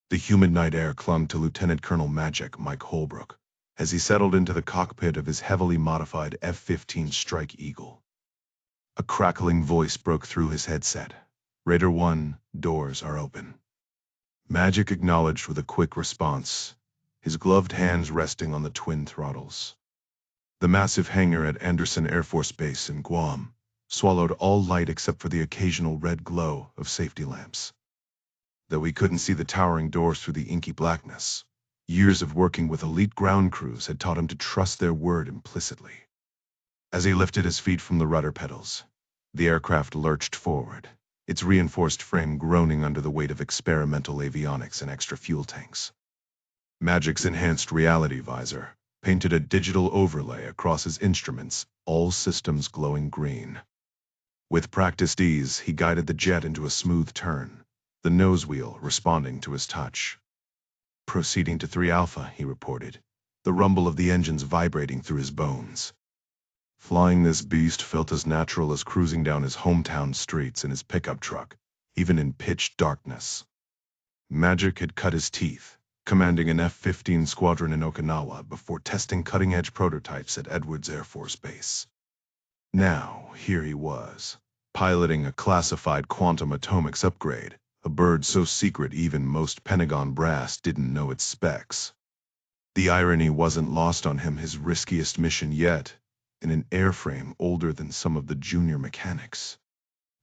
The humid night air clung to Lieutenant Colonel Magic Mike Holbrook as he settled into the cockpit of his heavily modified F-15 Strike Eagle. A crackling voice broke through his headset. "Raider 1, doors are open." Magic acknowledged with a quick response, his gloved hands resting on the twin throttles. The massive hangar at Anderson Air Force Base in Guam swallowed all light except for the occasional red glow of safety lamps. Though he couldn't see the towering doors through the inky blackness, years of working with elite ground crews had taught him to trust their word implicitly. As he lifted his feet from the rudder pedals, the aircraft lurched forward, its reinforced frame groaning under the weight of experimental avionics and extra fuel tanks. Magic's enhanced reality visor painted a digital overlay across his instruments, all systems glowing green. With practiced ease, he guided the jet into a smooth turn, the nose wheel responding to his touch. "Proceeding to 3 Alpha, he reported, the rumble of the engines vibrating through his bones. Flying this beast felt as natural as cruising down his hometown streets in his pickup truck, even in pitch darkness. Magic had cut his teeth, commanding an F-15 squadron in Okinawa before testing cutting-edge prototypes at Edwards Air Force Base. Now, here he was, piloting a classified quantum atomics upgrade, a bird so secret even most Pentagon brass didn't know its specs. The irony wasn't lost on him, his riskiest mission yet, in an airframe older than some of the junior mechanics.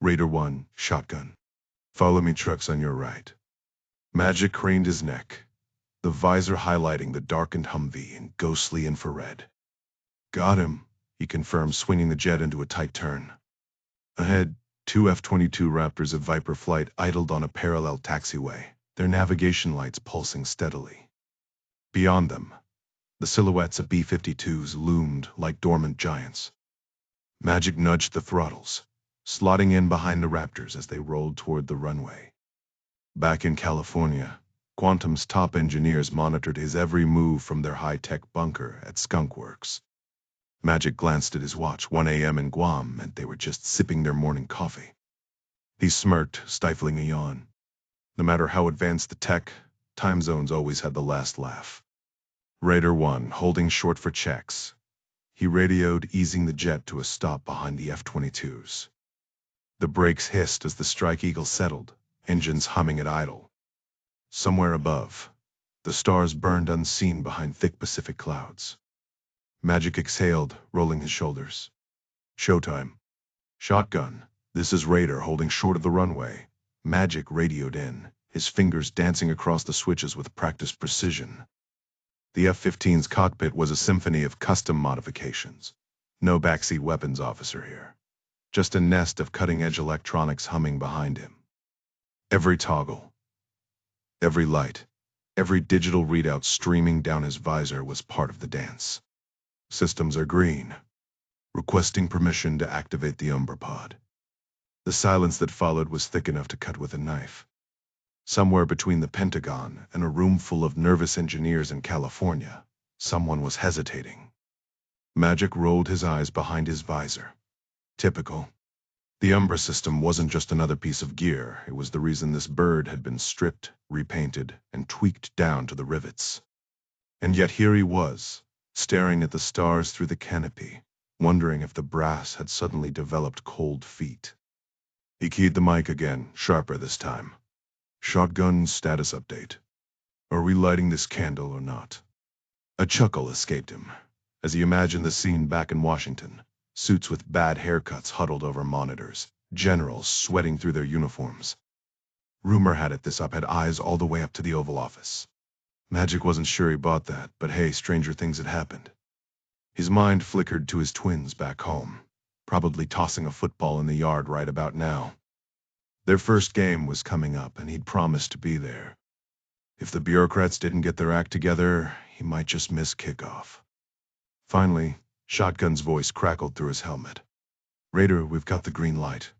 "Raider 1, shotgun. Follow me, trucks on your right." Magic craned his neck, the visor highlighting the darkened Humvee in ghostly infrared. "Got him," he confirmed, swinging the jet into a tight turn. Ahead, 2 F-22 Raptors of Viper flight idled on a parallel taxiway, their navigation lights pulsing steadily. Beyond them, the silhouettes of B-52s loomed like dormant giants. Magic nudged the throttles, slotting in behind the Raptors as they rolled toward the runway. Back in California, Quantum's top engineers monitored his every move from their high-tech bunker at Skunk Works. Magic glanced at his watch. 1 a.m. in Guam meant they were just sipping their morning coffee. He smirked, stifling a yawn. No matter how advanced the tech, time zones always had the last laugh. "Raider 1, holding short for checks." He radioed, easing the jet to a stop behind the F-22s. The brakes hissed as the Strike Eagle settled, engines humming at idle. Somewhere above, the stars burned unseen behind thick Pacific clouds. Magic exhaled, rolling his shoulders. "Showtime." "Shotgun, this is Raider holding short of the runway." Magic radioed in, his fingers dancing across the switches with practiced precision. The F-15's cockpit was a symphony of custom modifications. No backseat weapons officer here. Just a nest of cutting-edge electronics humming behind him. Every toggle, every light, every digital readout streaming down his visor was part of the dance. "Systems are green. Requesting permission to activate the Umbra pod." The silence that followed was thick enough to cut with a knife. Somewhere between the Pentagon and a room full of nervous engineers in California, someone was hesitating. Magic rolled his eyes behind his visor. Typical. The Umbra system wasn't just another piece of gear, it was the reason this bird had been stripped, repainted, and tweaked down to the rivets. And yet here he was, staring at the stars through the canopy, wondering if the brass had suddenly developed cold feet. He keyed the mic again, sharper this time. "Shotgun status update. Are we lighting this candle or not?" A chuckle escaped him as he imagined the scene back in Washington, suits with bad haircuts huddled over monitors, generals sweating through their uniforms. Rumor had it this up had eyes all the way up to the Oval Office. Magic wasn't sure he bought that, but hey, stranger things had happened. His mind flickered to his twins back home, probably tossing a football in the yard right about now. Their first game was coming up, and he'd promised to be there. If the bureaucrats didn't get their act together, he might just miss kickoff. Finally, Shotgun's voice crackled through his helmet. "Raider, we've got the green light.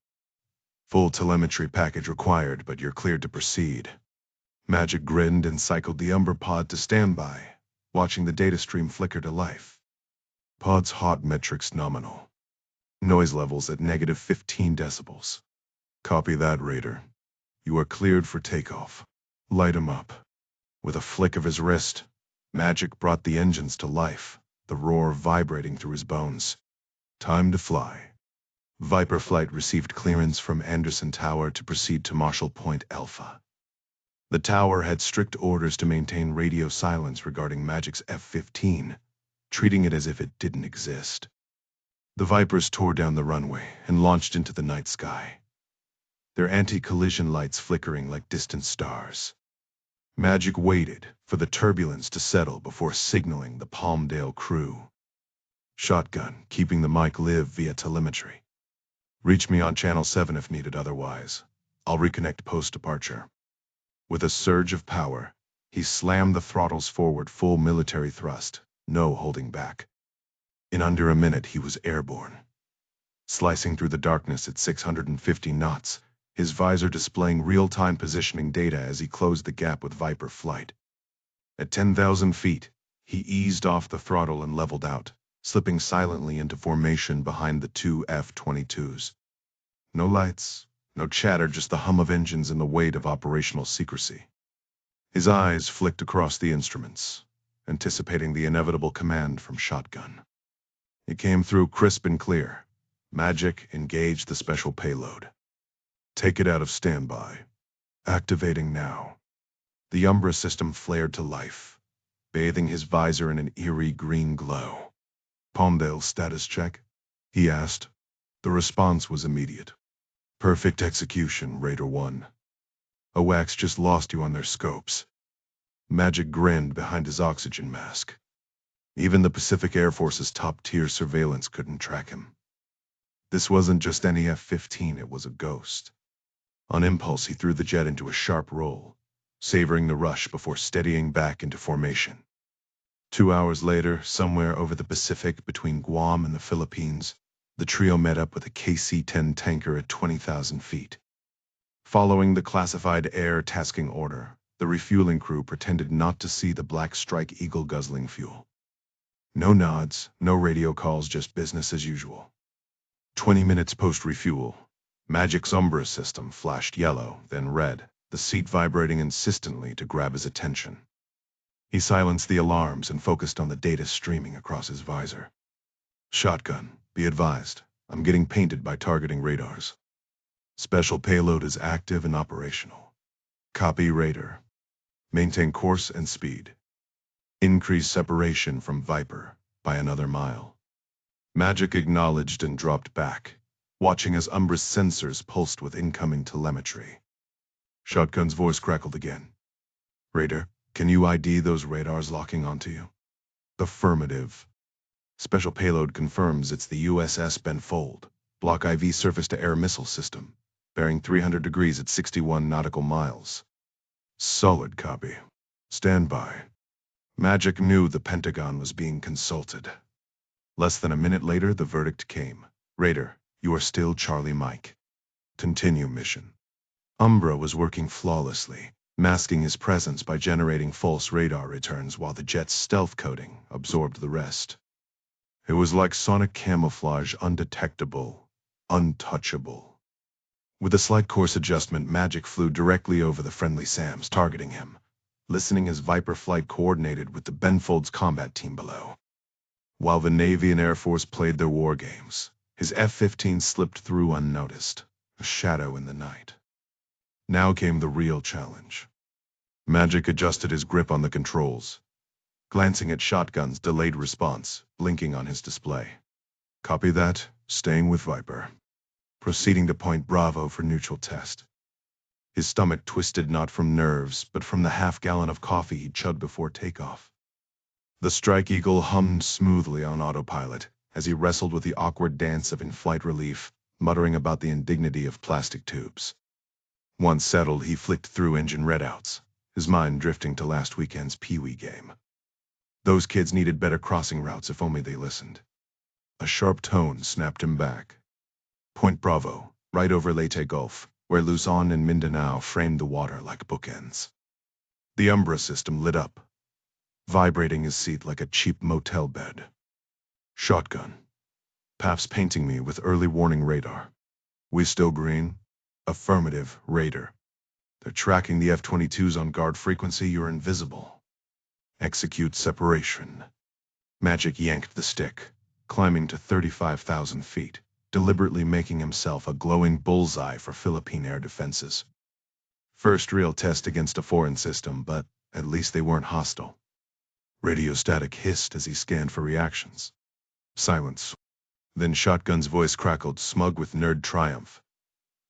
Full telemetry package required, but you're cleared to proceed." Magic grinned and cycled the Umbra pod to standby, watching the data stream flicker to life. Pod's hot metrics nominal. Noise levels at -15 decibels. "Copy that, Raider. You are cleared for takeoff. Light 'em up." With a flick of his wrist, Magic brought the engines to life, the roar vibrating through his bones. Time to fly. Viper Flight received clearance from Anderson Tower to proceed to Marshall Point Alpha. The tower had strict orders to maintain radio silence regarding Magic's F-15, treating it as if it didn't exist. The Vipers tore down the runway and launched into the night sky, their anti-collision lights flickering like distant stars. Magic waited for the turbulence to settle before signaling the Palmdale crew. Shotgun, keeping the mic live via telemetry. Reach me on Channel 7 if needed, otherwise I'll reconnect post-departure. With a surge of power, he slammed the throttles forward, full military thrust, no holding back. In under a minute, he was airborne. Slicing through the darkness at 650 knots, his visor displaying real-time positioning data as he closed the gap with Viper Flight. At 10,000 feet, he eased off the throttle and leveled out, slipping silently into formation behind the two F-22s. No lights, no chatter, just the hum of engines and the weight of operational secrecy. His eyes flicked across the instruments, anticipating the inevitable command from Shotgun. It came through crisp and clear. Magic engaged the special payload. Take it out of standby. Activating now. The Umbra system flared to life, bathing his visor in an eerie green glow. Palmdale status check? He asked. The response was immediate. Perfect execution, Raider 1. AWACS just lost you on their scopes. Magic grinned behind his oxygen mask. Even the Pacific Air Force's top-tier surveillance couldn't track him. This wasn't just any F-15, it was a ghost. On impulse, he threw the jet into a sharp roll, savoring the rush before steadying back into formation. 2 hours later, somewhere over the Pacific between Guam and the Philippines, the trio met up with a KC-10 tanker at 20,000 feet. Following the classified air tasking order, the refueling crew pretended not to see the Black Strike Eagle guzzling fuel. No nods, no radio calls, just business as usual. 20 minutes post-refuel, Magic's Umbra system flashed yellow, then red, the seat vibrating insistently to grab his attention. He silenced the alarms and focused on the data streaming across his visor. Shotgun, be advised, I'm getting painted by targeting radars. Special payload is active and operational. Copy, Raider. Maintain course and speed. Increase separation from Viper by another mile. Magic acknowledged and dropped back, watching as Umbra's sensors pulsed with incoming telemetry. Shotgun's voice crackled again. Raider, can you ID those radars locking onto you? Affirmative. Special payload confirms it's the USS Ben Fold, Block IV surface-to-air missile system, bearing 300 degrees at 61 nautical miles. Solid copy. Stand by. Magic knew the Pentagon was being consulted. Less than a minute later, the verdict came. Raider, you are still Charlie Mike. Continue mission. Umbra was working flawlessly, masking his presence by generating false radar returns while the jet's stealth coating absorbed the rest. It was like sonic camouflage, undetectable, untouchable. With a slight course adjustment, Magic flew directly over the friendly SAMs, targeting him, listening as Viper Flight coordinated with the Benfold's combat team below. While the Navy and Air Force played their war games, his F-15 slipped through unnoticed, a shadow in the night. Now came the real challenge. Magic adjusted his grip on the controls, glancing at Shotgun's delayed response, blinking on his display. Copy that, staying with Viper. Proceeding to Point Bravo for neutral test. His stomach twisted not from nerves, but from the half-gallon of coffee he chugged before takeoff. The Strike Eagle hummed smoothly on autopilot as he wrestled with the awkward dance of in-flight relief, muttering about the indignity of plastic tubes. Once settled, he flicked through engine readouts, his mind drifting to last weekend's Pee-wee game. Those kids needed better crossing routes if only they listened. A sharp tone snapped him back. Point Bravo, right over Leyte Gulf, where Luzon and Mindanao framed the water like bookends. The Umbra system lit up, vibrating his seat like a cheap motel bed. Shotgun. PAF's painting me with early warning radar. We still green? Affirmative, Raider. They're tracking the F-22s on guard frequency. You're invisible. Execute separation. Magic yanked the stick, climbing to 35,000 feet, deliberately making himself a glowing bullseye for Philippine air defenses. First real test against a foreign system, but at least they weren't hostile. Radio static hissed as he scanned for reactions. Silence. Then Shotgun's voice crackled, smug with nerd triumph.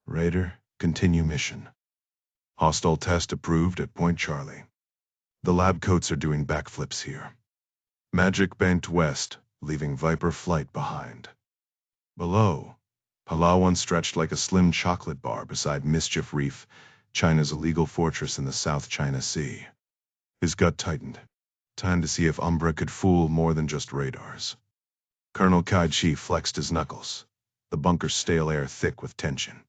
Raider, continue mission. Hostile test approved at Point Charlie. The lab coats are doing backflips here. Magic banked west, leaving Viper flight behind. Below, Palawan stretched like a slim chocolate bar beside Mischief Reef, China's illegal fortress in the South China Sea. His gut tightened. Time to see if Umbra could fool more than just radars. Colonel Kai Chi flexed his knuckles, the bunker's stale air thick with tension.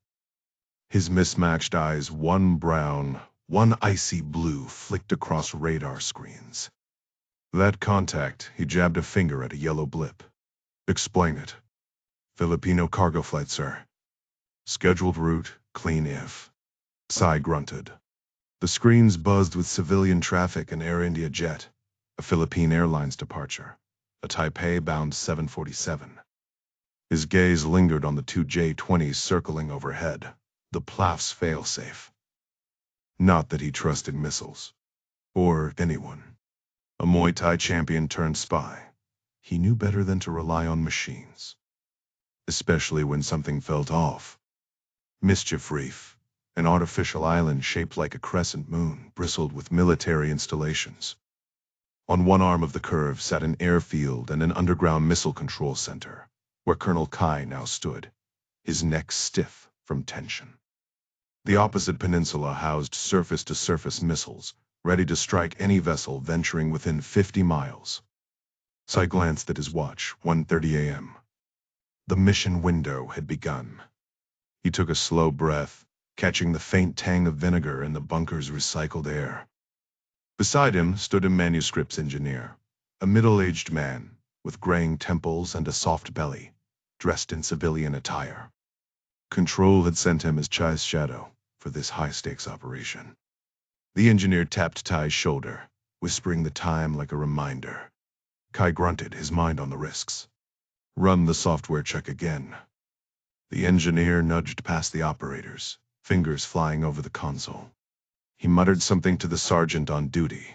His mismatched eyes, one brown, one icy blue, flicked across radar screens. That contact, he jabbed a finger at a yellow blip. Explain it. Filipino cargo flight, sir. Scheduled route, clean if. Sai grunted. The screens buzzed with civilian traffic and Air India jet, a Philippine Airlines departure, a Taipei-bound 747. His gaze lingered on the two J-20s circling overhead, the PLAF's failsafe. Not that he trusted missiles. Or anyone. A Muay Thai champion turned spy. He knew better than to rely on machines. Especially when something felt off. Mischief Reef, an artificial island shaped like a crescent moon, bristled with military installations. On one arm of the curve sat an airfield and an underground missile control center, where Colonel Kai now stood, his neck stiff from tension. The opposite peninsula housed surface-to-surface missiles, ready to strike any vessel venturing within 50 miles. Sai glanced at his watch, 1:30 a.m. The mission window had begun. He took a slow breath, catching the faint tang of vinegar in the bunker's recycled air. Beside him stood a manuscripts engineer, a middle-aged man with graying temples and a soft belly, dressed in civilian attire. Control had sent him as Chai's shadow for this high-stakes operation. The engineer tapped Tai's shoulder, whispering the time like a reminder. Kai grunted, his mind on the risks. Run the software check again. The engineer nudged past the operators, fingers flying over the console. He muttered something to the sergeant on duty,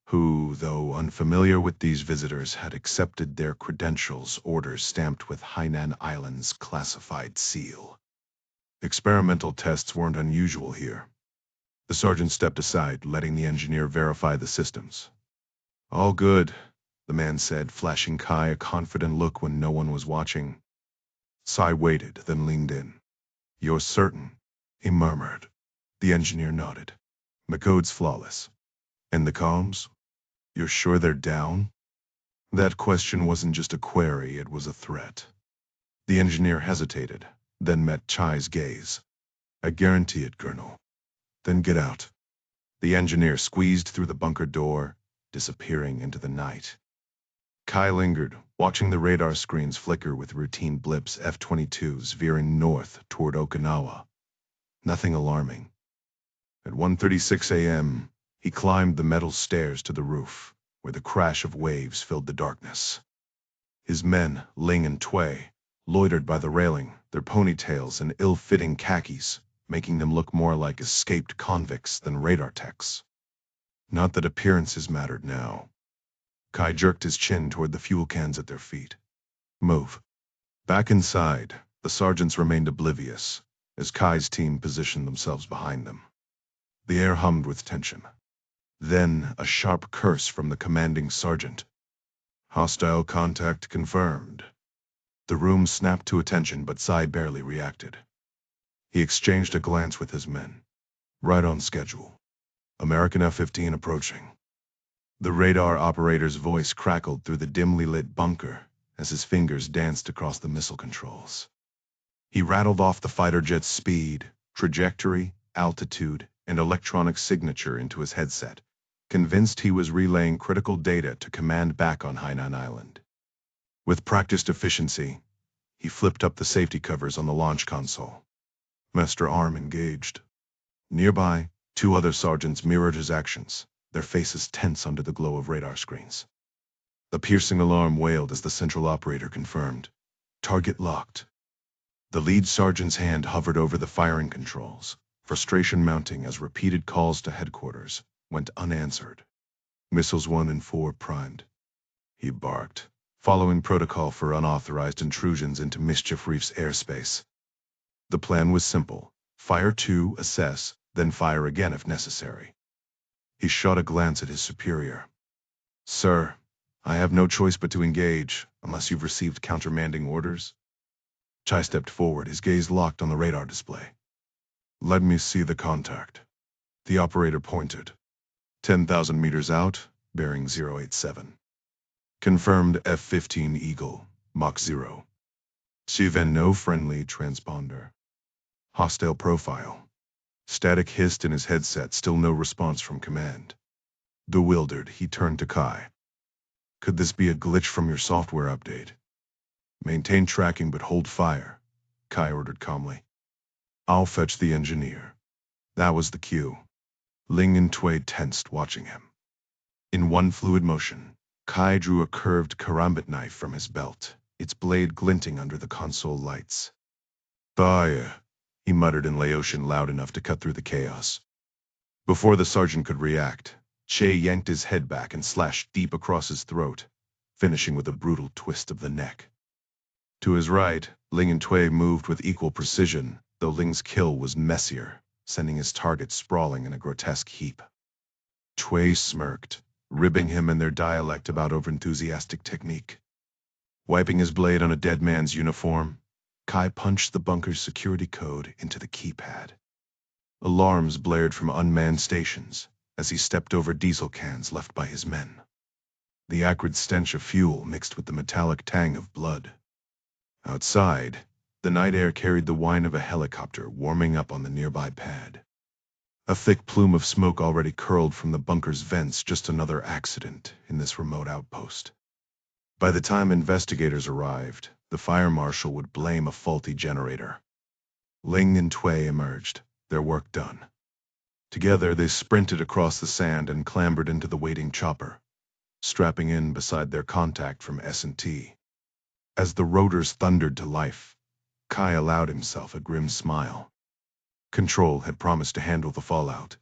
who, though unfamiliar with these visitors, had accepted their credentials, orders stamped with Hainan Island's classified seal. Experimental tests weren't unusual here. The sergeant stepped aside, letting the engineer verify the systems. All good, the man said, flashing Kai a confident look when no one was watching. Sai waited, then leaned in. You're certain? He murmured. The engineer nodded. The code's flawless. And the comms? You're sure they're down? That question wasn't just a query, it was a threat. The engineer hesitated, then met Chai's gaze. I guarantee it, Colonel. Then get out. The engineer squeezed through the bunker door, disappearing into the night. Kai lingered, watching the radar screens flicker with routine blips, F-22s veering north toward Okinawa. Nothing alarming. At 1:36 a.m., he climbed the metal stairs to the roof, where the crash of waves filled the darkness. His men, Ling and Tway, loitered by the railing, their ponytails and ill-fitting khakis, making them look more like escaped convicts than radar techs. Not that appearances mattered now. Kai jerked his chin toward the fuel cans at their feet. Move. Back inside, the sergeants remained oblivious, as Kai's team positioned themselves behind them. The air hummed with tension. Then a sharp curse from the commanding sergeant. Hostile contact confirmed. The room snapped to attention, but Sai barely reacted. He exchanged a glance with his men. Right on schedule. American F-15 approaching. The radar operator's voice crackled through the dimly lit bunker as his fingers danced across the missile controls. He rattled off the fighter jet's speed, trajectory, altitude, and electronic signature into his headset, convinced he was relaying critical data to command back on Hainan Island. With practiced efficiency, he flipped up the safety covers on the launch console. Master arm engaged. Nearby, Two other sergeants mirrored his actions, their faces tense under the glow of radar screens. The piercing alarm wailed as the central operator confirmed. Target locked. The lead sergeant's hand hovered over the firing controls, frustration mounting as repeated calls to headquarters went unanswered. Missiles 1 and 4 primed. He barked, following protocol for unauthorized intrusions into Mischief Reef's airspace. The plan was simple: fire 2, assess, then fire again if necessary. He shot a glance at his superior. "Sir, I have no choice but to engage, unless you've received countermanding orders." Chai stepped forward, his gaze locked on the radar display. "Let me see the contact." The operator pointed. 10,000 meters out, bearing 087. Confirmed F-15 Eagle, Mach 0. Even no friendly transponder. Hostile profile. Static hissed in his headset, still no response from command. Bewildered, he turned to Kai. "Could this be a glitch from your software update?" "Maintain tracking but hold fire," Kai ordered calmly. "I'll fetch the engineer." That was the cue. Ling and Tui tensed, watching him. In one fluid motion, Kai drew a curved karambit knife from his belt, its blade glinting under the console lights. "Fire," he muttered in Laotian loud enough to cut through the chaos. Before the sergeant could react, Che yanked his head back and slashed deep across his throat, finishing with a brutal twist of the neck. To his right, Ling and Tui moved with equal precision, though Ling's kill was messier, sending his target sprawling in a grotesque heap. Tui smirked, ribbing him in their dialect about overenthusiastic technique. Wiping his blade on a dead man's uniform, Kai punched the bunker's security code into the keypad. Alarms blared from unmanned stations as he stepped over diesel cans left by his men. The acrid stench of fuel mixed with the metallic tang of blood. Outside, the night air carried the whine of a helicopter warming up on the nearby pad. A thick plume of smoke already curled from the bunker's vents, just another accident in this remote outpost. By the time investigators arrived, the fire marshal would blame a faulty generator. Ling and Tui emerged, their work done. Together they sprinted across the sand and clambered into the waiting chopper, strapping in beside their contact from S&T. As the rotors thundered to life, Kai allowed himself a grim smile. Control had promised to handle the fallout,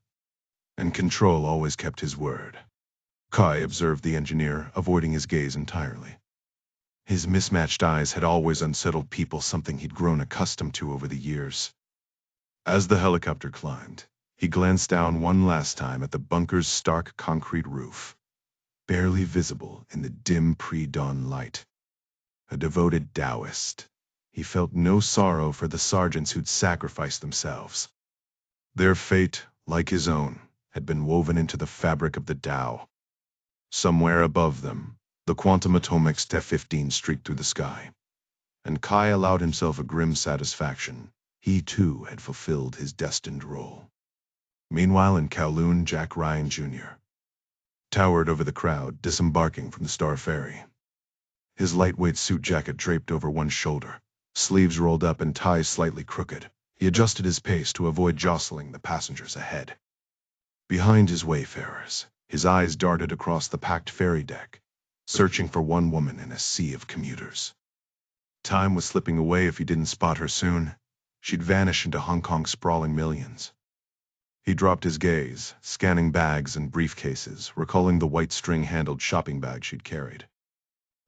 and Control always kept his word. Kai observed the engineer, avoiding his gaze entirely. His mismatched eyes had always unsettled people, something he'd grown accustomed to over the years. As the helicopter climbed, he glanced down one last time at the bunker's stark concrete roof, barely visible in the dim pre-dawn light. A devoted Taoist, he felt no sorrow for the sergeants who'd sacrificed themselves. Their fate, like his own, had been woven into the fabric of the Tao. Somewhere above them, the quantum atomics F-15 streaked through the sky, and Kai allowed himself a grim satisfaction. He too had fulfilled his destined role. Meanwhile in Kowloon, Jack Ryan Jr. towered over the crowd disembarking from the Star Ferry. His lightweight suit jacket draped over one shoulder, sleeves rolled up and ties slightly crooked. He adjusted his pace to avoid jostling the passengers ahead. Behind his wayfarers, his eyes darted across the packed ferry deck, searching for one woman in a sea of commuters. Time was slipping away. If he didn't spot her soon, she'd vanish into Hong Kong's sprawling millions. He dropped his gaze, scanning bags and briefcases, recalling the white string-handled shopping bag she'd carried.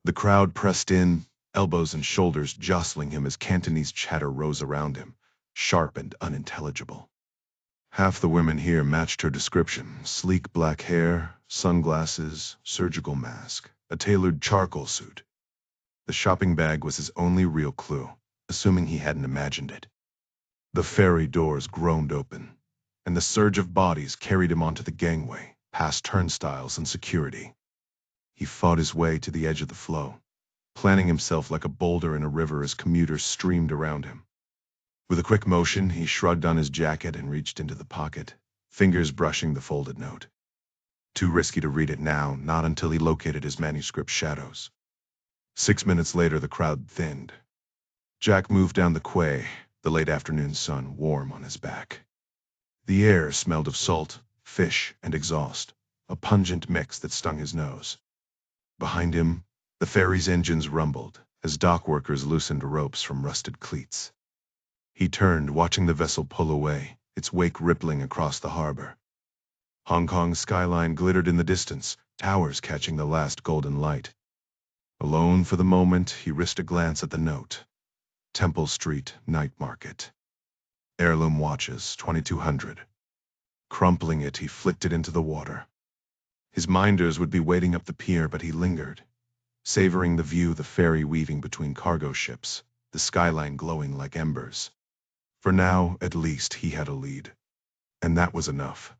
The crowd pressed in, elbows and shoulders jostling him as Cantonese chatter rose around him, sharp and unintelligible. Half the women here matched her description: sleek black hair, sunglasses, surgical mask, a tailored charcoal suit. The shopping bag was his only real clue, assuming he hadn't imagined it. The ferry doors groaned open, and the surge of bodies carried him onto the gangway, past turnstiles and security. He fought his way to the edge of the flow, planting himself like a boulder in a river as commuters streamed around him. With a quick motion, he shrugged on his jacket and reached into the pocket, fingers brushing the folded note. Too risky to read it now, not until he located his manuscript shadows. 6 minutes later, the crowd thinned. Jack moved down the quay, the late afternoon sun warm on his back. The air smelled of salt, fish, and exhaust, a pungent mix that stung his nose. Behind him, the ferry's engines rumbled as dock workers loosened ropes from rusted cleats. He turned, watching the vessel pull away, its wake rippling across the harbor. Hong Kong's skyline glittered in the distance, towers catching the last golden light. Alone for the moment, he risked a glance at the note. Temple Street, Night Market. Heirloom watches, 2200. Crumpling it, he flicked it into the water. His minders would be waiting up the pier, but he lingered, savoring the view of the ferry weaving between cargo ships, the skyline glowing like embers. For now, at least, he had a lead. And that was enough.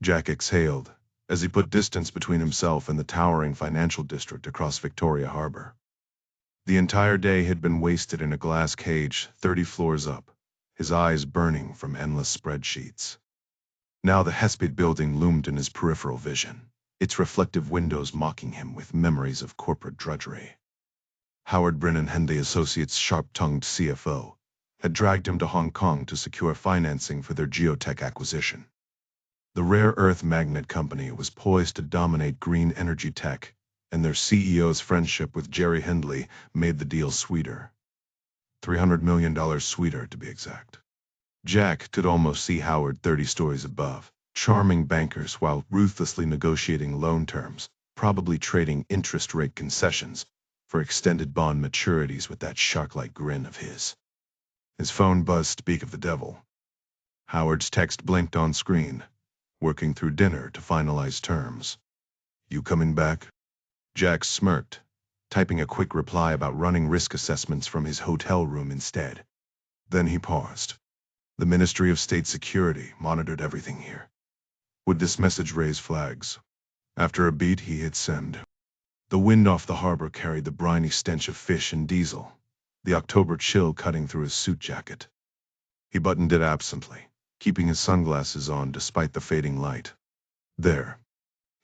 Jack exhaled as he put distance between himself and the towering financial district across Victoria Harbor. The entire day had been wasted in a glass cage 30 floors up, his eyes burning from endless spreadsheets. Now the Hesped building loomed in his peripheral vision, its reflective windows mocking him with memories of corporate drudgery. Howard Brennan Henley Associates' sharp-tongued CFO had dragged him to Hong Kong to secure financing for their geotech acquisition. The rare earth magnet company was poised to dominate green energy tech, and their CEO's friendship with Jerry Hindley made the deal sweeter. $300 million sweeter, to be exact. Jack could almost see Howard 30 stories above, charming bankers while ruthlessly negotiating loan terms, probably trading interest rate concessions for extended bond maturities with that shark-like grin of his. His phone buzzed. Speak of the devil. Howard's text blinked on screen. Working through dinner to finalize terms. You coming back? Jack smirked, typing a quick reply about running risk assessments from his hotel room instead. Then he paused. The Ministry of State Security monitored everything here. Would this message raise flags? After a beat, he hit send. The wind off the harbor carried the briny stench of fish and diesel, the October chill cutting through his suit jacket. He buttoned it absently, keeping his sunglasses on despite the fading light. There.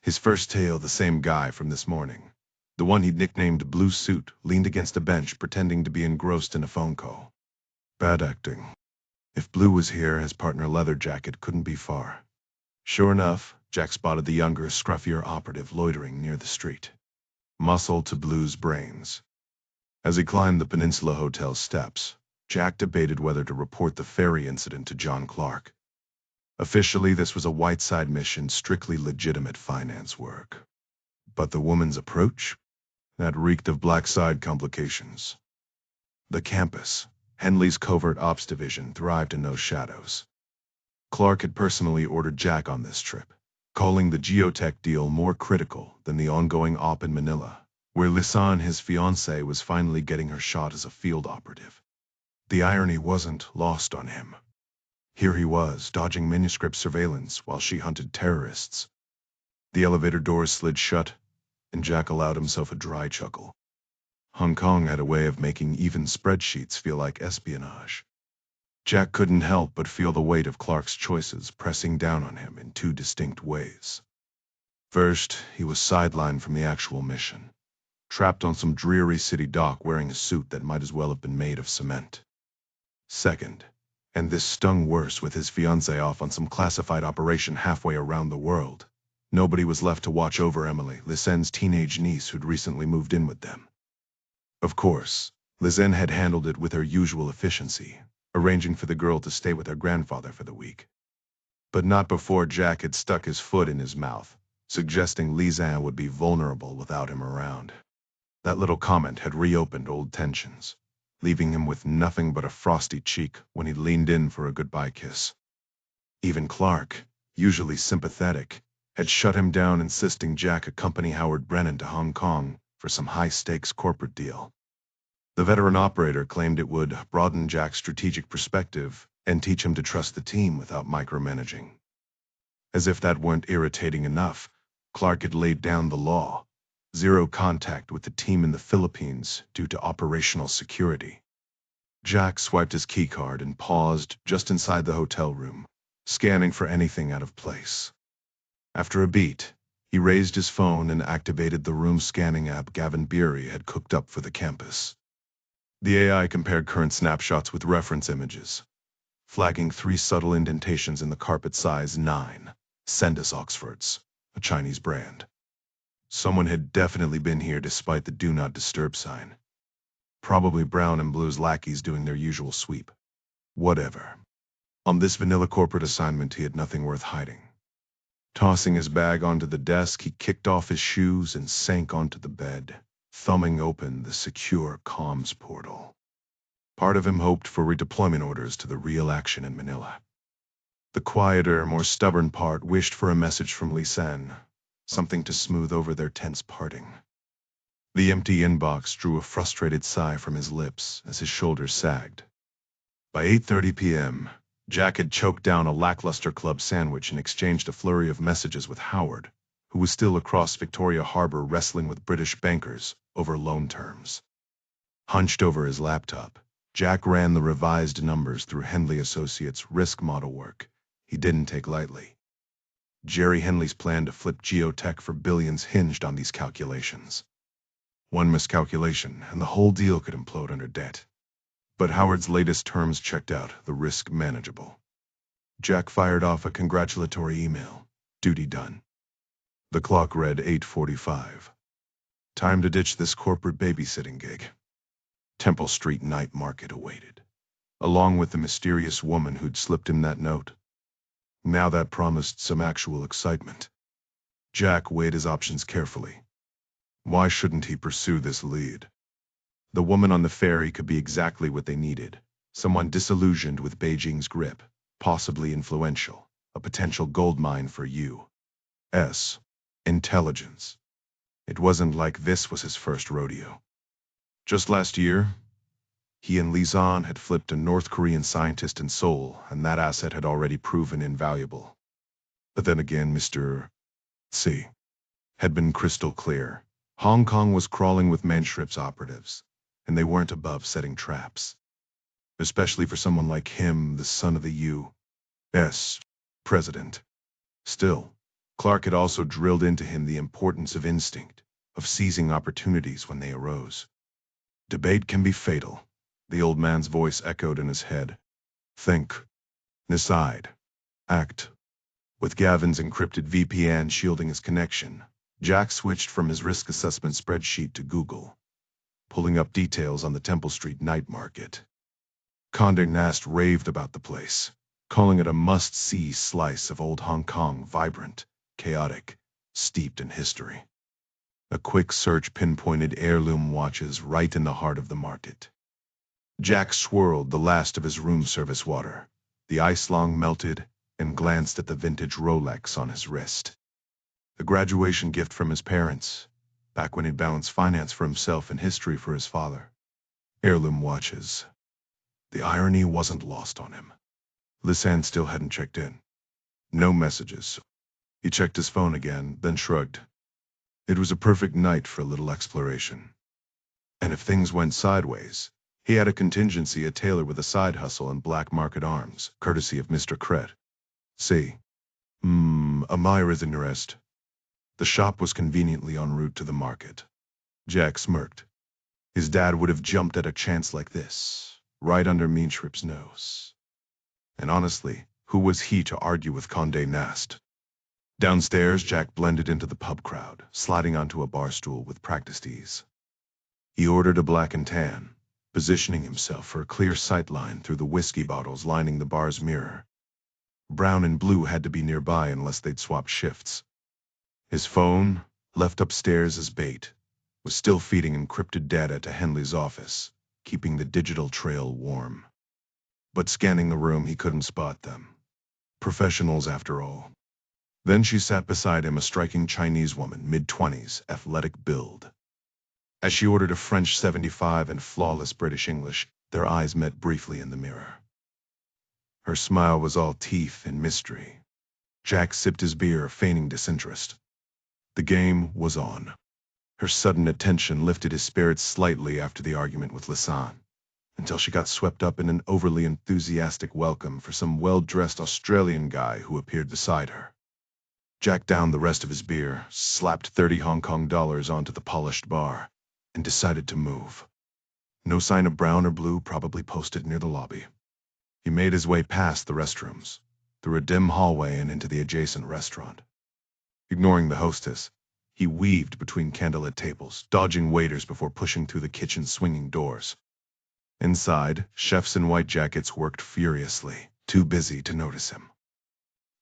His first tale, the same guy from this morning. The one he'd nicknamed Blue Suit, leaned against a bench pretending to be engrossed in a phone call. Bad acting. If Blue was here, his partner Leather Jacket couldn't be far. Sure enough, Jack spotted the younger, scruffier operative loitering near the street. Muscle to Blue's brains. As he climbed the Peninsula Hotel steps, Jack debated whether to report the ferry incident to John Clark. Officially, this was a Whiteside mission, strictly legitimate finance work. But the woman's approach? That reeked of black-side complications. The campus, Henley's covert ops division, thrived in those shadows. Clark had personally ordered Jack on this trip, calling the geotech deal more critical than the ongoing op in Manila, where Lisan, his fiancée, was finally getting her shot as a field operative. The irony wasn't lost on him. Here he was, dodging manuscript surveillance while she hunted terrorists. The elevator doors slid shut, and Jack allowed himself a dry chuckle. Hong Kong had a way of making even spreadsheets feel like espionage. Jack couldn't help but feel the weight of Clark's choices pressing down on him in two distinct ways. First, he was sidelined from the actual mission, trapped on some dreary city dock wearing a suit that might as well have been made of cement. Second, and this stung worse with his fiancée off on some classified operation halfway around the world, nobody was left to watch over Emily, Lisan's teenage niece who'd recently moved in with them. Of course, Lisan had handled it with her usual efficiency, arranging for the girl to stay with her grandfather for the week. But not before Jack had stuck his foot in his mouth, suggesting Lisan would be vulnerable without him around. That little comment had reopened old tensions, leaving him with nothing but a frosty cheek when he leaned in for a goodbye kiss. Even Clark, usually sympathetic, had shut him down, insisting Jack accompany Howard Brennan to Hong Kong for some high-stakes corporate deal. The veteran operator claimed it would broaden Jack's strategic perspective and teach him to trust the team without micromanaging. As if that weren't irritating enough, Clark had laid down the law: zero contact with the team in the Philippines due to operational security. Jack swiped his keycard and paused just inside the hotel room, scanning for anything out of place. After a beat, he raised his phone and activated the room scanning app Gavin Beery had cooked up for the campus. The AI compared current snapshots with reference images, flagging 3 subtle indentations in the carpet size 9, Sendus Oxfords, a Chinese brand. Someone had definitely been here despite the Do Not Disturb sign. Probably Brown and Blue's lackeys doing their usual sweep. Whatever. On this vanilla corporate assignment, he had nothing worth hiding. Tossing his bag onto the desk, he kicked off his shoes and sank onto the bed, thumbing open the secure comms portal. Part of him hoped for redeployment orders to the real action in Manila. The quieter, more stubborn part wished for a message from Lisanne, something to smooth over their tense parting. The empty inbox drew a frustrated sigh from his lips as his shoulders sagged. By 8:30 p.m., Jack had choked down a lackluster club sandwich and exchanged a flurry of messages with Howard, who was still across Victoria Harbor wrestling with British bankers over loan terms. Hunched over his laptop, Jack ran the revised numbers through Henley Associates' risk model work he didn't take lightly. Jerry Henley's plan to flip geotech for billions hinged on these calculations. One miscalculation, and the whole deal could implode under debt. But Howard's latest terms checked out, the risk manageable. Jack fired off a congratulatory email. Duty done. The clock read 8:45. Time to ditch this corporate babysitting gig. Temple Street night market awaited, along with the mysterious woman who'd slipped him that note. Now that promised some actual excitement. Jack weighed his options carefully. Why shouldn't he pursue this lead? The woman on the ferry could be exactly what they needed. Someone disillusioned with Beijing's grip, possibly influential, a potential goldmine for U.S. intelligence. It wasn't like this was his first rodeo. Just last year, he and Lisanne had flipped a North Korean scientist in Seoul, and that asset had already proven invaluable. But then again, Mr. C. had been crystal clear. Hong Kong was crawling with Manship's operatives, and they weren't above setting traps. Especially for someone like him, the son of the U.S. president. Still, Clark had also drilled into him the importance of instinct, of seizing opportunities when they arose. Debate can be fatal, the old man's voice echoed in his head. Think. Decide. Act. With Gavin's encrypted VPN shielding his connection, Jack switched from his risk assessment spreadsheet to Google, pulling up details on the Temple Street night market. Condé Nast raved about the place, calling it a must-see slice of old Hong Kong, vibrant, chaotic, steeped in history. A quick search pinpointed heirloom watches right in the heart of the market. Jack swirled the last of his room service water, the ice long melted, and glanced at the vintage Rolex on his wrist. A graduation gift from his parents, back when he'd balanced finance for himself and history for his father. Heirloom watches. The irony wasn't lost on him. Lisanne still hadn't checked in. No messages. He checked his phone again, then shrugged. It was a perfect night for a little exploration. And if things went sideways, he had a contingency, a tailor with a side hustle and black market arms, courtesy of Mr. Kret. See. Amira's in rest. The shop was conveniently en route to the market. Jack smirked. His dad would have jumped at a chance like this, right under Meantrip's nose. And honestly, who was he to argue with Condé Nast? Downstairs, Jack blended into the pub crowd, sliding onto a bar stool with practiced ease. He ordered a black and tan, positioning himself for a clear sightline through the whiskey bottles lining the bar's mirror. Brown and Blue had to be nearby unless they'd swap shifts. His phone, left upstairs as bait, was still feeding encrypted data to Henley's office, keeping the digital trail warm. But scanning the room, he couldn't spot them. Professionals, after all. Then she sat beside him, a striking Chinese woman, mid-20s, athletic build. As she ordered a French 75 and flawless British English, their eyes met briefly in the mirror. Her smile was all teeth and mystery. Jack sipped his beer, feigning disinterest. The game was on. Her sudden attention lifted his spirits slightly after the argument with Lisanne, until she got swept up in an overly enthusiastic welcome for some well-dressed Australian guy who appeared beside her. Jack downed the rest of his beer, slapped 30 Hong Kong dollars onto the polished bar, and decided to move. No sign of Brown or Blue, probably posted near the lobby. He made his way past the restrooms, through a dim hallway and into the adjacent restaurant. Ignoring the hostess, he weaved between candlelit tables, dodging waiters before pushing through the kitchen's swinging doors. Inside, chefs in white jackets worked furiously, too busy to notice him.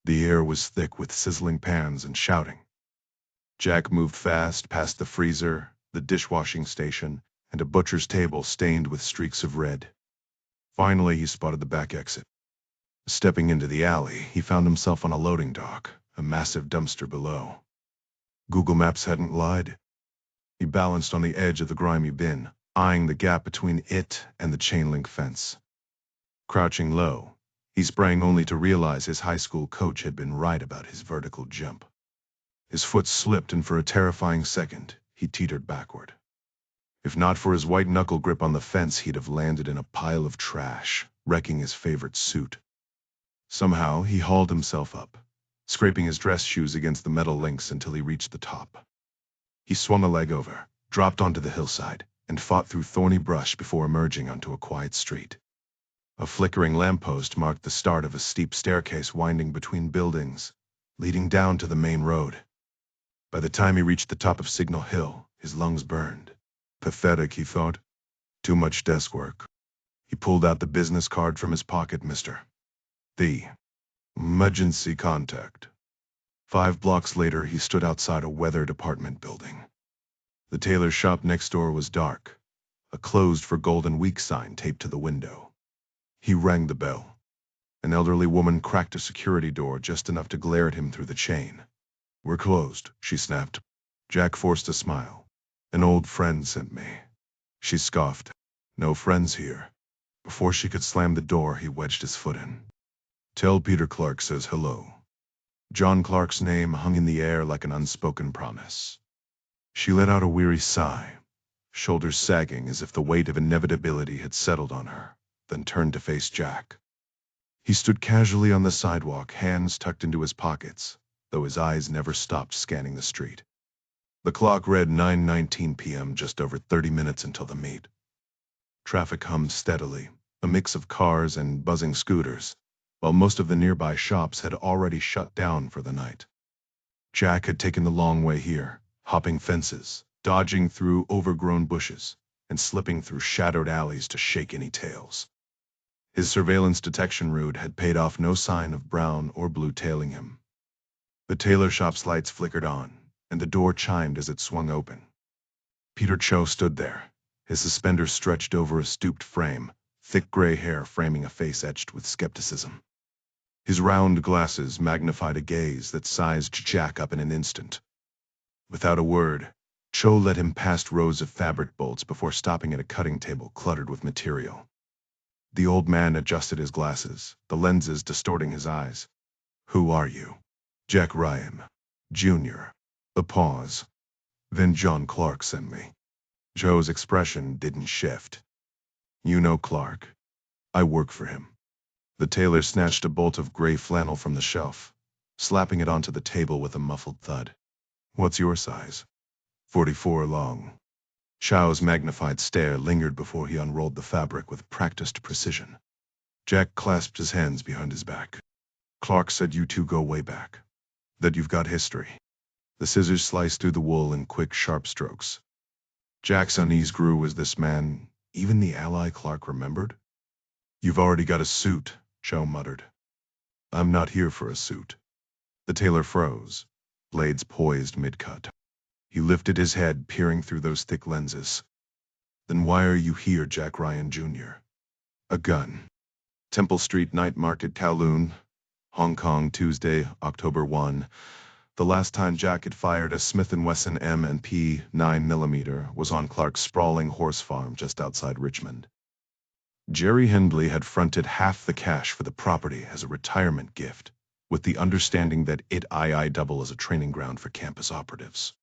The air was thick with sizzling pans and shouting. Jack moved fast past the freezer, the dishwashing station, and a butcher's table stained with streaks of red. Finally, he spotted the back exit. Stepping into the alley, he found himself on a loading dock, a massive dumpster below. Google Maps hadn't lied. He balanced on the edge of the grimy bin, eyeing the gap between it and the chain-link fence. Crouching low, he sprang only to realize his high school coach had been right about his vertical jump. His foot slipped, and for a terrifying second, he teetered backward. If not for his white knuckle grip on the fence, he'd have landed in a pile of trash, wrecking his favorite suit. Somehow, he hauled himself up, scraping his dress shoes against the metal links until he reached the top. He swung a leg over, dropped onto the hillside, and fought through thorny brush before emerging onto a quiet street. A flickering lamppost marked the start of a steep staircase winding between buildings, leading down to the main road. By the time he reached the top of Signal Hill, his lungs burned. Pathetic, he thought. Too much desk work. He pulled out the business card from his pocket. Mr. The emergency contact. 5 blocks later, he stood outside a weathered apartment building. The tailor shop next door was dark, a closed for Golden Week sign taped to the window. He rang the bell. An elderly woman cracked a security door just enough to glare at him through the chain. "We're closed," she snapped. Jack forced a smile. "An old friend sent me." She scoffed. "No friends here." Before she could slam the door, he wedged his foot in. "Tell Peter Clark says hello." John Clark's name hung in the air like an unspoken promise. She let out a weary sigh, shoulders sagging as if the weight of inevitability had settled on her, then turned to face Jack. He stood casually on the sidewalk, hands tucked into his pockets, though his eyes never stopped scanning the street. The clock read 9:19 p.m., just over 30 minutes until the meet. Traffic hummed steadily, a mix of cars and buzzing scooters, while most of the nearby shops had already shut down for the night. Jack had taken the long way here, hopping fences, dodging through overgrown bushes, and slipping through shadowed alleys to shake any tails. His surveillance detection route had paid off, no sign of brown or blue tailing him. The tailor shop's lights flickered on, and the door chimed as it swung open. Peter Cho stood there, his suspenders stretched over a stooped frame, thick gray hair framing a face etched with skepticism. His round glasses magnified a gaze that sized Jack up in an instant. Without a word, Cho led him past rows of fabric bolts before stopping at a cutting table cluttered with material. The old man adjusted his glasses, the lenses distorting his eyes. "Who are you?" "Jack Ryan, Jr." A pause. "Then John Clark sent me." Joe's expression didn't shift. "You know Clark?" "I work for him." The tailor snatched a bolt of gray flannel from the shelf, slapping it onto the table with a muffled thud. "What's your size?" 44 long. Chow's magnified stare lingered before he unrolled the fabric with practiced precision. Jack clasped his hands behind his back. "Clark said you two go way back. That you've got history." The scissors sliced through the wool in quick, sharp strokes. Jack's unease grew as this man, even the ally Clark, remembered. "You've already got a suit," Chow muttered. "I'm not here for a suit." The tailor froze, blades poised mid-cut. He lifted his head, peering through those thick lenses. "Then why are you here, Jack Ryan, Jr.? A gun." Temple Street Night Market, Kowloon, Hong Kong, Tuesday, October 1. The last time Jack had fired a Smith & Wesson M&P 9mm was on Clark's sprawling horse farm just outside Richmond. Jerry Hindley had fronted half the cash for the property as a retirement gift, with the understanding that it'd double as a training ground for campus operatives.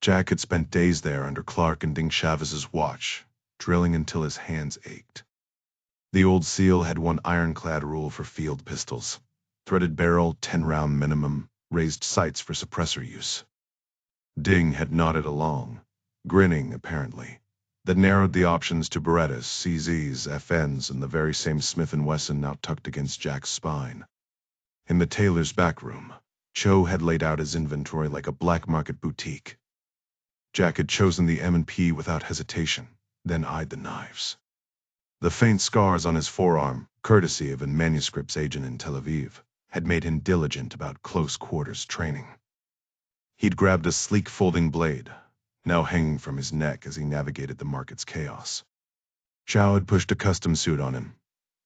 Jack had spent days there under Clark and Ding Chavez's watch, drilling until his hands ached. The old SEAL had one ironclad rule for field pistols: threaded barrel, 10-round minimum, raised sights for suppressor use. Ding had nodded along, grinning apparently, that narrowed the options to Berettas, CZs, FNs, and the very same Smith & Wesson now tucked against Jack's spine. In the tailor's back room, Cho had laid out his inventory like a black market boutique. Jack had chosen the M&P without hesitation, then eyed the knives. The faint scars on his forearm, courtesy of a manuscripts agent in Tel Aviv, had made him diligent about close-quarters training. He'd grabbed a sleek folding blade, now hanging from his neck as he navigated the market's chaos. Chow had pushed a custom suit on him,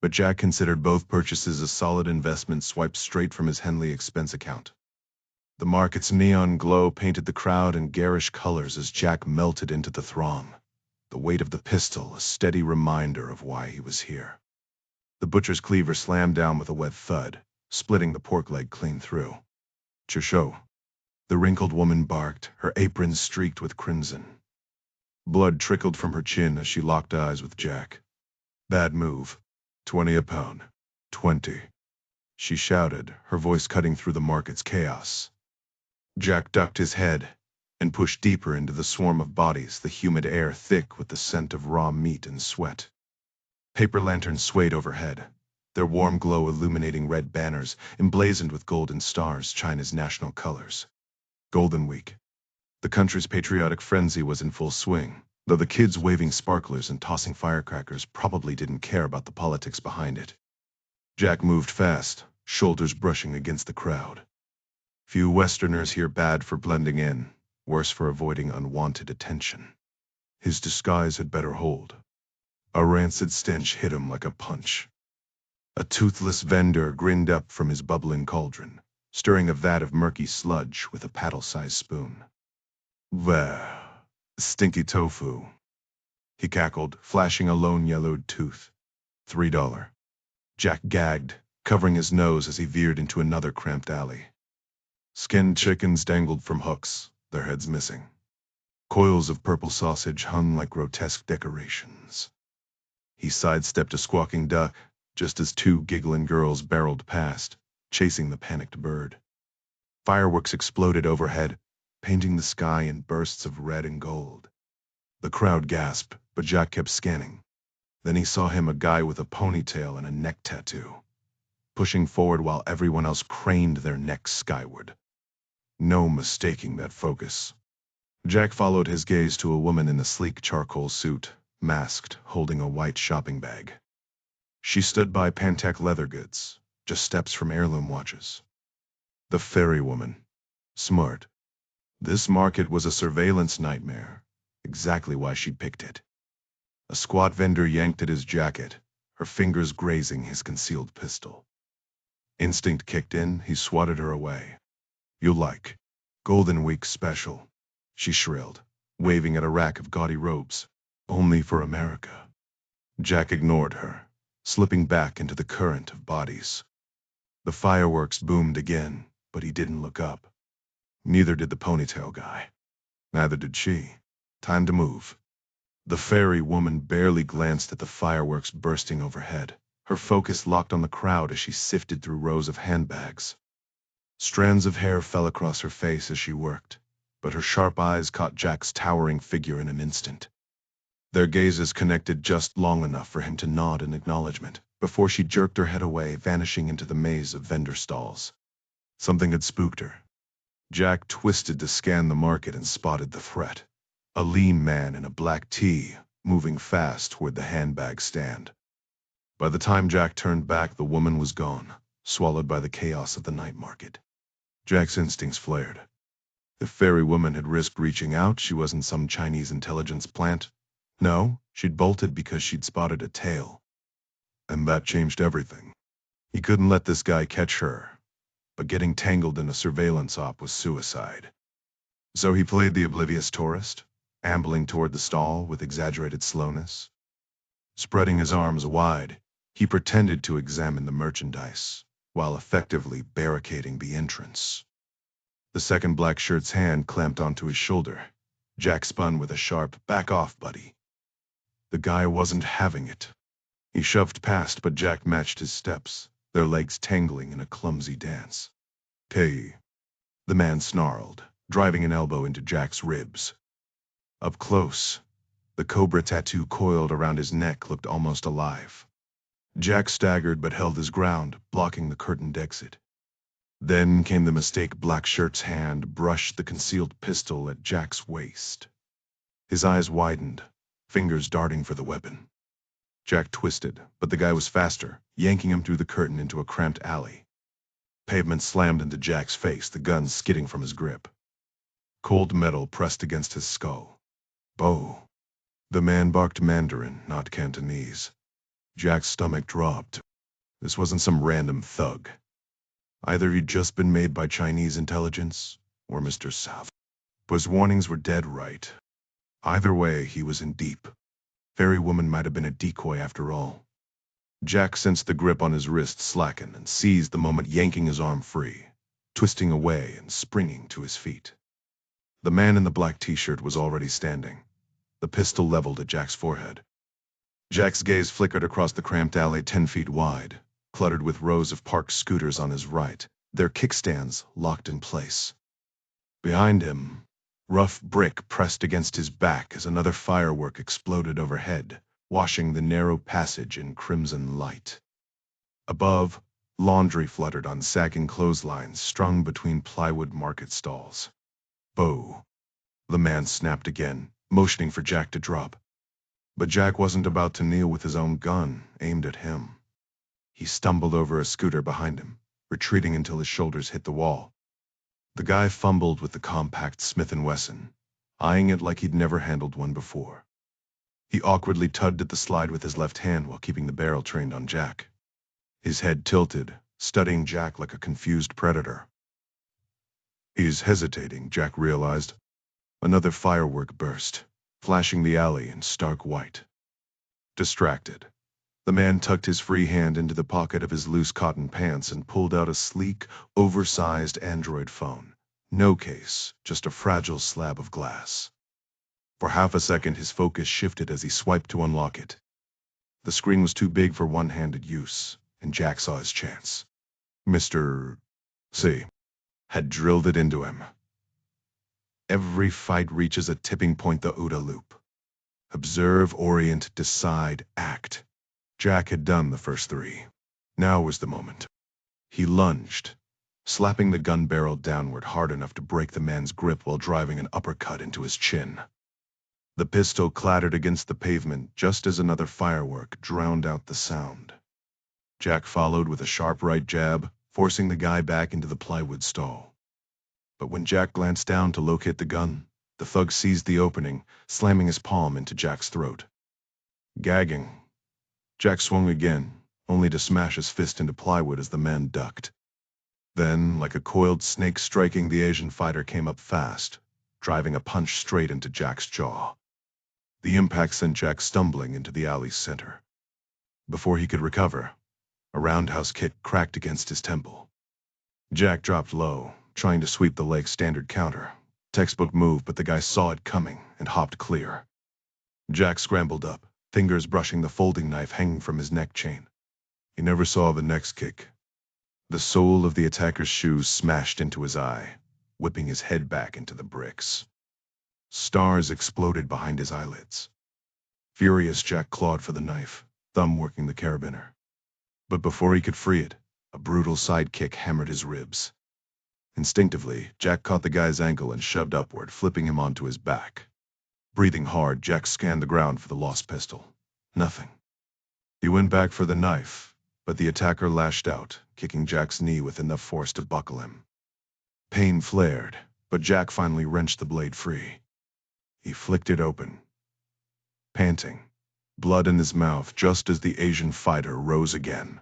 but Jack considered both purchases a solid investment swiped straight from his Henley expense account. The market's neon glow painted the crowd in garish colors as Jack melted into the throng, the weight of the pistol a steady reminder of why he was here. The butcher's cleaver slammed down with a wet thud, splitting the pork leg clean through. "Chusho," the wrinkled woman barked, her apron streaked with crimson. Blood trickled from her chin as she locked eyes with Jack. "Bad move. 20 a pound. 20. She shouted, her voice cutting through the market's chaos. Jack ducked his head and pushed deeper into the swarm of bodies, the humid air thick with the scent of raw meat and sweat. Paper lanterns swayed overhead, their warm glow illuminating red banners emblazoned with golden stars, China's national colors. Golden Week. The country's patriotic frenzy was in full swing, though the kids waving sparklers and tossing firecrackers probably didn't care about the politics behind it. Jack moved fast, shoulders brushing against the crowd. Few Westerners here bad for blending in, worse for avoiding unwanted attention. His disguise had better hold. A rancid stench hit him like a punch. A toothless vendor grinned up from his bubbling cauldron, stirring a vat of murky sludge with a paddle-sized spoon. "Well, stinky tofu," he cackled, flashing a lone yellowed tooth. $3. Jack gagged, covering his nose as he veered into another cramped alley. Skinned chickens dangled from hooks, their heads missing. Coils of purple sausage hung like grotesque decorations. He sidestepped a squawking duck, just as two giggling girls barreled past, chasing the panicked bird. Fireworks exploded overhead, painting the sky in bursts of red and gold. The crowd gasped, but Jack kept scanning. Then he saw him, a guy with a ponytail and a neck tattoo, pushing forward while everyone else craned their necks skyward. No mistaking that focus. Jack followed his gaze to a woman in a sleek charcoal suit, masked, holding a white shopping bag. She stood by Pantech leather goods, just steps from heirloom watches. The fairy woman. Smart. This market was a surveillance nightmare, exactly why she'd picked it. A squat vendor yanked at his jacket, her fingers grazing his concealed pistol. Instinct kicked in, he swatted her away. "You like Golden Week special," she shrilled, waving at a rack of gaudy robes. "Only for America." Jack ignored her, slipping back into the current of bodies. The fireworks boomed again, but he didn't look up. Neither did the ponytail guy. Neither did she. Time to move. The fairy woman barely glanced at the fireworks bursting overhead, her focus locked on the crowd as she sifted through rows of handbags. Strands of hair fell across her face as she worked, but her sharp eyes caught Jack's towering figure in an instant. Their gazes connected just long enough for him to nod in acknowledgement, before she jerked her head away, vanishing into the maze of vendor stalls. Something had spooked her. Jack twisted to scan the market and spotted the threat. A lean man in a black tee, moving fast toward the handbag stand. By the time Jack turned back, the woman was gone, swallowed by the chaos of the night market. Jack's instincts flared. If fairy woman had risked reaching out, she wasn't some Chinese intelligence plant. No, she'd bolted because she'd spotted a tail. And that changed everything. He couldn't let this guy catch her, but getting tangled in a surveillance op was suicide. So he played the oblivious tourist, ambling toward the stall with exaggerated slowness. Spreading his arms wide, he pretended to examine the merchandise, while effectively barricading the entrance. The second black shirt's hand clamped onto his shoulder. Jack spun with a sharp, "Back off, buddy." The guy wasn't having it. He shoved past, but Jack matched his steps, their legs tangling in a clumsy dance. "Hey," the man snarled, driving an elbow into Jack's ribs. Up close, The cobra tattoo coiled around his neck looked almost alive. Jack staggered but held his ground, blocking the curtained exit. Then came the mistake. Black Shirt's hand brushed the concealed pistol at Jack's waist. His eyes widened, fingers darting for the weapon. Jack twisted, but the guy was faster, yanking him through the curtain into a cramped alley. Pavement slammed into Jack's face, the gun skidding from his grip. Cold metal pressed against his skull. Bo. The man barked Mandarin, not Cantonese. Jack's stomach dropped. This wasn't some random thug. Either he'd just been made by Chinese intelligence, or Mr. Sav. But his warnings were dead right. Either way, he was in deep. Fairy woman might have been a decoy after all. Jack sensed the grip on his wrist slacken and seized the moment, yanking his arm free, twisting away and springing to his feet. The man in the black t-shirt was already standing, the pistol leveled at Jack's forehead. Jack's gaze flickered across the cramped alley 10 feet wide, cluttered with rows of parked scooters on his right, their kickstands locked in place. Behind him, rough brick pressed against his back as another firework exploded overhead, washing the narrow passage in crimson light. Above, laundry fluttered on sagging clotheslines strung between plywood market stalls. Bo. The man snapped again, motioning for Jack to drop. But Jack wasn't about to kneel with his own gun aimed at him. He stumbled over a scooter behind him, retreating until his shoulders hit the wall. The guy fumbled with the compact Smith & Wesson, eyeing it like he'd never handled one before. He awkwardly tugged at the slide with his left hand while keeping the barrel trained on Jack. His head tilted, studying Jack like a confused predator. He's hesitating, Jack realized. Another firework burst, flashing the alley in stark white. Distracted, the man tucked his free hand into the pocket of his loose cotton pants and pulled out a sleek, oversized Android phone. No case, just a fragile slab of glass. For half a second, his focus shifted as he swiped to unlock it. The screen was too big for one-handed use, and Jack saw his chance. Mr. C. had drilled it into him. Every fight reaches a tipping point, the OODA loop. Observe, orient, decide, act. Jack had done the first 3. Now was the moment. He lunged, slapping the gun barrel downward hard enough to break the man's grip while driving an uppercut into his chin. The pistol clattered against the pavement just as another firework drowned out the sound. Jack followed with a sharp right jab, forcing the guy back into the plywood stall. But when Jack glanced down to locate the gun, the thug seized the opening, slamming his palm into Jack's throat. Gagging, Jack swung again, only to smash his fist into plywood as the man ducked. Then, like a coiled snake striking, the Asian fighter came up fast, driving a punch straight into Jack's jaw. The impact sent Jack stumbling into the alley's center. Before he could recover, a roundhouse kick cracked against his temple. Jack dropped low, trying to sweep the leg's standard counter. Textbook move, but the guy saw it coming and hopped clear. Jack scrambled up, fingers brushing the folding knife hanging from his neck chain. He never saw the next kick. The sole of the attacker's shoes smashed into his eye, whipping his head back into the bricks. Stars exploded behind his eyelids. Furious, Jack clawed for the knife, thumb working the carabiner. But before he could free it, a brutal side kick hammered his ribs. Instinctively, Jack caught the guy's ankle and shoved upward, flipping him onto his back. Breathing hard, Jack scanned the ground for the lost pistol. Nothing. He went back for the knife, but the attacker lashed out, kicking Jack's knee with enough force to buckle him. Pain flared, but Jack finally wrenched the blade free. He flicked it open, panting, blood in his mouth just as the Asian fighter rose again,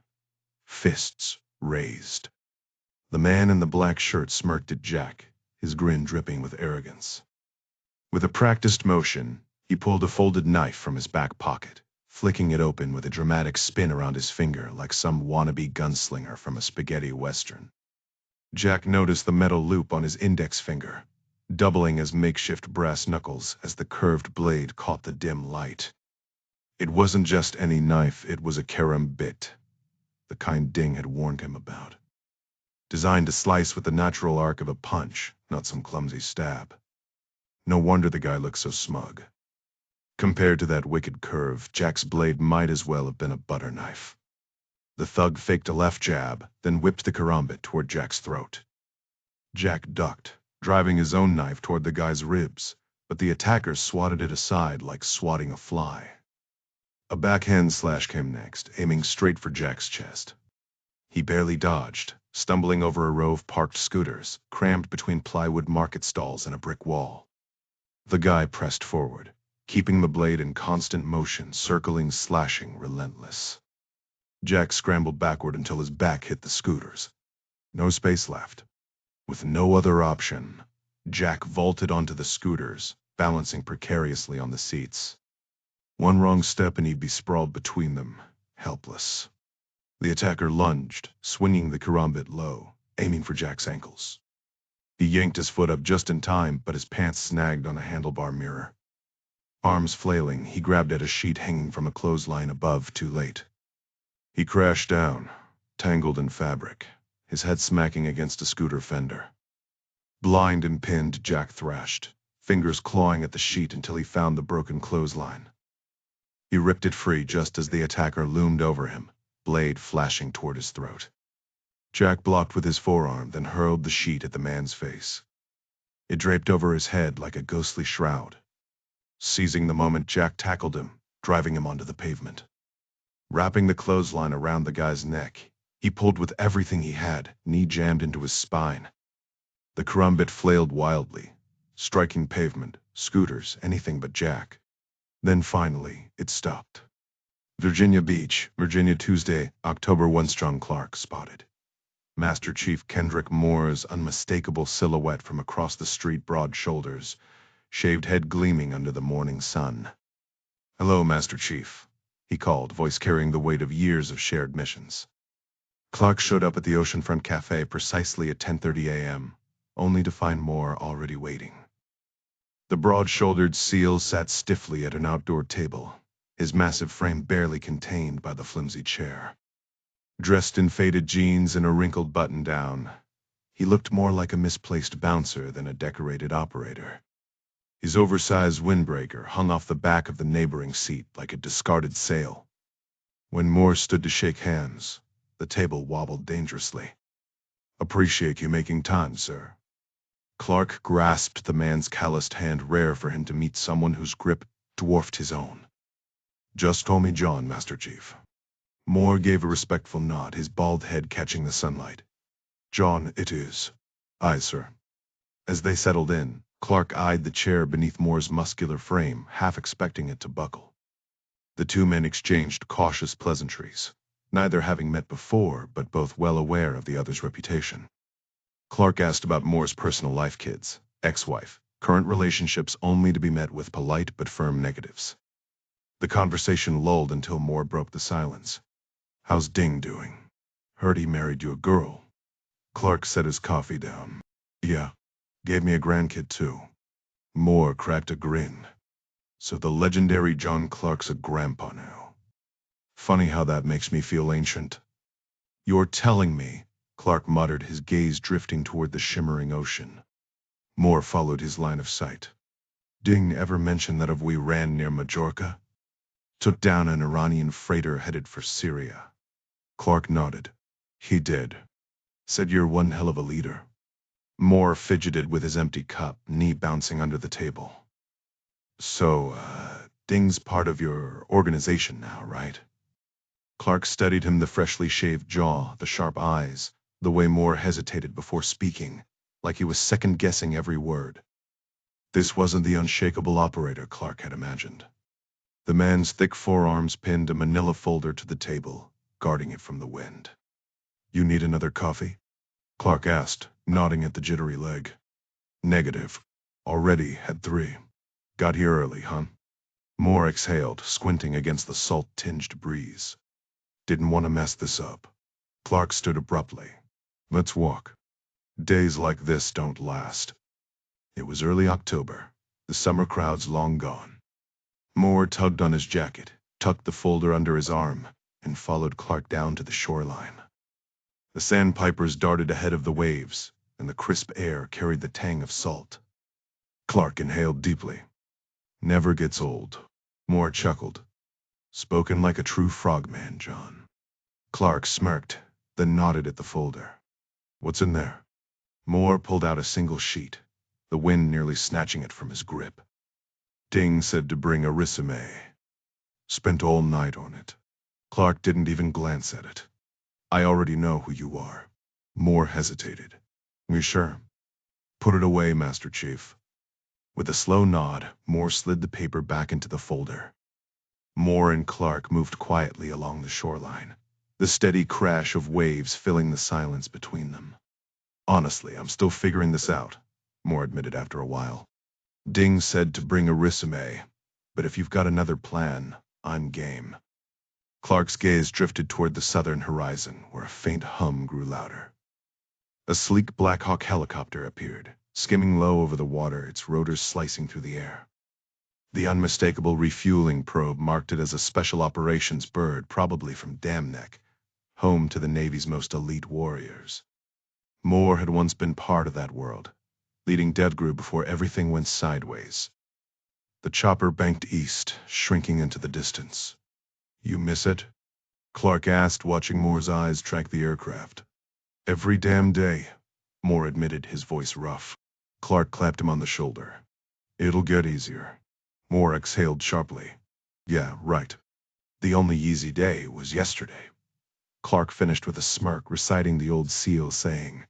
fists raised. The man in the black shirt smirked at Jack, his grin dripping with arrogance. With a practiced motion, he pulled a folded knife from his back pocket, flicking it open with a dramatic spin around his finger like some wannabe gunslinger from a spaghetti western. Jack noticed the metal loop on his index finger, doubling as makeshift brass knuckles as the curved blade caught the dim light. It wasn't just any knife, it was a karambit, the kind Ding had warned him about. Designed to slice with the natural arc of a punch, not some clumsy stab. No wonder the guy looked so smug. Compared to that wicked curve, Jack's blade might as well have been a butter knife. The thug faked a left jab, then whipped the karambit toward Jack's throat. Jack ducked, driving his own knife toward the guy's ribs, but the attacker swatted it aside like swatting a fly. A backhand slash came next, aiming straight for Jack's chest. He barely dodged, stumbling over a row of parked scooters, crammed between plywood market stalls and a brick wall. The guy pressed forward, keeping the blade in constant motion, circling, slashing, relentless. Jack scrambled backward until his back hit the scooters. No space left. With no other option, Jack vaulted onto the scooters, balancing precariously on the seats. One wrong step and he'd be sprawled between them, helpless. The attacker lunged, swinging the karambit low, aiming for Jack's ankles. He yanked his foot up just in time, but his pants snagged on a handlebar mirror. Arms flailing, he grabbed at a sheet hanging from a clothesline above, too late. He crashed down, tangled in fabric, his head smacking against a scooter fender. Blind and pinned, Jack thrashed, fingers clawing at the sheet until he found the broken clothesline. He ripped it free just as the attacker loomed over him, blade flashing toward his throat. Jack blocked with his forearm, then hurled the sheet at the man's face. It draped over his head like a ghostly shroud. Seizing the moment, Jack tackled him, driving him onto the pavement. Wrapping the clothesline around the guy's neck, he pulled with everything he had, knee jammed into his spine. The karambit flailed wildly, striking pavement, scooters, anything but Jack. Then finally, it stopped. Virginia Beach, Virginia, Tuesday, October 1. Strong Clark spotted Master Chief Kendrick Moore's unmistakable silhouette from across the street, broad shoulders, shaved head gleaming under the morning sun. "Hello, Master Chief," he called, voice carrying the weight of years of shared missions. Clark showed up at the Oceanfront Cafe precisely at 10:30 a.m., only to find Moore already waiting. The broad-shouldered SEAL sat stiffly at an outdoor table, his massive frame barely contained by the flimsy chair. Dressed in faded jeans and a wrinkled button-down, he looked more like a misplaced bouncer than a decorated operator. His oversized windbreaker hung off the back of the neighboring seat like a discarded sail. When Moore stood to shake hands, the table wobbled dangerously. "Appreciate you making time, sir." Clark grasped the man's calloused hand, rare for him to meet someone whose grip dwarfed his own. "Just call me John, Master Chief." Moore gave a respectful nod, his bald head catching the sunlight. "John, it is." "Aye, sir." As they settled in, Clark eyed the chair beneath Moore's muscular frame, half expecting it to buckle. The two men exchanged cautious pleasantries, neither having met before, but both well aware of the other's reputation. Clark asked about Moore's personal life, kids, ex-wife, current relationships, only to be met with polite but firm negatives. The conversation lulled until Moore broke the silence. "How's Ding doing? Heard he married you a girl." Clark set his coffee down. "Yeah. Gave me a grandkid, too." Moore cracked a grin. "So the legendary John Clark's a grandpa now. Funny how that makes me feel ancient." "You're telling me," Clark muttered, his gaze drifting toward the shimmering ocean. Moore followed his line of sight. "Ding ever mention that we ran near Majorca? Took down an Iranian freighter headed for Syria." Clark nodded. "He did. Said you're one hell of a leader." Moore fidgeted with his empty cup, knee bouncing under the table. "So, Ding's part of your organization now, right?" Clark studied him, the freshly shaved jaw, the sharp eyes, the way Moore hesitated before speaking, like he was second-guessing every word. This wasn't the unshakable operator Clark had imagined. The man's thick forearms pinned a manila folder to the table, guarding it from the wind. "You need another coffee?" Clark asked, nodding at the jittery leg. "Negative. Already had 3. Got here early, huh?" Moore exhaled, squinting against the salt-tinged breeze. "Didn't want to mess this up." Clark stood abruptly. "Let's walk. Days like this don't last." It was early October, the summer crowds long gone. Moore tugged on his jacket, tucked the folder under his arm, and followed Clark down to the shoreline. The sandpipers darted ahead of the waves, and the crisp air carried the tang of salt. Clark inhaled deeply. "Never gets old." Moore chuckled. Spoken like a true frogman, John. Clark smirked, then nodded at the folder. What's in there? Moore pulled out a single sheet, the wind nearly snatching it from his grip. Ding said to bring a resume. Spent all night on it. Clark didn't even glance at it. I already know who you are. Moore hesitated. You sure? Put it away, Master Chief. With a slow nod, Moore slid the paper back into the folder. Moore and Clark moved quietly along the shoreline, the steady crash of waves filling the silence between them. Honestly, I'm still figuring this out, Moore admitted after a while. Ding said to bring a resume, but if you've got another plan, I'm game. Clark's gaze drifted toward the southern horizon, where a faint hum grew louder. A sleek Black Hawk helicopter appeared, skimming low over the water, its rotors slicing through the air. The unmistakable refueling probe marked it as a special operations bird, probably from Dam Neck, home to the Navy's most elite warriors. Moore had once been part of that world, leading Deadgrew before everything went sideways. The chopper banked east, shrinking into the distance. You miss it? Clark asked, watching Moore's eyes track the aircraft. Every damn day, Moore admitted, his voice rough. Clark clapped him on the shoulder. It'll get easier. Moore exhaled sharply. Yeah, right. The only easy day was yesterday. Clark finished with a smirk, reciting the old SEAL saying.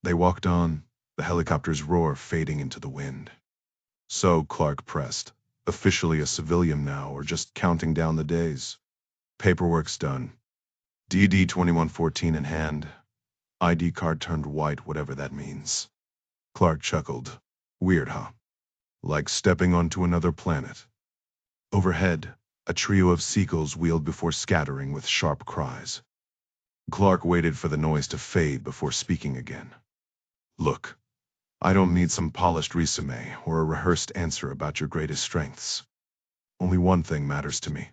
They walked on, the helicopter's roar fading into the wind. So, Clark pressed, officially a civilian now, or just counting down the days? Paperwork's done. DD 2114 in hand. ID card turned white, whatever that means. Clark chuckled. Weird, huh? Like stepping onto another planet. Overhead, a trio of seagulls wheeled before scattering with sharp cries. Clark waited for the noise to fade before speaking again. Look, I don't need some polished resume or a rehearsed answer about your greatest strengths. Only one thing matters to me.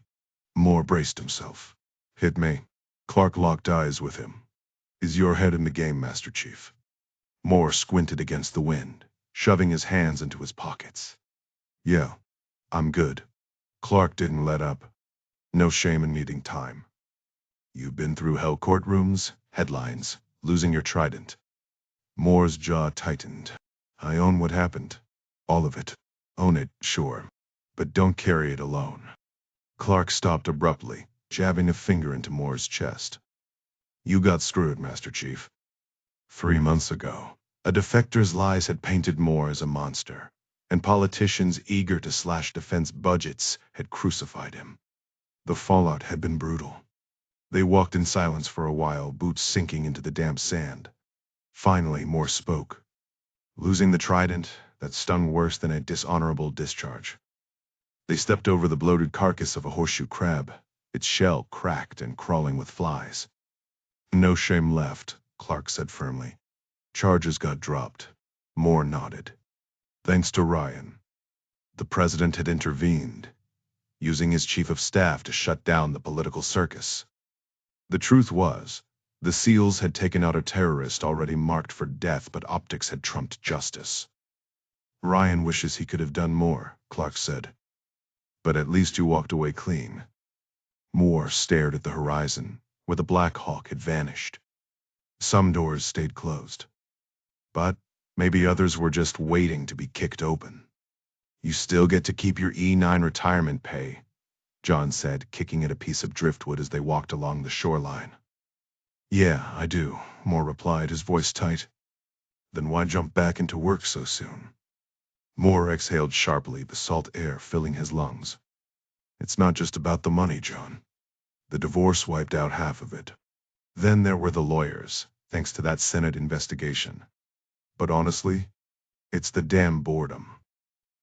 Moore braced himself. Hit me. Clark locked eyes with him. Is your head in the game, Master Chief? Moore squinted against the wind, shoving his hands into his pockets. Yeah, I'm good. Clark didn't let up. No shame in needing time. You've been through hell courtrooms, headlines, losing your trident. Moore's jaw tightened. I own what happened. All of it. Own it, sure. But don't carry it alone. Clark stopped abruptly, jabbing a finger into Moore's chest. You got screwed, Master Chief. 3 months ago, a defector's lies had painted Moore as a monster, and politicians eager to slash defense budgets had crucified him. The fallout had been brutal. They walked in silence for a while, boots sinking into the damp sand. Finally, Moore spoke. Losing the trident, that stung worse than a dishonorable discharge. They stepped over the bloated carcass of a horseshoe crab, its shell cracked and crawling with flies. No shame left, Clark said firmly. Charges got dropped. Moore nodded. Thanks to Ryan. The president had intervened, using his chief of staff to shut down the political circus. The truth was, the SEALs had taken out a terrorist already marked for death, but optics had trumped justice. Ryan wishes he could have done more, Clark said. But at least you walked away clean. Moore stared at the horizon, where the Black Hawk had vanished. Some doors stayed closed. But maybe others were just waiting to be kicked open. You still get to keep your E9 retirement pay, John said, kicking at a piece of driftwood as they walked along the shoreline. Yeah, I do, Moore replied, his voice tight. Then why jump back into work so soon? Moore exhaled sharply, the salt air filling his lungs. It's not just about the money, John. The divorce wiped out half of it. Then there were the lawyers, thanks to that Senate investigation. But honestly, it's the damn boredom.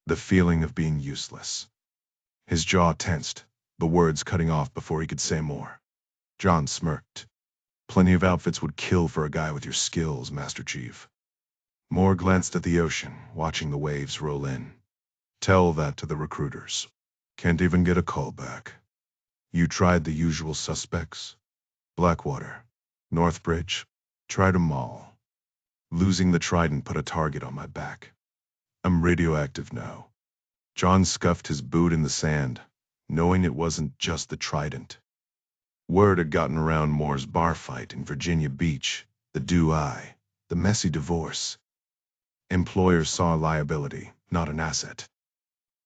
The feeling of being useless. His jaw tensed, the words cutting off before he could say more. John smirked. Plenty of outfits would kill for a guy with your skills, Master Chief. Moore glanced at the ocean, watching the waves roll in. Tell that to the recruiters. Can't even get a call back. You tried the usual suspects? Blackwater, Northbridge, tried 'em all. Losing the trident put a target on my back. I'm radioactive now. John scuffed his boot in the sand, knowing it wasn't just the Trident. Word had gotten around Moore's bar fight in Virginia Beach, the do-I, the messy divorce. Employers saw liability, not an asset.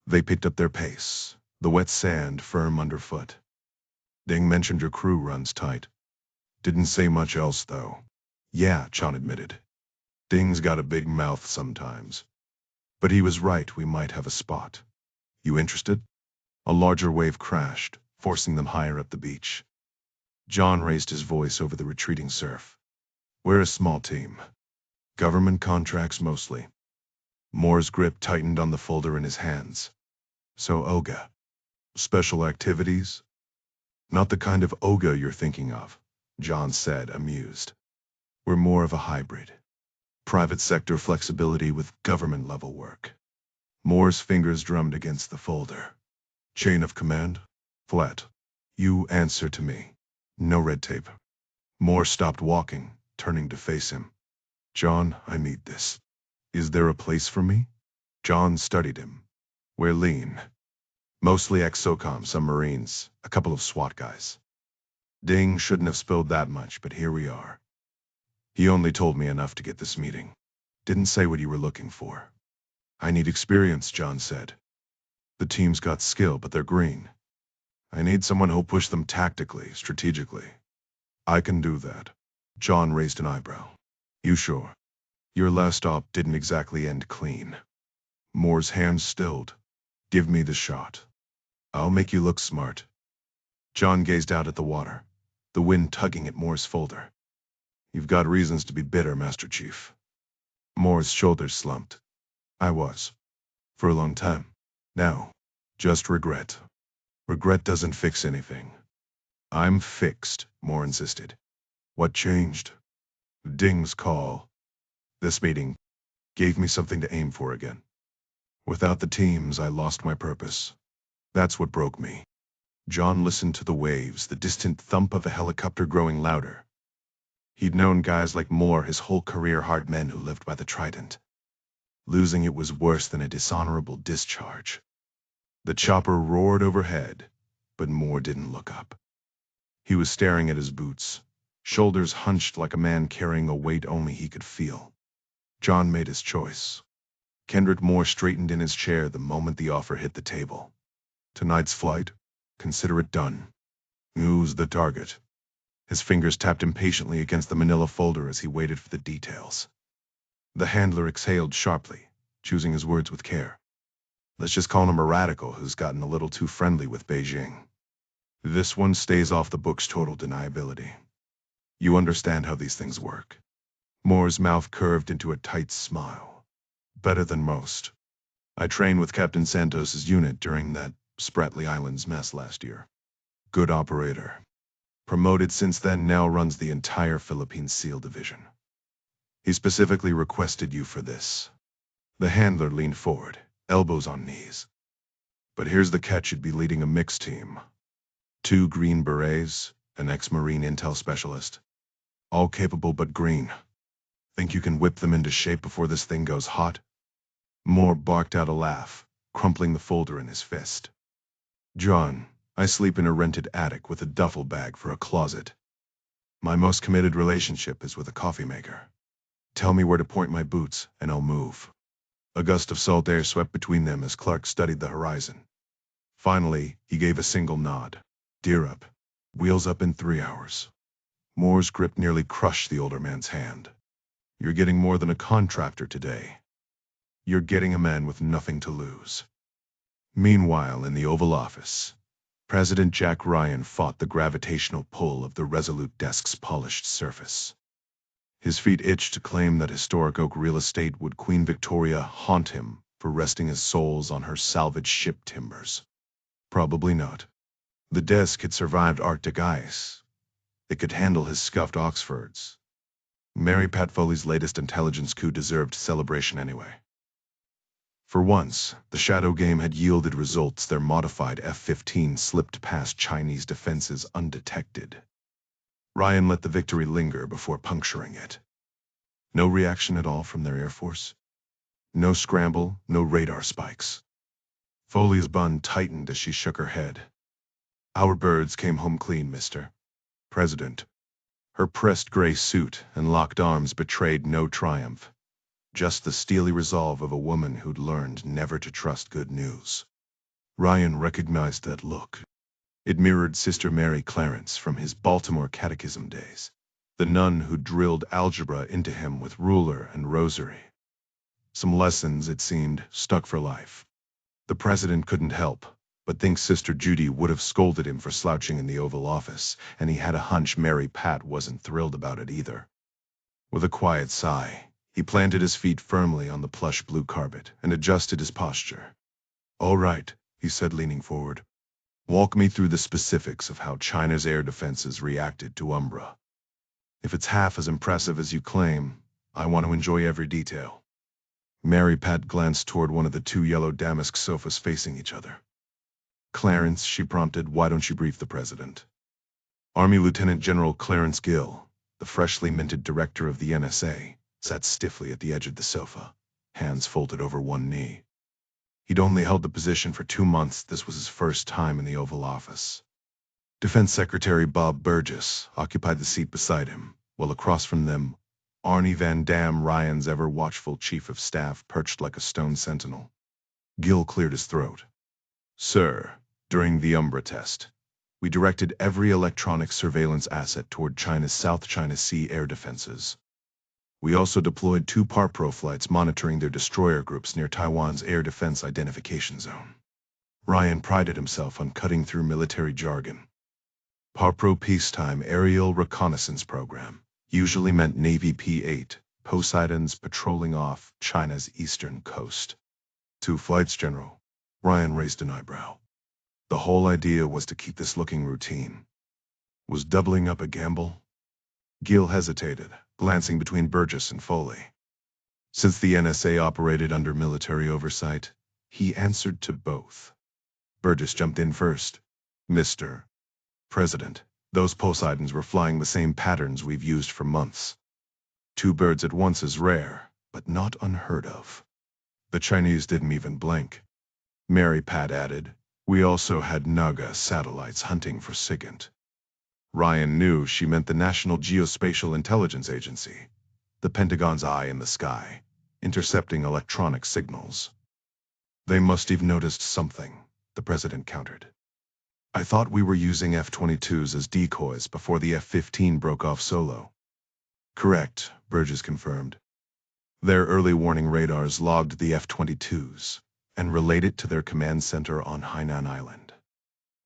They picked up their pace, the wet sand firm underfoot. Ding mentioned your crew runs tight. Didn't say much else, though. Yeah, John admitted. Ding's got a big mouth sometimes. But he was right, we might have a spot. You interested? A larger wave crashed, forcing them higher up the beach. John raised his voice over the retreating surf. We're a small team. Government contracts mostly. Moore's grip tightened on the folder in his hands. So OGA. Special activities? Not the kind of OGA you're thinking of, John said, amused. We're more of a hybrid. Private sector flexibility with government-level work. Moore's fingers drummed against the folder. Chain of command? Flat. You answer to me. No red tape. Moore stopped walking, turning to face him. John, I need this. Is there a place for me? John studied him. We're lean. Mostly ex-SOCOM submarines, a couple of SWAT guys. Ding shouldn't have spilled that much, but here we are. He only told me enough to get this meeting. Didn't say what you were looking for. I need experience, John said. The team's got skill, but they're green. I need someone who'll push them tactically, strategically. I can do that. John raised an eyebrow. You sure? Your last op didn't exactly end clean. Moore's hands stilled. Give me the shot. I'll make you look smart. John gazed out at the water, the wind tugging at Moore's folder. You've got reasons to be bitter, Master Chief. Moore's shoulders slumped. I was. For a long time. Now, just regret. Regret doesn't fix anything. I'm fixed, Moore insisted. What changed? Ding's call. This meeting gave me something to aim for again. Without the teams, I lost my purpose. That's what broke me. John listened to the waves, the distant thump of a helicopter growing louder. He'd known guys like Moore his whole career, hard men who lived by the Trident. Losing it was worse than a dishonorable discharge. The chopper roared overhead, but Moore didn't look up. He was staring at his boots, shoulders hunched like a man carrying a weight only he could feel. John made his choice. Kendrick Moore straightened in his chair the moment the offer hit the table. Tonight's flight? Consider it done. Who's the target? His fingers tapped impatiently against the manila folder as he waited for the details. The handler exhaled sharply, choosing his words with care. Let's just call him a radical who's gotten a little too friendly with Beijing. This one stays off the books, total deniability. You understand how these things work. Moore's mouth curved into a tight smile. Better than most. I trained with Captain Santos's unit during that Spratly Islands mess last year. Good operator. Promoted since then, now runs the entire Philippine SEAL division. He specifically requested you for this. The handler leaned forward, elbows on knees. But here's the catch, you'd be leading a mixed team. 2 Green Berets, an ex-Marine intel specialist. All capable but green. Think you can whip them into shape before this thing goes hot? Moore barked out a laugh, crumpling the folder in his fist. John, I sleep in a rented attic with a duffel bag for a closet. My most committed relationship is with a coffee maker. Tell me where to point my boots, and I'll move. A gust of salt air swept between them as Clark studied the horizon. Finally, he gave a single nod. Deer up. Wheels up in 3 hours. Moore's grip nearly crushed the older man's hand. You're getting more than a contractor today. You're getting a man with nothing to lose. Meanwhile, in the Oval Office, President Jack Ryan fought the gravitational pull of the Resolute desk's polished surface. His feet itched to claim that historic oak real estate. Would Queen Victoria haunt him for resting his soles on her salvaged ship timbers? Probably not. The desk had survived Arctic ice. It could handle his scuffed Oxfords. Mary Pat Foley's latest intelligence coup deserved celebration anyway. For once, the shadow game had yielded results. Their modified F-15 slipped past Chinese defenses undetected. Ryan let the victory linger before puncturing it. No reaction at all from their Air Force. No scramble, no radar spikes. Foley's bun tightened as she shook her head. Our birds came home clean, Mr. President. Her pressed gray suit and locked arms betrayed no triumph, just the steely resolve of a woman who'd learned never to trust good news. Ryan recognized that look. It mirrored Sister Mary Clarence from his Baltimore catechism days, the nun who drilled algebra into him with ruler and rosary. Some lessons, it seemed, stuck for life. The president couldn't help but think Sister Judy would have scolded him for slouching in the Oval Office, and he had a hunch Mary Pat wasn't thrilled about it either. With a quiet sigh, he planted his feet firmly on the plush blue carpet and adjusted his posture. "All right," he said, leaning forward. "Walk me through the specifics of how China's air defenses reacted to Umbra. If it's half as impressive as you claim, I want to enjoy every detail." Mary Pat glanced toward one of the two yellow damask sofas facing each other. "Clarence," she prompted, "why don't you brief the president?" Army Lieutenant General Clarence Gill, the freshly minted director of the NSA, sat stiffly at the edge of the sofa, hands folded over one knee. He'd only held the position for 2 months. This was his first time in the Oval Office. Defense Secretary Bob Burgess occupied the seat beside him, while across from them, Arnie Van Dam, Ryan's ever-watchful chief of staff, perched like a stone sentinel. Gill cleared his throat. "Sir, during the Umbra test, we directed every electronic surveillance asset toward China's South China Sea air defenses. We also deployed 2 PAR-Pro flights monitoring their destroyer groups near Taiwan's air defense identification zone." Ryan prided himself on cutting through military jargon. PAR-Pro, Peacetime Aerial Reconnaissance Program, usually meant Navy P-8, Poseidons patrolling off China's eastern coast. 2 flights, General. Ryan raised an eyebrow. The whole idea was to keep this looking routine. Was doubling up a gamble? Gill hesitated, glancing between Burgess and Foley. Since the NSA operated under military oversight, he answered to both. Burgess jumped in first. "Mr. President, those Poseidons were flying the same patterns we've used for months. 2 birds at once is rare, but not unheard of. The Chinese didn't even blink." Mary Pat added, "We also had Naga satellites hunting for SIGINT." Ryan knew she meant the National Geospatial Intelligence Agency, the Pentagon's eye in the sky, intercepting electronic signals. "They must have noticed something," the president countered. "I thought we were using F-22s as decoys before the F-15 broke off solo." "Correct," Burgess confirmed. "Their early warning radars logged the F-22s and relayed it to their command center on Hainan Island.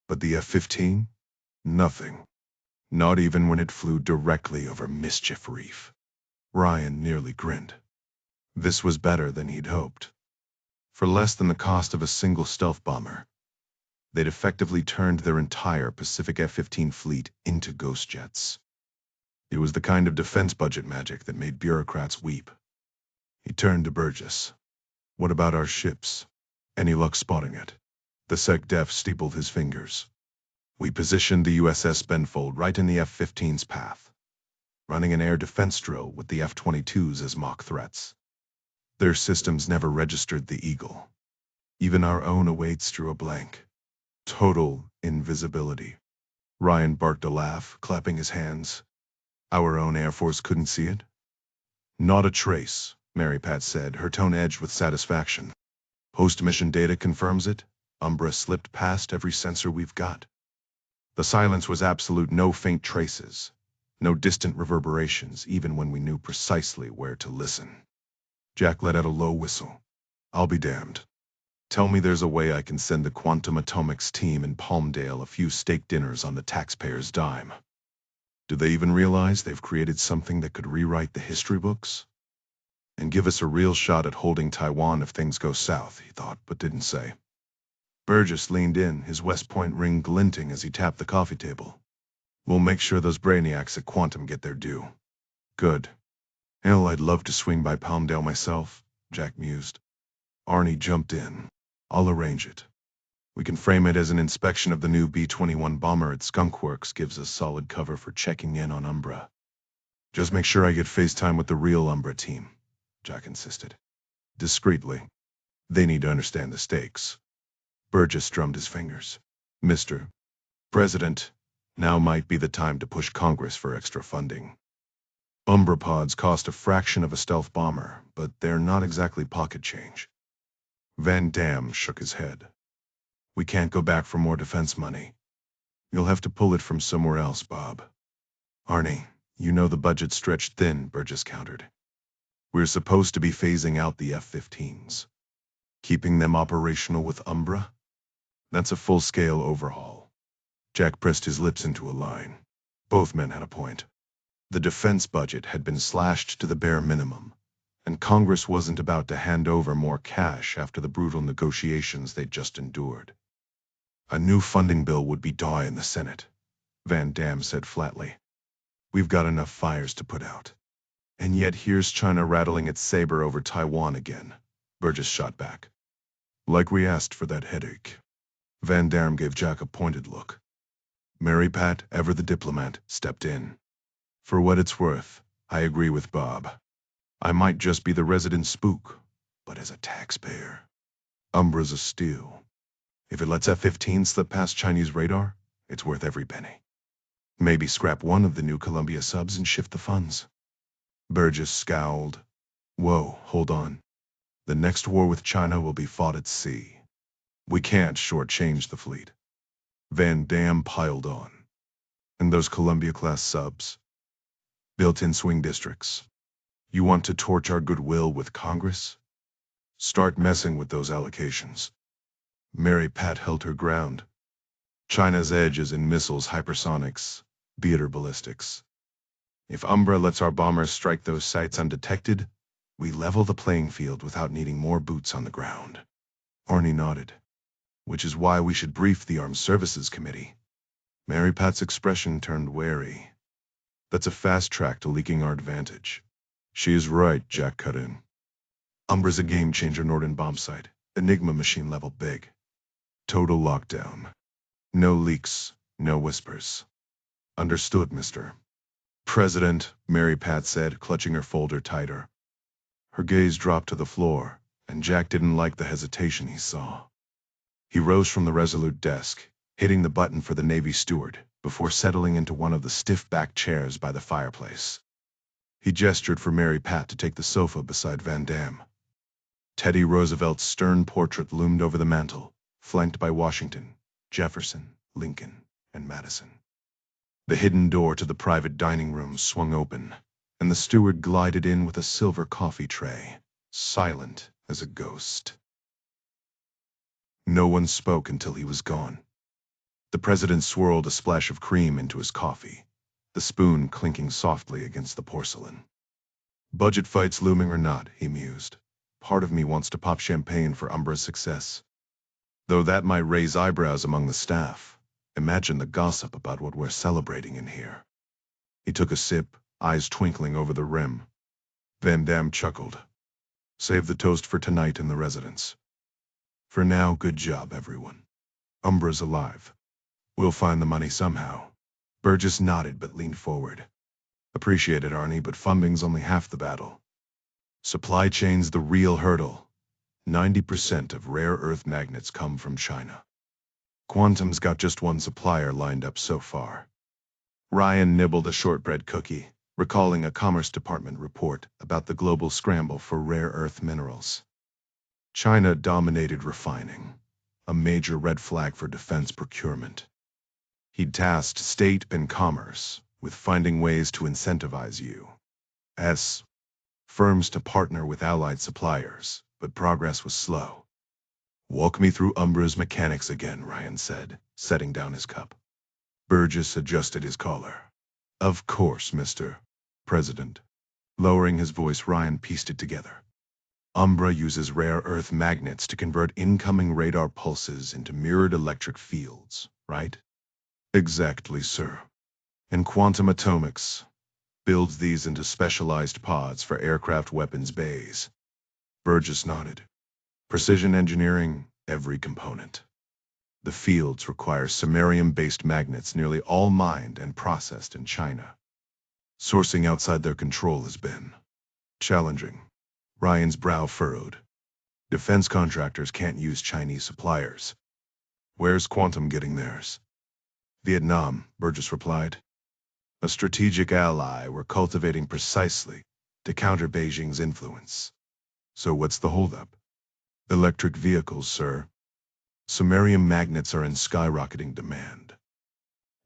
But the F-15? Nothing. Not even when it flew directly over Mischief Reef." Ryan nearly grinned. This was better than he'd hoped. For less than the cost of a single stealth bomber, they'd effectively turned their entire Pacific F-15 fleet into ghost jets. It was the kind of defense budget magic that made bureaucrats weep. He turned to Burgess. "What about our ships? Any luck spotting it?" The SecDef steepled his fingers. "We positioned the USS Benfold right in the F-15's path, running an air defense drill with the F-22s as mock threats. Their systems never registered the Eagle. Even our own awaits drew a blank. Total invisibility." Ryan barked a laugh, clapping his hands. "Our own Air Force couldn't see it?" "Not a trace," Mary Pat said, her tone edged with satisfaction. "Post-mission data confirms it. Umbra slipped past every sensor we've got." The silence was absolute, no faint traces, no distant reverberations, even when we knew precisely where to listen. Jack let out a low whistle. "I'll be damned. Tell me there's a way I can send the Quantum Atomics team in Palmdale a few steak dinners on the taxpayer's dime. Do they even realize they've created something that could rewrite the history books? And give us a real shot at holding Taiwan if things go south," he thought, but didn't say. Burgess leaned in, his West Point ring glinting as he tapped the coffee table. "We'll make sure those brainiacs at Quantum get their due." "Good. Hell, I'd love to swing by Palmdale myself," Jack mused. Arnie jumped in. "I'll arrange it. We can frame it as an inspection of the new B-21 bomber at Skunk Works, gives us solid cover for checking in on Umbra." "Just make sure I get FaceTime with the real Umbra team," Jack insisted. "Discreetly. They need to understand the stakes." Burgess drummed his fingers. "Mr. President, now might be the time to push Congress for extra funding. Umbra pods cost a fraction of a stealth bomber, but they're not exactly pocket change. Van Damme shook his head. We can't go back for more defense money. You'll have to pull it from somewhere else, Bob. Arnie, you know the budget's stretched thin, Burgess countered. We're supposed to be phasing out the F-15s. Keeping them operational with Umbra? That's a full-scale overhaul. Jack pressed his lips into a line. Both men had a point. The defense budget had been slashed to the bare minimum, and Congress wasn't about to hand over more cash after the brutal negotiations they'd just endured. A new funding bill would be due in the Senate, Van Damme said flatly. We've got enough fires to put out. And yet here's China rattling its saber over Taiwan again, Burgess shot back. Like we asked for that headache. Van Damme gave Jack a pointed look. Mary Pat, ever the diplomat, stepped in. For what it's worth, I agree with Bob. I might just be the resident spook, but as a taxpayer, Umbra's a steal. If it lets F-15 slip past Chinese radar, it's worth every penny. Maybe scrap one of the new Columbia subs and shift the funds. Burgess scowled. Whoa, hold on. The next war with China will be fought at sea. We can't shortchange the fleet. Van Damme piled on. And those Columbia-class subs? Built-in swing districts. You want to torch our goodwill with Congress? Start messing with those allocations. Mary Pat held her ground. China's edge is in missiles, hypersonics, theater ballistics. If Umbra lets our bombers strike those sites undetected, we level the playing field without needing more boots on the ground. Arnie nodded. Which is why we should brief the Armed Services Committee. Mary Pat's expression turned wary. That's a fast track to leaking our advantage. She is right, Jack cut in. Umbra's a game-changer Norden bomb site. Enigma machine level big. Total lockdown. No leaks, no whispers. Understood, Mr. President, Mary Pat said, clutching her folder tighter. Her gaze dropped to the floor, and Jack didn't like the hesitation he saw. He rose from the resolute desk, hitting the button for the Navy steward, before settling into one of the stiff-backed chairs by the fireplace. He gestured for Mary Pat to take the sofa beside Van Damme. Teddy Roosevelt's stern portrait loomed over the mantel, flanked by Washington, Jefferson, Lincoln, and Madison. The hidden door to the private dining room swung open, and the steward glided in with a silver coffee tray, silent as a ghost. No one spoke until he was gone. The president swirled a splash of cream into his coffee, the spoon clinking softly against the porcelain. Budget fights looming or not, he mused. Part of me wants to pop champagne for Umbra's success. Though that might raise eyebrows among the staff. Imagine the gossip about what we're celebrating in here. He took a sip, eyes twinkling over the rim. Van Damme chuckled. Save the toast for tonight in the residence. For now, good job, everyone. Umbra's alive. We'll find the money somehow. Burgess nodded but leaned forward. Appreciate it, Arnie, but funding's only half the battle. Supply chain's the real hurdle. 90% of rare earth magnets come from China. Quantum's got just one supplier lined up so far. Ryan nibbled a shortbread cookie, recalling a Commerce Department report about the global scramble for rare earth minerals. China dominated refining, a major red flag for defense procurement. He'd tasked State and Commerce with finding ways to incentivize U.S. firms to partner with allied suppliers, but progress was slow. Walk me through Umbra's mechanics again, Ryan said, setting down his cup. Burgess adjusted his collar. Of course, Mr. President. Lowering his voice, Ryan pieced it together. Umbra uses rare earth magnets to convert incoming radar pulses into mirrored electric fields, right? Exactly, sir. And Quantum Atomics builds these into specialized pods for aircraft weapons bays. Burgess nodded. Precision engineering, every component. The fields require samarium-based magnets nearly all mined and processed in China. Sourcing outside their control has been challenging. Ryan's brow furrowed. Defense contractors can't use Chinese suppliers. Where's Quantum getting theirs? Vietnam, Burgess replied. A strategic ally we're cultivating precisely to counter Beijing's influence. So what's the holdup? Electric vehicles, sir. Samarium magnets are in skyrocketing demand.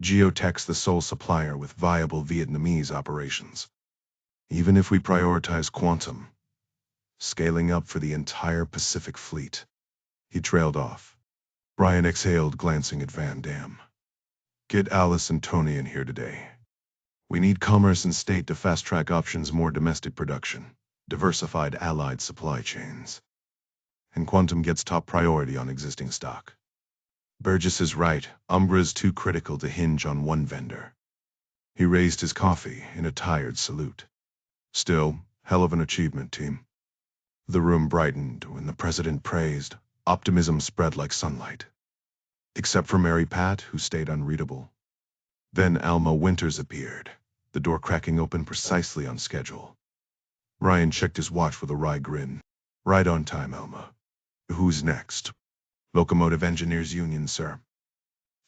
Geotech's the sole supplier with viable Vietnamese operations. Even if we prioritize quantum, scaling up for the entire Pacific Fleet. He trailed off. Brian exhaled, glancing at Van Dam. Get Alice and Tony in here today. We need commerce and state to fast-track options, more domestic production, diversified allied supply chains. And quantum gets top priority on existing stock. Burgess is right, Umbra is too critical to hinge on one vendor. He raised his coffee in a tired salute. Still, hell of an achievement, team. The room brightened when the president praised. Optimism spread like sunlight. Except for Mary Pat, who stayed unreadable. Then Alma Winters appeared, the door cracking open precisely on schedule. Ryan checked his watch with a wry grin. Right on time, Alma. Who's next? Locomotive Engineers Union, sir.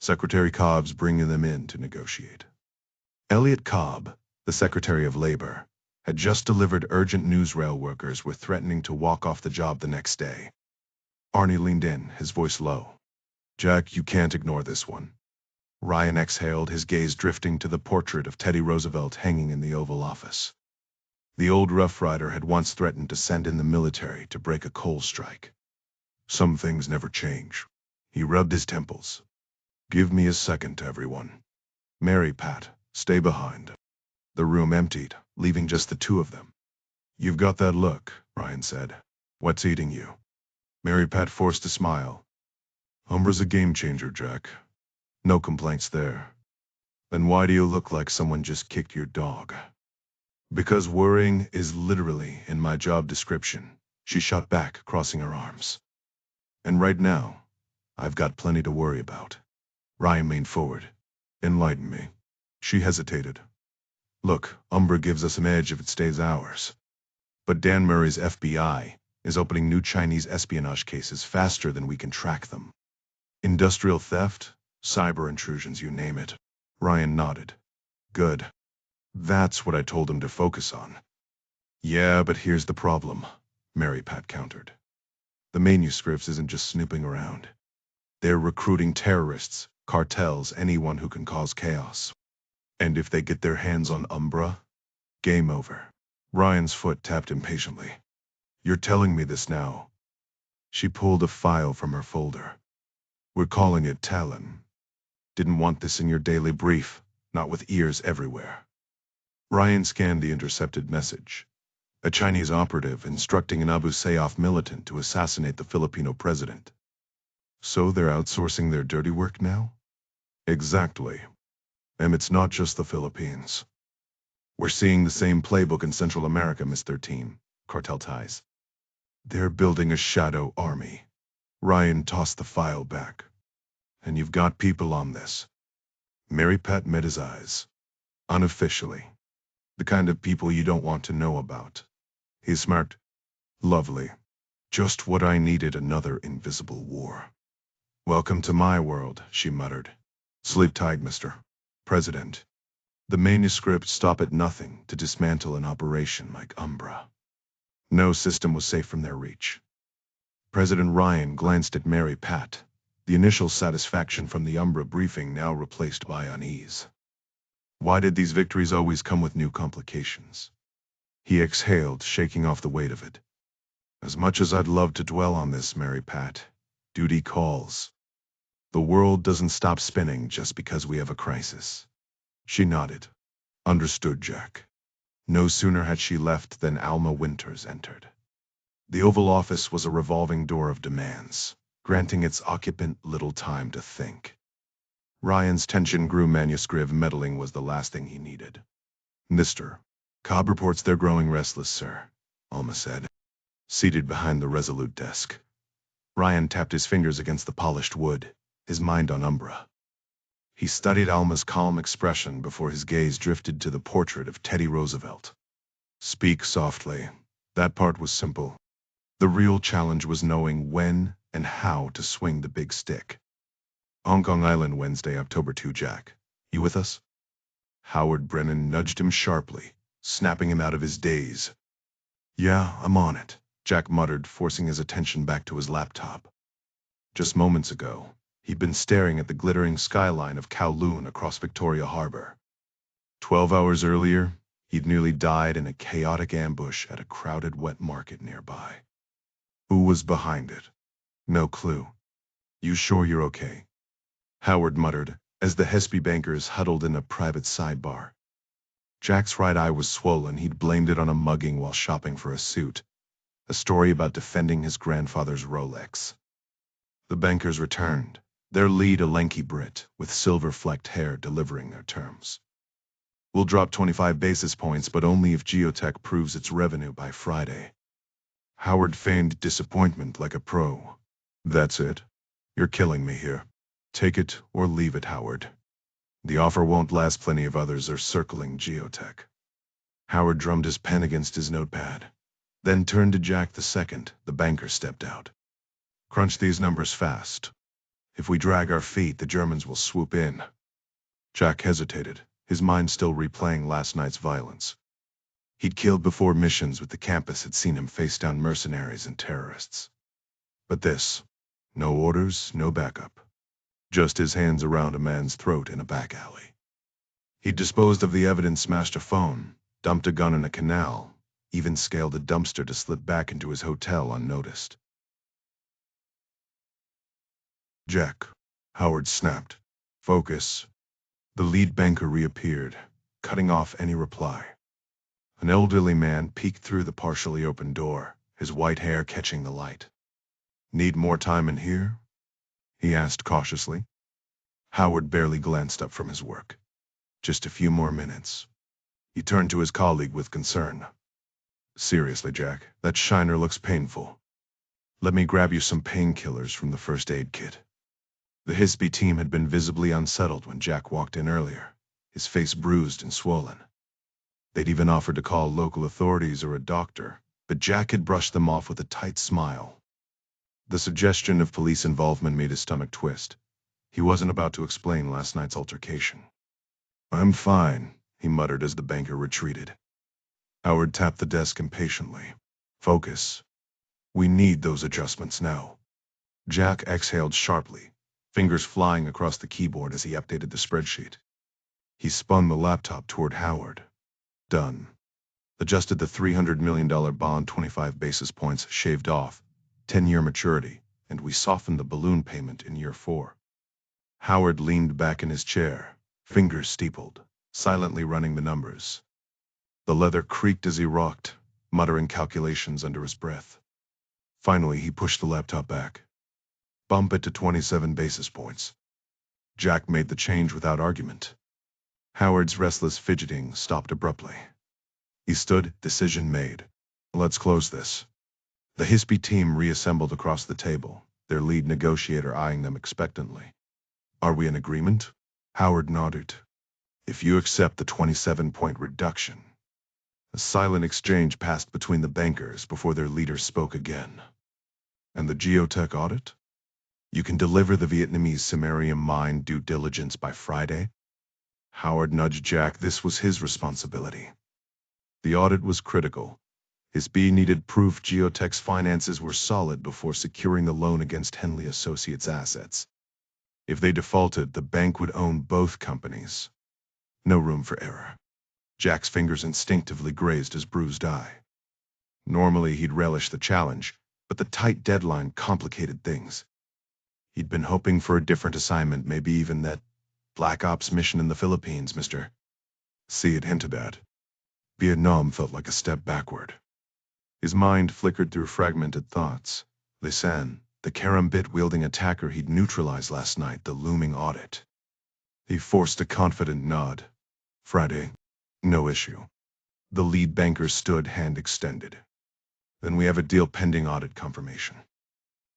Secretary Cobb's bringing them in to negotiate. Elliot Cobb, the Secretary of Labor, had just delivered urgent news. Rail workers were threatening to walk off the job the next day. Arnie leaned in, his voice low. Jack, you can't ignore this one. Ryan exhaled, his gaze drifting to the portrait of Teddy Roosevelt hanging in the Oval Office. The old Rough Rider had once threatened to send in the military to break a coal strike. Some things never change. He rubbed his temples. Give me a second, everyone. Mary Pat, stay behind. The room emptied, leaving just the two of them. You've got that look, Ryan said. What's eating you? Mary Pat forced a smile. Umbra's a game changer, Jack. No complaints there. Then why do you look like someone just kicked your dog? Because worrying is literally in my job description, she shot back, crossing her arms. And right now, I've got plenty to worry about. Ryan leaned forward. Enlighten me. She hesitated. Look, Umbra gives us an edge if it stays ours. But Dan Murray's FBI is opening new Chinese espionage cases faster than we can track them. Industrial theft, cyber intrusions, you name it. Ryan nodded. Good. That's what I told him to focus on. Yeah, but here's the problem, Mary Pat countered. The manuscripts isn't just snooping around. They're recruiting terrorists, cartels, anyone who can cause chaos. And if they get their hands on Umbra, game over. Ryan's foot tapped impatiently. You're telling me this now. She pulled a file from her folder. We're calling it Talon. Didn't want this in your daily brief, not with ears everywhere. Ryan scanned the intercepted message. A Chinese operative instructing an Abu Sayyaf militant to assassinate the Filipino president. So they're outsourcing their dirty work now? Exactly. And it's not just the Philippines. We're seeing the same playbook in Central America, Miss 13. Cartel ties. They're building a shadow army. Ryan tossed the file back. And you've got people on this. Mary Pat met his eyes. Unofficially. The kind of people you don't want to know about. He smirked. Lovely. Just what I needed, another invisible war. Welcome to my world, she muttered. Sleep tight, Mr. President. The manuscripts stop at nothing to dismantle an operation like Umbra. No system was safe from their reach. President Ryan glanced at Mary Pat, the initial satisfaction from the Umbra briefing now replaced by unease. Why did these victories always come with new complications? He exhaled, shaking off the weight of it. As much as I'd love to dwell on this, Mary Pat, duty calls. The world doesn't stop spinning just because we have a crisis. She nodded. Understood, Jack. No sooner had she left than Alma Winters entered. The Oval Office was a revolving door of demands, granting its occupant little time to think. Ryan's tension grew. Manuscript meddling was the last thing he needed. Mr. Cobb reports they're growing restless, sir, Alma said, seated behind the resolute desk. Ryan tapped his fingers against the polished wood, his mind on Umbra. He studied Alma's calm expression before his gaze drifted to the portrait of Teddy Roosevelt. Speak softly. That part was simple. The real challenge was knowing when and how to swing the big stick. Hong Kong Island, Wednesday, October 2, Jack. You with us? Howard Brennan nudged him sharply, snapping him out of his daze. Yeah, I'm on it, Jack muttered, forcing his attention back to his laptop. Just moments ago, he'd been staring at the glittering skyline of Kowloon across Victoria Harbor. 12 hours earlier, he'd nearly died in a chaotic ambush at a crowded wet market nearby. Who was behind it? No clue. You sure you're okay? Howard muttered, as the Hesby bankers huddled in a private sidebar. Jack's right eye was swollen. He'd blamed it on a mugging while shopping for a suit. A story about defending his grandfather's Rolex. The bankers returned, their lead a lanky Brit with silver-flecked hair delivering their terms. We'll drop 25 basis points, but only if Geotech proves its revenue by Friday. Howard feigned disappointment like a pro. That's it? You're killing me here. Take it or leave it, Howard. The offer won't last. Plenty of others are circling Geotech. Howard drummed his pen against his notepad, then turned to Jack II. The banker stepped out. Crunch these numbers fast. If we drag our feet, the Germans will swoop in. Jack hesitated, his mind still replaying last night's violence. He'd killed before. Missions with the campus had seen him face down mercenaries and terrorists. But this, no orders, no backup. Just his hands around a man's throat in a back alley. He'd disposed of the evidence, smashed a phone, dumped a gun in a canal, even scaled a dumpster to slip back into his hotel unnoticed. Jack, Howard snapped. Focus. The lead banker reappeared, cutting off any reply. An elderly man peeked through the partially open door, his white hair catching the light. Need more time in here? He asked cautiously. Howard barely glanced up from his work. Just a few more minutes. He turned to his colleague with concern. Seriously, Jack, that shiner looks painful. Let me grab you some painkillers from the first aid kit. The Hesby team had been visibly unsettled when Jack walked in earlier, his face bruised and swollen. They'd even offered to call local authorities or a doctor, but Jack had brushed them off with a tight smile. The suggestion of police involvement made his stomach twist. He wasn't about to explain last night's altercation. I'm fine, he muttered as the banker retreated. Howard tapped the desk impatiently. Focus. We need those adjustments now. Jack exhaled sharply, fingers flying across the keyboard as he updated the spreadsheet. He spun the laptop toward Howard. Done. Adjusted the $300 million bond 25 basis points shaved off, 10-year maturity, and we softened the balloon payment in year 4. Howard leaned back in his chair, fingers steepled, silently running the numbers. The leather creaked as he rocked, muttering calculations under his breath. Finally, he pushed the laptop back. Bump it to 27 basis points. Jack made the change without argument. Howard's restless fidgeting stopped abruptly. He stood, decision made. Let's close this. The Hesby team reassembled across the table, their lead negotiator eyeing them expectantly. Are we in agreement? Howard nodded. If you accept the 27-point reduction. A silent exchange passed between the bankers before their leader spoke again. And the Geotech audit? You can deliver the Vietnamese samarium mine due diligence by Friday? Howard nudged Jack. This was his responsibility. The audit was critical. Hesby needed proof Geotech's finances were solid before securing the loan against Henley Associates' assets. If they defaulted, the bank would own both companies. No room for error. Jack's fingers instinctively grazed his bruised eye. Normally he'd relish the challenge, but the tight deadline complicated things. He'd been hoping for a different assignment, maybe even that Black Ops mission in the Philippines, Mr. C had hinted at. Vietnam felt like a step backward. His mind flickered through fragmented thoughts. Lisanne, the karambit-wielding attacker he'd neutralized last night, the looming audit. He forced a confident nod. Friday. No issue. The lead banker stood, hand extended. Then we have a deal pending audit confirmation.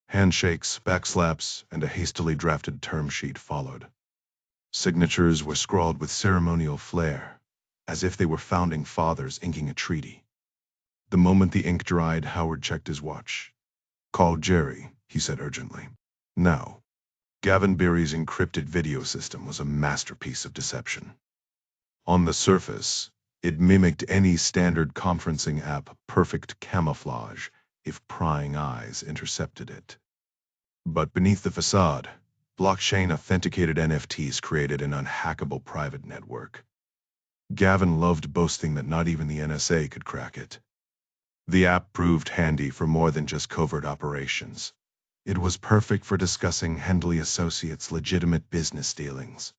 Handshakes, backslaps, and a hastily drafted term sheet followed. Signatures were scrawled with ceremonial flair, as if they were founding fathers inking a treaty. The moment the ink dried, Howard checked his watch. Call Jerry, he said urgently. Now. Gavin Berry's encrypted video system was a masterpiece of deception. On the surface, it mimicked any standard conferencing app, perfect camouflage if prying eyes intercepted it. But beneath the facade, blockchain-authenticated NFTs created an unhackable private network. Gavin loved boasting that not even the NSA could crack it. The app proved handy for more than just covert operations. It was perfect for discussing Hendley Associates' legitimate business dealings.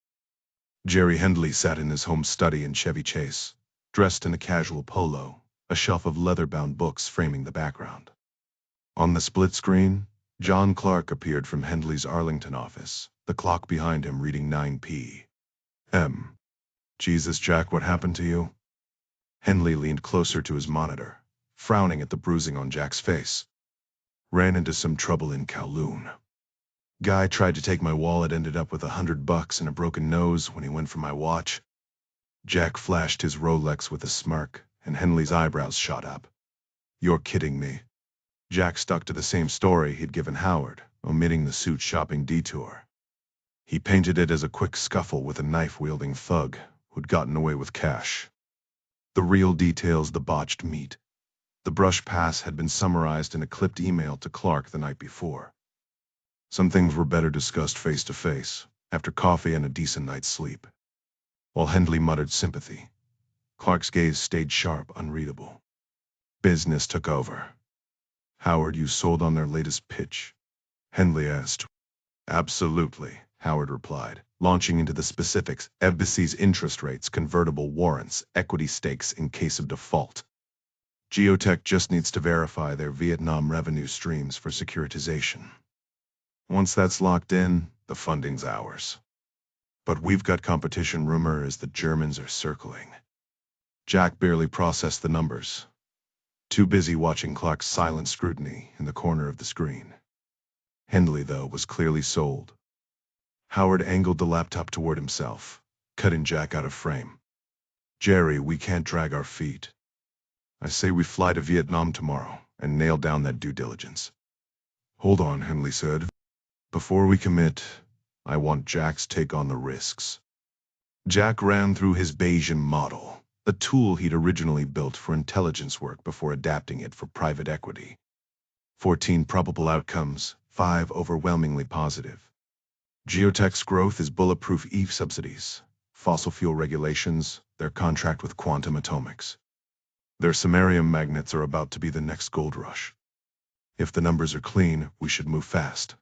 Jerry Hendley sat in his home study in Chevy Chase, dressed in a casual polo, a shelf of leather-bound books framing the background. On the split screen, John Clark appeared from Hendley's Arlington office, the clock behind him reading 9 p.m. Jesus, Jack, what happened to you? Hendley leaned closer to his monitor, frowning at the bruising on Jack's face. Ran into some trouble in Kowloon. Guy tried to take my wallet, ended up with $100 and a broken nose when he went for my watch. Jack flashed his Rolex with a smirk, and Hendley's eyebrows shot up. You're kidding me. Jack stuck to the same story he'd given Howard, omitting the suit shopping detour. He painted it as a quick scuffle with a knife-wielding thug who'd gotten away with cash. The real details, the botched meat. The brush pass had been summarized in a clipped email to Clark the night before. Some things were better discussed face-to-face, after coffee and a decent night's sleep. While Hendley muttered sympathy, Clark's gaze stayed sharp, unreadable. Business took over. Howard, you sold on their latest pitch? Hendley asked. Absolutely, Howard replied, launching into the specifics: embassies, interest rates, convertible warrants, equity stakes in case of default. Geotech just needs to verify their Vietnam revenue streams for securitization. Once that's locked in, the funding's ours. But we've got competition. Rumor is the Germans are circling. Jack barely processed the numbers, too busy watching Clark's silent scrutiny in the corner of the screen. Hendley, though, was clearly sold. Howard angled the laptop toward himself, cutting Jack out of frame. Jerry, we can't drag our feet. I say we fly to Vietnam tomorrow and nail down that due diligence. Hold on, Hendley said. Before we commit, I want Jack's take on the risks. Jack ran through his Bayesian model, the tool he'd originally built for intelligence work before adapting it for private equity. 14 probable outcomes, 5 overwhelmingly positive. Geotech's growth is bulletproof EV subsidies, fossil fuel regulations, their contract with quantum atomics. Their samarium magnets are about to be the next gold rush. If the numbers are clean, we should move fast.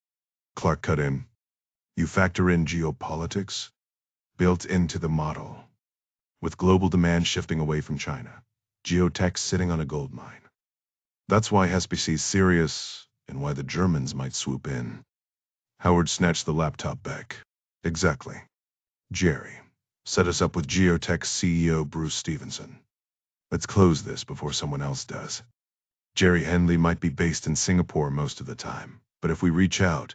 Clark cut in. You factor in geopolitics? Built into the model. With global demand shifting away from China, Geotech's sitting on a gold mine. That's why HSBC's serious, and why the Germans might swoop in. Howard snatched the laptop back. Exactly. Jerry, set us up with Geotech's CEO Bruce Stevenson. Let's close this before someone else does. Jerry Hendley might be based in Singapore most of the time, but if we reach out,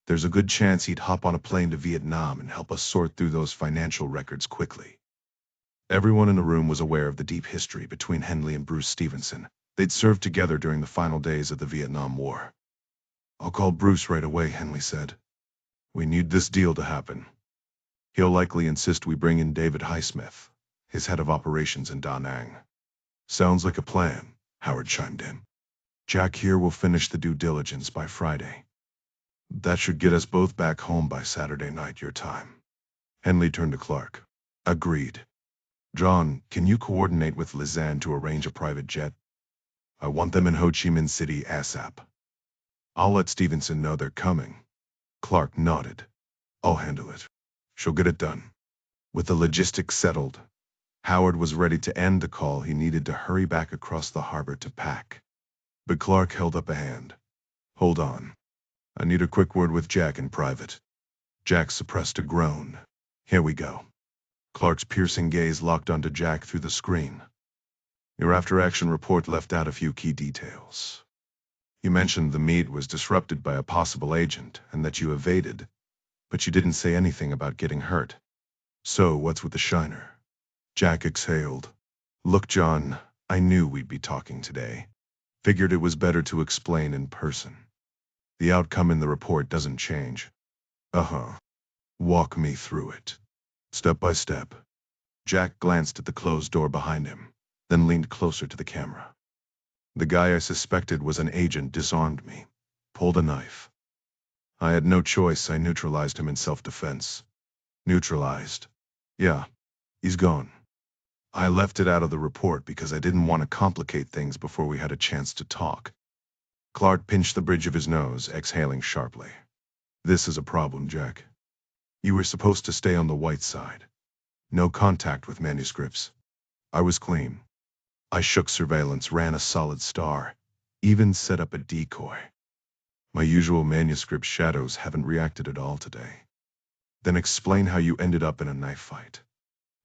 there's a good chance he'd hop on a plane to Vietnam and help us sort through those financial records quickly. Everyone in the room was aware of the deep history between Hendley and Bruce Stevenson. They'd served together during the final days of the Vietnam War. I'll call Bruce right away, Hendley said. We need this deal to happen. He'll likely insist we bring in David Highsmith, his head of operations in Da Nang. Sounds like a plan, Howard chimed in. Jack here will finish the due diligence by Friday. That should get us both back home by Saturday night your time. Hendley turned to Clark. Agreed. John, can you coordinate with Lisanne to arrange a private jet? I want them in Ho Chi Minh City ASAP. I'll let Stevenson know they're coming. Clark nodded. I'll handle it. She'll get it done. With the logistics settled, Howard was ready to end the call. He needed to hurry back across the harbor to pack. But Clark held up a hand. Hold on. I need a quick word with Jack in private. Jack suppressed a groan. Here we go. Clark's piercing gaze locked onto Jack through the screen. Your after-action report left out a few key details. You mentioned the meet was disrupted by a possible agent and that you evaded, but you didn't say anything about getting hurt. So what's with the shiner? Jack exhaled. Look, John, I knew we'd be talking today. Figured it was better to explain in person. The outcome in the report doesn't change. Uh-huh. Walk me through it. Step by step. Jack glanced at the closed door behind him, then leaned closer to the camera. The guy I suspected was an agent disarmed me, pulled a knife. I had no choice. I neutralized him in self-defense. Neutralized. Yeah, he's gone. I left it out of the report because I didn't want to complicate things before we had a chance to talk. Clark pinched the bridge of his nose, exhaling sharply. This is a problem, Jack. You were supposed to stay on the white side. No contact with manuscripts. I was clean. I shook surveillance, ran a solid star, even set up a decoy. My usual manuscript shadows haven't reacted at all today. Then explain how you ended up in a knife fight.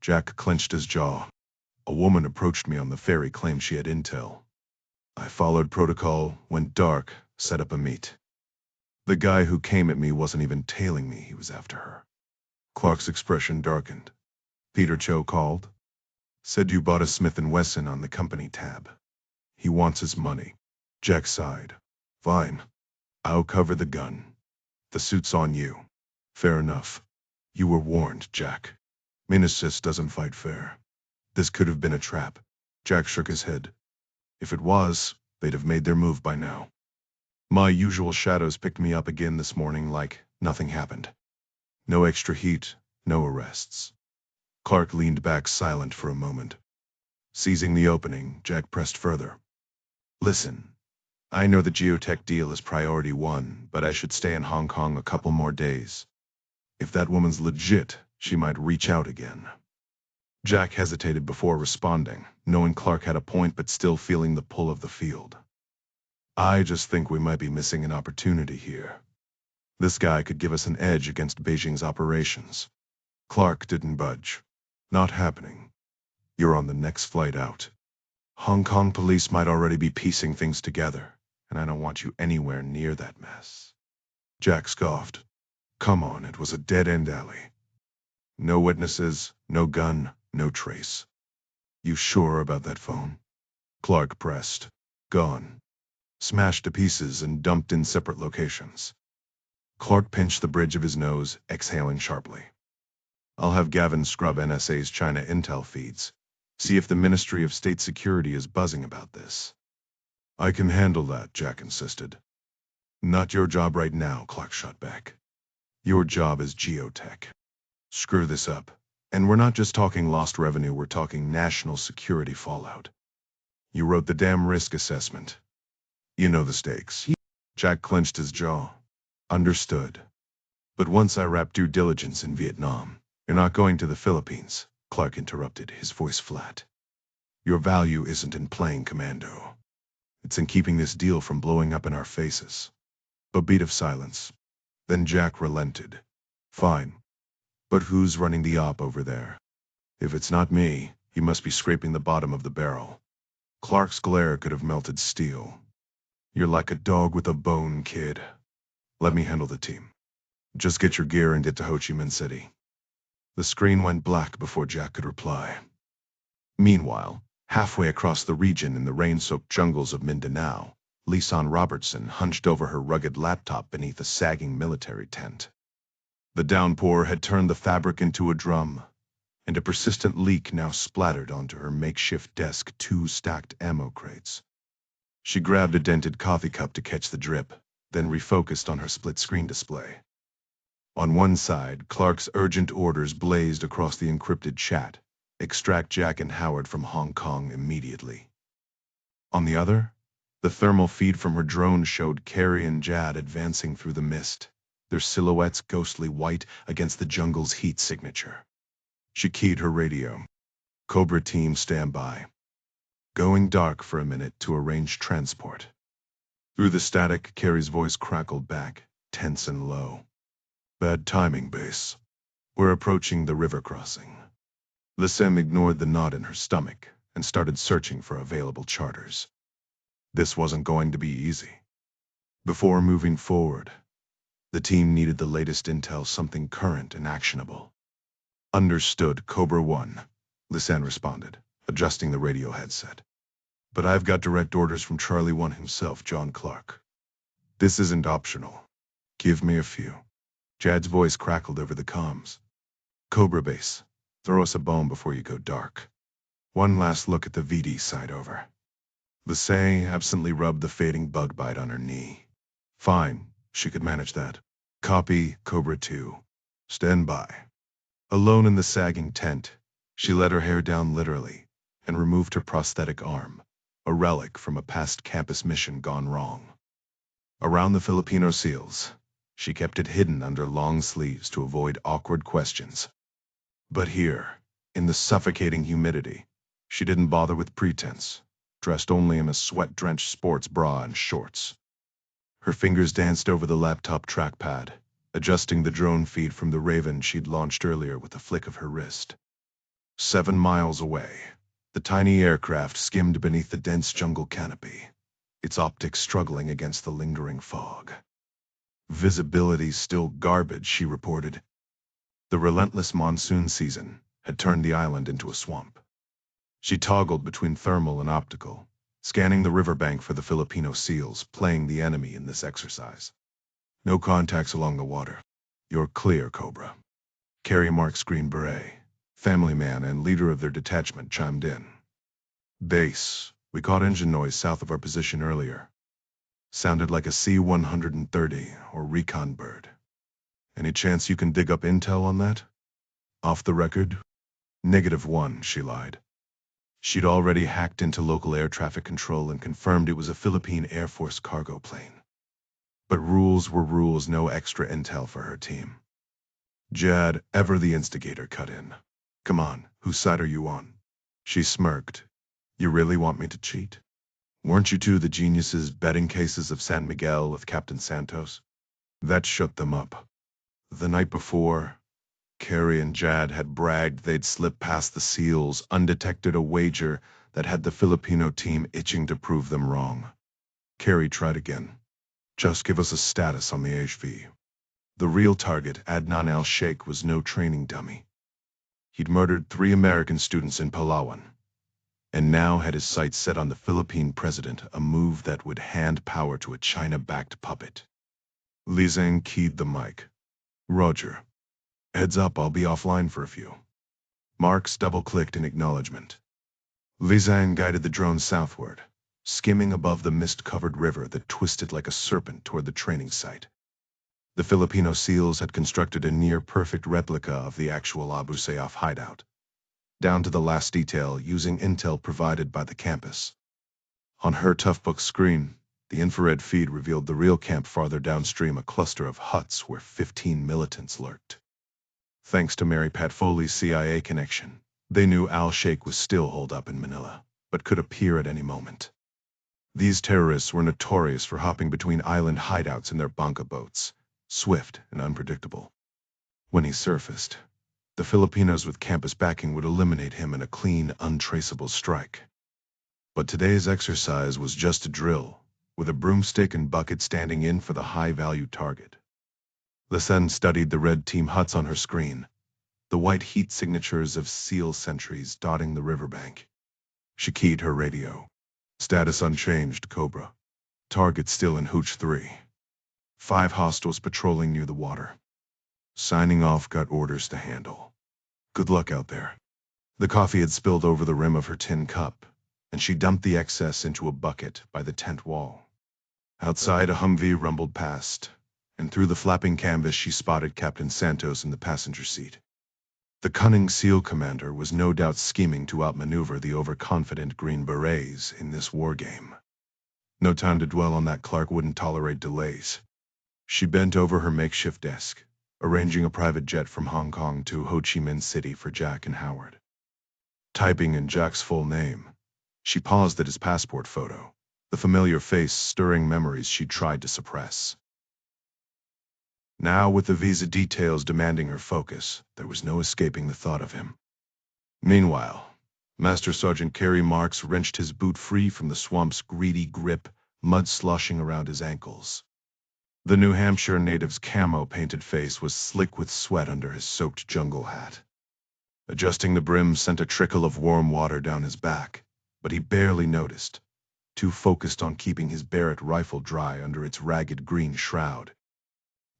Jack clenched his jaw. A woman approached me on the ferry, claimed she had intel. I followed protocol, went dark, set up a meet. The guy who came at me wasn't even tailing me, he was after her. Clark's expression darkened. Peter Cho called. Said you bought a Smith & Wesson on the company tab. He wants his money. Jack sighed. Fine. I'll cover the gun. The suit's on you. Fair enough. You were warned, Jack. Minesis doesn't fight fair. This could have been a trap. Jack shook his head. If it was, they'd have made their move by now. My usual shadows picked me up again this morning like nothing happened. No extra heat, no arrests. Clark leaned back silent for a moment. Seizing the opening, Jack pressed further. Listen, I know the geotech deal is priority one, but I should stay in Hong Kong a couple more days. If that woman's legit, she might reach out again. Jack hesitated before responding, knowing Clark had a point but still feeling the pull of the field. I just think we might be missing an opportunity here. This guy could give us an edge against Beijing's operations. Clark didn't budge. Not happening. You're on the next flight out. Hong Kong police might already be piecing things together, and I don't want you anywhere near that mess. Jack scoffed. Come on, it was a dead-end alley. No witnesses, no gun, no trace. You sure about that phone? Clark pressed. Gone. Smashed to pieces and dumped in separate locations. Clark pinched the bridge of his nose, exhaling sharply. I'll have Gavin scrub NSA's China intel feeds. See if the Ministry of State Security is buzzing about this. I can handle that, Jack insisted. Not your job right now, Clark shot back. Your job is geotech. Screw this up. And we're not just talking lost revenue, we're talking national security fallout. You wrote the damn risk assessment. You know the stakes. Jack clenched his jaw. Understood. But once I wrap due diligence in Vietnam, you're not going to the Philippines, Clark interrupted, his voice flat. Your value isn't in playing commando. It's in keeping this deal from blowing up in our faces. A beat of silence. Then Jack relented. Fine. But who's running the op over there? If it's not me, he must be scraping the bottom of the barrel. Clark's glare could have melted steel. You're like a dog with a bone, kid. Let me handle the team. Just get your gear and get to Ho Chi Minh City. The screen went black before Jack could reply. Meanwhile, halfway across the region in the rain-soaked jungles of Mindanao, Lisanne Robertson hunched over her rugged laptop beneath a sagging military tent. The downpour had turned the fabric into a drum, and a persistent leak now splattered onto her makeshift desk 2 stacked ammo crates. She grabbed a dented coffee cup to catch the drip, then refocused on her split-screen display. On one side, Clark's urgent orders blazed across the encrypted chat. Extract Jack and Howard from Hong Kong immediately. On the other, the thermal feed from her drone showed Carrie and Jad advancing through the mist, their silhouettes ghostly white against the jungle's heat signature. She keyed her radio. Cobra team stand by. Going dark for a minute to arrange transport. Through the static, Carrie's voice crackled back, tense and low. Bad timing, base. We're approaching the river crossing. Lisanne ignored the knot in her stomach and started searching for available charters. This wasn't going to be easy. Before moving forward, the team needed the latest intel, something current and actionable. Understood, Cobra 1, Lisanne responded, adjusting the radio headset. But I've got direct orders from Charlie 1 himself, John Clark. This isn't optional. Give me a few. Jad's voice crackled over the comms. Cobra Base, throw us a bone before you go dark. One last look at the VD side over. Lisay absently rubbed the fading bug bite on her knee. Fine, she could manage that. Copy, Cobra 2. Stand by. Alone in the sagging tent, she let her hair down literally and removed her prosthetic arm, a relic from a past campus mission gone wrong. Around the Filipino SEALs, she kept it hidden under long sleeves to avoid awkward questions. But here, in the suffocating humidity, she didn't bother with pretense, dressed only in a sweat-drenched sports bra and shorts. Her fingers danced over the laptop trackpad, adjusting the drone feed from the Raven she'd launched earlier with a flick of her wrist. 7 miles away, the tiny aircraft skimmed beneath the dense jungle canopy, its optics struggling against the lingering fog. Visibility's still garbage, she reported. The relentless monsoon season had turned the island into a swamp. She toggled between thermal and optical, scanning the riverbank for the Filipino SEALs playing the enemy in this exercise. No contacts along the water. You're clear, Cobra. Carrie Mark's Green Beret, family man and leader of their detachment, chimed in. Base, we caught engine noise south of our position earlier. Sounded like a C-130 or recon bird. Any chance you can dig up intel on that? Off the record? -1, she lied. She'd already hacked into local air traffic control and confirmed it was a Philippine Air Force cargo plane. But rules were rules, no extra intel for her team. Jad, ever the instigator, cut in. Come on, whose side are you on? She smirked. You really want me to cheat? Weren't you two the geniuses betting cases of San Miguel with Captain Santos? That shut them up. The night before, Carrie and Jad had bragged they'd slipped past the SEALs undetected, a wager that had the Filipino team itching to prove them wrong. Carrie tried again. Just give us a status on the HV. The real target, Adnan al-Sheikh, was no training dummy. He'd murdered 3 American students in Palawan, and now had his sights set on the Philippine president, a move that would hand power to a China-backed puppet. Li Zhang keyed the mic. Roger. Heads up, I'll be offline for a few. Marks double-clicked in acknowledgement. Li Zhang guided the drone southward, skimming above the mist-covered river that twisted like a serpent toward the training site. The Filipino SEALs had constructed a near-perfect replica of the actual Abu Sayyaf hideout, down to the last detail using intel provided by the campus. On her Toughbook screen, the infrared feed revealed the real camp farther downstream, a cluster of huts where 15 militants lurked. Thanks to Mary Pat Foley's CIA connection, they knew al-Sheikh was still holed up in Manila, but could appear at any moment. These terrorists were notorious for hopping between island hideouts in their banca boats, swift and unpredictable. When he surfaced, the Filipinos with campus backing would eliminate him in a clean, untraceable strike. But today's exercise was just a drill, with a broomstick and bucket standing in for the high-value target. Lisen studied the red team huts on her screen, the white heat signatures of SEAL sentries dotting the riverbank. She keyed her radio. Status unchanged, Cobra. Target still in Hooch 3. 5 hostiles patrolling near the water. Signing off, got orders to handle. Good luck out there. The coffee had spilled over the rim of her tin cup, and she dumped the excess into a bucket by the tent wall. Outside, a Humvee rumbled past, and through the flapping canvas she spotted Captain Santos in the passenger seat. The cunning SEAL commander was no doubt scheming to outmaneuver the overconfident Green Berets in this war game. No time to dwell on that. Clark wouldn't tolerate delays. She bent over her makeshift desk, arranging a private jet from Hong Kong to Ho Chi Minh City for Jack and Howard. Typing in Jack's full name, she paused at his passport photo, the familiar face stirring memories she'd tried to suppress. Now, with the visa details demanding her focus, there was no escaping the thought of him. Meanwhile, Master Sergeant Carey Marks wrenched his boot free from the swamp's greedy grip, mud sloshing around his ankles. The New Hampshire native's camo-painted face was slick with sweat under his soaked jungle hat. Adjusting the brim sent a trickle of warm water down his back, but he barely noticed, too focused on keeping his Barrett rifle dry under its ragged green shroud.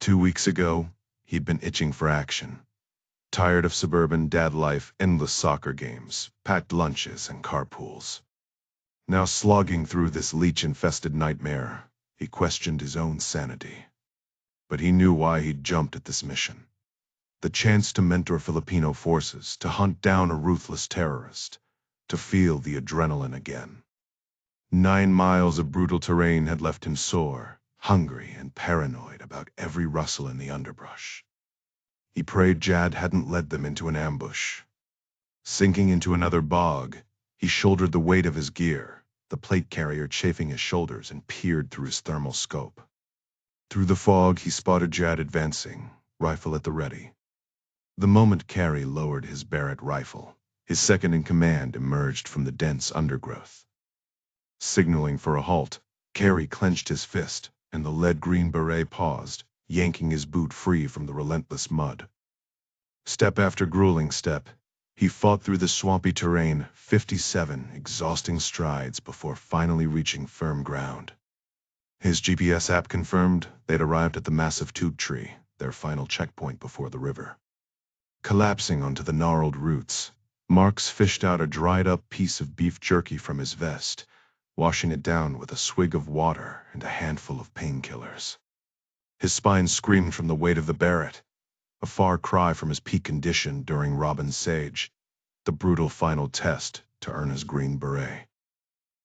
2 weeks ago, He'd been itching for action. Tired of suburban dad life, endless soccer games, packed lunches, and carpools. Now slogging through this leech-infested nightmare, he questioned his own sanity. But he knew why he'd jumped at this mission. The chance to mentor Filipino forces, to hunt down a ruthless terrorist, to feel the adrenaline again. 9 miles of brutal terrain had left him sore, hungry, and paranoid about every rustle in the underbrush. He prayed Jad hadn't led them into an ambush. Sinking into another bog, he shouldered the weight of his gear, the plate carrier chafing his shoulders, and peered through his thermal scope. Through the fog, he spotted Jad advancing, rifle at the ready. The moment Carey lowered his Barrett rifle, his second-in-command emerged from the dense undergrowth. Signaling for a halt, Carey clenched his fist, and the lead-green beret paused, yanking his boot free from the relentless mud. Step after grueling step, he fought through the swampy terrain, 57 exhausting strides before finally reaching firm ground. His GPS app confirmed they'd arrived at the massive tube tree, their final checkpoint before the river. Collapsing onto the gnarled roots, Marks fished out a dried-up piece of beef jerky from his vest, washing it down with a swig of water and a handful of painkillers. His spine screamed from the weight of the Barrett, a far cry from his peak condition during Robin's Sage, the brutal final test to earn his green beret.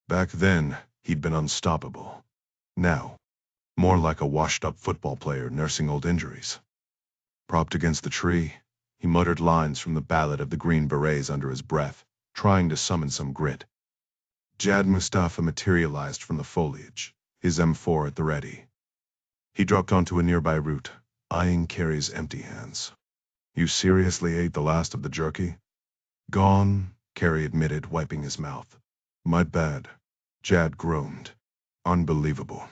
Back then, he'd been unstoppable. Now, more like a washed-up football player nursing old injuries. Propped against the tree, he muttered lines from the ballad of the Green Berets under his breath, trying to summon some grit. Jad Mustafa materialized from the foliage, his M4 at the ready. He dropped onto a nearby root, eyeing Carey's empty hands. "You seriously ate the last of the jerky?" "Gone," Carey admitted, wiping his mouth. "My bad," Jad groaned. "Unbelievable."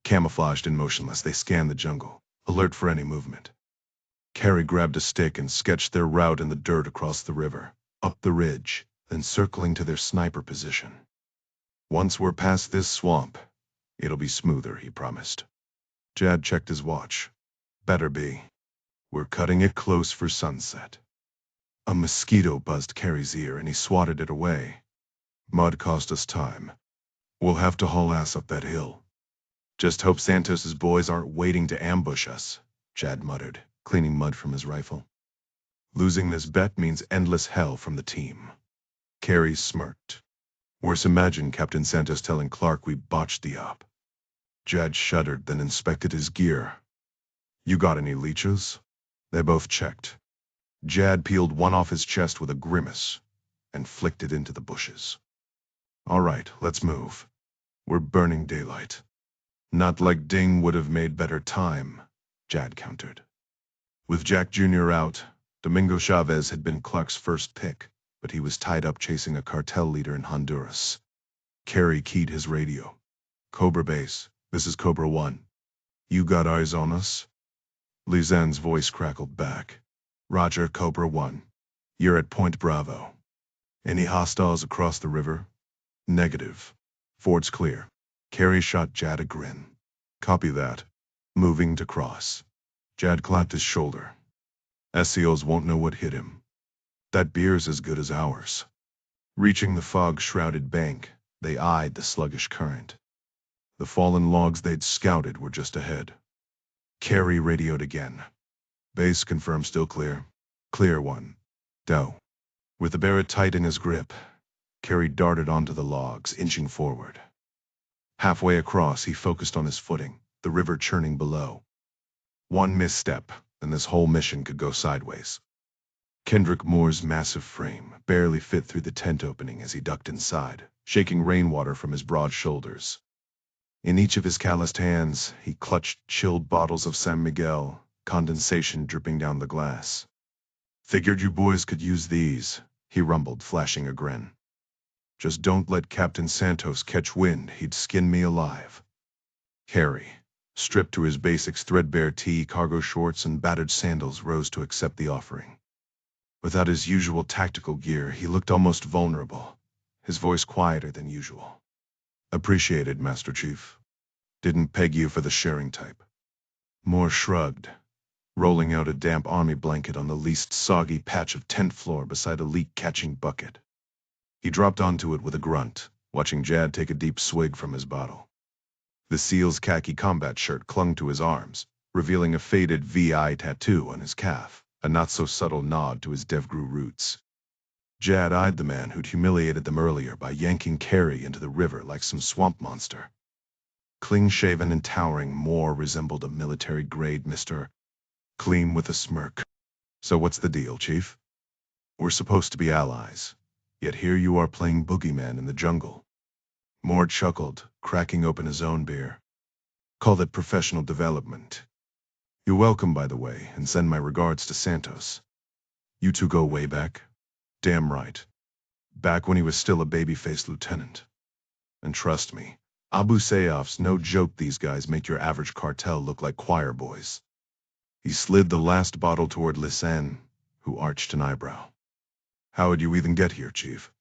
Camouflaged and motionless, they scanned the jungle, alert for any movement. Carey grabbed a stick and sketched their route in the dirt across the river, up the ridge, then circling to their sniper position. "Once we're past this swamp, it'll be smoother," he promised. Jad checked his watch. "Better be. We're cutting it close for sunset." A mosquito buzzed Carey's ear and he swatted it away. "Mud cost us time. We'll have to haul ass up that hill." "Just hope Santos's boys aren't waiting to ambush us," Jad muttered, cleaning mud from his rifle. "Losing this bet means endless hell from the team." Carey smirked. "Worse, imagine Captain Santos telling Clark we botched the op." Jad shuddered, then inspected his gear. "You got any leeches?" They both checked. Jad peeled one off his chest with a grimace and flicked it into the bushes. "All right, let's move. We're burning daylight." "Not like Ding would have made better time," Jad countered. With Jack Jr. out, Domingo Chavez had been Clark's first pick, but he was tied up chasing a cartel leader in Honduras. Carey keyed his radio. "Cobra Base, this is Cobra 1. You got eyes on us?" Lizanne's voice crackled back. "Roger, Cobra 1. You're at Point Bravo. Any hostiles across the river?" "Negative. Ford's clear." Carey shot Jad a grin. "Copy that. Moving to cross." Jad clapped his shoulder. "SEOs won't know what hit him. That beer's as good as ours." Reaching the fog-shrouded bank, they eyed the sluggish current. The fallen logs they'd scouted were just ahead. Carey radioed again. "Base confirmed still clear." "Clear 1. Doe." With the Barrett tight in his grip, Carey darted onto the logs, inching forward. Halfway across, he focused on his footing, the river churning below. One misstep, and this whole mission could go sideways. Kendrick Moore's massive frame barely fit through the tent opening as he ducked inside, shaking rainwater from his broad shoulders. In each of his calloused hands, he clutched chilled bottles of San Miguel, condensation dripping down the glass. "Figured you boys could use these," he rumbled, flashing a grin. "Just don't let Captain Santos catch wind, he'd skin me alive." Carey, stripped to his basics, threadbare tee, cargo shorts, and battered sandals, rose to accept the offering. Without his usual tactical gear, he looked almost vulnerable, his voice quieter than usual. "Appreciated, Master Chief. Didn't peg you for the sharing type." Moore shrugged. rolling out a damp army blanket on the least soggy patch of tent floor beside a leak-catching bucket. He dropped onto it with a grunt, watching Jad take a deep swig from his bottle. The SEAL's khaki combat shirt clung to his arms, revealing a faded VI tattoo on his calf, a not-so-subtle nod to his DevGru roots. Jad eyed the man who'd humiliated them earlier by yanking Carrie into the river like some swamp monster. Clean-shaven and towering, Moore resembled a military-grade Mr. Clean with a smirk. So what's the deal, Chief? We're supposed to be allies, yet here you are playing boogeyman in the jungle. Moore chuckled, cracking open his own beer. Call that professional development. You're welcome, by the way, and send my regards to Santos. You two go way back? Damn right. Back when he was still a baby-faced lieutenant. And trust me, Abu Sayyaf's no joke. These guys make your average cartel look like choir boys. He slid the last bottle toward Lisanne, who arched an eyebrow. How'd you even get here, Chief?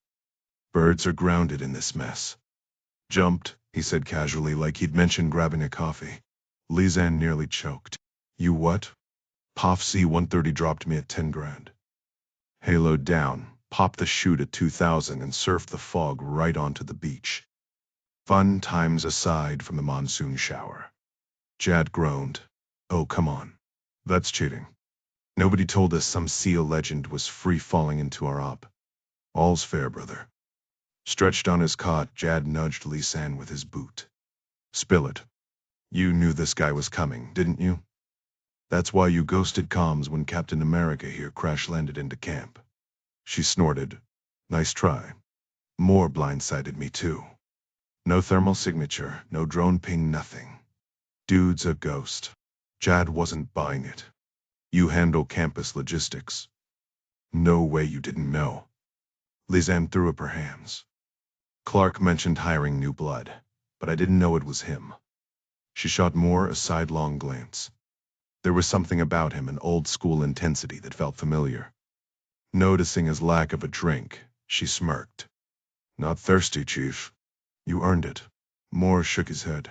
Birds are grounded in this mess. Jumped, he said casually, like he'd mentioned grabbing a coffee. Lisanne nearly choked. You what? POF C-130 dropped me at 10 grand. Haloed down, popped the chute at 2,000 and surfed the fog right onto the beach. Fun times aside from the monsoon shower. Jad groaned. Oh, come on. That's cheating. Nobody told us some SEAL legend was free-falling into our op. All's fair, brother. Stretched on his cot, Jad nudged Lisanne with his boot. Spill it. You knew this guy was coming, didn't you? That's why you ghosted comms when Captain America here crash-landed into camp. She snorted. Nice try. Moore blindsided me too. No thermal signature, no drone ping, nothing. Dude's a ghost. Jad wasn't buying it. You handle campus logistics. No way you didn't know. Lisanne threw up her hands. Clark mentioned hiring new blood, but I didn't know it was him. She shot Moore a sidelong glance. There was something about him, an old-school intensity that felt familiar. Noticing his lack of a drink, she smirked. Not thirsty, Chief. You earned it. Moore shook his head.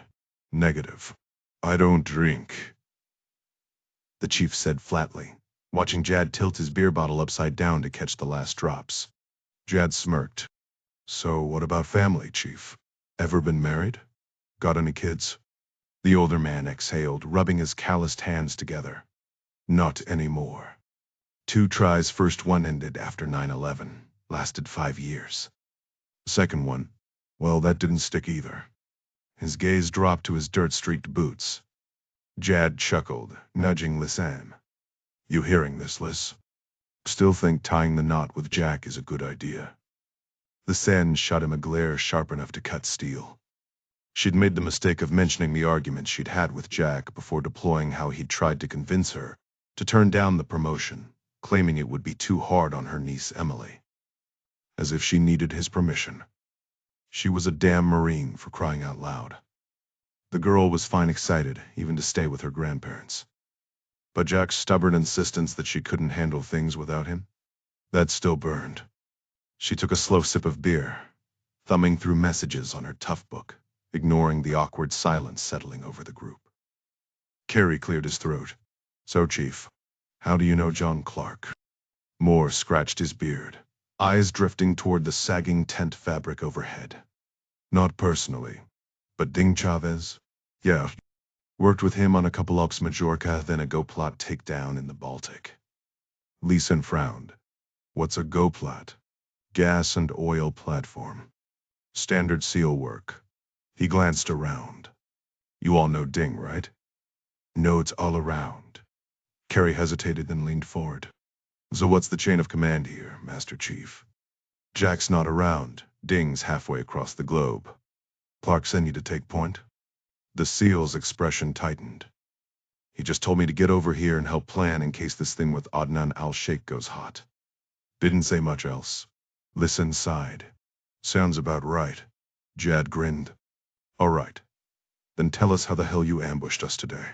Negative. I don't drink, the Chief said flatly, watching Jad tilt his beer bottle upside down to catch the last drops. Jad smirked. So what about family, Chief? Ever been married? Got any kids? The older man exhaled, rubbing his calloused hands together. Not anymore. 2 tries, first one ended after 9/11, lasted 5 years. Second one, well, that didn't stick either. His gaze dropped to his dirt-streaked boots. Jad chuckled, nudging Lisanne. You hearing this, Liz? Still think tying the knot with Jack is a good idea. Lisanne shot him a glare sharp enough to cut steel. She'd made the mistake of mentioning the argument she'd had with Jack before deploying how he'd tried to convince her to turn down the promotion, claiming it would be too hard on her niece Emily. As if she needed his permission. She was a damn Marine, for crying out loud. The girl was fine excited, even to stay with her grandparents. But Jack's stubborn insistence that she couldn't handle things without him? That still burned. She took a slow sip of beer, thumbing through messages on her tough book, ignoring the awkward silence settling over the group. Carey cleared his throat. So, Chief, how do you know John Clark? Moore scratched his beard, eyes drifting toward the sagging tent fabric overhead. Not personally, but Ding Chavez? Yeah. Worked with him on a couple ops Majorca, then a GoPlot takedown in the Baltic. Lisanne frowned. What's a GoPlot? Gas and oil platform. Standard SEAL work. He glanced around. You all know Ding, right? Nodes all around. Carey hesitated, then leaned forward. So what's the chain of command here, Master Chief? Jack's not around. Ding's halfway across the globe. Clark sent you to take point? The SEAL's expression tightened. He just told me to get over here and help plan in case this thing with Adnan al-Sheikh goes hot. Didn't say much else. Lisanne sighed. Sounds about right. Jad grinned. All right. Then tell us how the hell you ambushed us today.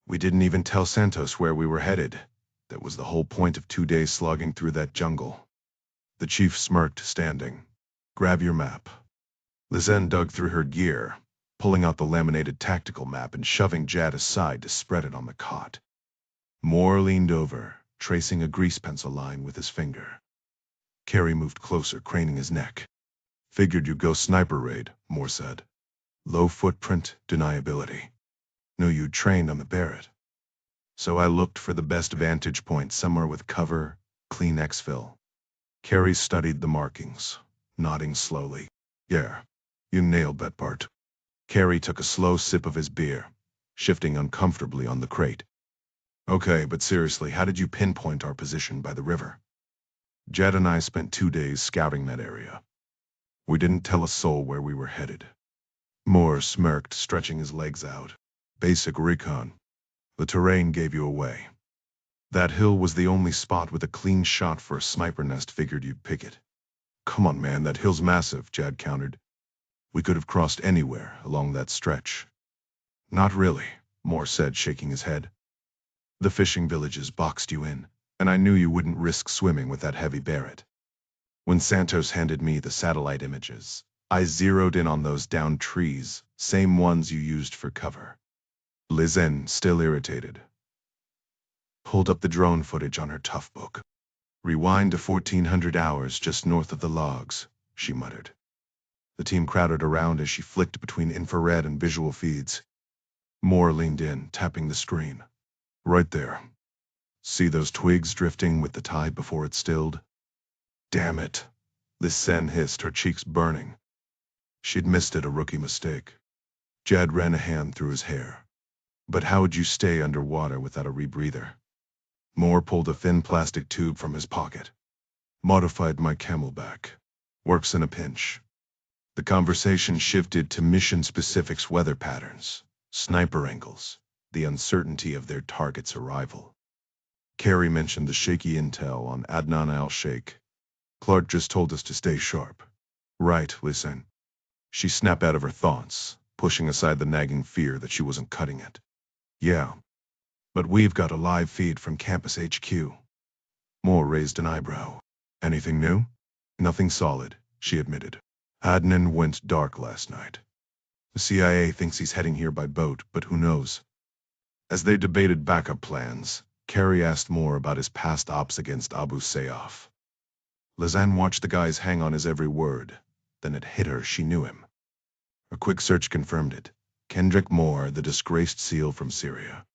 We didn't even tell Santos where we were headed. That was the whole point of 2 days slogging through that jungle. The Chief smirked, standing. Grab your map. Lisanne dug through her gear, pulling out the laminated tactical map and shoving Jad aside to spread it on the cot. Moore leaned over, tracing a grease pencil line with his finger. Carey moved closer, craning his neck. Figured you'd go sniper raid, Moore said. Low footprint, deniability. Knew you'd trained on the Barrett. So I looked for the best vantage point somewhere with cover, clean exfil. Carey studied the markings, nodding slowly. Yeah, you nailed that part. Carey took a slow sip of his beer, shifting uncomfortably on the crate. Okay, but seriously, how did you pinpoint our position by the river? Jed and I spent 2 days scouting that area. We didn't tell a soul where we were headed. Moore smirked, stretching his legs out. Basic recon. The terrain gave you away. That hill was the only spot with a clean shot for a sniper nest. Figured you'd pick it. Come on, man, that hill's massive, Jed countered. We could have crossed anywhere along that stretch. Not really, Moore said, shaking his head. The fishing villages boxed you in, and I knew you wouldn't risk swimming with that heavy Barrett. When Santos handed me the satellite images, I zeroed in on those downed trees, same ones you used for cover. Lizen, still irritated, pulled up the drone footage on her tough book. Rewind to 1400 hours just north of the logs, she muttered. The team crowded around as she flicked between infrared and visual feeds. Moore leaned in, tapping the screen. Right there. See those twigs drifting with the tide before it stilled? Damn it. Lizen hissed, her cheeks burning. She'd missed it, a rookie mistake. Jed ran a hand through his hair. But how would you stay underwater without a rebreather? Moore pulled a thin plastic tube from his pocket. Modified my camelback. Works in a pinch. The conversation shifted to mission specifics, weather patterns, sniper angles, the uncertainty of their target's arrival. Carey mentioned the shaky intel on Adnan al-Sheikh. Clark just told us to stay sharp. Right, listen. She snapped out of her thoughts, pushing aside the nagging fear that she wasn't cutting it. Yeah. But we've got a live feed from Campus HQ. Moore raised an eyebrow. Anything new? Nothing solid, she admitted. Adnan went dark last night. The CIA thinks he's heading here by boat, but who knows? As they debated backup plans, Carey asked Moore about his past ops against Abu Sayyaf. Lizen watched the guys hang on his every word. Then it hit her she knew him. A quick search confirmed it. Kendrick Moore, the disgraced SEAL from Syria.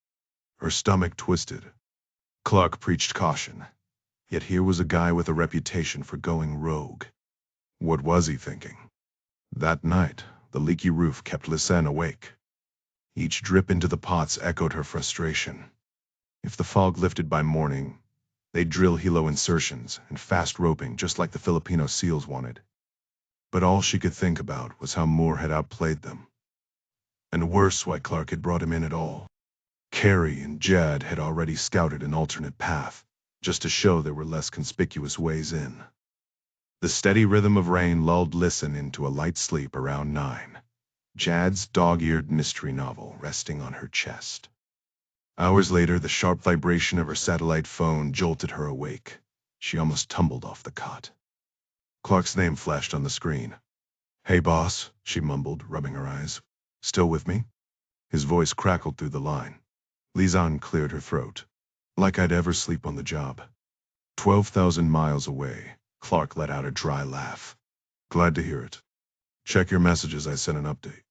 Her stomach twisted. Clark preached caution. Yet here was a guy with a reputation for going rogue. What was he thinking? That night, the leaky roof kept Lizen awake. Each drip into the pots echoed her frustration. If the fog lifted by morning, they'd drill helo insertions and fast roping just like the Filipino SEALs wanted. But all she could think about was how Moore had outplayed them. And worse, why Clark had brought him in at all. Carey and Jed had already scouted an alternate path, just to show there were less conspicuous ways in. The steady rhythm of rain lulled Lizen into a light sleep around 9. Jad's dog-eared mystery novel resting on her chest. Hours later, the sharp vibration of her satellite phone jolted her awake. She almost tumbled off the cot. Clark's name flashed on the screen. Hey boss, she mumbled, rubbing her eyes. Still with me? His voice crackled through the line. Lizen cleared her throat. Like I'd ever sleep on the job. 12,000 miles away, Clark let out a dry laugh. Glad to hear it. Check your messages, I sent an update.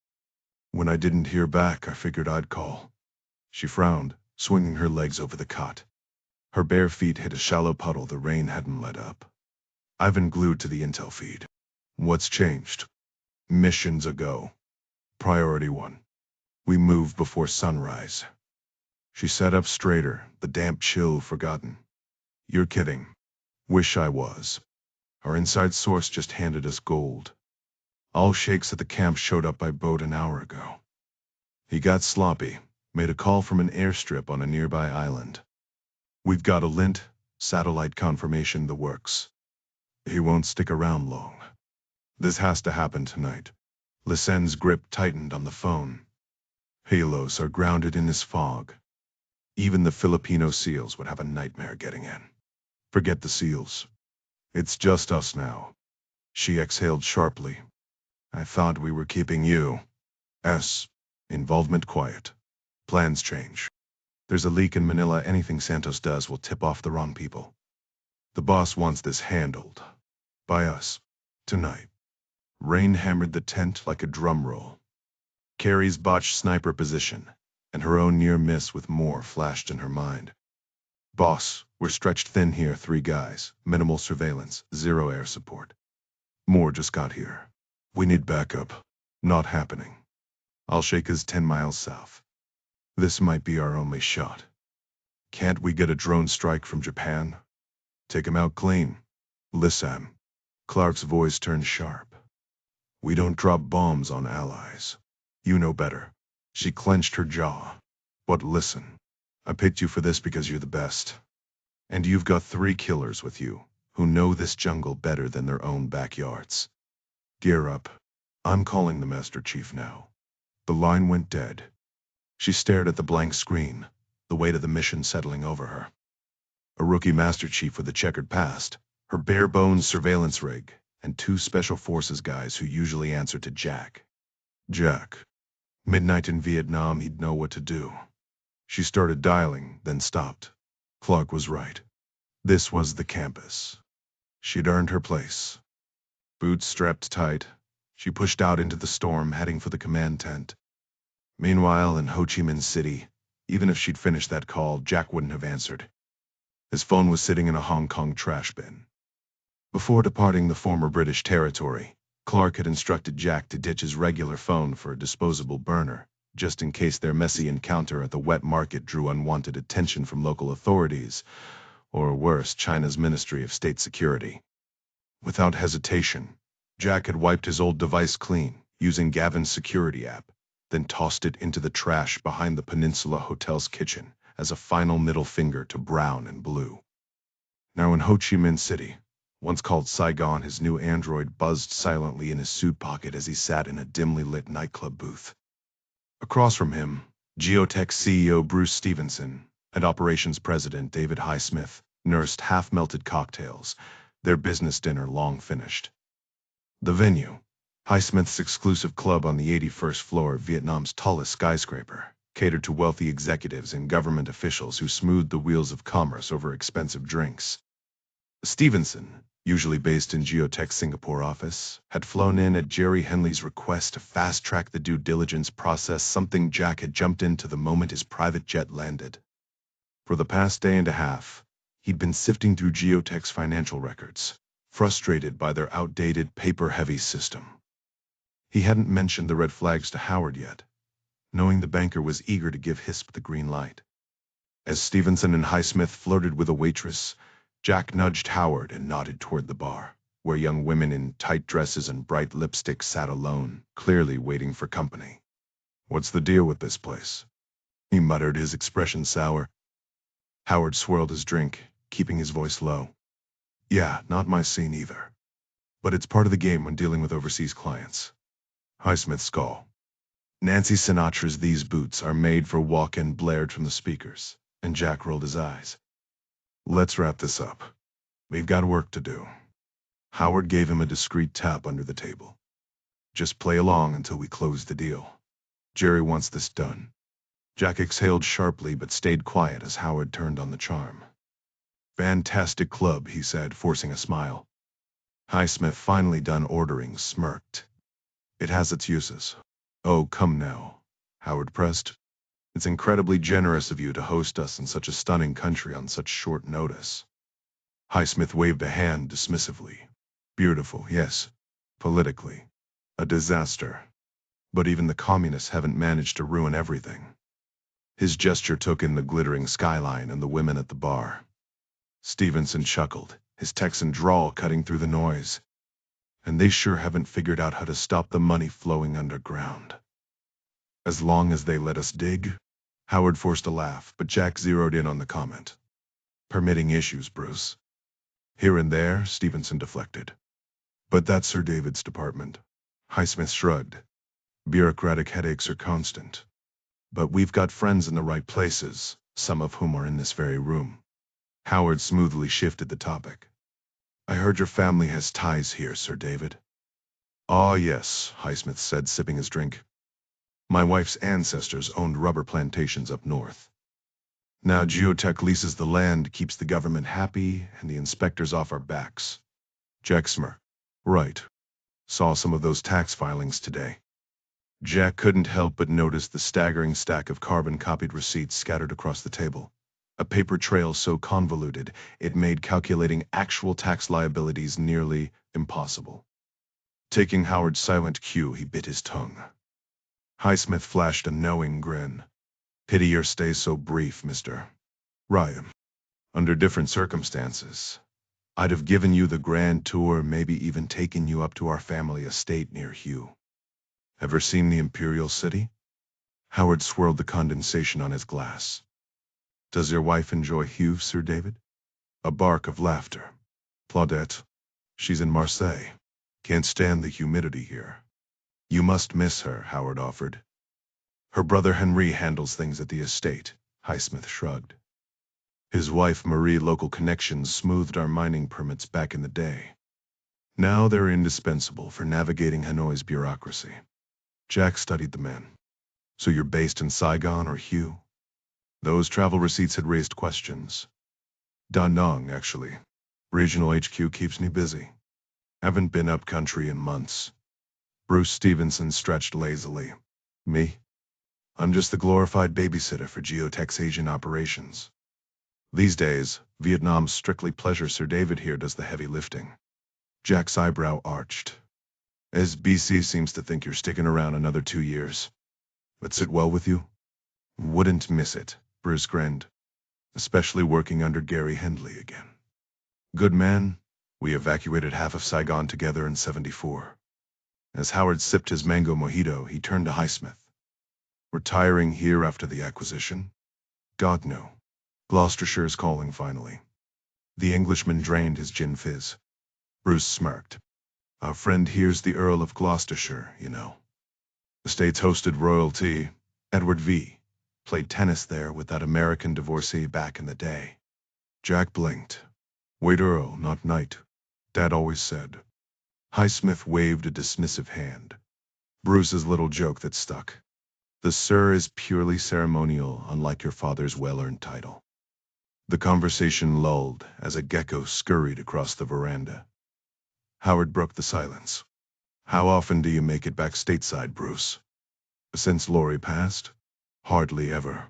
When I didn't hear back, I figured I'd call. She frowned, swinging her legs over the cot. Her bare feet hit a shallow puddle the rain hadn't let up. I've been glued to the intel feed. What's changed? Missions ago. Priority 1. We move before sunrise. She sat up straighter, the damp chill forgotten. You're kidding. Wish I was. Our inside source just handed us gold. All sheikhs at the camp showed up by boat an hour ago. He got sloppy, made a call from an airstrip on a nearby island. We've got a lint, satellite confirmation, the works. He won't stick around long. This has to happen tonight. Lizen's grip tightened on the phone. Halos are grounded in this fog. Even the Filipino SEALs would have a nightmare getting in. Forget the SEALs. It's just us now. She exhaled sharply. I thought we were keeping you. Involvement quiet. Plans change. There's a leak in Manila. Anything Santos does will tip off the wrong people. The boss wants this handled. By us. Tonight. Rain hammered the tent like a drum roll. Carrie's botched sniper position, and her own near miss with more flashed in her mind. Boss, we're stretched thin here, 3 guys, minimal surveillance, 0 air support. Moore just got here. We need backup. Not happening. Al-Sheikh 10 miles south. This might be our only shot. Can't we get a drone strike from Japan? Take him out clean. Listen. Clark's voice turned sharp. We don't drop bombs on allies. You know better. She clenched her jaw. But listen. I picked you for this because you're the best. And you've got 3 killers with you, who know this jungle better than their own backyards. Gear up. I'm calling the Master Chief now. The line went dead. She stared at the blank screen, the weight of the mission settling over her. A rookie Master Chief with a checkered past, her bare-bones surveillance rig, and 2 Special Forces guys who usually answer to Jack. Jack. Midnight in Vietnam, he'd know what to do. She started dialing, then stopped. Clark was right. This was the campus. She'd earned her place. Boots strapped tight, she pushed out into the storm, heading for the command tent. Meanwhile, in Ho Chi Minh City, even if she'd finished that call, Jack wouldn't have answered. His phone was sitting in a Hong Kong trash bin. Before departing the former British territory, Clark had instructed Jack to ditch his regular phone for a disposable burner, just in case their messy encounter at the wet market drew unwanted attention from local authorities, or worse, China's Ministry of State Security. Without hesitation, Jack had wiped his old device clean, using Gavin's security app, then tossed it into the trash behind the Peninsula Hotel's kitchen as a final middle finger to Brown and Blue. Now in Ho Chi Minh City, once called Saigon, his new android buzzed silently in his suit pocket as he sat in a dimly lit nightclub booth. Across from him, Geotech CEO Bruce Stevenson and Operations President David Highsmith nursed half-melted cocktails, their business dinner long finished. The venue, Highsmith's exclusive club on the 81st floor of Vietnam's tallest skyscraper, catered to wealthy executives and government officials who smoothed the wheels of commerce over expensive drinks. Stevenson, usually based in Geotech's Singapore office, had flown in at Jerry Henley's request to fast-track the due diligence process, something Jack had jumped into the moment his private jet landed. For the past day and a half, he'd been sifting through Geotech's financial records, frustrated by their outdated, paper-heavy system. He hadn't mentioned the red flags to Howard yet, knowing the banker was eager to give Hisp the green light. As Stevenson and Highsmith flirted with a waitress, Jack nudged Howard and nodded toward the bar, where young women in tight dresses and bright lipstick sat alone, clearly waiting for company. "What's the deal with this place?" he muttered, his expression sour. Howard swirled his drink, keeping his voice low. "Yeah, not my scene either. But it's part of the game when dealing with overseas clients." Highsmith scoffed. "Nancy Sinatra's These Boots Are Made for Walk-In" blared from the speakers, and Jack rolled his eyes. "Let's wrap this up. We've got work to do." Howard gave him a discreet tap under the table. "Just play along until we close the deal. Jerry wants this done." Jack exhaled sharply but stayed quiet as Howard turned on the charm. "Fantastic club," he said, forcing a smile. Highsmith, finally done ordering, smirked. "It has its uses." "Oh, come now," Howard pressed. "It's incredibly generous of you to host us in such a stunning country on such short notice." Highsmith waved a hand dismissively. "Beautiful, yes. Politically, a disaster. But even the communists haven't managed to ruin everything." His gesture took in the glittering skyline and the women at the bar. Stevenson chuckled, his Texan drawl cutting through the noise. "And they sure haven't figured out how to stop the money flowing underground. As long as they let us dig." Howard forced a laugh, but Jack zeroed in on the comment. "Permitting issues, Bruce." "Here and there," Stevenson deflected. "But that's Sir David's department." Highsmith shrugged. "Bureaucratic headaches are constant. But we've got friends in the right places, some of whom are in this very room." Howard smoothly shifted the topic. "I heard your family has ties here, Sir David." "Ah, yes," Highsmith said, sipping his drink. "My wife's ancestors owned rubber plantations up north. Now geotech leases the land, keeps the government happy, and the inspectors off our backs. Jack smirked. Right. Saw some of those tax filings today. Jack couldn't help but notice the staggering stack of carbon-copied receipts scattered across the table. A paper trail so convoluted, it made calculating actual tax liabilities nearly impossible. Taking Howard's silent cue, he bit his tongue. Highsmith flashed a knowing grin. Pity your stay so brief, Mr. Ryan. Under different circumstances, I'd have given you the grand tour, maybe even taken you up to our family estate near Hugh. Ever seen the Imperial City? Howard swirled the condensation on his glass. Does your wife enjoy Hugh, Sir David? A bark of laughter. Claudette. She's in Marseille. Can't stand the humidity here. You must miss her, Howard offered. Her brother Henry handles things at the estate, Highsmith shrugged. His wife Marie local connections smoothed our mining permits back in the day. Now they're indispensable for navigating Hanoi's bureaucracy. Jack studied the man. So you're based in Saigon or Hugh? Those travel receipts had raised questions. Da Nang, actually. Regional HQ keeps me busy. Haven't been up country in months. Bruce Stevenson stretched lazily. Me? I'm just the glorified babysitter for geotech's Asian operations. These days, Vietnam's strictly pleasure. Sir David here does the heavy lifting. Jack's eyebrow arched. SBC seems to think you're sticking around another 2 years. Would sit well with you? Wouldn't miss it, Bruce grinned. Especially working under Gary Hendley again. Good man. We evacuated half of Saigon together in '74. As Howard sipped his mango mojito, he turned to Highsmith. Retiring here after the acquisition? God no. Gloucestershire's calling finally. The Englishman drained his gin fizz. Bruce smirked. Our friend here's the Earl of Gloucestershire, you know. The state's hosted royalty, Edward V. Played tennis there with that American divorcee back in the day. Jack blinked. Wait, Earl, not knight. Dad always said. Highsmith waved a dismissive hand. Bruce's little joke that stuck. The Sir is purely ceremonial, unlike your father's well-earned title. The conversation lulled as a gecko scurried across the veranda. Howard broke the silence. How often do you make it back stateside, Bruce? Since Lori passed? Hardly ever.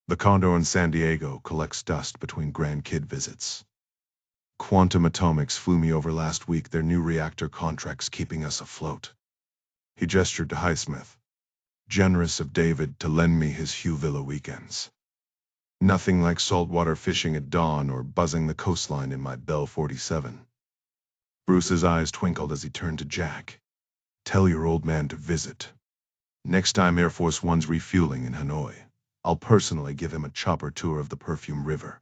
The condo in San Diego collects dust between grandkid visits. Quantum Atomics flew me over last week, their new reactor contracts keeping us afloat. He gestured to Highsmith. Generous of David to lend me his Hugh Villa weekends. Nothing like saltwater fishing at dawn or buzzing the coastline in my Bell 47. Bruce's eyes twinkled as he turned to Jack. Tell your old man to visit. Next time Air Force One's refueling in Hanoi, I'll personally give him a chopper tour of the Perfume River.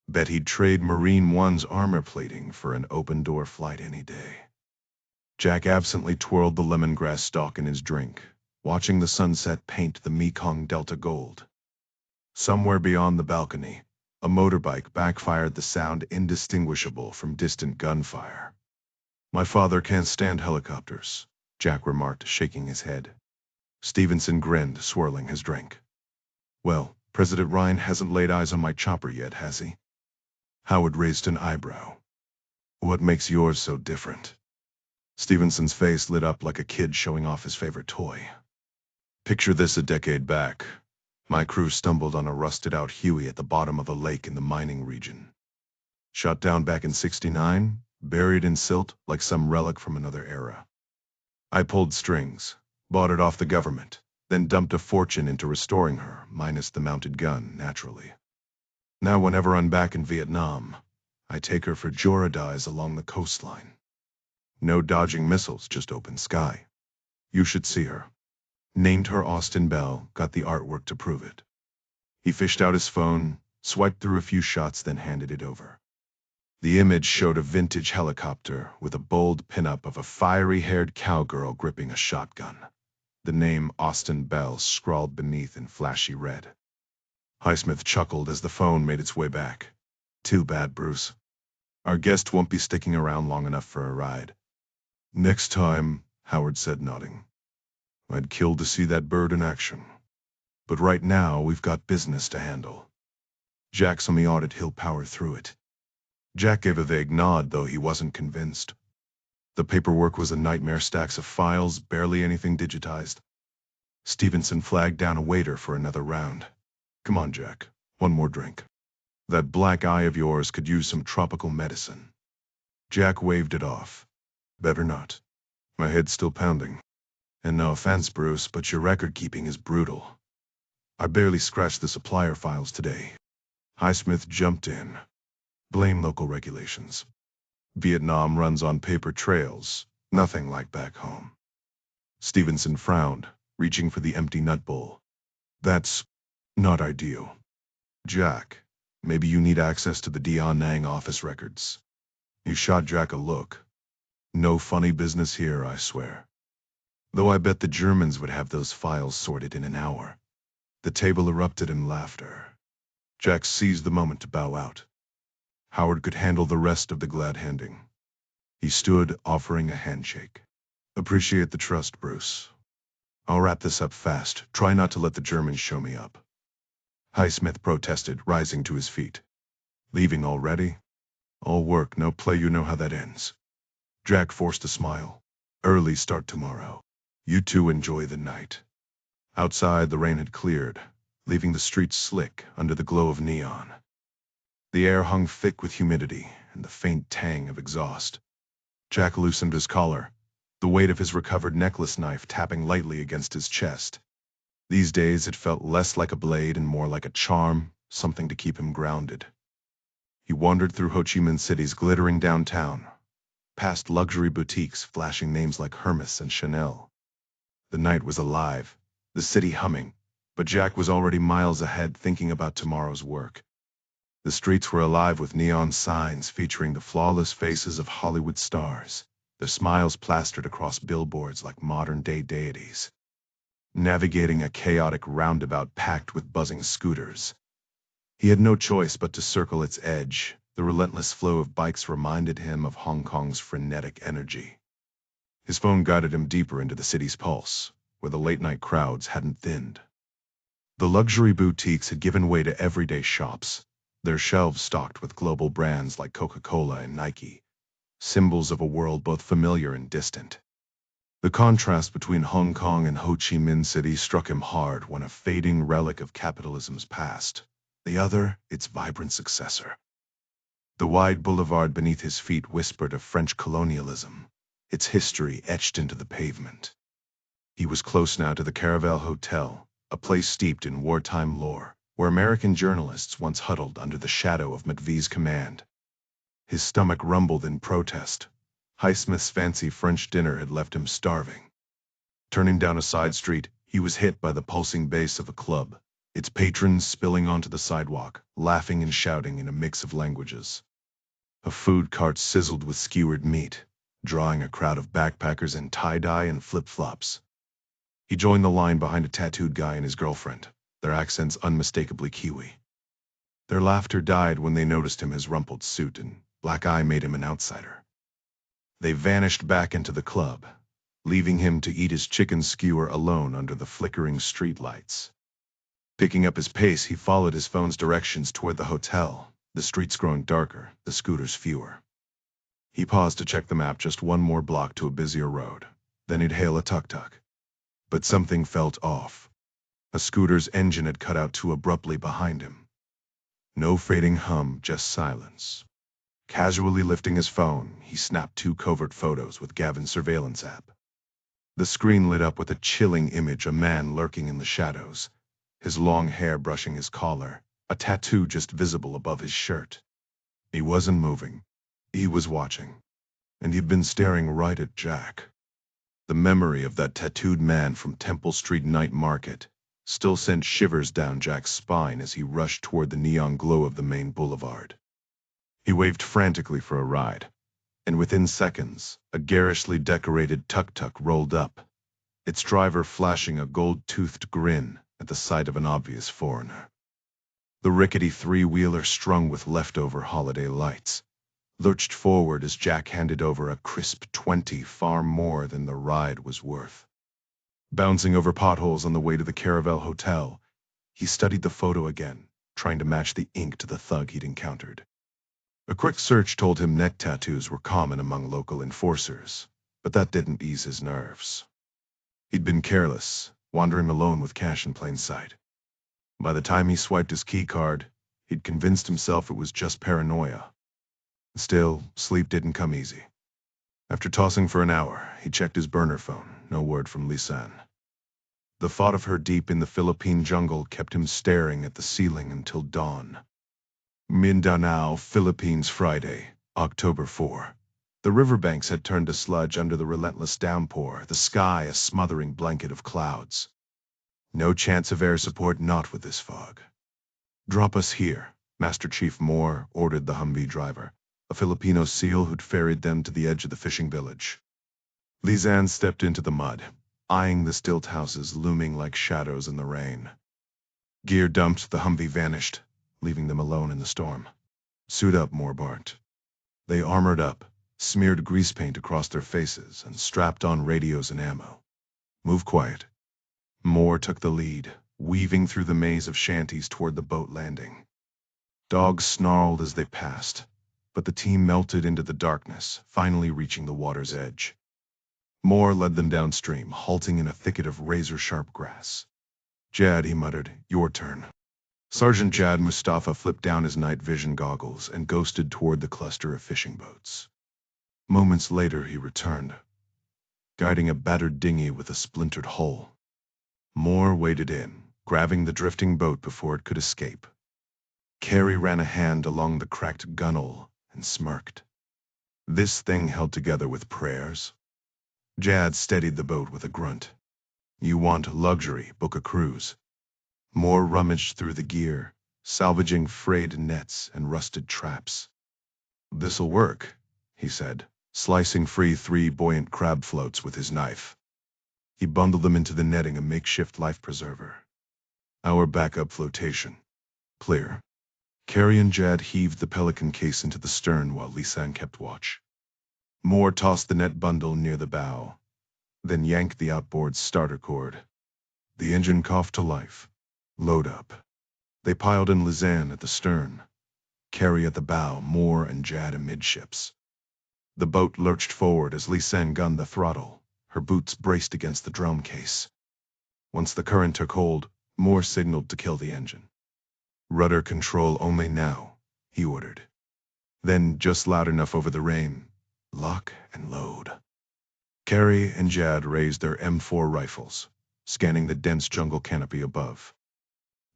Bet he'd trade Marine One's armor plating for an open-door flight any day. Jack absently twirled the lemongrass stalk in his drink, watching the sunset paint the Mekong Delta gold. Somewhere beyond the balcony, a motorbike backfired, the sound indistinguishable from distant gunfire. My father can't stand helicopters, Jack remarked, shaking his head. Stevenson grinned, swirling his drink. Well, President Ryan hasn't laid eyes on my chopper yet, has he? Howard raised an eyebrow. What makes yours so different? Stevenson's face lit up like a kid showing off his favorite toy. Picture this: a decade back. My crew stumbled on a rusted-out Huey at the bottom of a lake in the mining region. Shot down back in '69, buried in silt like some relic from another era. I pulled strings, bought it off the government, then dumped a fortune into restoring her, minus the mounted gun, naturally. Now whenever I'm back in Vietnam, I take her for Joradies along the coastline. No dodging missiles, just open sky. You should see her. Named her Austin Bell, got the artwork to prove it. He fished out his phone, swiped through a few shots, then handed it over. The image showed a vintage helicopter with a bold pinup of a fiery-haired cowgirl gripping a shotgun. The name Austin Bell scrawled beneath in flashy red. Highsmith chuckled as the phone made its way back. Too bad, Bruce. Our guest won't be sticking around long enough for a ride. Next time, Howard said, nodding. I'd kill to see that bird in action. But right now, we've got business to handle. Jack's on the audit, he'll power through it. Jack gave a vague nod, though he wasn't convinced. The paperwork was a nightmare, stacks of files, barely anything digitized. Stevenson flagged down a waiter for another round. Come on, Jack, one more drink. That black eye of yours could use some tropical medicine. Jack waved it off. Better not. My head's still pounding. And no offense, Bruce, but your record-keeping is brutal. I barely scratched the supplier files today. Highsmith jumped in. Blame local regulations. Vietnam runs on paper trails, nothing like back home. Stevenson frowned, reaching for the empty nut bowl. That's not ideal. Jack, maybe you need access to the Da Nang office records. You shot Jack a look. No funny business here, I swear. Though I bet the Germans would have those files sorted in an hour. The table erupted in laughter. Jack seized the moment to bow out. Howard could handle the rest of the glad handing. He stood, offering a handshake. Appreciate the trust, Bruce. I'll wrap this up fast. Try not to let the Germans show me up. Highsmith protested, rising to his feet. Leaving already? All work, no play, you know how that ends. Jack forced a smile. Early start tomorrow. You two enjoy the night. Outside, the rain had cleared, leaving the streets slick under the glow of neon. The air hung thick with humidity and the faint tang of exhaust. Jack loosened his collar, the weight of his recovered necklace knife tapping lightly against his chest. These days it felt less like a blade and more like a charm, something to keep him grounded. He wandered through Ho Chi Minh City's glittering downtown, past luxury boutiques flashing names like Hermes and Chanel. The night was alive, the city humming, but Jack was already miles ahead thinking about tomorrow's work. The streets were alive with neon signs featuring the flawless faces of Hollywood stars, their smiles plastered across billboards like modern-day deities. Navigating a chaotic roundabout packed with buzzing scooters, he had no choice but to circle its edge. The relentless flow of bikes reminded him of Hong Kong's frenetic energy. His phone guided him deeper into the city's pulse, where the late-night crowds hadn't thinned. The luxury boutiques had given way to everyday shops, their shelves stocked with global brands like Coca-Cola and Nike, symbols of a world both familiar and distant. The contrast between Hong Kong and Ho Chi Minh City struck him hard, one a fading relic of capitalism's past, the other its vibrant successor. The wide boulevard beneath his feet whispered of French colonialism, its history etched into the pavement. He was close now to the Caravel Hotel, a place steeped in wartime lore, where American journalists once huddled under the shadow of McVee's command. His stomach rumbled in protest. Highsmith's fancy French dinner had left him starving. Turning down a side street, he was hit by the pulsing bass of a club, its patrons spilling onto the sidewalk, laughing and shouting in a mix of languages. A food cart sizzled with skewered meat, drawing a crowd of backpackers in tie-dye and flip-flops. He joined the line behind a tattooed guy and his girlfriend, their accents unmistakably Kiwi. Their laughter died when they noticed him. His rumpled suit and black eye made him an outsider. They vanished back into the club, leaving him to eat his chicken skewer alone under the flickering streetlights. Picking up his pace, he followed his phone's directions toward the hotel, the streets growing darker, the scooters fewer. He paused to check the map, just one more block to a busier road. Then he'd hail a tuk-tuk. But something felt off. A scooter's engine had cut out too abruptly behind him. No fading hum, just silence. Casually lifting his phone, he snapped 2 covert photos with Gavin's surveillance app. The screen lit up with a chilling image, a man lurking in the shadows, his long hair brushing his collar, a tattoo just visible above his shirt. He wasn't moving. He was watching. And he'd been staring right at Jack. The memory of that tattooed man from Temple Street Night Market still sent shivers down Jack's spine as he rushed toward the neon glow of the main boulevard. He waved frantically for a ride, and within seconds, a garishly decorated tuk-tuk rolled up, its driver flashing a gold-toothed grin at the sight of an obvious foreigner. The rickety 3-wheeler, strung with leftover holiday lights, lurched forward as Jack handed over a crisp 20, far more than the ride was worth. Bouncing over potholes on the way to the Caravel Hotel, he studied the photo again, trying to match the ink to the thug he'd encountered. A quick search told him neck tattoos were common among local enforcers, but that didn't ease his nerves. He'd been careless, wandering alone with cash in plain sight. By the time he swiped his keycard, he'd convinced himself it was just paranoia. Still, sleep didn't come easy. After tossing for an hour, he checked his burner phone. No word from Lisanne. The thought of her deep in the Philippine jungle kept him staring at the ceiling until dawn. Mindanao, Philippines, Friday, October 4. The riverbanks had turned to sludge under the relentless downpour, the sky a smothering blanket of clouds. No chance of air support, not with this fog. Drop us here, Master Chief Moore ordered the Humvee driver, a Filipino SEAL who'd ferried them to the edge of the fishing village. Lisanne stepped into the mud, eyeing the stilt houses looming like shadows in the rain. Gear dumped, the Humvee vanished, leaving them alone in the storm. Suit up, Moore barked. They armored up, smeared grease paint across their faces, and strapped on radios and ammo. Move quiet. Moore took the lead, weaving through the maze of shanties toward the boat landing. Dogs snarled as they passed, but the team melted into the darkness, finally reaching the water's edge. Moore led them downstream, halting in a thicket of razor-sharp grass. Jad, he muttered, your turn. Sergeant Jad Mustafa flipped down his night vision goggles and ghosted toward the cluster of fishing boats. Moments later, he returned, guiding a battered dinghy with a splintered hull. Moore waded in, grabbing the drifting boat before it could escape. Carey ran a hand along the cracked gunwale and smirked. This thing held together with prayers. Jad steadied the boat with a grunt. You want luxury, book a cruise. Moore rummaged through the gear, salvaging frayed nets and rusted traps. This'll work, he said, slicing free 3 buoyant crab floats with his knife. He bundled them into the netting, a makeshift life preserver. Our backup flotation. Clear. Carey and Jad heaved the Pelican case into the stern while Lisanne kept watch. Moore tossed the net bundle near the bow, then yanked the outboard's starter cord. The engine coughed to life. Load up. They piled in Lisanne at the stern, Carey at the bow, Moore and Jad amidships. The boat lurched forward as Lisanne gunned the throttle, her boots braced against the drum case. Once the current took hold, Moore signaled to kill the engine. Rudder control only now, he ordered. Then, just loud enough over the rain, lock and load. Carey and Jad raised their M4 rifles, scanning the dense jungle canopy above.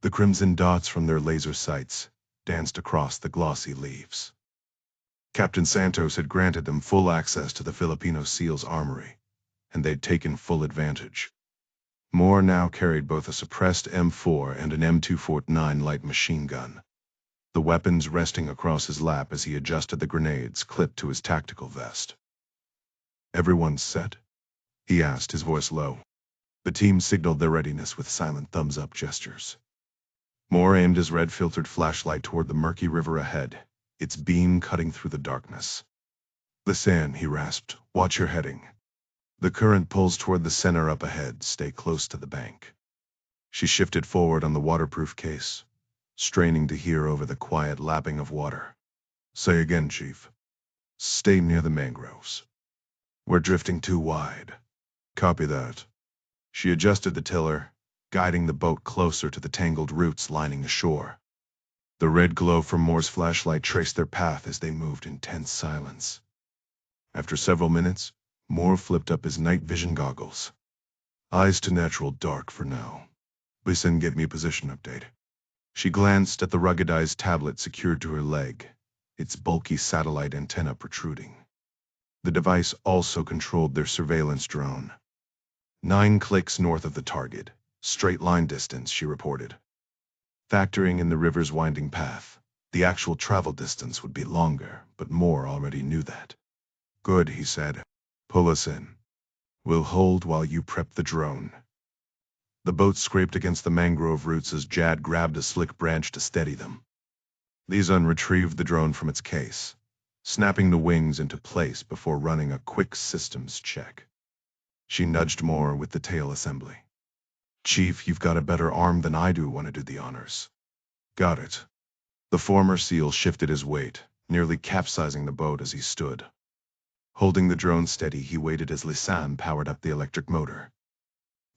The crimson dots from their laser sights danced across the glossy leaves. Captain Santos had granted them full access to the Filipino SEAL's armory, and they'd taken full advantage. Moore now carried both a suppressed M4 and an M249 light machine gun, the weapons resting across his lap as he adjusted the grenades clipped to his tactical vest. Everyone set? He asked, his voice low. The team signaled their readiness with silent thumbs-up gestures. Moore aimed his red-filtered flashlight toward the murky river ahead, its beam cutting through the darkness. Lisanne, he rasped, watch your heading. The current pulls toward the center up ahead, stay close to the bank. She shifted forward on the waterproof case, straining to hear over the quiet lapping of water. Say again, Chief. Stay near the mangroves. We're drifting too wide. Copy that. She adjusted the tiller, guiding the boat closer to the tangled roots lining the shore. The red glow from Moore's flashlight traced their path as they moved in tense silence. After several minutes, Moore flipped up his night vision goggles. Eyes to natural dark for now. Lisanne, get me a position update. She glanced at the ruggedized tablet secured to her leg, its bulky satellite antenna protruding. The device also controlled their surveillance drone. 9 clicks north of the target, straight line distance, she reported. Factoring in the river's winding path, the actual travel distance would be longer, but Moore already knew that. Good, he said. Pull us in. We'll hold while you prep the drone. The boat scraped against the mangrove roots as Jad grabbed a slick branch to steady them. Lisanne retrieved the drone from its case, snapping the wings into place before running a quick systems check. She nudged Moore with the tail assembly. Chief, you've got a better arm than I do. Want to do the honors? Got it. The former SEAL shifted his weight, nearly capsizing the boat as he stood. Holding the drone steady, he waited as Lisanne powered up the electric motor.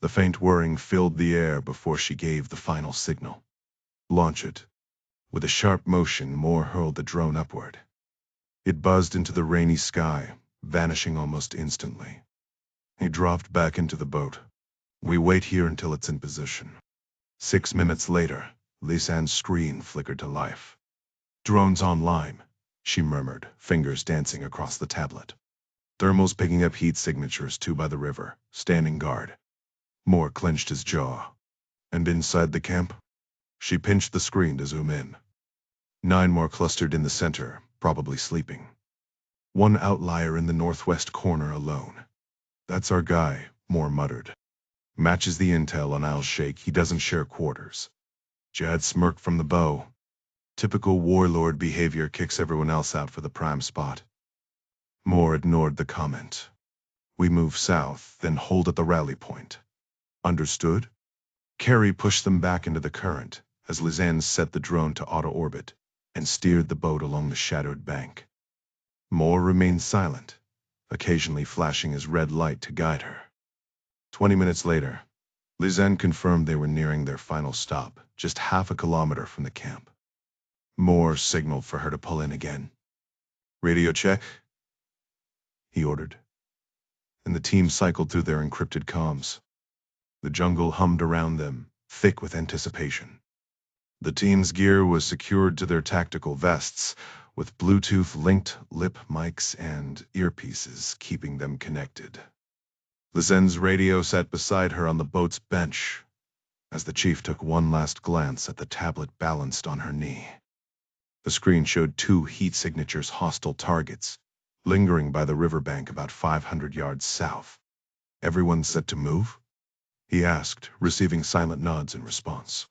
The faint whirring filled the air before she gave the final signal. Launch it. With a sharp motion, Moore hurled the drone upward. It buzzed into the rainy sky, vanishing almost instantly. He dropped back into the boat. We wait here until it's in position. 6 minutes later, Lisanne's screen flickered to life. Drones online, she murmured, fingers dancing across the tablet. Thermals picking up heat signatures 2 by the river, standing guard. Moore clenched his jaw. And inside the camp? She pinched the screen to zoom in. 9 more clustered in the center, probably sleeping. 1 outlier in the northwest corner alone. That's our guy, Moore muttered. Matches the intel on Al-Sheikh, he doesn't share quarters. Jad smirked from the bow. Typical warlord behavior, kicks everyone else out for the prime spot. Moore ignored the comment. We move south, then hold at the rally point. Understood? Carey pushed them back into the current, as Lisanne set the drone to auto-orbit, and steered the boat along the shadowed bank. Moore remained silent, occasionally flashing his red light to guide her. 20 minutes later, Lisanne confirmed they were nearing their final stop, just half a kilometer from the camp. Moore signaled for her to pull in again. Radio check, he ordered, and the team cycled through their encrypted comms. The jungle hummed around them, thick with anticipation. The team's gear was secured to their tactical vests, with Bluetooth-linked lip mics and earpieces keeping them connected. Lisanne's radio sat beside her on the boat's bench, as the chief took one last glance at the tablet balanced on her knee. The screen showed 2 heat signatures, hostile targets, lingering by the riverbank about 500 yards south. Everyone set to move? He asked, receiving silent nods in response.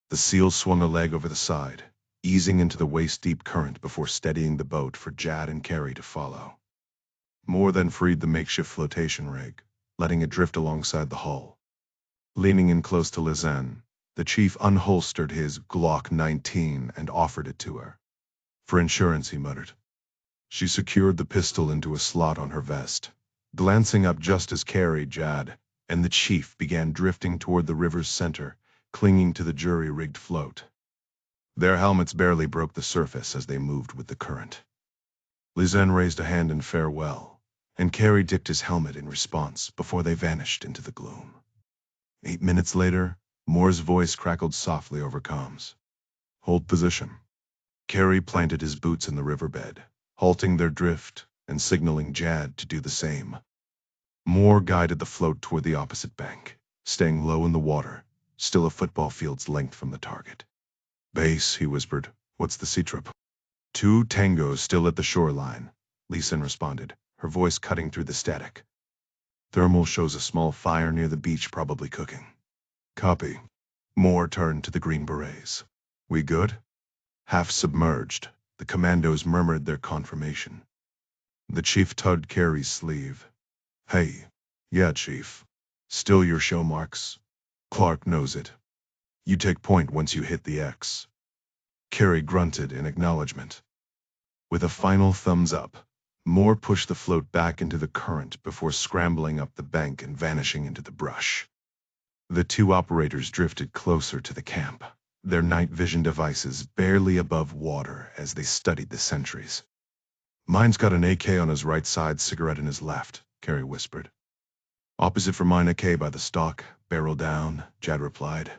The SEAL swung a leg over the side, easing into the waist-deep current before steadying the boat for Jad and Carey to follow. Moore then freed the makeshift flotation rig, letting it drift alongside the hull. Leaning in close to Lisanne, the chief unholstered his Glock 19 and offered it to her. For insurance, he muttered. She secured the pistol into a slot on her vest, glancing up just as Carey, Jad, and the chief began drifting toward the river's center, clinging to the jury-rigged float. Their helmets barely broke the surface as they moved with the current. Lisanne raised a hand in farewell, and Carey dipped his helmet in response before they vanished into the gloom. 8 minutes later, Moore's voice crackled softly over comms. Hold position. Carey planted his boots in the riverbed, halting their drift and signaling Jad to do the same. Moore guided the float toward the opposite bank, staying low in the water, still a football field's length from the target. Base, he whispered. What's the sea trip? 2 tangos still at the shoreline, Lisanne responded, her voice cutting through the static. Thermal shows a small fire near the beach, probably cooking. Copy. Moore turned to the Green Berets. We good? Half submerged, the commandos murmured their confirmation. The chief tugged Carey's sleeve. Hey. Yeah, chief. Still your show marks? Clark knows it. You take point once you hit the X. Carey grunted in acknowledgement. With a final thumbs up, Moore pushed the float back into the current before scrambling up the bank and vanishing into the brush. The 2 operators drifted closer to the camp, their night vision devices barely above water as they studied the sentries. Mine's got an AK on his right side, cigarette in his left, Carey whispered. Opposite from mine, AK by the stock, barrel down, Jad replied.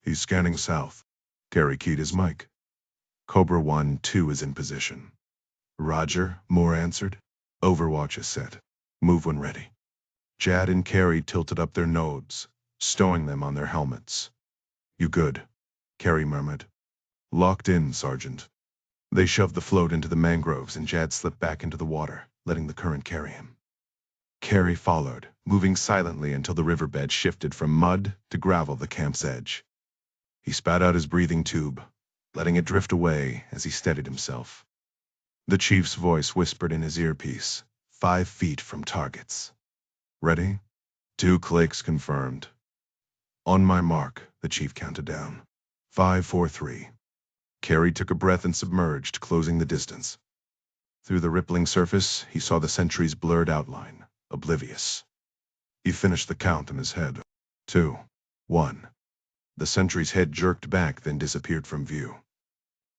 He's scanning south. Carey keyed his mic. Cobra 1-2 is in position. Roger, Moore answered. Overwatch is set. Move when ready. Jad and Carey tilted up their nobes, stowing them on their helmets. You good? Carey murmured. Locked in, Sergeant. They shoved the float into the mangroves and Jad slipped back into the water, letting the current carry him. Carey followed, moving silently until the riverbed shifted from mud to gravel the camp's edge. He spat out his breathing tube, letting it drift away as he steadied himself. The chief's voice whispered in his earpiece, 5 feet from targets. Ready? 2 clicks confirmed. On my mark, the chief counted down. 5, 4, 3. Carey took a breath and submerged, closing the distance. Through the rippling surface, he saw the sentry's blurred outline, oblivious. He finished the count in his head. 2, 1. The sentry's head jerked back, then disappeared from view.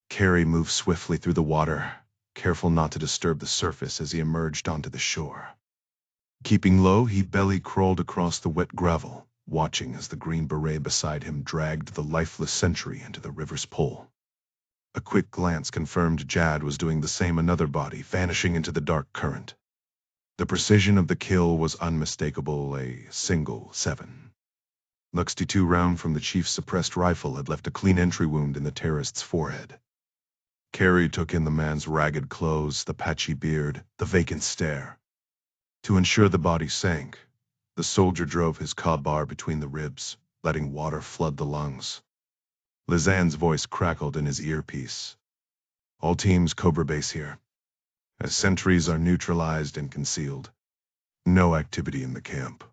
Carey moved swiftly through the water, careful not to disturb the surface as he emerged onto the shore. Keeping low, he belly crawled across the wet gravel, watching as the green beret beside him dragged the lifeless sentry into the river's pull. A quick glance confirmed Jad was doing the same, another body vanishing into the dark current. The precision of the kill was unmistakable, a single 7. 62 round from the chief's suppressed rifle had left a clean entry wound in the terrorist's forehead. Carey took in the man's ragged clothes, the patchy beard, the vacant stare. To ensure the body sank, the soldier drove his crowbar between the ribs, letting water flood the lungs. Lizanne's voice crackled in his earpiece. All teams, Cobra Base here. As sentries are neutralized and concealed. No activity in the camp.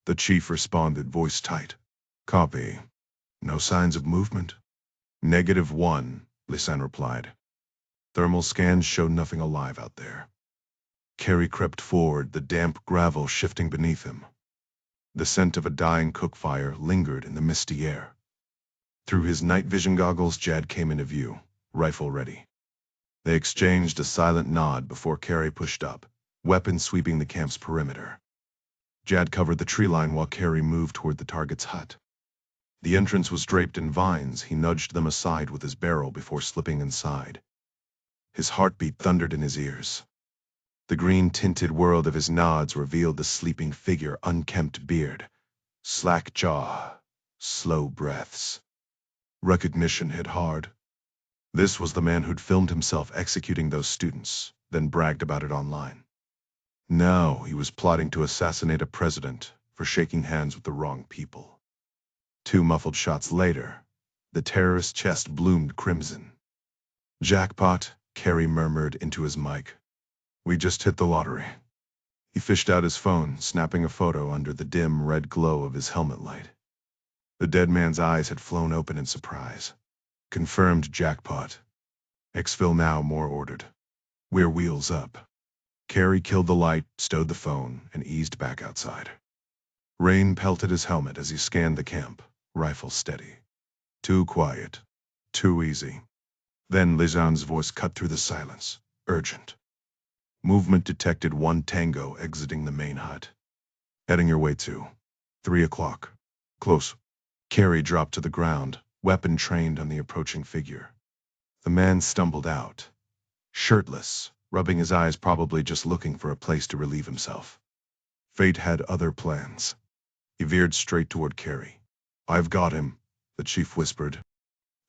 The chief responded, voice tight. Copy. No signs of movement? -1, Lisanne replied. Thermal scans show nothing alive out there. Carey crept forward, the damp gravel shifting beneath him. The scent of a dying cook fire lingered in the misty air. Through his night vision goggles, Jad came into view, rifle ready. They exchanged a silent nod before Carey pushed up, weapon sweeping the camp's perimeter. Jad covered the tree line while Carey moved toward the target's hut. The entrance was draped in vines. He nudged them aside with his barrel before slipping inside. His heartbeat thundered in his ears. The green-tinted world of his nods revealed the sleeping figure, unkempt beard, slack jaw, slow breaths. Recognition hit hard. This was the man who'd filmed himself executing those students, then bragged about it online. Now he was plotting to assassinate a president for shaking hands with the wrong people. 2 muffled shots later, the terrorist's chest bloomed crimson. Jackpot, Carey murmured into his mic. We just hit the lottery. He fished out his phone, snapping a photo under the dim red glow of his helmet light. The dead man's eyes had flown open in surprise. Confirmed jackpot. Exfil now, more ordered. We're wheels up. Carey killed the light, stowed the phone, and eased back outside. Rain pelted his helmet as he scanned the camp, rifle steady. Too quiet. Too easy. Then Lizanne's voice cut through the silence, urgent. Movement detected, 1 Tango exiting the main hut. Heading your way to 3 o'clock. Close. Carey dropped to the ground, weapon trained on the approaching figure. The man stumbled out, shirtless, rubbing his eyes, probably just looking for a place to relieve himself. Fate had other plans. He veered straight toward Carey. I've got him, the chief whispered.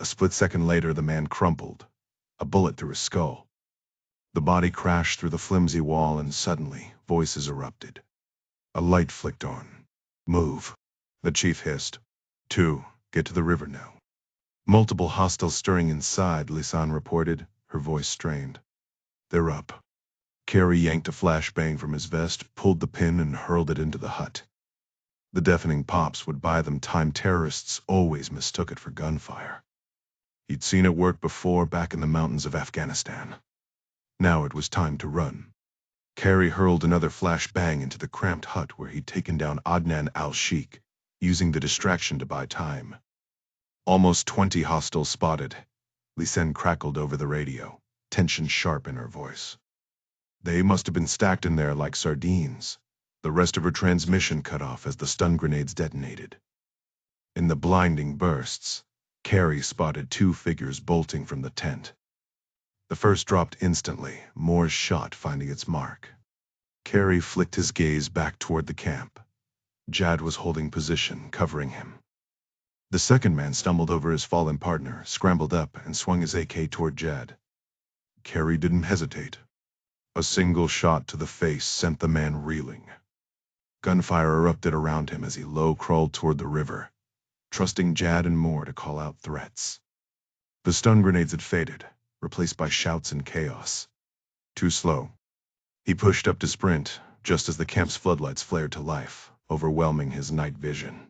A split second later, the man crumpled, a bullet through his skull. The body crashed through the flimsy wall, and suddenly, voices erupted. A light flicked on. Move, the chief hissed. 2, get to the river now. Multiple hostiles stirring inside, Lisanne reported, her voice strained. They're up. Carey yanked a flashbang from his vest, pulled the pin, and hurled it into the hut. The deafening pops would buy them time. Terrorists always mistook it for gunfire. He'd seen it work before, back in the mountains of Afghanistan. Now it was time to run. Carey hurled another flashbang into the cramped hut where he'd taken down Adnan al-Sheikh, using the distraction to buy time. Almost 20 hostiles spotted. Lisanne crackled over the radio, tension sharp in her voice. They must have been stacked in there like sardines. The rest of her transmission cut off as the stun grenades detonated. In the blinding bursts, Carey spotted 2 figures bolting from the tent. The first dropped instantly, Moore's shot finding its mark. Carey flicked his gaze back toward the camp. Jad was holding position, covering him. The second man stumbled over his fallen partner, scrambled up, and swung his AK toward Jad. Carey didn't hesitate. A single shot to the face sent the man reeling. Gunfire erupted around him as he low-crawled toward the river, trusting Jad and Moore to call out threats. The stun grenades had faded, replaced by shouts and chaos. Too slow. He pushed up to sprint, just as the camp's floodlights flared to life, overwhelming his night vision.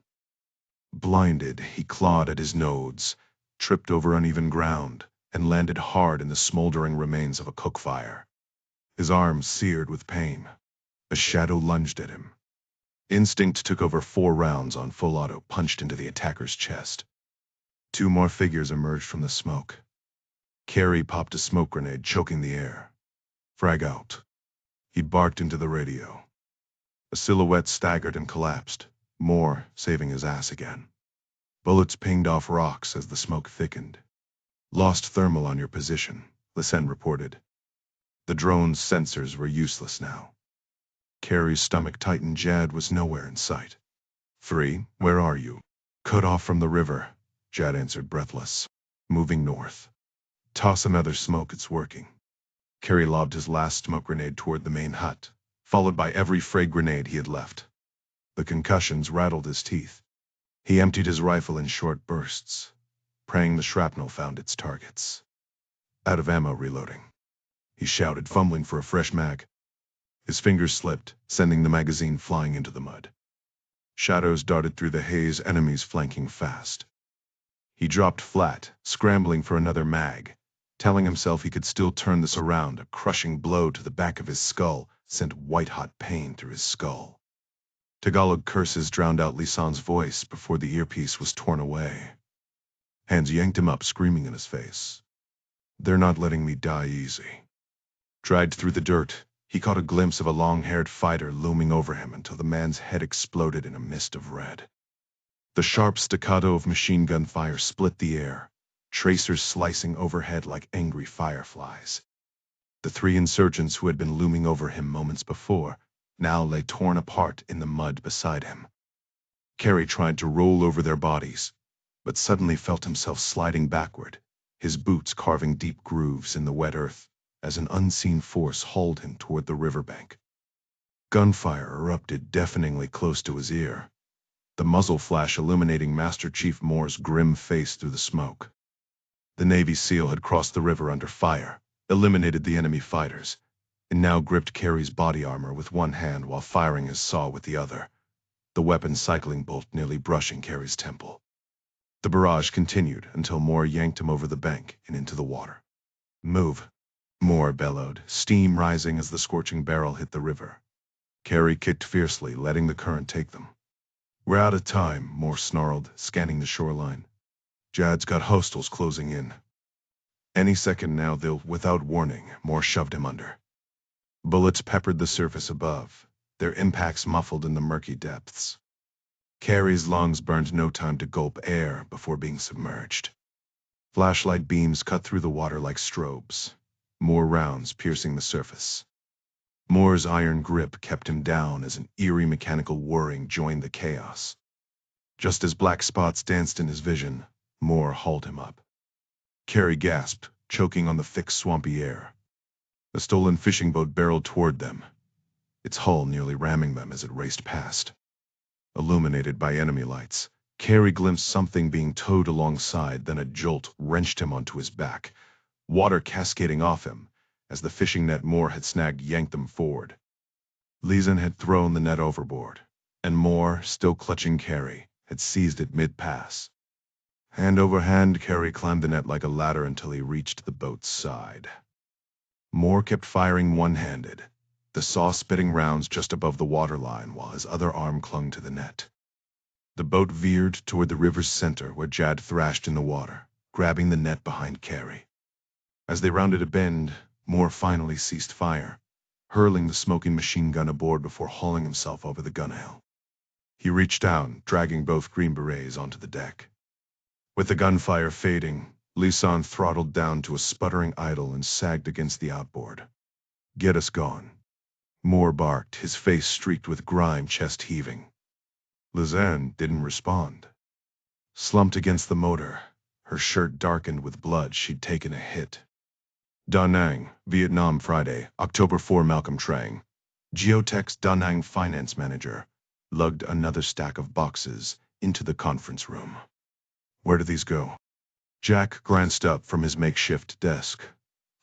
Blinded, he clawed at his nodes, tripped over uneven ground, and landed hard in the smoldering remains of a cook fire. His arms seared with pain. A shadow lunged at him. Instinct took over. 4 rounds on full auto punched into the attacker's chest. 2 more figures emerged from the smoke. Carey popped a smoke grenade, choking the air. "Frag out." He barked into the radio. A silhouette staggered and collapsed, Moore saving his ass again. Bullets pinged off rocks as the smoke thickened. "Lost thermal on your position," Lisanne reported. The drone's sensors were useless now. Carey's stomach tightened. Jad was nowhere in sight. "Free, where are you?" "Cut off from the river," Jad answered, breathless. "Moving north." "Toss another smoke, it's working." Carey lobbed his last smoke grenade toward the main hut, followed by every frag grenade he had left. The concussions rattled his teeth. He emptied his rifle in short bursts, praying the shrapnel found its targets. "Out of ammo, reloading," he shouted, fumbling for a fresh mag. His fingers slipped, sending the magazine flying into the mud. Shadows darted through the haze, enemies flanking fast. He dropped flat, scrambling for another mag, telling himself he could still turn this around. A crushing blow to the back of his skull sent white-hot pain through his skull. Tagalog curses drowned out Lisanne's voice before the earpiece was torn away. Hands yanked him up, screaming in his face. "They're not letting me die easy." Dragged through the dirt, he caught a glimpse of a long-haired fighter looming over him until the man's head exploded in a mist of red. The sharp staccato of machine gun fire split the air, tracers slicing overhead like angry fireflies. The 3 insurgents who had been looming over him moments before now lay torn apart in the mud beside him. Carey tried to roll over their bodies, but suddenly felt himself sliding backward, his boots carving deep grooves in the wet earth as an unseen force hauled him toward the riverbank. Gunfire erupted deafeningly close to his ear, the muzzle flash illuminating Master Chief Moore's grim face through the smoke. The Navy SEAL had crossed the river under fire, eliminated the enemy fighters, and now gripped Carey's body armor with one hand while firing his saw with the other, the weapon's cycling bolt nearly brushing Carey's temple. The barrage continued until Moore yanked him over the bank and into the water. "Move," Moore bellowed, steam rising as the scorching barrel hit the river. Carey kicked fiercely, letting the current take them. "We're out of time," Moore snarled, scanning the shoreline. "Jad's got hostiles closing in. Any second now they'll..." Without warning, Moore shoved him under. Bullets peppered the surface above, their impacts muffled in the murky depths. Carey's lungs burned, no time to gulp air before being submerged. Flashlight beams cut through the water like strobes, more rounds piercing the surface. Moore's iron grip kept him down as an eerie mechanical whirring joined the chaos. Just as black spots danced in his vision, Moore hauled him up. Carey gasped, choking on the thick, swampy air. A stolen fishing boat barreled toward them, its hull nearly ramming them as it raced past. Illuminated by enemy lights, Carey glimpsed something being towed alongside, then a jolt wrenched him onto his back, water cascading off him as the fishing net Moore had snagged yanked them forward. Lisanne had thrown the net overboard, and Moore, still clutching Carey, had seized it mid-pass. Hand over hand, Carey climbed the net like a ladder until he reached the boat's side. Moore kept firing one-handed, the saw spitting rounds just above the waterline while his other arm clung to the net. The boat veered toward the river's center where Jad thrashed in the water, grabbing the net behind Carey. As they rounded a bend, Moore finally ceased fire, hurling the smoking machine gun aboard before hauling himself over the gunwale. He reached down, dragging both Green Berets onto the deck. With the gunfire fading, Lisanne throttled down to a sputtering idle and sagged against the outboard. "Get us gone," Moore barked, his face streaked with grime, chest heaving. Lisanne didn't respond. Slumped against the motor, her shirt darkened with blood. She'd taken a hit. Da Nang, Vietnam, Friday, October 4. Malcolm Trang, Geotech's Da Nang finance manager, lugged another stack of boxes into the conference room. "Where do these go?" Jack glanced up from his makeshift desk,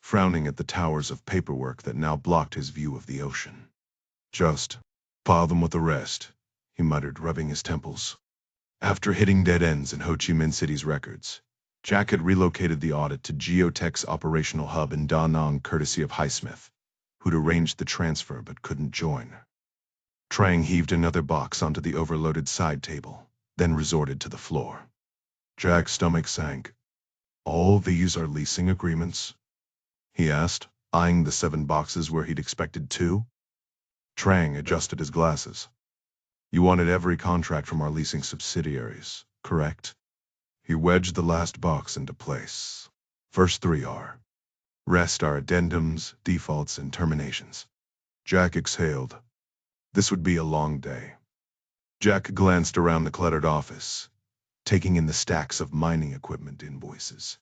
frowning at the towers of paperwork that now blocked his view of the ocean. "Just pile them with the rest," he muttered, rubbing his temples. After hitting dead ends in Ho Chi Minh City's records, Jack had relocated the audit to Geotech's operational hub in Da Nang courtesy of Highsmith, who'd arranged the transfer but couldn't join. Trang heaved another box onto the overloaded side table, then resorted to the floor. Jack's stomach sank. "All these are leasing agreements?" he asked, eyeing the 7 boxes where he'd expected 2. Trang adjusted his glasses. "You wanted every contract from our leasing subsidiaries, correct?" He wedged the last box into place. "First 3 are. Rest are addendums, defaults, and terminations." Jack exhaled. This would be a long day. Jack glanced around the cluttered office, taking in the stacks of mining equipment invoices.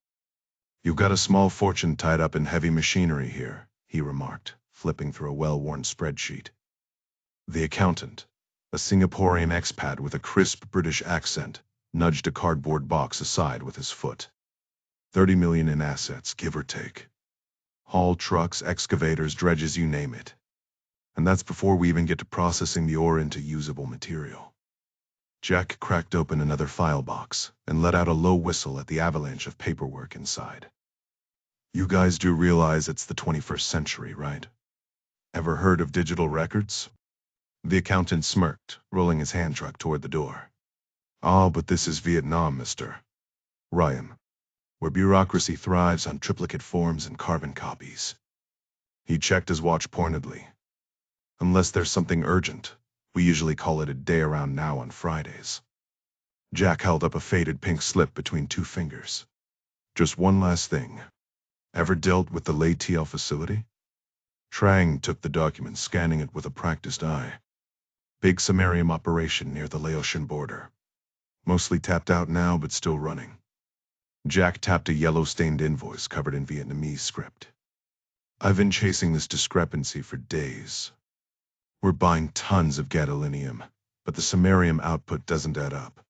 "You've got a small fortune tied up in heavy machinery here," he remarked, flipping through a well-worn spreadsheet. The accountant, a Singaporean expat with a crisp British accent, nudged a cardboard box aside with his foot. 30 million in assets, give or take. Haul trucks, excavators, dredges, you name it. And that's before we even get to processing the ore into usable material. Jack cracked open another file box and let out a low whistle at the avalanche of paperwork inside. "You guys do realize it's the 21st century, right? Ever heard of digital records?" The accountant smirked, rolling his hand truck toward the door. "Ah, but this is Vietnam, Mr. Ryan, where bureaucracy thrives on triplicate forms and carbon copies." He checked his watch pointedly. "Unless there's something urgent, we usually call it a day around now on Fridays." Jack held up a faded pink slip between 2 fingers. "Just one last thing. Ever dealt with the Lay TL facility?" Trang took the document, scanning it with a practiced eye. "Big samarium operation near the Laotian border. Mostly tapped out now, but still running." Jack tapped a yellow-stained invoice covered in Vietnamese script. "I've been chasing this discrepancy for days. We're buying tons of gadolinium, but the samarium output doesn't add up.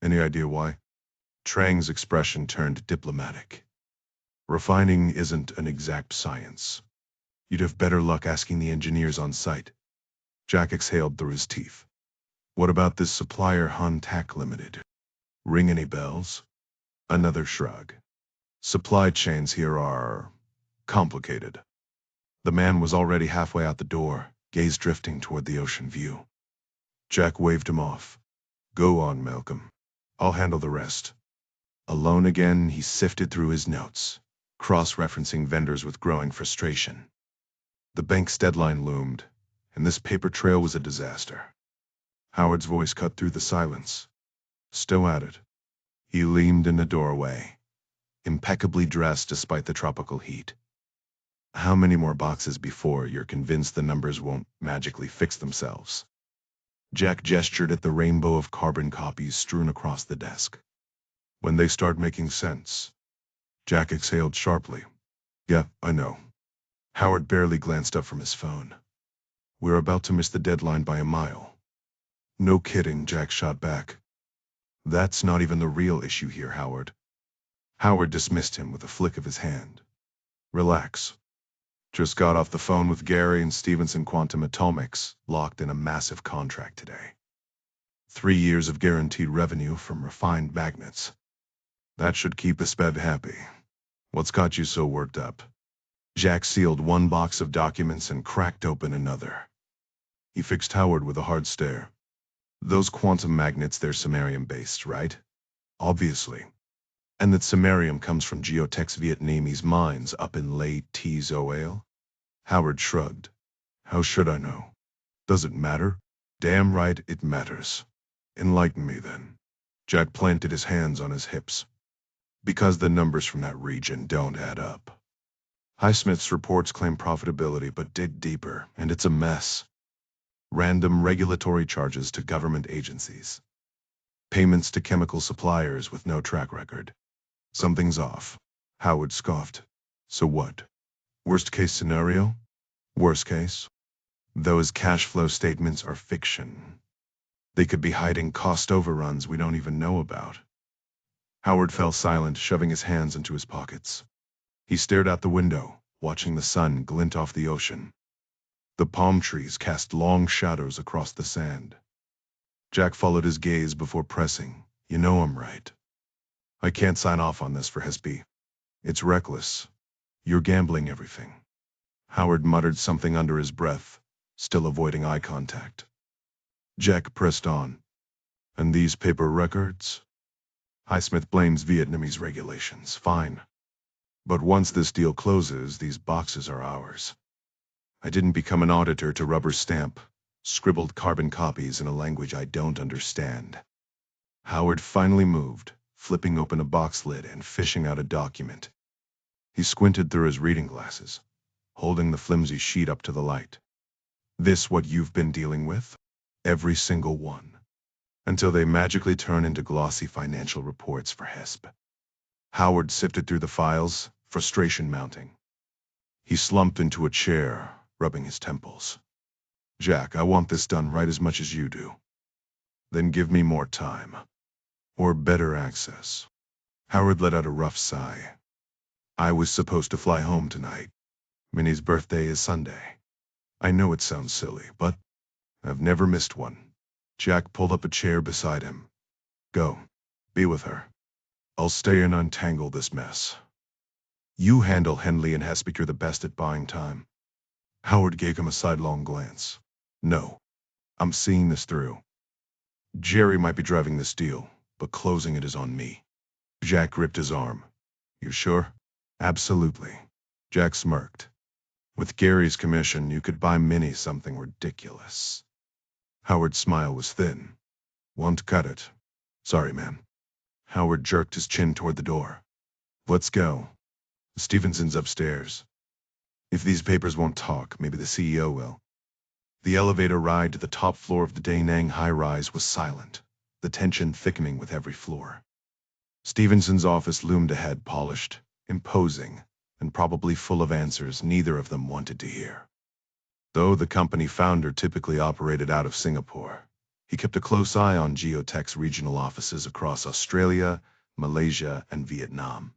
Any idea why?" Trang's expression turned diplomatic. "Refining isn't an exact science. You'd have better luck asking the engineers on site." Jack exhaled through his teeth. "What about this supplier, Han Tac Limited? Ring any bells?" Another shrug. "Supply chains here are complicated." The man was already halfway out the door, gaze drifting toward the ocean view. Jack waved him off. "Go on, Malcolm. I'll handle the rest." Alone again, he sifted through his notes, cross-referencing vendors with growing frustration. The bank's deadline loomed, and this paper trail was a disaster. Howard's voice cut through the silence. "Still at it." He leaned in the doorway, impeccably dressed despite the tropical heat. "How many more boxes before you're convinced the numbers won't magically fix themselves?" Jack gestured at the rainbow of carbon copies strewn across the desk. "When they start making sense." Jack exhaled sharply. "Yeah, I know." Howard barely glanced up from his phone. "We're about to miss the deadline by a mile." "No kidding," Jack shot back. "That's not even the real issue here, Howard." Howard dismissed him with a flick of his hand. "Relax. Just got off the phone with Gary and Stevenson Quantum Atomics, locked in a massive contract today. 3 years of guaranteed revenue from refined magnets. That should keep a Spev happy. What's got you so worked up?" Jack sealed 1 box of documents and cracked open another. He fixed Howard with a hard stare. "Those quantum magnets, they're samarium-based, right?" "Obviously. And that samarium comes from Geotech's Vietnamese mines up in Lay Tzoal?" Howard shrugged. "How should I know? Does it matter?" "Damn right it matters." "Enlighten me then." Jack planted his hands on his hips. "Because the numbers from that region don't add up. Highsmith's reports claim profitability, but dig deeper, and it's a mess. Random regulatory charges to government agencies. Payments to chemical suppliers with no track record. Something's off." Howard scoffed. "So what? Worst case scenario?" "Worst case? Those cash flow statements are fiction. They could be hiding cost overruns we don't even know about." Howard fell silent, shoving his hands into his pockets. He stared out the window, watching the sun glint off the ocean. The palm trees cast long shadows across the sand. Jack followed his gaze before pressing. "You know I'm right." I can't sign off on this for Hesby. It's reckless. You're gambling everything. Howard muttered something under his breath, still avoiding eye contact. Jack pressed on. And these paper records? Highsmith blames Vietnamese regulations. Fine. But once this deal closes, these boxes are ours. I didn't become an auditor to rubber stamp scribbled carbon copies in a language I don't understand. Howard finally moved, flipping open a box lid and fishing out a document. He squinted through his reading glasses, holding the flimsy sheet up to the light. This what you've been dealing with? Every single one. Until they magically turn into glossy financial reports for Hesp. Howard sifted through the files, frustration mounting. He slumped into a chair, rubbing his temples. Jack, I want this done right as much as you do. Then give me more time. Or better access. Howard let out a rough sigh. I was supposed to fly home tonight. Minnie's birthday is Sunday. I know it sounds silly, but I've never missed one. Jack pulled up a chair beside him. Go. Be with her. I'll stay and untangle this mess. You handle Henley and Hespe. You're the best at buying time. Howard gave him a sidelong glance. No. I'm seeing this through. Jerry might be driving this deal, but closing it is on me. Jack gripped his arm. You sure? Absolutely. Jack smirked. With Gary's commission, you could buy Minnie something ridiculous. Howard's smile was thin. Won't cut it. Sorry, man. Howard jerked his chin toward the door. Let's go. Stevenson's upstairs. If these papers won't talk, maybe the CEO will. The elevator ride to the top floor of the Da Nang high-rise was silent, the tension thickening with every floor. Stevenson's office loomed ahead, polished, imposing, and probably full of answers neither of them wanted to hear. Though the company founder typically operated out of Singapore, he kept a close eye on Geotech's regional offices across Australia, Malaysia, and Vietnam.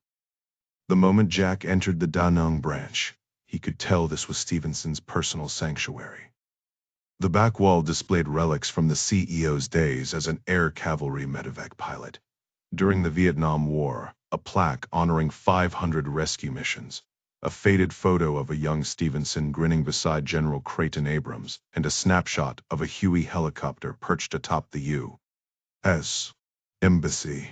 The moment Jack entered the Da Nang branch, he could tell this was Stevenson's personal sanctuary. The back wall displayed relics from the CEO's days as an air cavalry medevac pilot. During the Vietnam War, a plaque honoring 500 rescue missions, a faded photo of a young Stevenson grinning beside General Creighton Abrams, and a snapshot of a Huey helicopter perched atop the U.S. Embassy.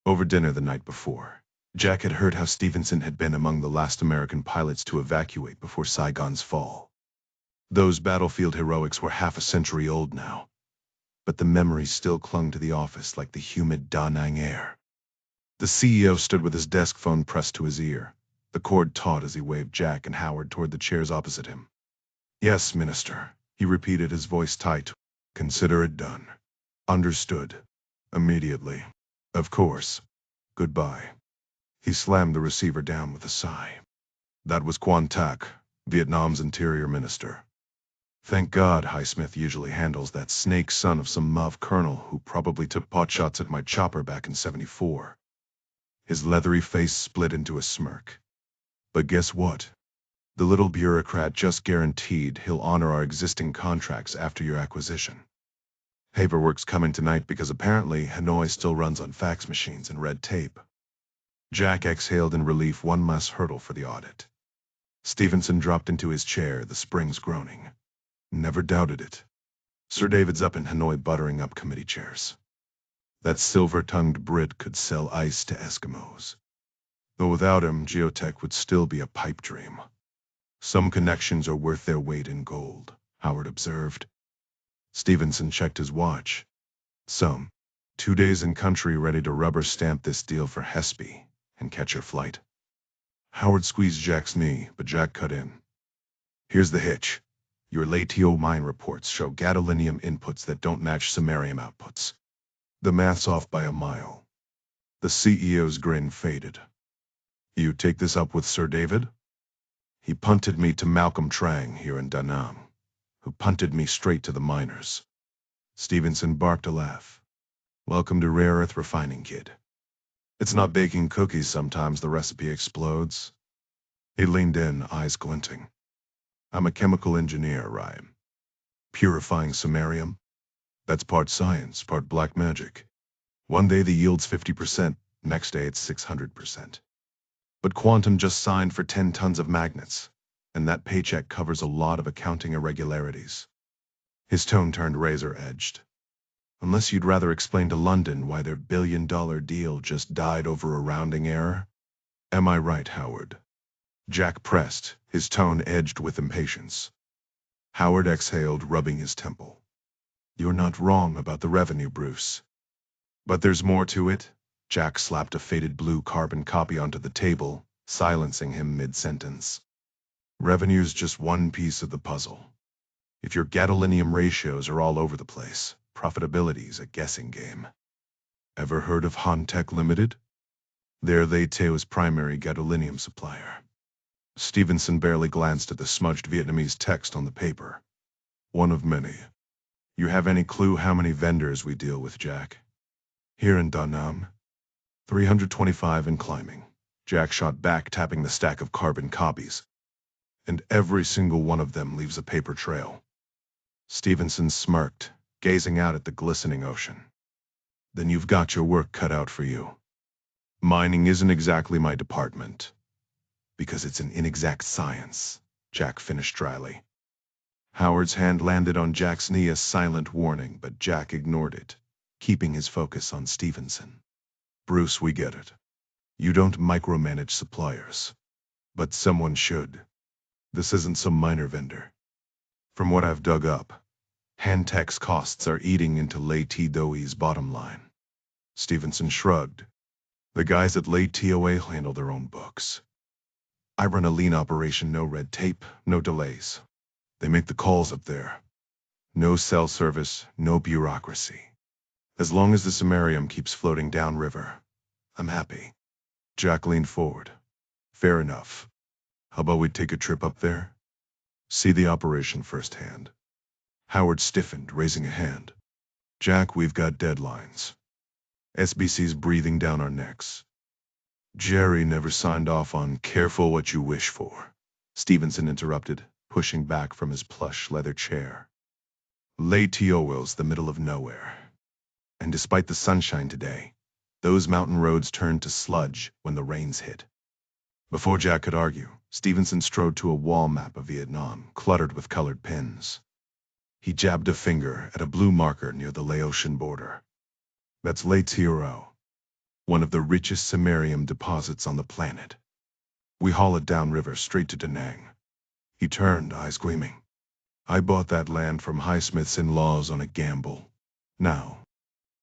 Over dinner the night before, Jack had heard how Stevenson had been among the last American pilots to evacuate before Saigon's fall. Those battlefield heroics were half a century old now, but the memories still clung to the office like the humid Da Nang air. The CEO stood with his desk phone pressed to his ear, the cord taut as he waved Jack and Howard toward the chairs opposite him. Yes, Minister, he repeated, his voice tight. Consider it done. Understood. Immediately. Of course. Goodbye. He slammed the receiver down with a sigh. That was Quan Tak, Vietnam's interior minister. Thank God Highsmith usually handles that snake son of some MOV colonel who probably took potshots at my chopper back in '74. His leathery face split into a smirk. But guess what? The little bureaucrat just guaranteed he'll honor our existing contracts after your acquisition. Paperwork's coming tonight because apparently Hanoi still runs on fax machines and red tape. Jack exhaled in relief, one less hurdle for the audit. Stevenson dropped into his chair, the springs groaning. Never doubted it. Sir David's up in Hanoi buttering up committee chairs. That silver-tongued Brit could sell ice to Eskimos. Though without him, Geotech would still be a pipe dream. Some connections are worth their weight in gold, Howard observed. Stevenson checked his watch. Some. 2 days in country, ready to rubber stamp this deal for Hespe and catch your flight. Howard squeezed Jack's knee, but Jack cut in. Here's the hitch. Your LATO mine reports show gadolinium inputs that don't match samarium outputs. The math's off by a mile. The CEO's grin faded. You take this up with Sir David? He punted me to Malcolm Trang here in Da Nang, who punted me straight to the miners. Stevenson barked a laugh. Welcome to rare earth refining, kid. It's not baking cookies, sometimes the recipe explodes. He leaned in, eyes glinting. I'm a chemical engineer, Ryan. Purifying samarium? That's part science, part black magic. One day the yield's 50%, Next day it's 600%. But Quantum just signed for 10 tons of magnets, and that paycheck covers a lot of accounting irregularities. His tone turned razor-edged. Unless you'd rather explain to London why their billion-dollar deal just died over a rounding error? Am I right, Howard? Jack pressed, his tone edged with impatience. Howard exhaled, rubbing his temple. You're not wrong about the revenue, Bruce. But there's more to it. Jack slapped a faded blue carbon copy onto the table, silencing him mid-sentence. Revenue's just one piece of the puzzle. If your gadolinium ratios are all over the place, profitability's a guessing game. Ever heard of Hontech Limited? They're Leiteo's primary gadolinium supplier. Stevenson barely glanced at the smudged Vietnamese text on the paper. One of many. You have any clue how many vendors we deal with, Jack? Here in Da Nang? 325 and climbing. Jack shot back, tapping the stack of carbon copies. And every single one of them leaves a paper trail. Stevenson smirked, gazing out at the glistening ocean. Then you've got your work cut out for you. Mining isn't exactly my department. Because it's an inexact science, Jack finished dryly. Howard's hand landed on Jack's knee, a silent warning, but Jack ignored it, keeping his focus on Stevenson. Bruce, we get it. You don't micromanage suppliers. But someone should. This isn't some minor vendor. From what I've dug up, Hantech's costs are eating into Leiteo's bottom line. Stevenson shrugged. The guys at Leiteo handle their own books. I run a lean operation, no red tape, no delays. They make the calls up there. No cell service, no bureaucracy. As long as the samarium keeps floating downriver, I'm happy. Jack leaned forward. Fair enough. How about we take a trip up there? See the operation firsthand. Howard stiffened, raising a hand. Jack, we've got deadlines. SBC's breathing down our necks. Jerry never signed off on careful what you wish for, Stevenson interrupted, pushing back from his plush leather chair. Leiteo's the middle of nowhere. And despite the sunshine today, those mountain roads turned to sludge when the rains hit. Before Jack could argue, Stevenson strode to a wall map of Vietnam, cluttered with colored pins. He jabbed a finger at a blue marker near the Laotian border. That's Leiteo, one of the richest samarium deposits on the planet. We haul it downriver straight to Da Nang. He turned, eyes gleaming. I bought that land from Highsmith's in-laws on a gamble. Now,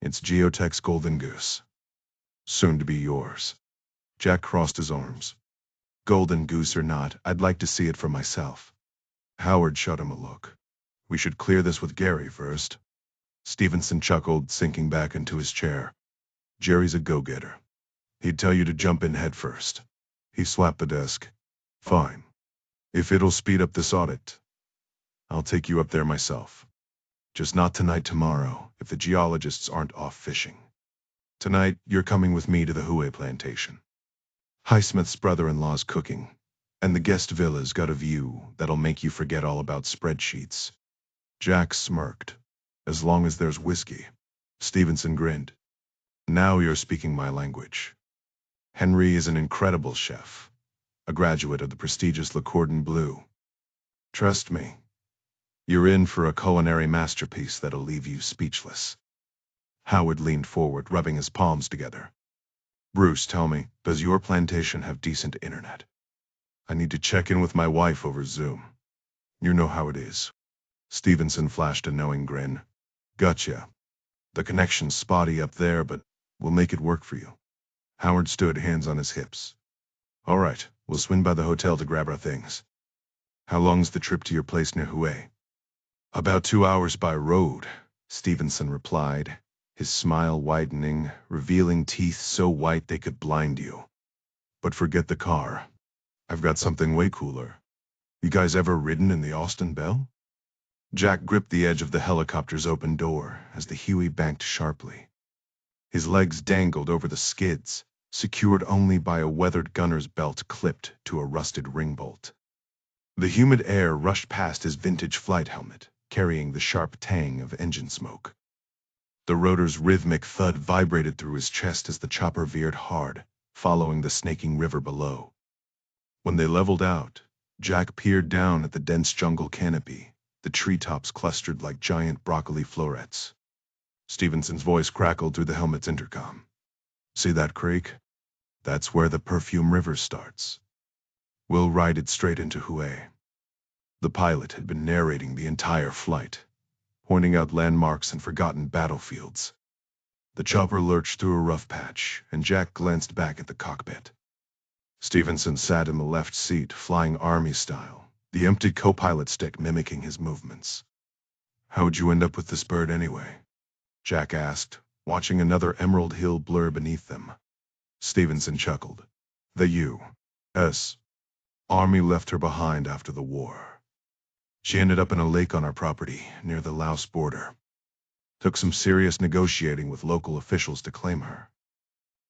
it's Geotech's golden goose. Soon to be yours. Jack crossed his arms. Golden goose or not, I'd like to see it for myself. Howard shot him a look. We should clear this with Gary first. Stevenson chuckled, sinking back into his chair. Jerry's a go-getter. He'd tell you to jump in head first. He slapped the desk. Fine. If it'll speed up this audit, I'll take you up there myself. Just not tonight, tomorrow, if the geologists aren't off fishing. Tonight, you're coming with me to the Hue plantation. Highsmith's brother-in-law's cooking, and the guest villa's got a view that'll make you forget all about spreadsheets. Jack smirked. As long as there's whiskey. Stevenson grinned. Now you're speaking my language. Henry is an incredible chef, a graduate of the prestigious Le Cordon Bleu. Trust me, you're in for a culinary masterpiece that'll leave you speechless. Howard leaned forward, rubbing his palms together. Bruce, tell me, does your plantation have decent internet? I need to check in with my wife over Zoom. You know how it is. Stevenson flashed a knowing grin. Gotcha. The connection's spotty up there, but we'll make it work for you. Howard stood, hands on his hips. All right, we'll swing by the hotel to grab our things. How long's the trip to your place near Hue? About 2 hours by road, Stevenson replied, his smile widening, revealing teeth so white they could blind you. But forget the car. I've got something way cooler. You guys ever ridden in the Austin Belle? Jack gripped the edge of the helicopter's open door as the Huey banked sharply. His legs dangled over the skids, secured only by a weathered gunner's belt clipped to a rusted ring bolt. The humid air rushed past his vintage flight helmet, carrying the sharp tang of engine smoke. The rotor's rhythmic thud vibrated through his chest as the chopper veered hard, following the snaking river below. When they leveled out, Jack peered down at the dense jungle canopy, the treetops clustered like giant broccoli florets. Stevenson's voice crackled through the helmet's intercom. "See that creek? That's where the Perfume River starts. We'll ride it straight into Hue." The pilot had been narrating the entire flight, pointing out landmarks and forgotten battlefields. The chopper lurched through a rough patch, and Jack glanced back at the cockpit. Stevenson sat in the left seat, flying army style, the empty co-pilot stick mimicking his movements. "How'd you end up with this bird anyway?" Jack asked, watching another emerald hill blur beneath them. Stevenson chuckled. "The U.S. Army left her behind after the war. She ended up in a lake on our property, near the Laos border. Took some serious negotiating with local officials to claim her.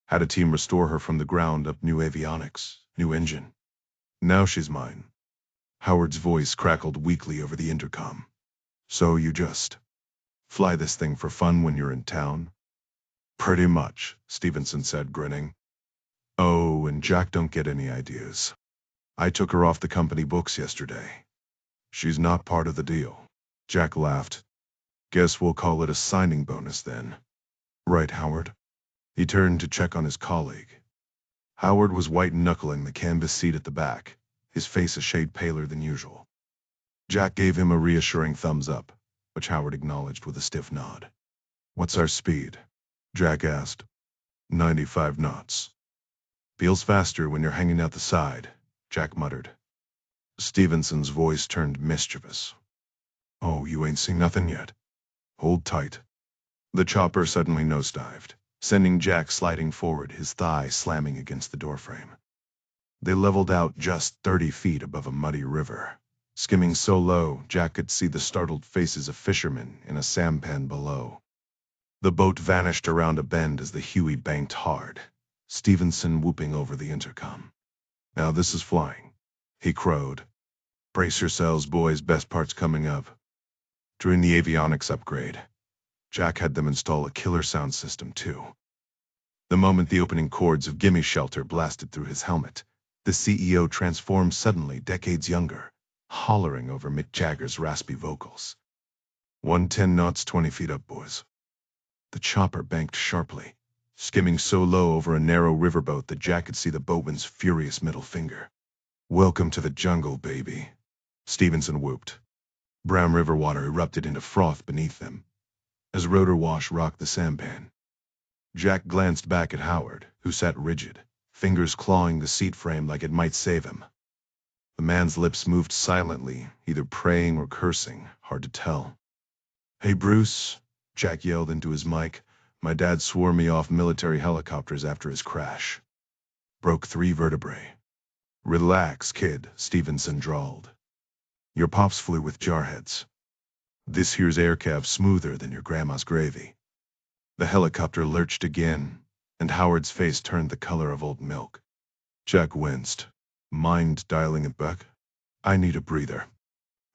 Had a team restore her from the ground up, new avionics, new engine. Now she's mine." Howard's voice crackled weakly over the intercom. "So you just fly this thing for fun when you're in town?" "Pretty much," Stevenson said, grinning. "Oh, and Jack, don't get any ideas. I took her off the company books yesterday. She's not part of the deal." Jack laughed. "Guess we'll call it a signing bonus then. Right, Howard?" He turned to check on his colleague. Howard was white-knuckling the canvas seat at the back, his face a shade paler than usual. Jack gave him a reassuring thumbs up, which Howard acknowledged with a stiff nod. "What's our speed?" Jack asked. 95 knots. "Feels faster when you're hanging out the side," Jack muttered. Stevenson's voice turned mischievous. "Oh, you ain't seen nothing yet. Hold tight." The chopper suddenly nosedived, sending Jack sliding forward, his thigh slamming against the doorframe. They leveled out just 30 feet above a muddy river, skimming so low Jack could see the startled faces of fishermen in a sampan below. The boat vanished around a bend as the Huey banked hard, Stevenson whooping over the intercom. "Now this is flying," he crowed. "Brace yourselves, boys, best part's coming up." During the avionics upgrade, Jack had them install a killer sound system too. The moment the opening chords of Gimme Shelter blasted through his helmet, the CEO transformed suddenly, decades younger, hollering over Mick Jagger's raspy vocals. 110 knots, 20 feet up, boys." The chopper banked sharply, skimming so low over a narrow riverboat that Jack could see the boatman's furious middle finger. "Welcome to the jungle, baby," Stevenson whooped. Brown river water erupted into froth beneath them, as rotor wash rocked the sampan. Jack glanced back at Howard, who sat rigid, fingers clawing the seat frame like it might save him. The man's lips moved silently, either praying or cursing, hard to tell. "Hey, Bruce," Jack yelled into his mic. "My dad swore me off military helicopters after his crash. Broke 3 vertebrae." "Relax, kid," Stevenson drawled. "Your pops flew with jarheads. This here's aircav smoother than your grandma's gravy." The helicopter lurched again, and Howard's face turned the color of old milk. Jack winced. "Mind dialing it back? I need a breather."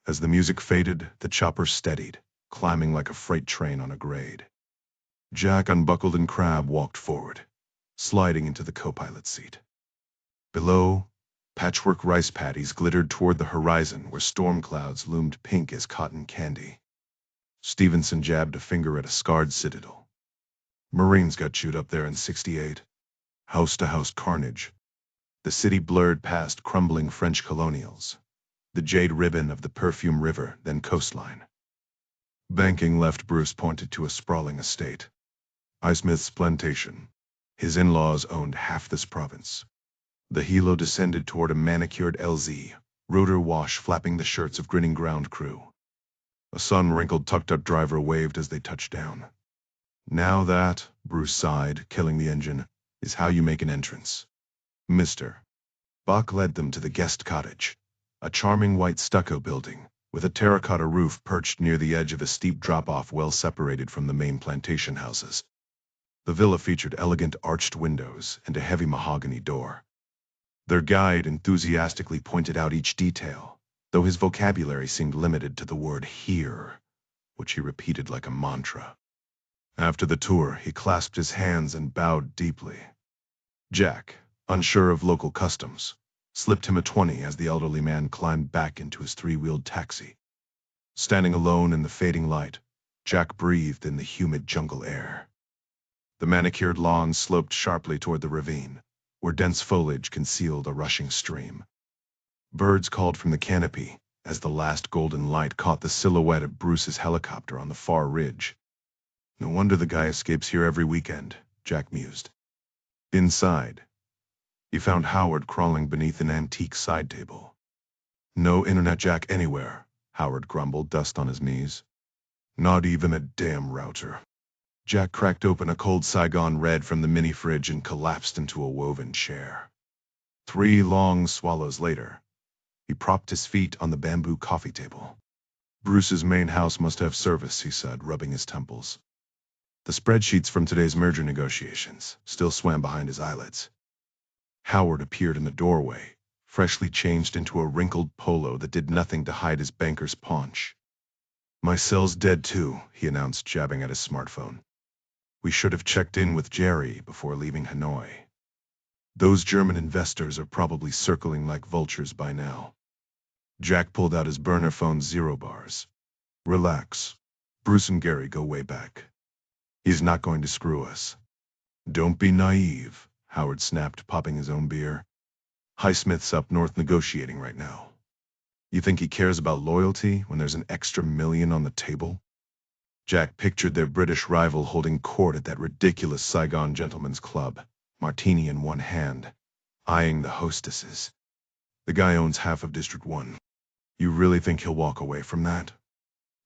As the music faded, the chopper steadied, climbing like a freight train on a grade. Jack unbuckled and Crab walked forward, sliding into the co-pilot seat. Below, patchwork rice paddies glittered toward the horizon where storm clouds loomed pink as cotton candy. Stevenson jabbed a finger at a scarred citadel. "Marines got chewed up there in '68. House-to-house carnage." The city blurred past crumbling French colonials, the jade ribbon of the Perfume River, then coastline. Banking left, Bruce pointed to a sprawling estate. Highsmith's plantation. His in-laws owned half this province. The helo descended toward a manicured LZ, rotor wash flapping the shirts of grinning ground crew. A sun-wrinkled tucked-up driver waved as they touched down. "Now that," Bruce sighed, killing the engine, "is how you make an entrance. Mister." Bach led them to the guest cottage, a charming white stucco building, with a terracotta roof perched near the edge of a steep drop-off well separated from the main plantation houses. The villa featured elegant arched windows and a heavy mahogany door. Their guide enthusiastically pointed out each detail, though his vocabulary seemed limited to the word "here," which he repeated like a mantra. After the tour, he clasped his hands and bowed deeply. Jack, unsure of local customs, slipped him a 20 as the elderly man climbed back into his three-wheeled taxi. Standing alone in the fading light, Jack breathed in the humid jungle air. The manicured lawn sloped sharply toward the ravine, where dense foliage concealed a rushing stream. Birds called from the canopy as the last golden light caught the silhouette of Bruce's helicopter on the far ridge. No wonder the guy escapes here every weekend, Jack mused. Inside, he found Howard crawling beneath an antique side table. No internet jack anywhere, Howard grumbled, dust on his knees. Not even a damn router. Jack cracked open a cold Saigon Red from the mini-fridge and collapsed into a woven chair. 3 long swallows later, he propped his feet on the bamboo coffee table. Bruce's main house must have service, he said, rubbing his temples. The spreadsheets from today's merger negotiations still swam behind his eyelids. Howard appeared in the doorway, freshly changed into a wrinkled polo that did nothing to hide his banker's paunch. My cell's dead too, he announced, jabbing at his smartphone. We should have checked in with Jerry before leaving Hanoi. Those German investors are probably circling like vultures by now. Jack pulled out his burner phone's 0 bars. Relax. Bruce and Gary go way back. He's not going to screw us. Don't be naive, Howard snapped, popping his own beer. Highsmith's up north negotiating right now. You think he cares about loyalty when there's an extra $1 million on the table? Jack pictured their British rival holding court at that ridiculous Saigon gentlemen's club, martini in one hand, eyeing the hostesses. The guy owns half of District 1. You really think he'll walk away from that?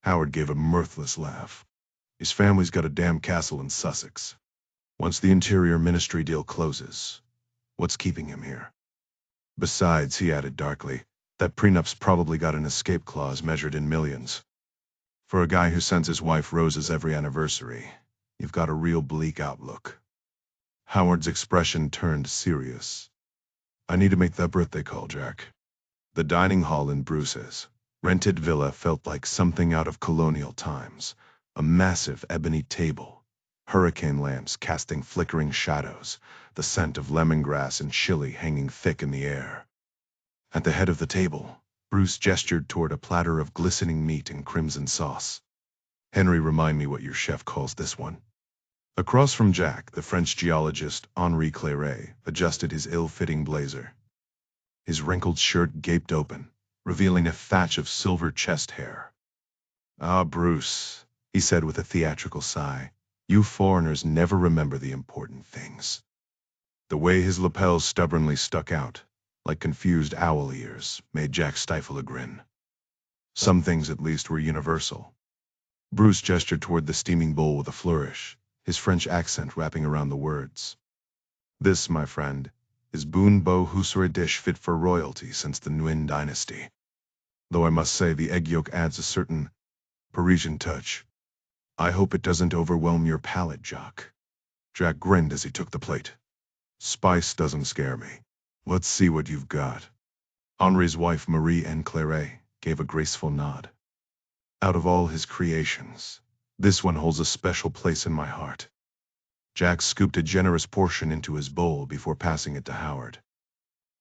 Howard gave a mirthless laugh. His family's got a damn castle in Sussex. Once the Interior Ministry deal closes, what's keeping him here? Besides, he added darkly, that prenup's probably got an escape clause measured in millions. For a guy who sends his wife roses every anniversary, you've got a real bleak outlook. Howard's expression turned serious. I need to make that birthday call, Jack. The dining hall in Bruce's rented villa felt like something out of colonial times. A massive ebony table, hurricane lamps casting flickering shadows, the scent of lemongrass and chili hanging thick in the air. At the head of the table, Bruce gestured toward a platter of glistening meat and crimson sauce. Henry, remind me what your chef calls this one. Across from Jack, the French geologist Henri Clairet adjusted his ill-fitting blazer. His wrinkled shirt gaped open, revealing a thatch of silver chest hair. Ah, Bruce, he said with a theatrical sigh, you foreigners never remember the important things. The way his lapels stubbornly stuck out, like confused owl ears, made Jack stifle a grin. Some things at least were universal. Bruce gestured toward the steaming bowl with a flourish, his French accent wrapping around the words. This, my friend, is Boon Bo Hussery dish fit for royalty since the Nguyen dynasty. Though I must say the egg yolk adds a certain Parisian touch. I hope it doesn't overwhelm your palate, Jock. Jack grinned as he took the plate. Spice doesn't scare me. Let's see what you've got. Henri's wife Marie-Anne Clairet gave a graceful nod. Out of all his creations, this one holds a special place in my heart. Jack scooped a generous portion into his bowl before passing it to Howard.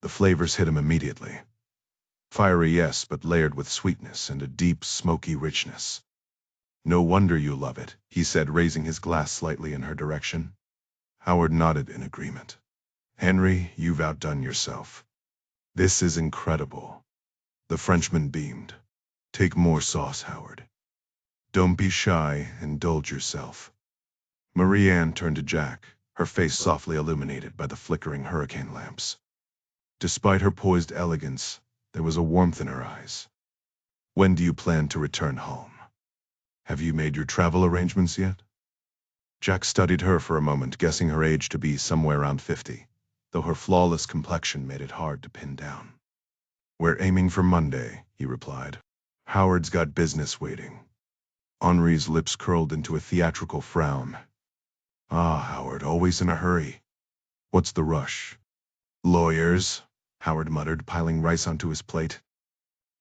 The flavors hit him immediately. Fiery, yes, but layered with sweetness and a deep, smoky richness. No wonder you love it, he said, raising his glass slightly in her direction. Howard nodded in agreement. Henry, you've outdone yourself. This is incredible. The Frenchman beamed. Take more sauce, Howard. Don't be shy, indulge yourself. Marie-Anne turned to Jack, her face softly illuminated by the flickering hurricane lamps. Despite her poised elegance, there was a warmth in her eyes. When do you plan to return home? Have you made your travel arrangements yet? Jack studied her for a moment, guessing her age to be somewhere around 50, though her flawless complexion made it hard to pin down. We're aiming for Monday, he replied. Howard's got business waiting. Henri's lips curled into a theatrical frown. Ah, Howard, always in a hurry. What's the rush? Lawyers, Howard muttered, piling rice onto his plate.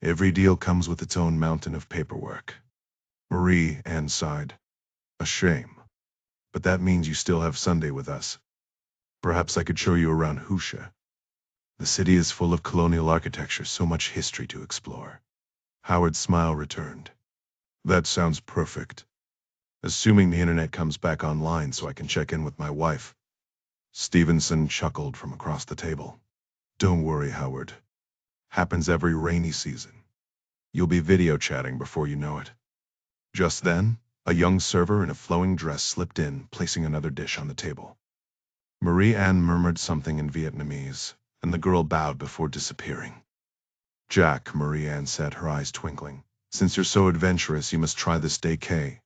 Every deal comes with its own mountain of paperwork. Marie-Anne sighed. A shame. But that means you still have Sunday with us. Perhaps I could show you around Husha. The city is full of colonial architecture, so much history to explore. Howard's smile returned. That sounds perfect. Assuming the internet comes back online so I can check in with my wife. Stevenson chuckled from across the table. Don't worry, Howard. Happens every rainy season. You'll be video chatting before you know it. Just then, a young server in a flowing dress slipped in, placing another dish on the table. Marie-Anne murmured something in Vietnamese, and the girl bowed before disappearing. Jack, Marie-Anne said, her eyes twinkling. Since you're so adventurous, you must try this DK.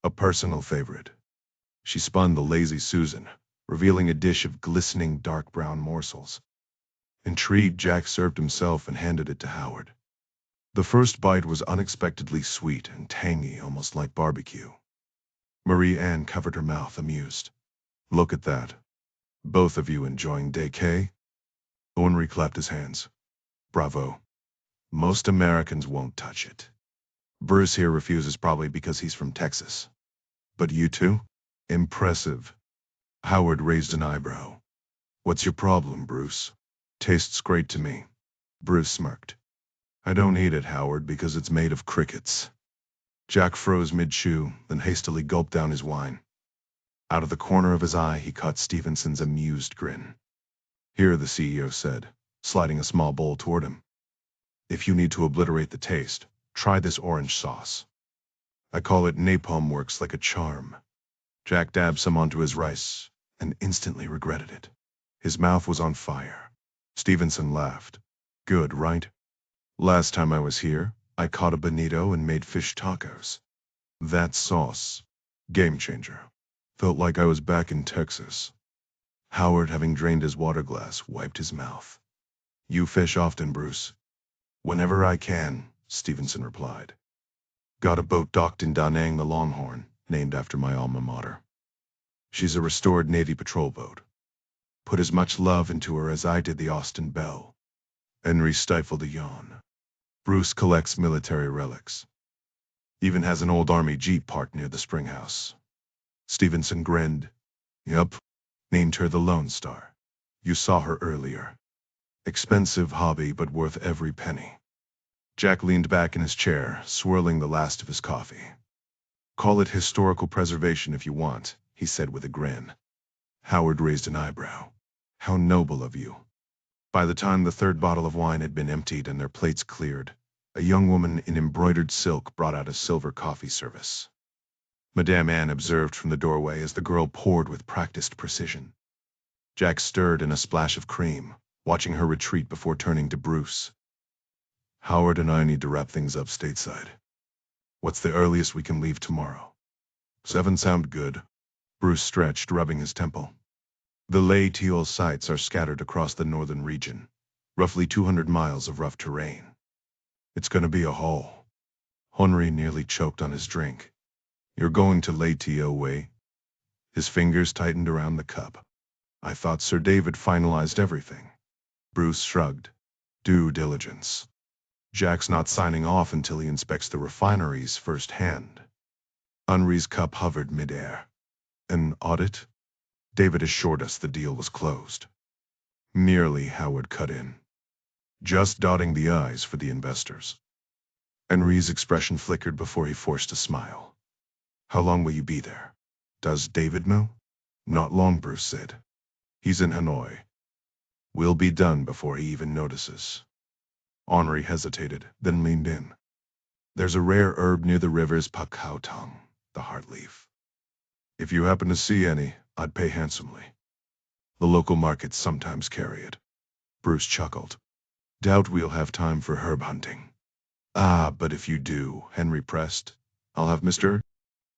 A personal favorite. She spun the lazy Susan, revealing a dish of glistening dark brown morsels. Intrigued, Jack served himself and handed it to Howard. The first bite was unexpectedly sweet and tangy, almost like barbecue. Marie-Anne covered her mouth, amused. Look at that. Both of you enjoying DK? Henry clapped his hands. Bravo. Most Americans won't touch it. Bruce here refuses, probably because he's from Texas. But you two? Impressive. Howard raised an eyebrow. What's your problem, Bruce? Tastes great to me. Bruce smirked. I don't eat it, Howard, because it's made of crickets. Jack froze mid-chew, then hastily gulped down his wine. Out of the corner of his eye, he caught Stevenson's amused grin. Here, the CEO said, sliding a small bowl toward him. If you need to obliterate the taste, try this orange sauce. I call it napalm, works like a charm. Jack dabbed some onto his rice, and instantly regretted it. His mouth was on fire. Stevenson laughed. Good, right? Last time I was here, I caught a bonito and made fish tacos. That sauce. Game changer. Felt like I was back in Texas. Howard, having drained his water glass, wiped his mouth. You fish often, Bruce? Whenever I can, Stevenson replied. Got a boat docked in Da Nang, the Longhorn, named after my alma mater. She's a restored Navy patrol boat. Put as much love into her as I did the Austin Belle. Henry stifled a yawn. Bruce collects military relics. Even has an old Army Jeep parked near the springhouse. Stevenson grinned. Yup. Named her the Lone Star. You saw her earlier. Expensive hobby, but worth every penny. Jack leaned back in his chair, swirling the last of his coffee. Call it historical preservation if you want, he said with a grin. Howard raised an eyebrow. How noble of you. By the time the third bottle of wine had been emptied and their plates cleared, a young woman in embroidered silk brought out a silver coffee service. Madame Anne observed from the doorway as the girl poured with practiced precision. Jack stirred in a splash of cream, watching her retreat before turning to Bruce. Howard and I need to wrap things up stateside. What's the earliest we can leave tomorrow? 7 sound good. Bruce stretched, rubbing his temple. The Lay Teal sites are scattered across the northern region, roughly 200 miles of rough terrain. It's going to be a haul. Henry nearly choked on his drink. You're going to Lay Teal way? His fingers tightened around the cup. I thought Sir David finalized everything. Bruce shrugged. Due diligence. Jack's not signing off until he inspects the refineries firsthand. Henry's cup hovered midair. An audit? David assured us the deal was closed. Merely, Howard cut in. Just dotting the I's for the investors. Henry's expression flickered before he forced a smile. How long will you be there? Does David know? Not long, Bruce said. He's in Hanoi. We'll be done before he even notices. Henry hesitated, then leaned in. There's a rare herb near the rivers Pakhautong, the heartleaf. If you happen to see any, I'd pay handsomely. The local markets sometimes carry it. Bruce chuckled. Doubt we'll have time for herb hunting. Ah, but if you do, Henry pressed, I'll have Mr.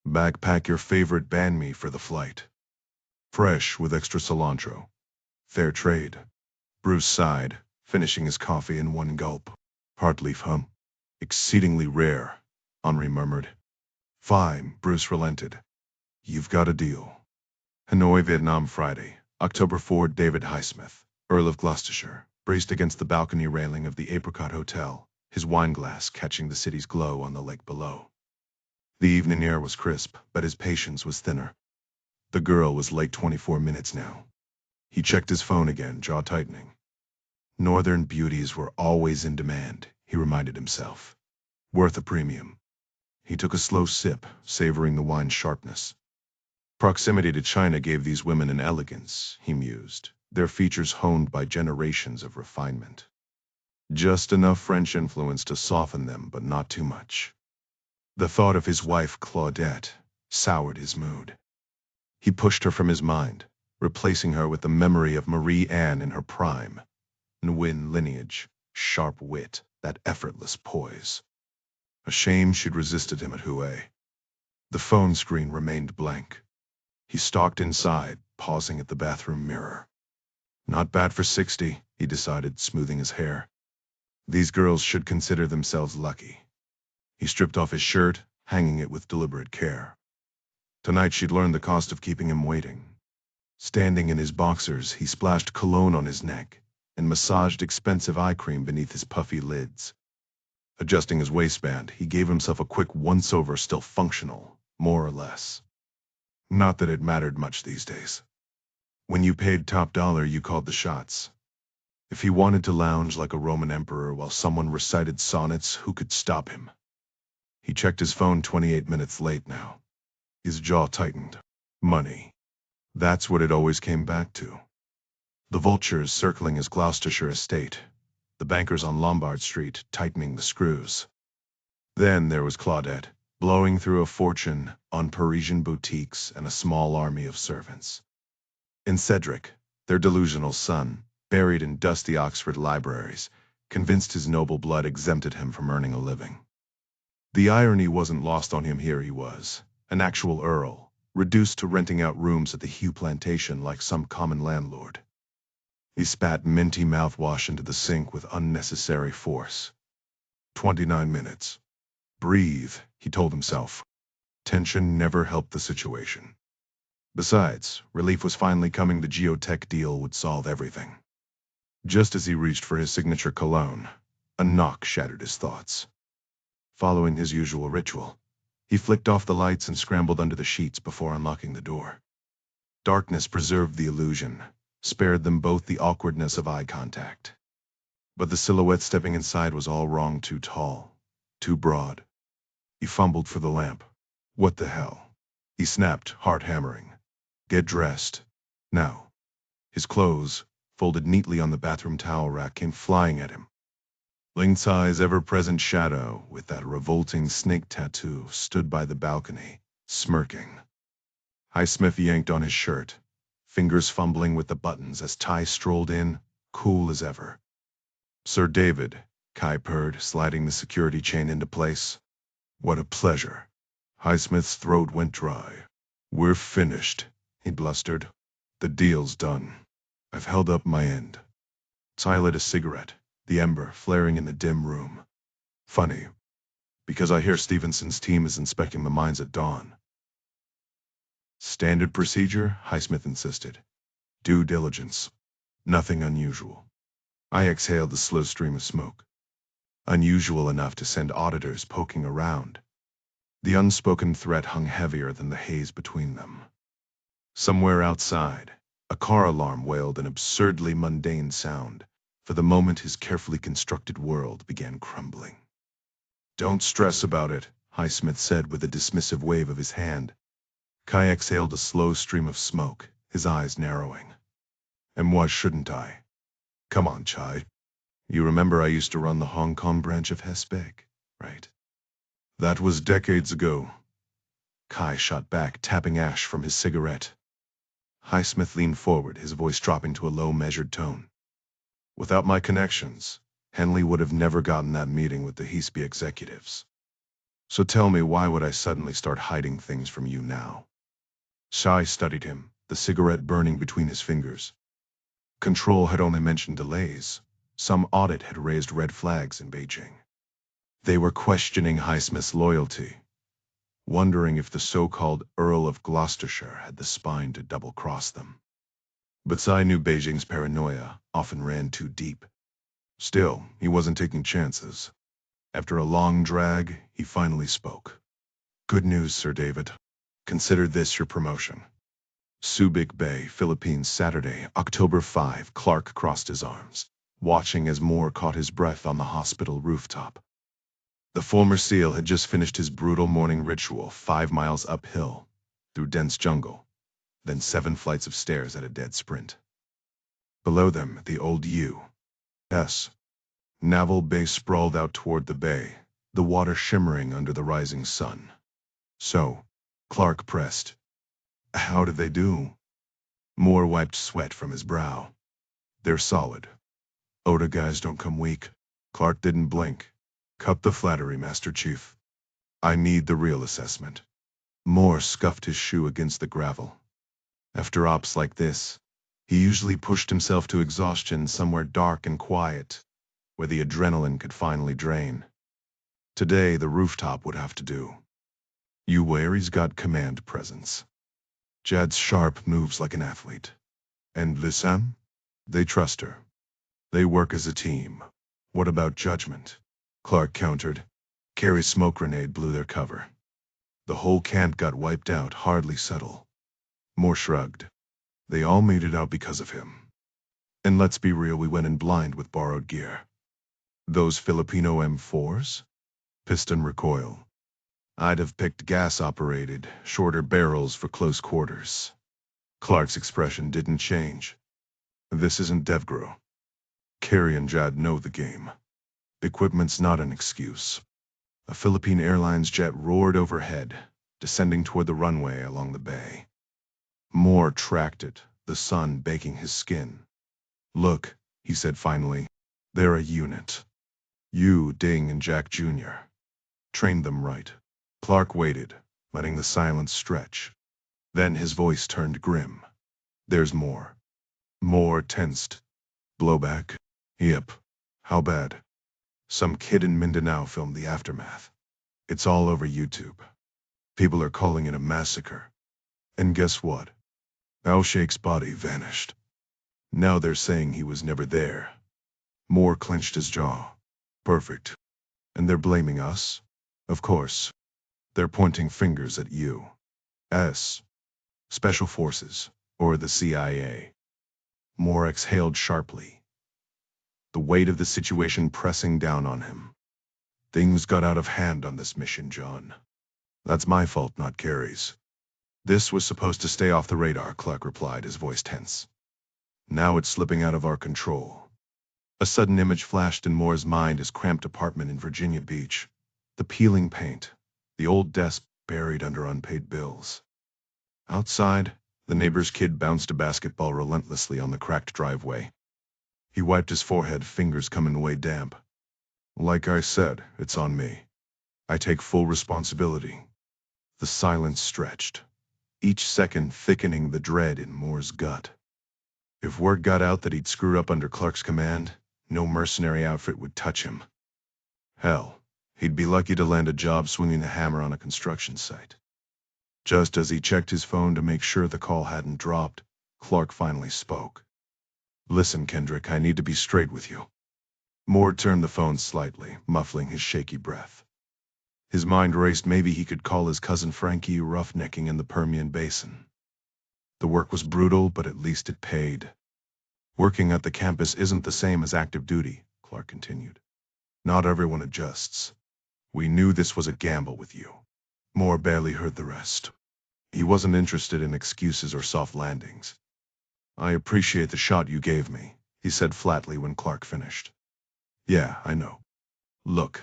Backpack your favorite banh mi for the flight. Fresh with extra cilantro. Fair trade. Bruce sighed, finishing his coffee in one gulp. Heartleaf, huh? Exceedingly rare, Henry murmured. Fine, Bruce relented. You've got a deal. Hanoi, Vietnam, Friday, October 4. David Highsmith, Earl of Gloucestershire, braced against the balcony railing of the Apricot Hotel, his wineglass catching the city's glow on the lake below. The evening air was crisp, but his patience was thinner. The girl was late 24 minutes now. He checked his phone again, jaw tightening. Northern beauties were always in demand, he reminded himself. Worth a premium. He took a slow sip, savoring the wine's sharpness. Proximity to China gave these women an elegance, he mused, their features honed by generations of refinement. Just enough French influence to soften them, but not too much. The thought of his wife, Claudette, soured his mood. He pushed her from his mind, replacing her with the memory of Marie Anne in her prime. Nguyen lineage, sharp wit, that effortless poise. A shame she'd resisted him at Hue. The phone screen remained blank. He stalked inside, pausing at the bathroom mirror. Not bad for 60, he decided, smoothing his hair. These girls should consider themselves lucky. He stripped off his shirt, hanging it with deliberate care. Tonight she'd learned the cost of keeping him waiting. Standing in his boxers, he splashed cologne on his neck and massaged expensive eye cream beneath his puffy lids. Adjusting his waistband, he gave himself a quick once-over, still functional, more or less. Not that it mattered much these days. When you paid top dollar, you called the shots. If he wanted to lounge like a Roman emperor while someone recited sonnets, who could stop him? He checked his phone 28 minutes late now. His jaw tightened. Money. That's what it always came back to. The vultures circling his Gloucestershire estate. The bankers on Lombard Street tightening the screws. Then there was Claudette, blowing through a fortune on Parisian boutiques and a small army of servants. And Cedric, their delusional son, buried in dusty Oxford libraries, convinced his noble blood exempted him from earning a living. The irony wasn't lost on him. Here he was, an actual earl, reduced to renting out rooms at the Hugh plantation like some common landlord. He spat minty mouthwash into the sink with unnecessary force. 29 minutes. Breathe, he told himself. Tension never helped the situation. Besides, relief was finally coming. The geotech deal would solve everything. Just as he reached for his signature cologne, a knock shattered his thoughts. Following his usual ritual, he flicked off the lights and scrambled under the sheets before unlocking the door. Darkness preserved the illusion, spared them both the awkwardness of eye contact. But the silhouette stepping inside was all wrong, too tall, too broad. He fumbled for the lamp. What the hell? He snapped, heart hammering. Get dressed. Now. His clothes, folded neatly on the bathroom towel rack, came flying at him. Ling Tsai's ever-present shadow, with that revolting snake tattoo, stood by the balcony, smirking. Highsmith yanked on his shirt, fingers fumbling with the buttons as Tai strolled in, cool as ever. Sir David, Kai purred, sliding the security chain into place. What a pleasure. Highsmith's throat went dry. We're finished, he blustered. The deal's done. I've held up my end. Tai lit a cigarette, the ember flaring in the dim room. Funny, because I hear Stevenson's team is inspecting the mines at dawn. Standard procedure, Highsmith insisted. Due diligence. Nothing unusual. I exhaled a slow stream of smoke. Unusual enough to send auditors poking around. The unspoken threat hung heavier than the haze between them. Somewhere outside, a car alarm wailed an absurdly mundane sound. For the moment, his carefully constructed world began crumbling. Don't stress about it, Highsmith said with a dismissive wave of his hand. Kai exhaled a slow stream of smoke, his eyes narrowing. And why shouldn't I? Come on, Chai. You remember I used to run the Hong Kong branch of Hesbeck, right? That was decades ago. Kai shot back, tapping ash from his cigarette. Highsmith leaned forward, his voice dropping to a low, measured tone. Without my connections, Henley would have never gotten that meeting with the Hesby executives. So tell me, why would I suddenly start hiding things from you now? Shai studied him, the cigarette burning between his fingers. Control had only mentioned delays. Some audit had raised red flags in Beijing. They were questioning Highsmith's loyalty, wondering if the so-called Earl of Gloucestershire had the spine to double-cross them. But Tsai knew Beijing's paranoia often ran too deep. Still, he wasn't taking chances. After a long drag, he finally spoke. Good news, Sir David. Consider this your promotion. Subic Bay, Philippines, Saturday, October 5. Clark crossed his arms, watching as Moore caught his breath on the hospital rooftop. The former SEAL had just finished his brutal morning ritual 5 miles uphill, through dense jungle, then 7 flights of stairs at a dead sprint. Below them, the old U.S. Naval base sprawled out toward the bay, the water shimmering under the rising sun. So, Clark pressed. How did they do? Moore wiped sweat from his brow. They're solid. Oda guys don't come weak. Clark didn't blink. Cut the flattery, Master Chief. I need the real assessment. Moore scuffed his shoe against the gravel. After ops like this, he usually pushed himself to exhaustion somewhere dark and quiet, where the adrenaline could finally drain. Today, the rooftop would have to do. Uwari's got command presence. Jad's sharp moves like an athlete. And Lissam? They trust her. They work as a team. What about judgment? Clark countered. Carrie's smoke grenade blew their cover. The whole camp got wiped out, hardly subtle. Moore shrugged. They all made it out because of him. And let's be real, we went in blind with borrowed gear. Those Filipino M4s? Piston recoil. I'd have picked gas-operated, shorter barrels for close quarters. Clark's expression didn't change. This isn't Devgro. Carrie and Jad know the game. Equipment's not an excuse. A Philippine Airlines jet roared overhead, descending toward the runway along the bay. Moore tracked it, the sun baking his skin. Look, he said finally, they're a unit. You, Ding, and Jack Jr. Trained them right. Clark waited, letting the silence stretch. Then his voice turned grim. There's more. Moore tensed. Blowback? Yep. How bad? Some kid in Mindanao filmed the aftermath. It's all over YouTube. People are calling it a massacre. And guess what? Al-Sheikh's body vanished. Now they're saying he was never there. Moore clenched his jaw. Perfect. And they're blaming us? Of course. They're pointing fingers at U.S. Special Forces, or the CIA. Moore exhaled sharply, the weight of the situation pressing down on him. Things got out of hand on this mission, John. That's my fault, not Carrie's. This was supposed to stay off the radar, Clark replied, his voice tense. Now it's slipping out of our control. A sudden image flashed in Moore's mind, his cramped apartment in Virginia Beach. The peeling paint, the old desk buried under unpaid bills. Outside, the neighbor's kid bounced a basketball relentlessly on the cracked driveway. He wiped his forehead, fingers coming away damp. Like I said, it's on me. I take full responsibility. The silence stretched, each second thickening the dread in Moore's gut. If word got out that he'd screw up under Clark's command, no mercenary outfit would touch him. Hell, he'd be lucky to land a job swinging a hammer on a construction site. Just as he checked his phone to make sure the call hadn't dropped, Clark finally spoke. Listen, Kendrick, I need to be straight with you. Moore turned the phone slightly, muffling his shaky breath. His mind raced. Maybe he could call his cousin Frankie roughnecking in the Permian Basin. The work was brutal, but at least it paid. Working at the campus isn't the same as active duty, Clark continued. Not everyone adjusts. We knew this was a gamble with you. Moore barely heard the rest. He wasn't interested in excuses or soft landings. I appreciate the shot you gave me, he said flatly when Clark finished. Yeah, I know. Look,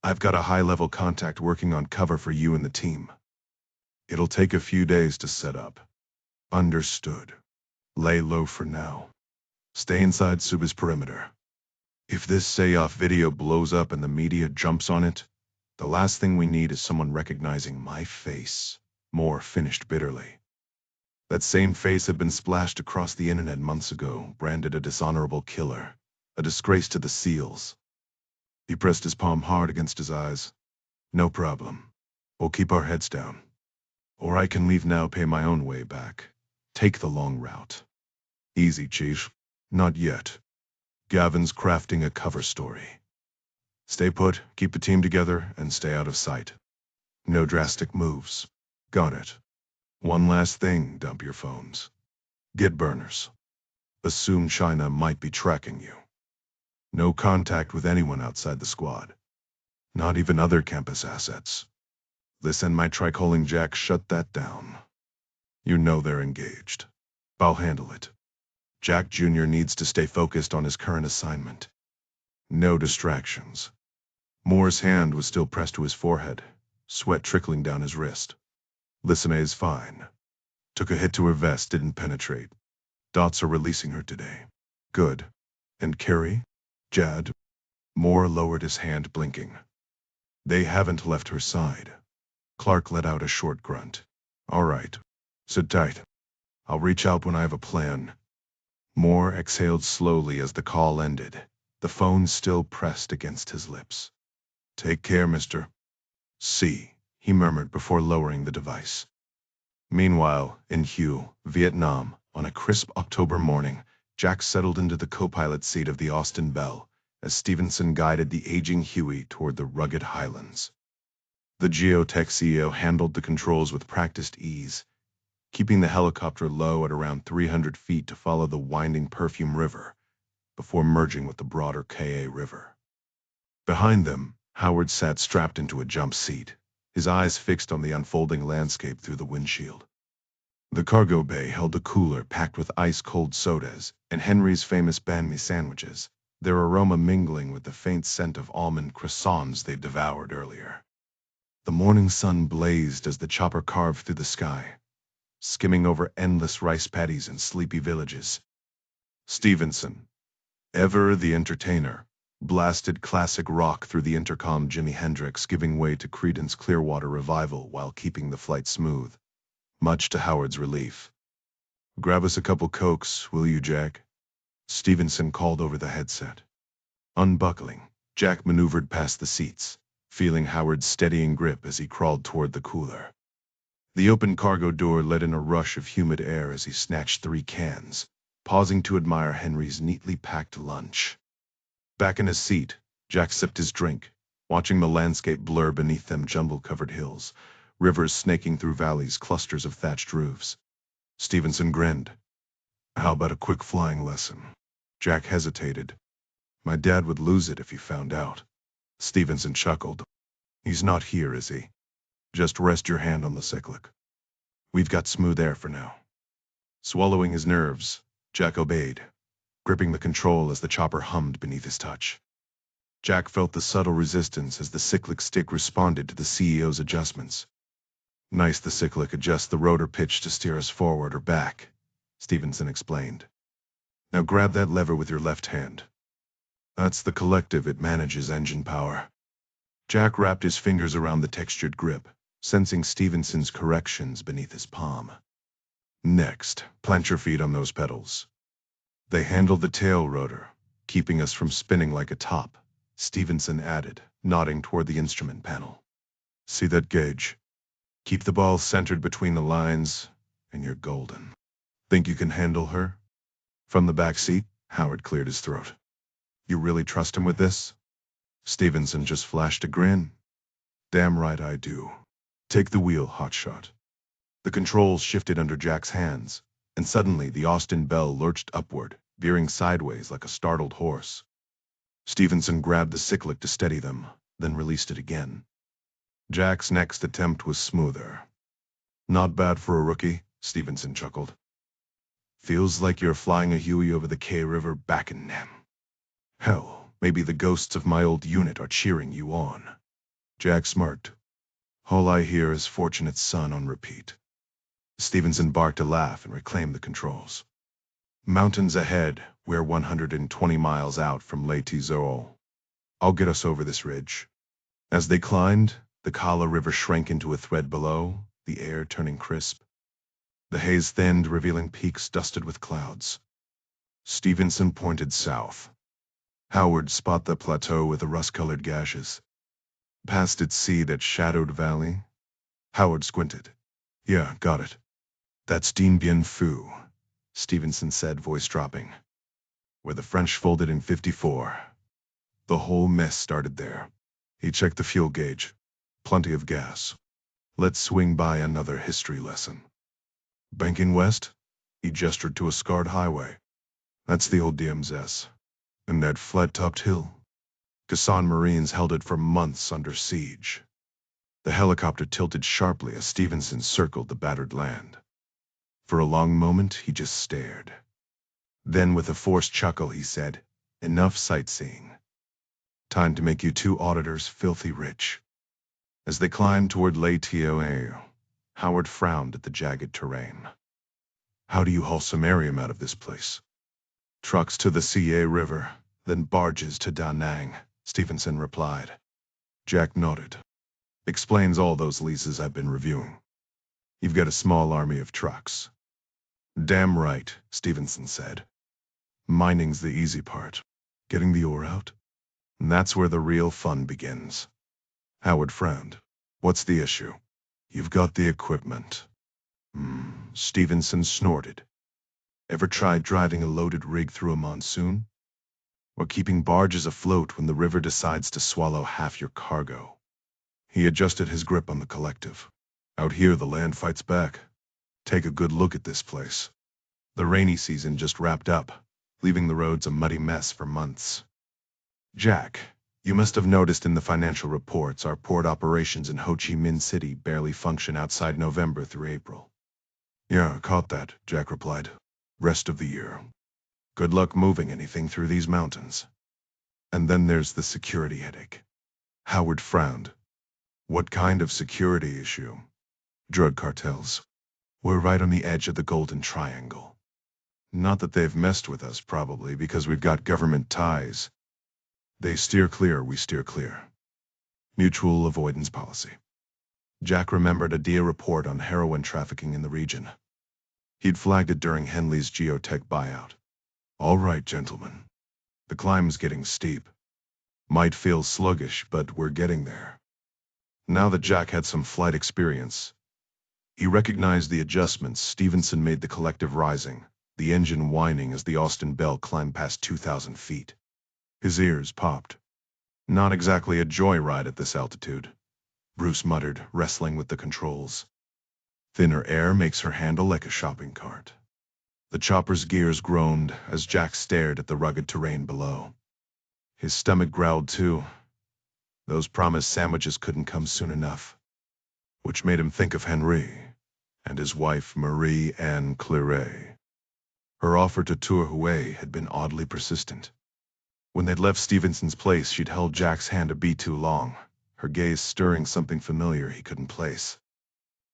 I've got a high-level contact working on cover for you and the team. It'll take a few days to set up. Understood. Lay low for now. Stay inside Suba's perimeter. If this say-off video blows up and the media jumps on it, the last thing we need is someone recognizing my face, Moore finished bitterly. That same face had been splashed across the internet months ago, branded a dishonorable killer, a disgrace to the SEALs. He pressed his palm hard against his eyes. No problem. We'll keep our heads down. Or I can leave now, pay my own way back. Take the long route. Easy, Chief. Not yet. Gavin's crafting a cover story. Stay put, keep the team together, and stay out of sight. No drastic moves. Got it. One last thing, dump your phones. Get burners. Assume China might be tracking you. No contact with anyone outside the squad. Not even other campus assets. Listen, my tricoling Jack, shut that down. You know they're engaged. I'll handle it. Jack Jr. needs to stay focused on his current assignment. No distractions. Moore's hand was still pressed to his forehead, sweat trickling down his wrist. Listen is fine. Took a hit to her vest, didn't penetrate. Dots are releasing her today. Good. And Carrie? Jad? Moore lowered his hand, blinking. They haven't left her side. Clark let out a short grunt. All right. Sit tight. I'll reach out when I have a plan. Moore exhaled slowly as the call ended, the phone still pressed against his lips. Take care, Mr. C, he murmured before lowering the device. Meanwhile, in Hue, Vietnam, on a crisp October morning, Jack settled into the co-pilot seat of the Austin Bell as Stevenson guided the aging Huey toward the rugged highlands. The Geotech CEO handled the controls with practiced ease, keeping the helicopter low at around 300 feet to follow the winding Perfume River before merging with the broader Ka River. Behind them, Howard sat strapped into a jump seat, his eyes fixed on the unfolding landscape through the windshield. The cargo bay held a cooler packed with ice-cold sodas and Henry's famous banh mi sandwiches, their aroma mingling with the faint scent of almond croissants they'd devoured earlier. The morning sun blazed as the chopper carved through the sky, skimming over endless rice paddies and sleepy villages. Stevenson, ever the entertainer, blasted classic rock through the intercom, Jimi Hendrix giving way to Creedence Clearwater Revival while keeping the flight smooth, much to Howard's relief. Grab us a couple Cokes, will you, Jack? Stevenson called over the headset. Unbuckling, Jack maneuvered past the seats, feeling Howard's steadying grip as he crawled toward the cooler. The open cargo door let in a rush of humid air as he snatched 3 cans, pausing to admire Henry's neatly packed lunch. Back in his seat, Jack sipped his drink, watching the landscape blur beneath them, jumble-covered hills, rivers snaking through valleys, clusters of thatched roofs. Stevenson grinned. How about a quick flying lesson? Jack hesitated. My dad would lose it if he found out. Stevenson chuckled. He's not here, is he? Just rest your hand on the cyclic. We've got smooth air for now. Swallowing his nerves, Jack obeyed, gripping the control as the chopper hummed beneath his touch. Jack felt the subtle resistance as the cyclic stick responded to the CEO's adjustments. Nice, the cyclic adjusts the rotor pitch to steer us forward or back, Stevenson explained. Now grab that lever with your left hand. That's the collective, it manages engine power. Jack wrapped his fingers around the textured grip, sensing Stevenson's corrections beneath his palm. Next, plant your feet on those pedals. They handle the tail rotor, keeping us from spinning like a top, Stevenson added, nodding toward the instrument panel. See that gauge? Keep the ball centered between the lines, and you're golden. Think you can handle her? From the back seat, Howard cleared his throat. You really trust him with this? Stevenson just flashed a grin. Damn right I do. Take the wheel, hotshot. The controls shifted under Jack's hands, and suddenly the Austin Bell lurched upward, veering sideways like a startled horse. Stevenson grabbed the cyclic to steady them, then released it again. Jack's next attempt was smoother. Not bad for a rookie, Stevenson chuckled. Feels like you're flying a Huey over the K River back in Nam. Hell, maybe the ghosts of my old unit are cheering you on. Jack smirked. All I hear is Fortunate Son on repeat. Stevenson barked a laugh and reclaimed the controls. Mountains ahead, we're 120 miles out from Le Tizol. I'll get us over this ridge. As they climbed, the Kala River shrank into a thread below, the air turning crisp. The haze thinned, revealing peaks dusted with clouds. Stevenson pointed south. Howard spot the plateau with the rust-colored gashes. Past it, see that shadowed valley? Howard squinted. Yeah, got it. That's Dien Bien Phu, Stevenson said, voice dropping. Where the French folded in 54. The whole mess started there. He checked the fuel gauge. Plenty of gas. Let's swing by another history lesson. Banking west? He gestured to a scarred highway. That's the old DMZ. And that flat-topped hill? Kassan Marines held it for months under siege. The helicopter tilted sharply as Stevenson circled the battered land. For a long moment, he just stared. Then, with a forced chuckle, he said, "Enough sightseeing. Time to make you two auditors filthy rich." As they climbed toward Lake Toa, Howard frowned at the jagged terrain. "How do you haul samarium out of this place?" "Trucks to the Ca River, then barges to Da Nang," Stevenson replied. Jack nodded. "Explains all those leases I've been reviewing. You've got a small army of trucks." "Damn right," Stevenson said. "Mining's the easy part. Getting the ore out? And that's where the real fun begins." Howard frowned. "What's the issue?" "You've got the equipment." Stevenson snorted. "Ever tried driving a loaded rig through a monsoon? Or keeping barges afloat when the river decides to swallow half your cargo?" He adjusted his grip on the collective. "Out here the land fights back. Take a good look at this place. The rainy season just wrapped up, leaving the roads a muddy mess for months. Jack, you must have noticed in the financial reports our port operations in Ho Chi Minh City barely function outside November through April." "Yeah, caught that," Jack replied. "Rest of the year. Good luck moving anything through these mountains." "And then there's the security headache." Howard frowned. "What kind of security issue?" "Drug cartels. We're right on the edge of the Golden Triangle. Not that they've messed with us, probably, because we've got government ties. They steer clear, we steer clear. Mutual avoidance policy." Jack remembered a DIA report on heroin trafficking in the region. He'd flagged it during Henley's geotech buyout. "All right, gentlemen. The climb's getting steep. Might feel sluggish, but we're getting there." Now that Jack had some flight experience, he recognized the adjustments Stevenson made, the collective rising, the engine whining as the Austin Bell climbed past 2,000 feet. His ears popped. "Not exactly a joyride at this altitude," Bruce muttered, wrestling with the controls. "Thinner air makes her handle like a shopping cart." The chopper's gears groaned as Jack stared at the rugged terrain below. His stomach growled too. Those promised sandwiches couldn't come soon enough. Which made him think of Henry and his wife Marie-Anne Claret. Her offer to tour Hue had been oddly persistent. When they'd left Stevenson's place, she'd held Jack's hand a beat too long, her gaze stirring something familiar he couldn't place.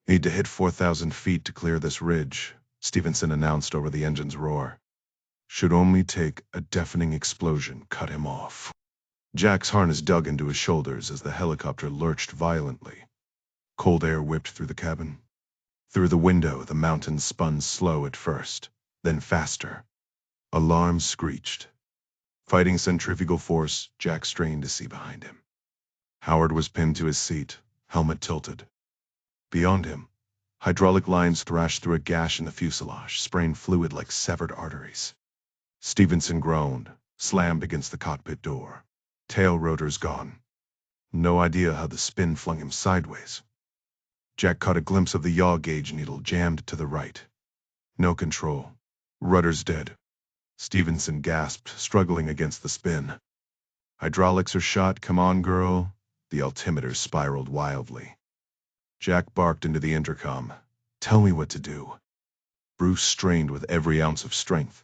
"Need to hit 4,000 feet to clear this ridge," Stevenson announced over the engine's roar. "Should only take a deafening explosion cut him off." Jack's harness dug into his shoulders as the helicopter lurched violently. Cold air whipped through the cabin. Through the window, the mountains spun slow at first, then faster. Alarms screeched. Fighting centrifugal force, Jack strained to see behind him. Howard was pinned to his seat, helmet tilted. Beyond him, hydraulic lines thrashed through a gash in the fuselage, spraying fluid like severed arteries. Stevenson groaned, slammed against the cockpit door. Tail rotors gone. No idea how the spin flung him sideways. Jack caught a glimpse of the yaw gauge needle jammed to the right. No control. Rudders dead. Stevenson gasped, struggling against the spin. "Hydraulics are shot, come on, girl." The altimeter spiraled wildly. Jack barked into the intercom. "Tell me what to do." Bruce strained with every ounce of strength,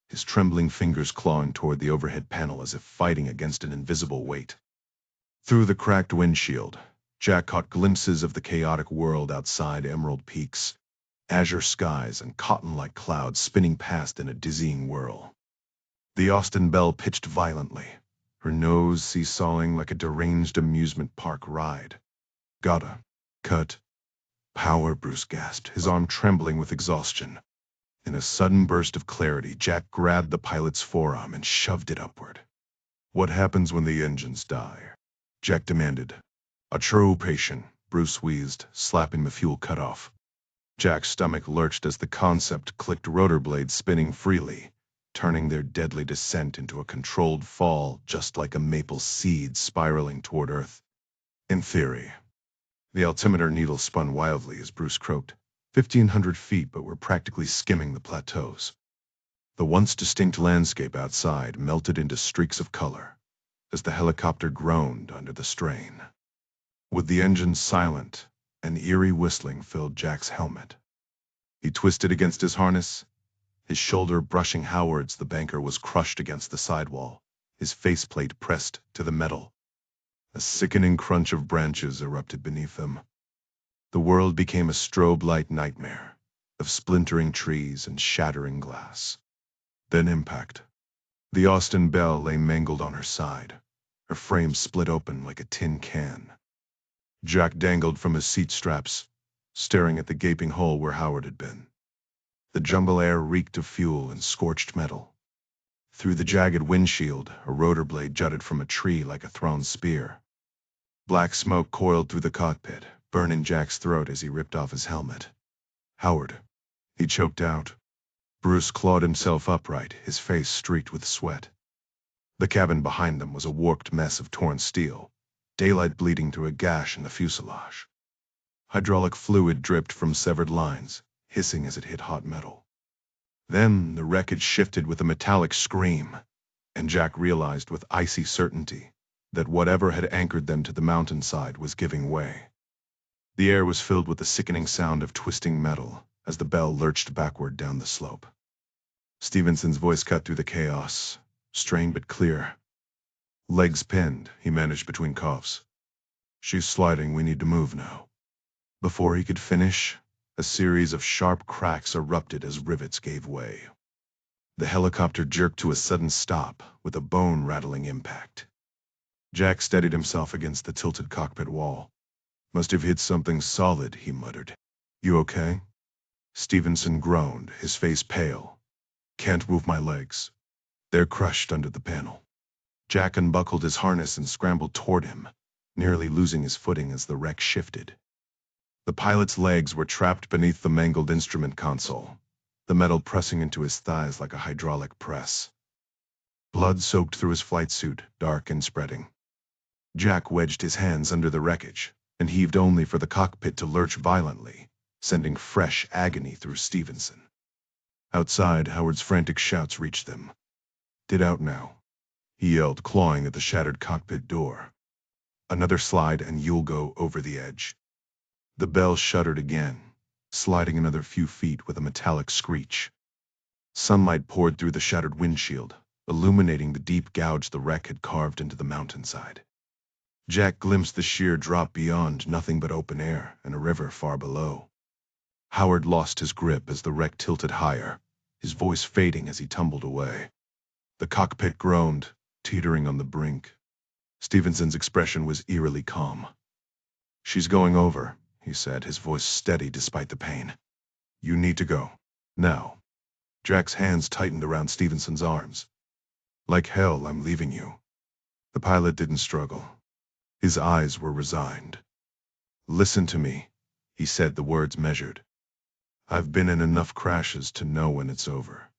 his trembling fingers clawing toward the overhead panel as if fighting against an invisible weight. Through the cracked windshield, Jack caught glimpses of the chaotic world outside, emerald peaks, azure skies, and cotton-like clouds spinning past in a dizzying whirl. The Austin Bell pitched violently, her nose seesawing like a deranged amusement park ride. "Gotta cut power," Bruce gasped, his arm trembling with exhaustion. In a sudden burst of clarity, Jack grabbed the pilot's forearm and shoved it upward. "What happens when the engines die?" Jack demanded. "A true patient," Bruce wheezed, slapping the fuel cutoff. Jack's stomach lurched as the concept clicked, rotor blades spinning freely, turning their deadly descent into a controlled fall, just like a maple seed spiraling toward Earth. "In theory." The altimeter needle spun wildly as Bruce croaked. 1,500 feet, but were practically skimming the plateaus. The once distinct landscape outside melted into streaks of color as the helicopter groaned under the strain. With the engines silent, an eerie whistling filled Jack's helmet. He twisted against his harness, his shoulder brushing Howard's. The banker was crushed against the sidewall, his faceplate pressed to the metal. A sickening crunch of branches erupted beneath them. The world became a strobe light nightmare of splintering trees and shattering glass. Then impact. The Austin Belle lay mangled on her side, her frame split open like a tin can. Jack dangled from his seat straps, staring at the gaping hole where Howard had been. The jungle air reeked of fuel and scorched metal. Through the jagged windshield, a rotor blade jutted from a tree like a thrown spear. Black smoke coiled through the cockpit, burning Jack's throat as he ripped off his helmet. "Howard," he choked out. Bruce clawed himself upright, his face streaked with sweat. The cabin behind them was a warped mess of torn steel, daylight bleeding through a gash in the fuselage. Hydraulic fluid dripped from severed lines, hissing as it hit hot metal. Then the wreckage shifted with a metallic scream, and Jack realized with icy certainty that whatever had anchored them to the mountainside was giving way. The air was filled with the sickening sound of twisting metal as the Belle lurched backward down the slope. Stevenson's voice cut through the chaos, strained but clear. "Legs pinned," he managed between coughs. "She's sliding, we need to move now." Before he could finish, a series of sharp cracks erupted as rivets gave way. The helicopter jerked to a sudden stop with a bone-rattling impact. Jack steadied himself against the tilted cockpit wall. "Must have hit something solid," he muttered. "You okay?" Stevenson groaned, his face pale. "Can't move my legs. They're crushed under the panel." Jack unbuckled his harness and scrambled toward him, nearly losing his footing as the wreck shifted. The pilot's legs were trapped beneath the mangled instrument console, the metal pressing into his thighs like a hydraulic press. Blood soaked through his flight suit, dark and spreading. Jack wedged his hands under the wreckage and heaved only for the cockpit to lurch violently, sending fresh agony through Stevenson. Outside, Howard's frantic shouts reached them. "Get out now," he yelled, clawing at the shattered cockpit door. "Another slide and you'll go over the edge." The Belle shuddered again, sliding another few feet with a metallic screech. Sunlight poured through the shattered windshield, illuminating the deep gouge the wreck had carved into the mountainside. Jack glimpsed the sheer drop beyond, nothing but open air and a river far below. Howard lost his grip as the wreck tilted higher, his voice fading as he tumbled away. The cockpit groaned, teetering on the brink. Stevenson's expression was eerily calm. "She's going over," he said, his voice steady despite the pain. "You need to go. Now." Jack's hands tightened around Stevenson's arms. "Like hell, I'm leaving you." The pilot didn't struggle. His eyes were resigned. "Listen to me," he said, the words measured. "I've been in enough crashes to know when it's over.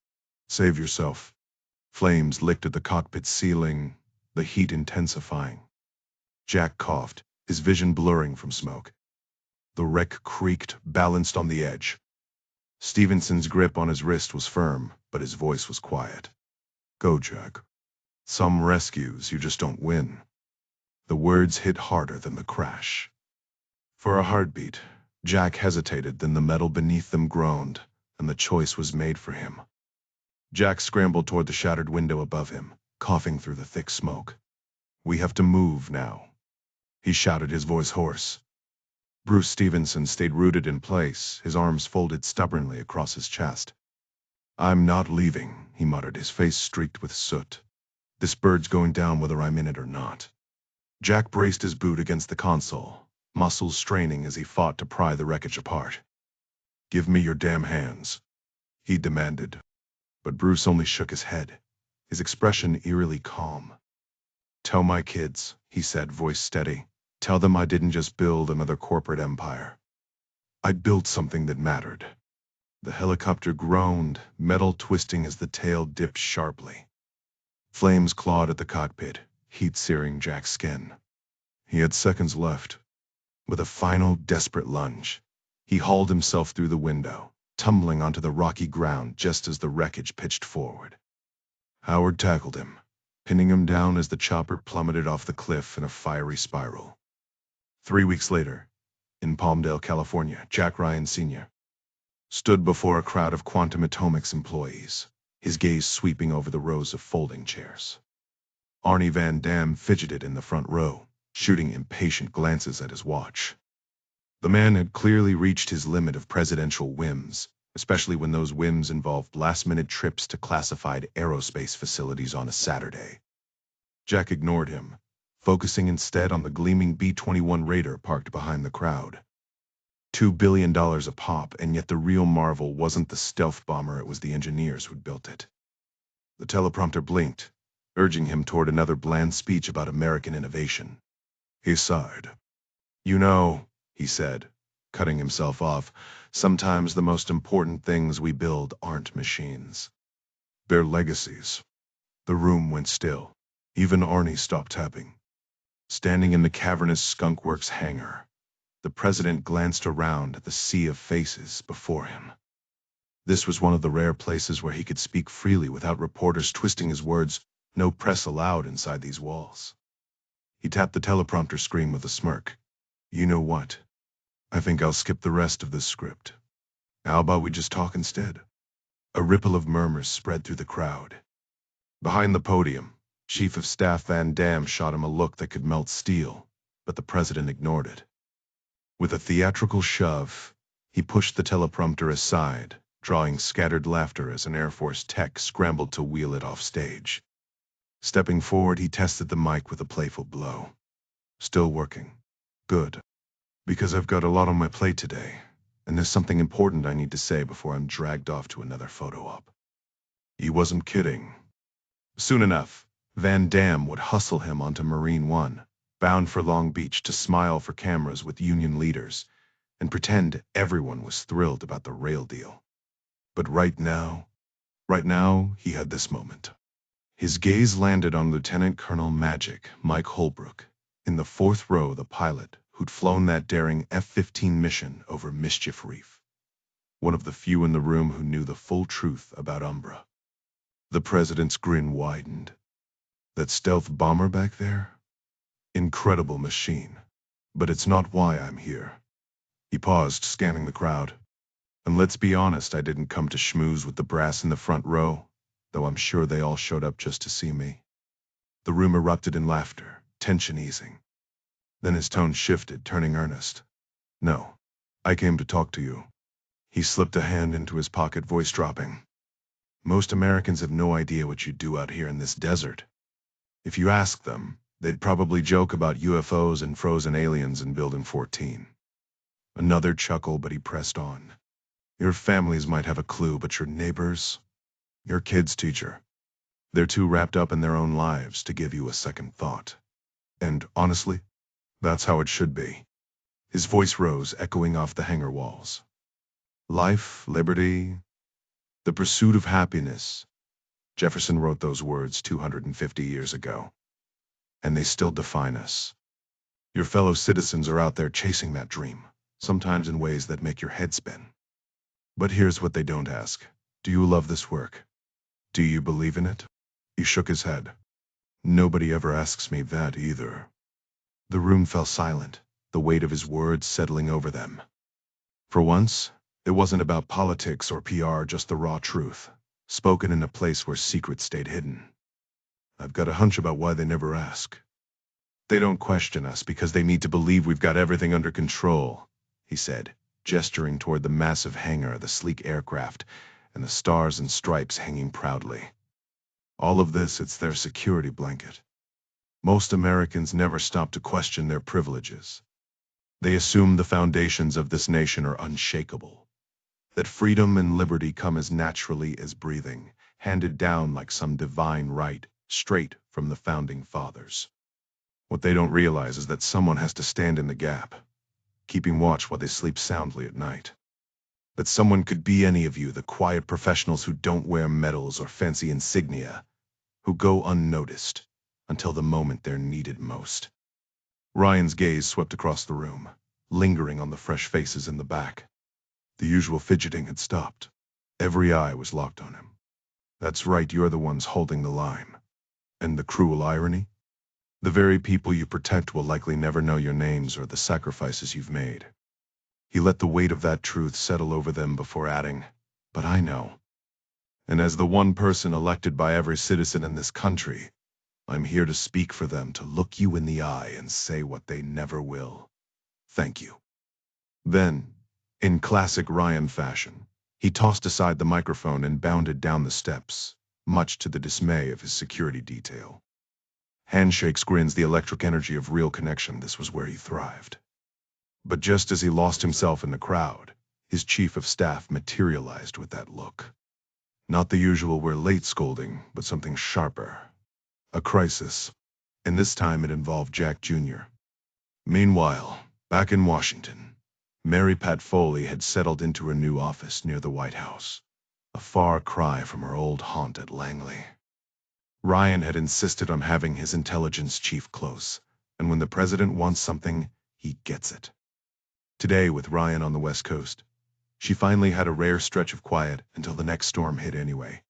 Save yourself." Flames licked at the cockpit ceiling, the heat intensifying. Jack coughed, his vision blurring from smoke. The wreck creaked, balanced on the edge. Stevenson's grip on his wrist was firm, but his voice was quiet. "Go, Jack. Some rescues, you just don't win." The words hit harder than the crash. For a heartbeat, Jack hesitated, then the metal beneath them groaned, and the choice was made for him. Jack scrambled toward the shattered window above him, coughing through the thick smoke. "We have to move now," he shouted, his voice hoarse. Bruce Stevenson stayed rooted in place, his arms folded stubbornly across his chest. "I'm not leaving," he muttered, his face streaked with soot. "This bird's going down whether I'm in it or not." Jack braced his boot against the console, muscles straining as he fought to pry the wreckage apart. "Give me your damn hands," he demanded. But Bruce only shook his head, his expression eerily calm. "Tell my kids," he said, voice steady. "Tell them I didn't just build another corporate empire. I built something that mattered." The helicopter groaned, metal twisting as the tail dipped sharply. Flames clawed at the cockpit, heat searing Jack's skin. He had seconds left. With a final, desperate lunge, He hauled himself through the window, tumbling onto the rocky ground just as the wreckage pitched forward. Howard tackled him, pinning him down as the chopper plummeted off the cliff in a fiery spiral. 3 weeks later, in Palmdale, California, Jack Ryan Sr. stood before a crowd of Quantum Atomics employees, his gaze sweeping over the rows of folding chairs. Arnie Van Dam fidgeted in the front row, shooting impatient glances at his watch. The man had clearly reached his limit of presidential whims, especially when those whims involved last-minute trips to classified aerospace facilities on a Saturday. Jack ignored him, focusing instead on the gleaming B-21 Raider parked behind the crowd. $2 billion a pop, and yet the real marvel wasn't the stealth bomber, it was the engineers who'd built it. The teleprompter blinked, urging him toward another bland speech about American innovation. He sighed. "You know," he said, cutting himself off, "sometimes the most important things we build aren't machines. They're legacies." The room went still. Even Arnie stopped tapping. Standing in the cavernous skunkworks hangar, the president glanced around at the sea of faces before him. This was one of the rare places where he could speak freely without reporters twisting his words. No press allowed inside these walls. He tapped the teleprompter screen with a smirk. "You know what? I think I'll skip the rest of this script. How about we just talk instead?" A ripple of murmurs spread through the crowd. Behind the podium, Chief of Staff Van Dam shot him a look that could melt steel, but the president ignored it. With a theatrical shove, he pushed the teleprompter aside, drawing scattered laughter as an Air Force tech scrambled to wheel it off stage. Stepping forward, he tested the mic with a playful blow. "Still working. Good. Because I've got a lot on my plate today, and there's something important I need to say before I'm dragged off to another photo op." He wasn't kidding. Soon enough, Van Dam would hustle him onto Marine One, bound for Long Beach to smile for cameras with union leaders, and pretend everyone was thrilled about the rail deal. But right now, he had this moment. His gaze landed on Lieutenant Colonel Magic Mike Holbrook, in the fourth row, the pilot who'd flown that daring F-15 mission over Mischief Reef. One of the few in the room who knew the full truth about Umbra. The president's grin widened. "That stealth bomber back there? Incredible machine. But it's not why I'm here." He paused, scanning the crowd. "And let's be honest, I didn't come to schmooze with the brass in the front row, though I'm sure they all showed up just to see me." The room erupted in laughter, tension easing. Then his tone shifted, turning earnest. "No, I came to talk to you." He slipped a hand into his pocket, voice dropping. "Most Americans have no idea what you do out here in this desert. If you ask them, they'd probably joke about UFOs and frozen aliens in Building 14. Another chuckle, but he pressed on. "Your families might have a clue, but your neighbors, your kids' teacher, they're too wrapped up in their own lives to give you a second thought. And honestly, that's how it should be." His voice rose, echoing off the hangar walls. "Life, liberty, the pursuit of happiness." Jefferson wrote those words 250 years ago. And they still define us. Your fellow citizens are out there chasing that dream, sometimes in ways that make your head spin. But here's what they don't ask. Do you love this work? Do you believe in it? He shook his head. Nobody ever asks me that either. The room fell silent, the weight of his words settling over them. For once, it wasn't about politics or PR, just the raw truth, spoken in a place where secrets stayed hidden. I've got a hunch about why they never ask. They don't question us because they need to believe we've got everything under control, he said, gesturing toward the massive hangar, the sleek aircraft, and the stars and stripes hanging proudly. All of this, it's their security blanket. Most Americans never stop to question their privileges. They assume the foundations of this nation are unshakable, that freedom and liberty come as naturally as breathing, handed down like some divine right, straight from the founding fathers. What they don't realize is that someone has to stand in the gap, keeping watch while they sleep soundly at night. That someone could be any of you, the quiet professionals who don't wear medals or fancy insignia, who go unnoticed until the moment they're needed most. Ryan's gaze swept across the room, lingering on the fresh faces in the back. The usual fidgeting had stopped. Every eye was locked on him. That's right, you're the ones holding the line. And the cruel irony? The very people you protect will likely never know your names or the sacrifices you've made. He let the weight of that truth settle over them before adding, "But I know. And as the one person elected by every citizen in this country, I'm here to speak for them, to look you in the eye and say what they never will. Thank you." Then, in classic Ryan fashion, he tossed aside the microphone and bounded down the steps, much to the dismay of his security detail. Handshakes, grins, the electric energy of real connection, this was where he thrived. But just as he lost himself in the crowd, his chief of staff materialized with that look. Not the usual "we're late" scolding, but something sharper. A crisis. And this time it involved Jack Jr. Meanwhile, back in Washington, Mary Pat Foley had settled into her new office near the White House, a far cry from her old haunt at Langley. Ryan had insisted on having his intelligence chief close, and when the president wants something, he gets it. Today, with Ryan on the West Coast, she finally had a rare stretch of quiet until the next storm hit anyway.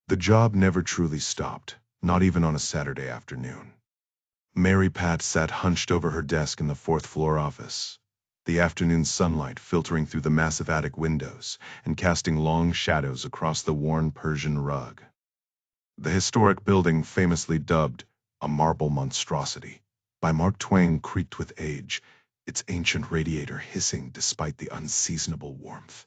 The job never truly stopped, not even on a Saturday afternoon. Mary Pat sat hunched over her desk in the fourth-floor office, the afternoon sunlight filtering through the massive attic windows and casting long shadows across the worn Persian rug. The historic building, famously dubbed a marble monstrosity by Mark Twain, creaked with age, its ancient radiator hissing despite the unseasonable warmth.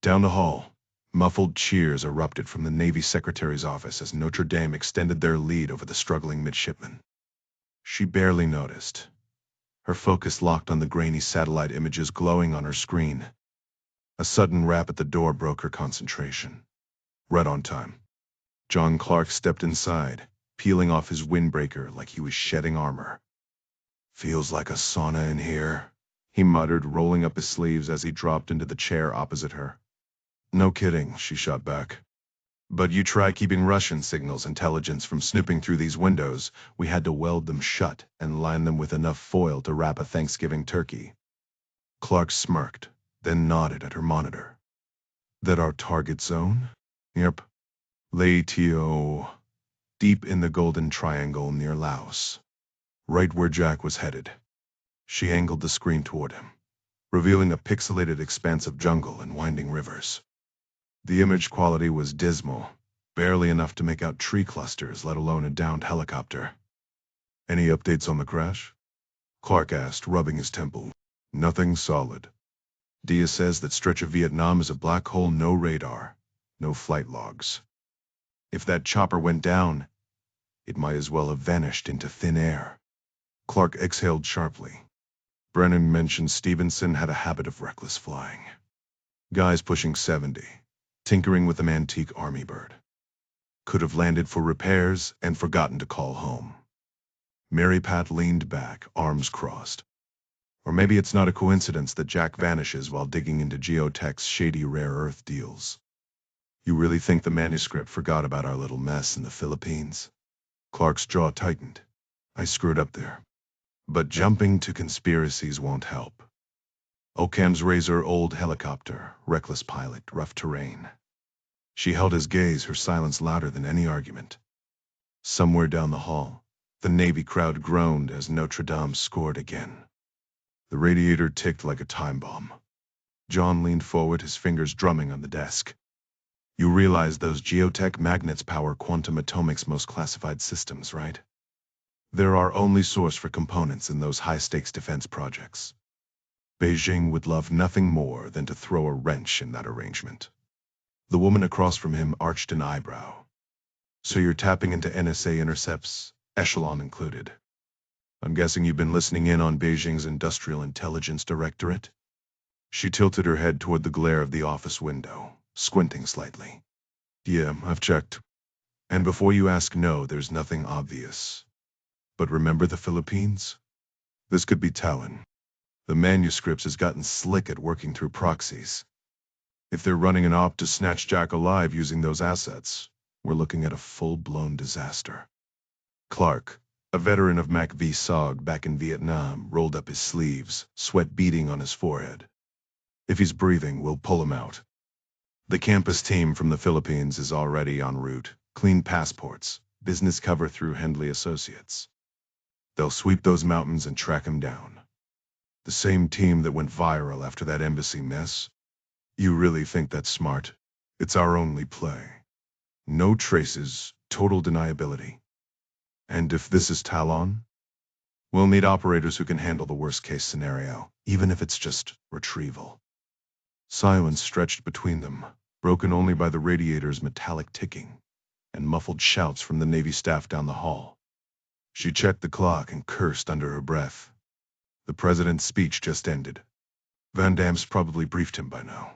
Down the hall, muffled cheers erupted from the Navy Secretary's office as Notre Dame extended their lead over the struggling midshipmen. She barely noticed, her focus locked on the grainy satellite images glowing on her screen. A sudden rap at the door broke her concentration. Right on time. John Clark stepped inside, peeling off his windbreaker like he was shedding armor. "Feels like a sauna in here," he muttered, rolling up his sleeves as he dropped into the chair opposite her. "No kidding," she shot back. "But you try keeping Russian signals intelligence from snooping through these windows, we had to weld them shut and line them with enough foil to wrap a Thanksgiving turkey." Clark smirked, then nodded at her monitor. "That our target zone?" "Yep. Latio, deep in the Golden Triangle near Laos. Right where Jack was headed." She angled the screen toward him, revealing a pixelated expanse of jungle and winding rivers. The image quality was dismal, barely enough to make out tree clusters, let alone a downed helicopter. "Any updates on the crash?" Clark asked, rubbing his temple. "Nothing solid. Dia says that stretch of Vietnam is a black hole, no radar, no flight logs. If that chopper went down, it might as well have vanished into thin air." Clark exhaled sharply. Brennan mentioned Stevenson had a habit of reckless flying. Guys pushing 70, tinkering with an antique army bird. Could have landed for repairs and forgotten to call home. Mary Pat leaned back, arms crossed. Or maybe it's not a coincidence that Jack vanishes while digging into Geotech's shady rare earth deals. "You really think the manuscript forgot about our little mess in the Philippines?" Clark's jaw tightened. "I screwed up there. But jumping to conspiracies won't help. Occam's razor, old helicopter, reckless pilot, rough terrain." She held his gaze, her silence louder than any argument. Somewhere down the hall, the Navy crowd groaned as Notre Dame scored again. The radiator ticked like a time bomb. John leaned forward, his fingers drumming on the desk. "You realize those geotech magnets power quantum atomics' most classified systems, right? They're our only source for components in those high-stakes defense projects. Beijing would love nothing more than to throw a wrench in that arrangement." The woman across from him arched an eyebrow. "So you're tapping into NSA intercepts, Echelon included. I'm guessing you've been listening in on Beijing's Industrial Intelligence Directorate?" She tilted her head toward the glare of the office window, squinting slightly. "Yeah, I've checked. And before you ask, no, there's nothing obvious. But remember the Philippines? This could be telling. The manuscripts has gotten slick at working through proxies. If they're running an op to snatch Jack alive using those assets, we're looking at a full-blown disaster." Clark, a veteran of Mac V SOG back in Vietnam, rolled up his sleeves, sweat beading on his forehead. If he's breathing, we'll pull him out. The campus team from the Philippines is already en route. Clean passports, business cover through Hendley Associates. They'll sweep those mountains and track him down. The same team that went viral after that embassy mess. You really think that's smart? It's our only play. No traces, total deniability. And if this is Talon, we'll need operators who can handle the worst-case scenario, even if it's just retrieval. Silence stretched between them, broken only by the radiator's metallic ticking and muffled shouts from the Navy staff down the hall. She checked the clock and cursed under her breath. The president's speech just ended. Van Dam's probably briefed him by now.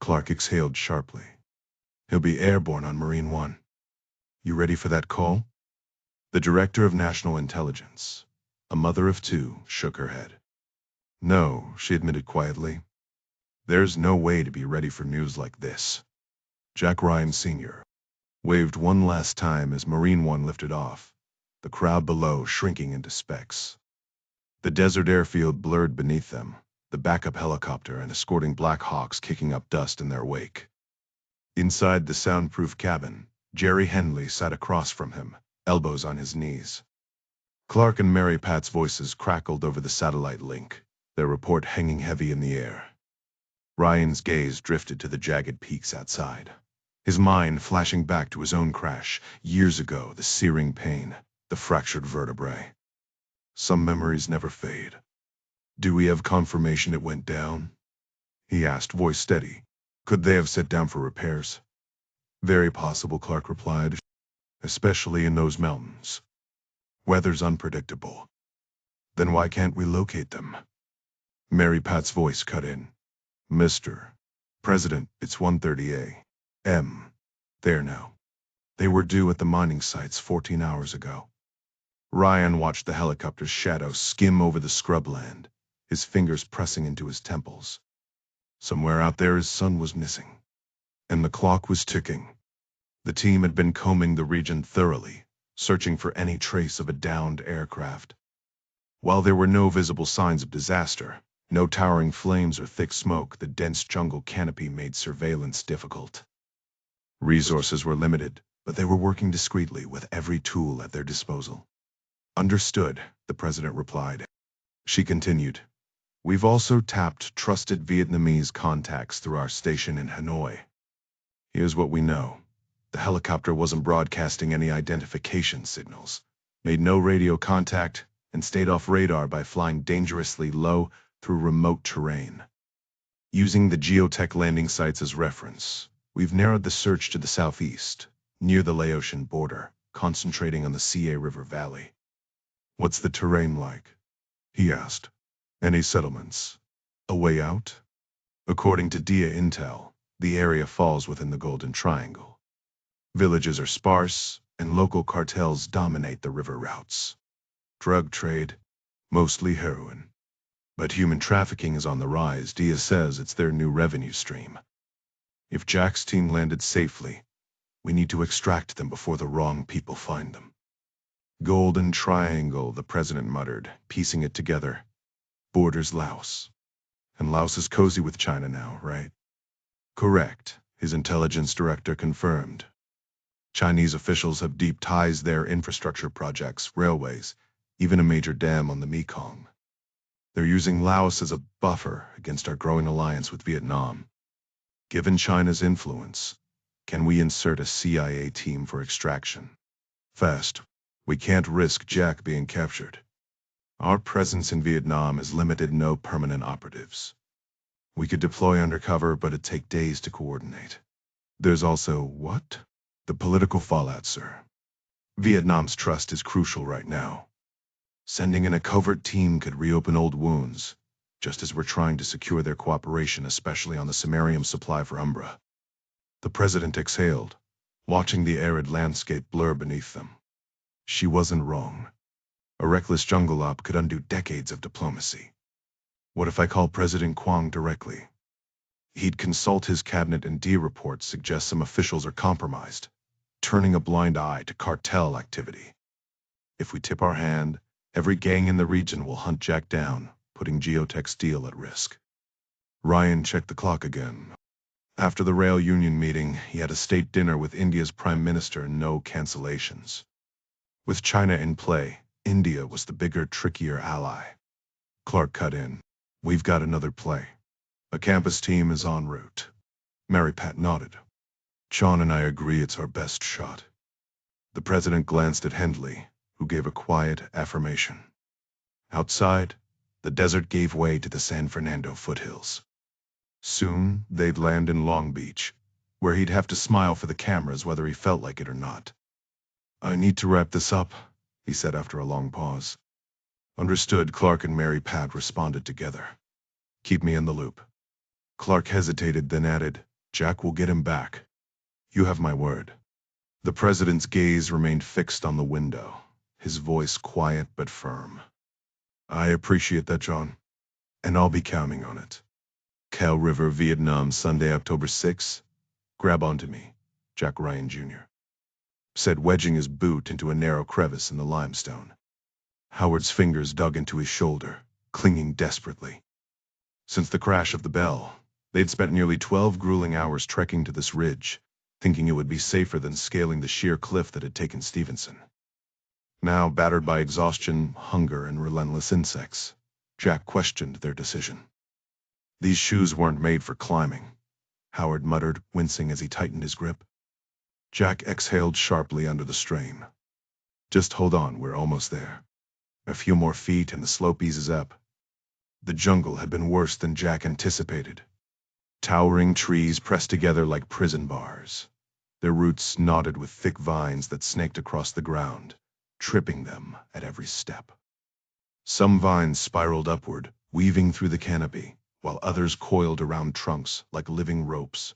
Clark exhaled sharply. He'll be airborne on Marine One. You ready for that call? The director of national intelligence, a mother of two, shook her head. No, she admitted quietly. There's no way to be ready for news like this. Jack Ryan Sr. waved one last time as Marine One lifted off, the crowd below shrinking into specks. The desert airfield blurred beneath them, the backup helicopter and escorting Black Hawks kicking up dust in their wake. Inside the soundproof cabin, Jerry Henley sat across from him, elbows on his knees. Clark and Mary Pat's voices crackled over the satellite link, their report hanging heavy in the air. Ryan's gaze drifted to the jagged peaks outside, his mind flashing back to his own crash, years ago, the searing pain, the fractured vertebrae. Some memories never fade. Do we have confirmation it went down? He asked, voice steady. Could they have set down for repairs? Very possible, Clark replied, especially in those mountains. Weather's unpredictable. Then why can't we locate them? Mary Pat's voice cut in. Mr. President, it's 1:30 a.m. There now. They were due at the mining sites 14 hours ago. Ryan watched the helicopter's shadow skim over the scrubland, his fingers pressing into his temples. Somewhere out there his son was missing. And the clock was ticking. The team had been combing the region thoroughly, searching for any trace of a downed aircraft. While there were no visible signs of disaster, no towering flames or thick smoke, the dense jungle canopy made surveillance difficult. Resources were limited, but they were working discreetly with every tool at their disposal. Understood, the president replied. She continued. We've also tapped trusted Vietnamese contacts through our station in Hanoi. Here's what we know. The helicopter wasn't broadcasting any identification signals, made no radio contact, and stayed off radar by flying dangerously low through remote terrain. Using the geotech landing sites as reference, we've narrowed the search to the southeast, near the Laotian border, concentrating on the CA River Valley. What's the terrain like? He asked. Any settlements? A way out? According to DIA Intel, the area falls within the Golden Triangle. Villages are sparse, and local cartels dominate the river routes. Drug trade, mostly heroin. But human trafficking is on the rise. DIA says it's their new revenue stream. If Jack's team landed safely, we need to extract them before the wrong people find them. Golden Triangle, the president muttered, piecing it together. Borders Laos. And Laos is cozy with China now, right? Correct, his intelligence director confirmed. Chinese officials have deep ties there, infrastructure projects, railways, even a major dam on the Mekong. They're using Laos as a buffer against our growing alliance with Vietnam. Given China's influence, can we insert a CIA team for extraction? Fast. We can't risk Jack being captured. Our presence in Vietnam is limited, no permanent operatives. We could deploy undercover, but it'd take days to coordinate. There's also what? The political fallout, sir. Vietnam's trust is crucial right now. Sending in a covert team could reopen old wounds, just as we're trying to secure their cooperation, especially on the samarium supply for Umbra. The president exhaled, watching the arid landscape blur beneath them. She wasn't wrong. A reckless jungle op could undo decades of diplomacy. What if I call President Kwong directly? He'd consult his cabinet, and DIA reports suggest some officials are compromised, turning a blind eye to cartel activity. If we tip our hand, every gang in the region will hunt Jack down, putting Geotech's deal at risk. Ryan checked the clock again. After the rail union meeting, he had a state dinner with India's prime minister and no cancellations. With China in play, India was the bigger, trickier ally. Clark cut in. We've got another play. A campus team is en route. Mary Pat nodded. Sean and I agree it's our best shot. The president glanced at Hendley, who gave a quiet affirmation. Outside, the desert gave way to the San Fernando foothills. Soon, they'd land in Long Beach, where he'd have to smile for the cameras whether he felt like it or not. I need to wrap this up, he said after a long pause. Understood. Clark and Mary Pat responded together. Keep me in the loop. Clark hesitated, then added, Jack will get him back. You have my word. The president's gaze remained fixed on the window, his voice quiet but firm. I appreciate that, John. And I'll be counting on it. Cal River, Vietnam, Sunday, October 6. Grab onto me, Jack Ryan Jr. said, wedging his boot into a narrow crevice in the limestone. Howard's fingers dug into his shoulder, clinging desperately. Since the crash of the Bell, they'd spent nearly 12 grueling hours trekking to this ridge, thinking it would be safer than scaling the sheer cliff that had taken Stevenson. Now, battered by exhaustion, hunger, and relentless insects, Jack questioned their decision. These shoes weren't made for climbing, Howard muttered, wincing as he tightened his grip. Jack exhaled sharply under the strain. Just hold on, we're almost there. A few more feet and the slope eases up. The jungle had been worse than Jack anticipated. Towering trees pressed together like prison bars, their roots knotted with thick vines that snaked across the ground, tripping them at every step. Some vines spiraled upward, weaving through the canopy, while others coiled around trunks like living ropes.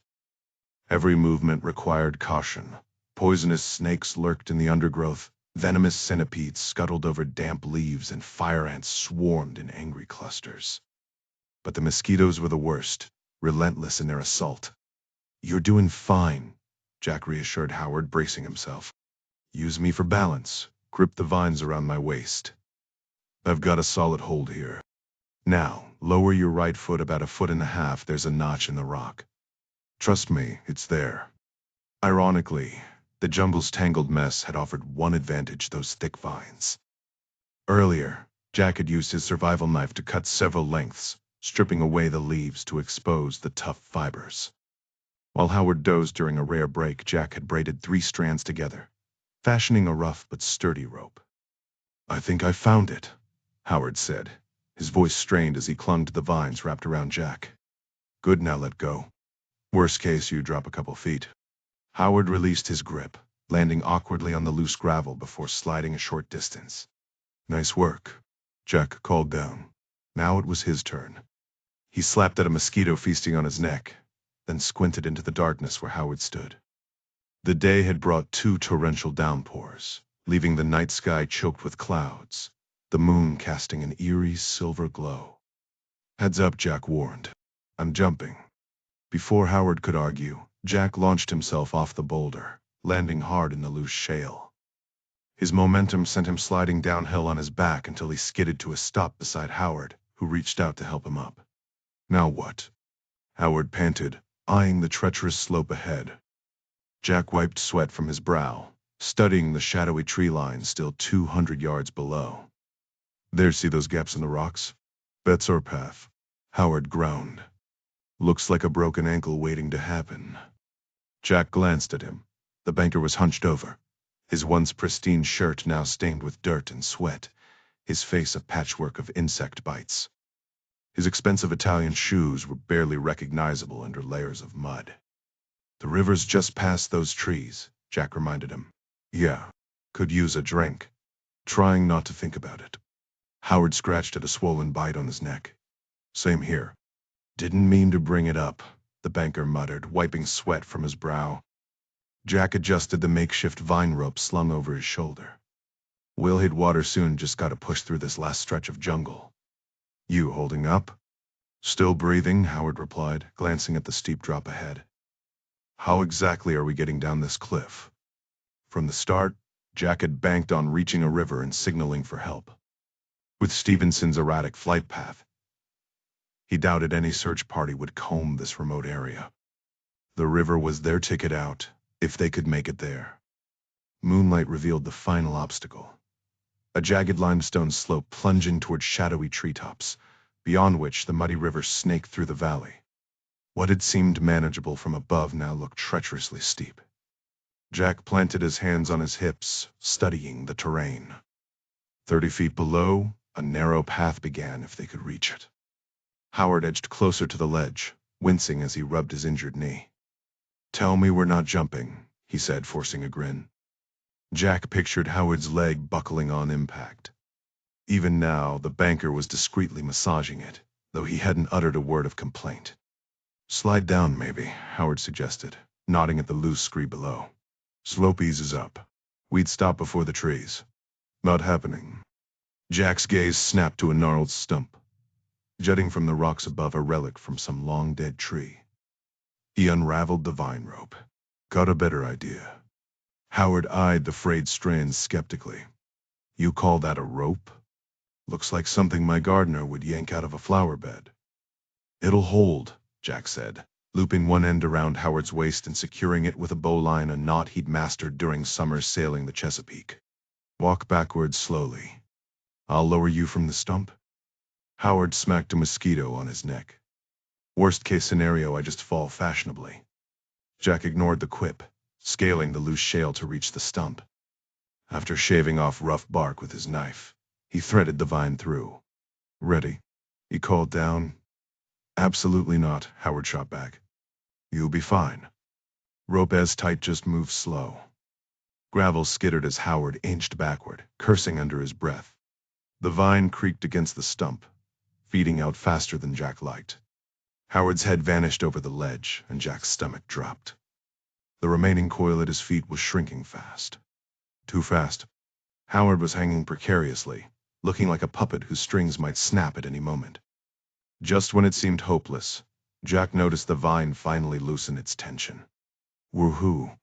Every movement required caution. Poisonous snakes lurked in the undergrowth, venomous centipedes scuttled over damp leaves, and fire ants swarmed in angry clusters. But the mosquitoes were the worst, relentless in their assault. You're doing fine, Jack reassured Howard, bracing himself. Use me for balance. Grip the vines around my waist. I've got a solid hold here. Now, lower your right foot about 1.5 feet. There's a notch in the rock. Trust me, it's there. Ironically, the jungle's tangled mess had offered one advantage: those thick vines. Earlier, Jack had used his survival knife to cut several lengths, stripping away the leaves to expose the tough fibers. While Howard dozed during a rare break, Jack had braided 3 strands together, fashioning a rough but sturdy rope. I think I found it, Howard said, his voice strained as he clung to the vines wrapped around Jack. Good, now let go. Worst case, you drop a couple feet. Howard released his grip, landing awkwardly on the loose gravel before sliding a short distance. Nice work, Jack called down. Now it was his turn. He slapped at a mosquito feasting on his neck, then squinted into the darkness where Howard stood. The day had brought 2 torrential downpours, leaving the night sky choked with clouds, the moon casting an eerie silver glow. Heads up, Jack warned. I'm jumping. Before Howard could argue, Jack launched himself off the boulder, landing hard in the loose shale. His momentum sent him sliding downhill on his back until he skidded to a stop beside Howard, who reached out to help him up. Now what? Howard panted, eyeing the treacherous slope ahead. Jack wiped sweat from his brow, studying the shadowy tree line still 200 yards below. There, see those gaps in the rocks? That's our path, Howard groaned. Looks like a broken ankle waiting to happen. Jack glanced at him. The banker was hunched over, his once pristine shirt now stained with dirt and sweat, his face a patchwork of insect bites. His expensive Italian shoes were barely recognizable under layers of mud. The river's just past those trees, Jack reminded him. Yeah, could use a drink. Trying not to think about it. Howard scratched at a swollen bite on his neck. Same here. Didn't mean to bring it up, the banker muttered, wiping sweat from his brow. Jack adjusted the makeshift vine rope slung over his shoulder. We'll hit water soon, just gotta push through this last stretch of jungle. You holding up? Still breathing, Howard replied, glancing at the steep drop ahead. How exactly are we getting down this cliff? From the start, Jack had banked on reaching a river and signaling for help. With Stevenson's erratic flight path, He doubted any search party would comb this remote area. The river was their ticket out, if they could make it there. Moonlight revealed the final obstacle. A jagged limestone slope plunging toward shadowy treetops, beyond which the muddy river snaked through the valley. What had seemed manageable from above now looked treacherously steep. Jack planted his hands on his hips, studying the terrain. 30 feet below, a narrow path began if they could reach it. Howard edged closer to the ledge, wincing as he rubbed his injured knee. "Tell me we're not jumping," he said, forcing a grin. Jack pictured Howard's leg buckling on impact. Even now, the banker was discreetly massaging it, though he hadn't uttered a word of complaint. "Slide down, maybe," Howard suggested, nodding at the loose scree below. "Slope eases up. We'd stop before the trees." "Not happening." Jack's gaze snapped to a gnarled stump, jutting from the rocks above, a relic from some long-dead tree. He unraveled the vine rope. "Got a better idea." Howard eyed the frayed strands skeptically. "You call that a rope? Looks like something my gardener would yank out of a flower bed." "It'll hold," Jack said, looping one end around Howard's waist and securing it with a bowline, a knot he'd mastered during summer sailing the Chesapeake. "Walk backwards slowly. I'll lower you from the stump." Howard smacked a mosquito on his neck. "Worst case scenario, I just fall fashionably." Jack ignored the quip, scaling the loose shale to reach the stump. After shaving off rough bark with his knife, he threaded the vine through. "Ready?" he called down. "Absolutely not," Howard shot back. "You'll be fine. Rope as tight, just move slow." Gravel skittered as Howard inched backward, cursing under his breath. The vine creaked against the stump, feeding out faster than Jack liked. Howard's head vanished over the ledge, and Jack's stomach dropped. The remaining coil at his feet was shrinking fast. Too fast. Howard was hanging precariously, looking like a puppet whose strings might snap at any moment. Just when it seemed hopeless, Jack noticed the vine finally loosen its tension. "Woohoo!"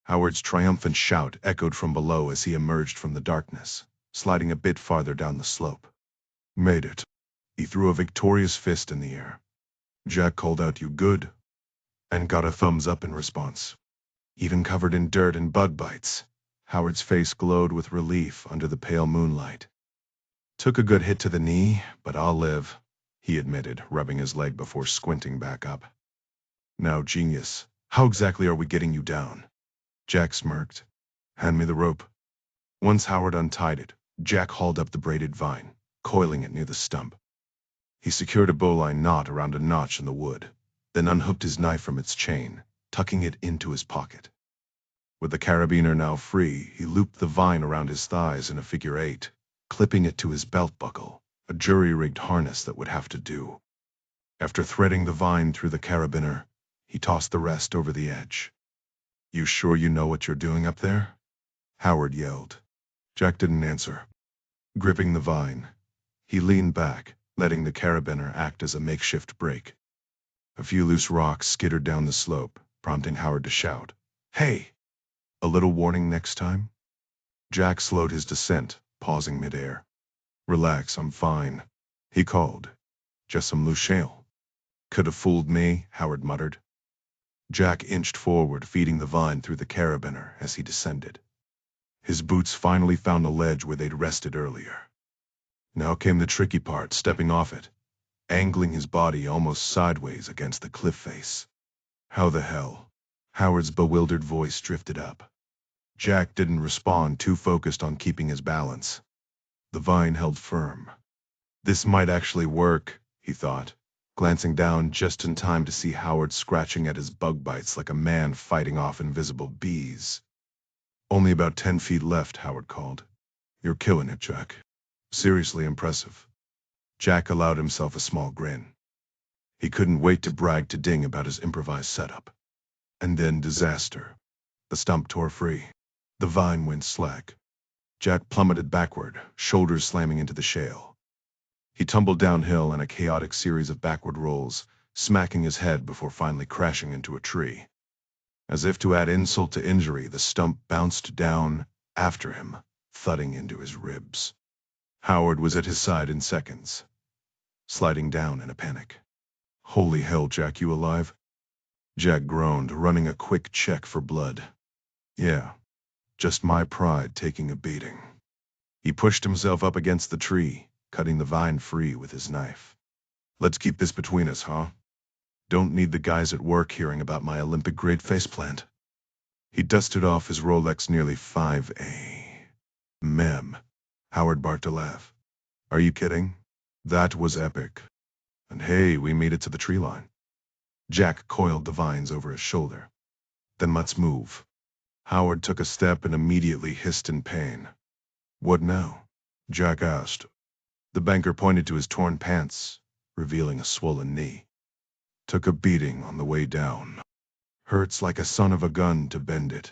Howard's triumphant shout echoed from below as he emerged from the darkness, sliding a bit farther down the slope. "Made it." He threw a victorious fist in the air. Jack called out, "You good?" and got a thumbs up in response. Even covered in dirt and bug bites, Howard's face glowed with relief under the pale moonlight. "Took a good hit to the knee, but I'll live," he admitted, rubbing his leg before squinting back up. "Now, genius, how exactly are we getting you down?" Jack smirked. "Hand me the rope." Once Howard untied it, Jack hauled up the braided vine, coiling it near the stump. He secured a bowline knot around a notch in the wood, then unhooked his knife from its chain, tucking it into his pocket. With the carabiner now free, he looped the vine around his thighs in a figure 8, clipping it to his belt buckle, a jury-rigged harness that would have to do. After threading the vine through the carabiner, he tossed the rest over the edge. "You sure you know what you're doing up there?" Howard yelled. Jack didn't answer. Gripping the vine, he leaned back, letting the carabiner act as a makeshift brake. A few loose rocks skittered down the slope, prompting Howard to shout, "Hey! A little warning next time?" Jack slowed his descent, pausing midair. "Relax, I'm fine," he called. "Just some loose shale." "Could have fooled me," Howard muttered. Jack inched forward, feeding the vine through the carabiner as he descended. His boots finally found the ledge where they'd rested earlier. Now came the tricky part, stepping off it, angling his body almost sideways against the cliff face. "How the hell?" Howard's bewildered voice drifted up. Jack didn't respond, too focused on keeping his balance. The vine held firm. This might actually work, he thought, glancing down just in time to see Howard scratching at his bug bites like a man fighting off invisible bees. "Only about 10 feet left," Howard called. "You're killing it, Jack. Seriously impressive." Jack allowed himself a small grin. He couldn't wait to brag to Ding about his improvised setup. And then disaster. The stump tore free. The vine went slack. Jack plummeted backward, shoulders slamming into the shale. He tumbled downhill in a chaotic series of backward rolls, smacking his head before finally crashing into a tree. As if to add insult to injury, the stump bounced down after him, thudding into his ribs. Howard was at his side in seconds. sliding down in a panic. "Holy hell, Jack, you alive?" Jack groaned, running a quick check for blood. "Yeah, just my pride taking a beating." He pushed himself up against the tree, cutting the vine free with his knife. "Let's keep this between us, huh? Don't need the guys at work hearing about my Olympic-grade faceplant." He dusted off his Rolex nearly 5 a.m. Howard barked a laugh. "Are you kidding? That was epic. And hey, we made it to the tree line." Jack coiled the vines over his shoulder. "Then let's move." Howard took a step and immediately hissed in pain. "What now?" Jack asked. The banker pointed to his torn pants, revealing a swollen knee. "Took a beating on the way down. Hurts like a son of a gun to bend it."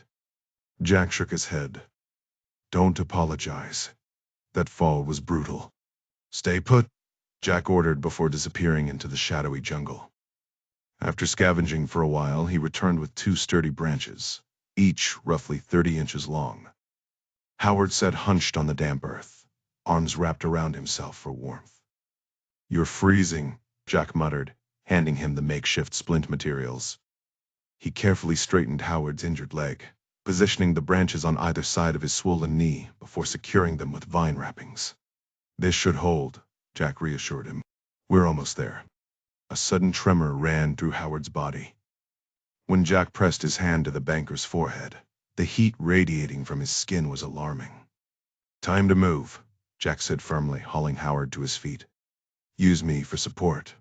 Jack shook his head. "Don't apologize. That fall was brutal." "Stay put," Jack ordered before disappearing into the shadowy jungle. After scavenging for a while, he returned with 2 sturdy branches, each roughly 30 inches long. Howard sat hunched on the damp earth, arms wrapped around himself for warmth. "You're freezing," Jack muttered, handing him the makeshift splint materials. He carefully straightened Howard's injured leg, positioning the branches on either side of his swollen knee before securing them with vine wrappings. "This should hold," Jack reassured him. "We're almost there." A sudden tremor ran through Howard's body. When Jack pressed his hand to the banker's forehead, the heat radiating from his skin was alarming. "Time to move," Jack said firmly, hauling Howard to his feet. "Use me for support.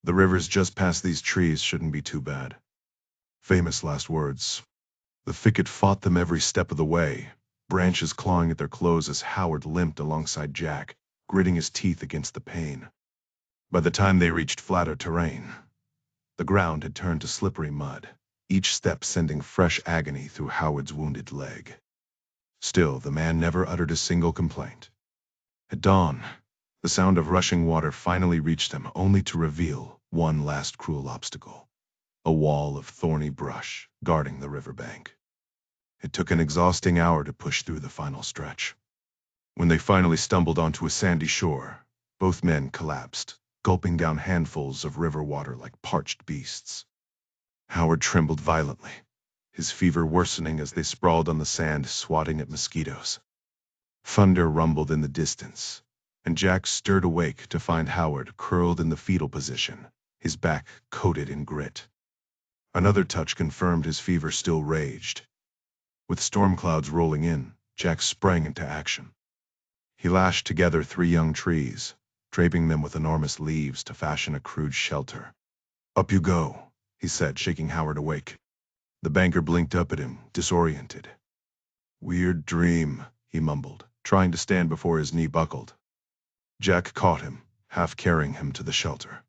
The river's just past these trees, shouldn't be too bad." Famous last words. The thicket fought them every step of the way, branches clawing at their clothes as Howard limped alongside Jack, gritting his teeth against the pain. By the time they reached flatter terrain, the ground had turned to slippery mud, each step sending fresh agony through Howard's wounded leg. Still, the man never uttered a single complaint. At dawn, the sound of rushing water finally reached them, only to reveal one last cruel obstacle: a wall of thorny brush guarding the riverbank. It took an exhausting hour to push through the final stretch. When they finally stumbled onto a sandy shore, both men collapsed, gulping down handfuls of river water like parched beasts. Howard trembled violently, his fever worsening as they sprawled on the sand, swatting at mosquitoes. Thunder rumbled in the distance, and Jack stirred awake to find Howard curled in the fetal position, his back coated in grit. Another touch confirmed his fever still raged. With storm clouds rolling in, Jack sprang into action. He lashed together 3 young trees, draping them with enormous leaves to fashion a crude shelter. "Up you go," he said, shaking Howard awake. The banker blinked up at him, disoriented. "Weird dream," he mumbled, trying to stand before his knee buckled. Jack caught him, half carrying him to the shelter.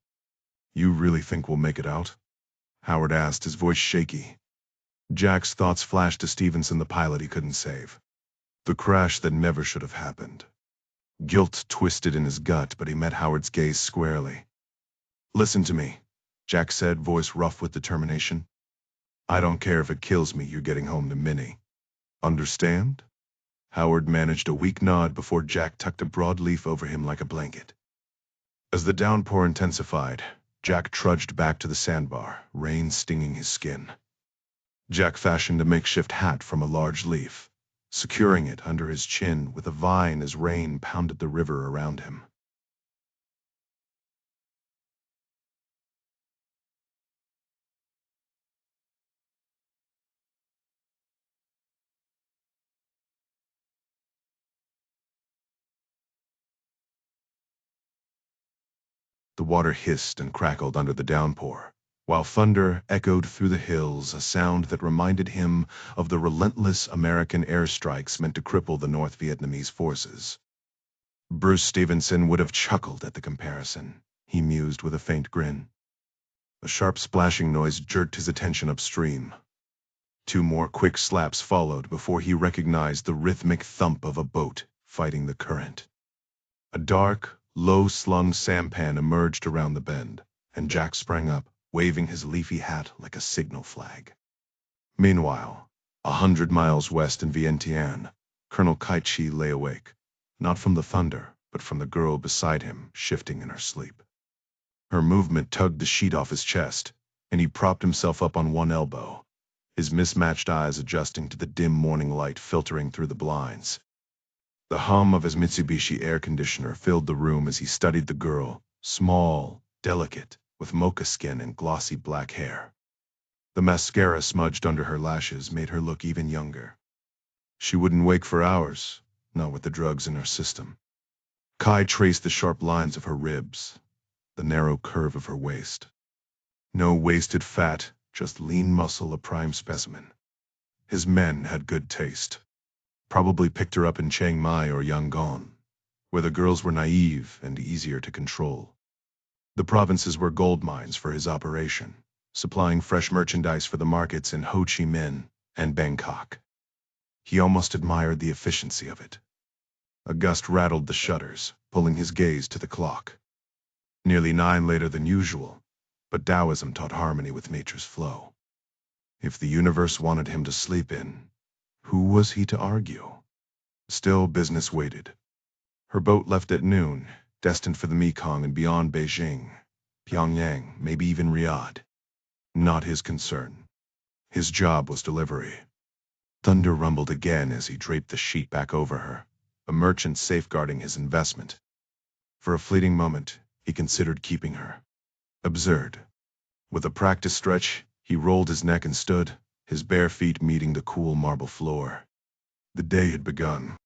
"You really think we'll make it out?" Howard asked, his voice shaky. Jack's thoughts flashed to Stevenson, the pilot he couldn't save. The crash that never should have happened. Guilt twisted in his gut, but he met Howard's gaze squarely. "Listen to me," Jack said, voice rough with determination. "I don't care if it kills me, you're getting home to Minnie. Understand?" Howard managed a weak nod before Jack tucked a broadleaf over him like a blanket. As the downpour intensified, Jack trudged back to the sandbar, rain stinging his skin. Jack fashioned a makeshift hat from a large leaf, securing it under his chin with a vine as rain pounded the river around him. The water hissed and crackled under the downpour, while thunder echoed through the hills, a sound that reminded him of the relentless American airstrikes meant to cripple the North Vietnamese forces. Bruce Stevenson would have chuckled at the comparison, he mused with a faint grin. A sharp splashing noise jerked his attention upstream. 2 more quick slaps followed before he recognized the rhythmic thump of a boat fighting the current. A dark, low-slung sampan emerged around the bend, and Jack sprang up, waving his leafy hat like a signal flag. Meanwhile, 100 miles west in Vientiane, Colonel Kai-Chi lay awake, not from the thunder, but from the girl beside him shifting in her sleep. Her movement tugged the sheet off his chest, and he propped himself up on one elbow, his mismatched eyes adjusting to the dim morning light filtering through the blinds. The hum of his Mitsubishi air conditioner filled the room as he studied the girl, small, delicate, with mocha skin and glossy black hair. The mascara smudged under her lashes made her look even younger. She wouldn't wake for hours, not with the drugs in her system. Kai traced the sharp lines of her ribs, the narrow curve of her waist. No wasted fat, just lean muscle, a prime specimen. His men had good taste. Probably picked her up in Chiang Mai or Yangon, where the girls were naive and easier to control. The provinces were gold mines for his operation, supplying fresh merchandise for the markets in Ho Chi Minh and Bangkok. He almost admired the efficiency of it. A gust rattled the shutters, pulling his gaze to the clock. Nearly 9 later than usual, but Taoism taught harmony with nature's flow. If the universe wanted him to sleep in, who was he to argue? Still, business waited. Her boat left at noon, destined for the Mekong and beyond Beijing, Pyongyang, maybe even Riyadh. Not his concern. His job was delivery. Thunder rumbled again as he draped the sheet back over her, a merchant safeguarding his investment. For a fleeting moment, he considered keeping her. Absurd. With a practiced stretch, he rolled his neck and stood, his bare feet meeting the cool marble floor. The day had begun.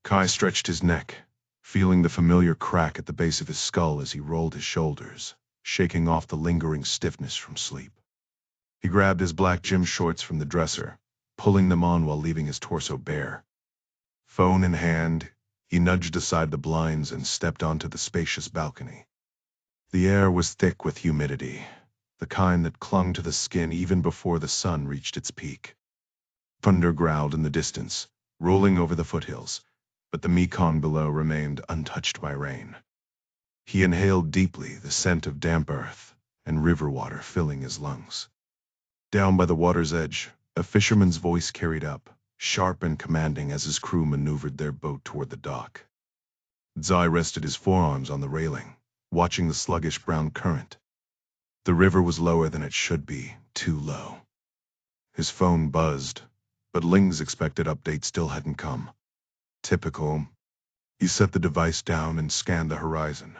Kai stretched his neck, feeling the familiar crack at the base of his skull as he rolled his shoulders, shaking off the lingering stiffness from sleep. He grabbed his black gym shorts from the dresser, pulling them on while leaving his torso bare. Phone in hand, he nudged aside the blinds and stepped onto the spacious balcony. The air was thick with humidity, the kind that clung to the skin even before the sun reached its peak. Thunder growled in the distance, rolling over the foothills, but the Mekong below remained untouched by rain. He inhaled deeply, the scent of damp earth and river water filling his lungs. Down by the water's edge, a fisherman's voice carried up, sharp and commanding as his crew maneuvered their boat toward the dock. Zai rested his forearms on the railing, watching the sluggish brown current. The river was lower than it should be, too low. His phone buzzed, but Ling's expected update still hadn't come. Typical. He set the device down and scanned the horizon.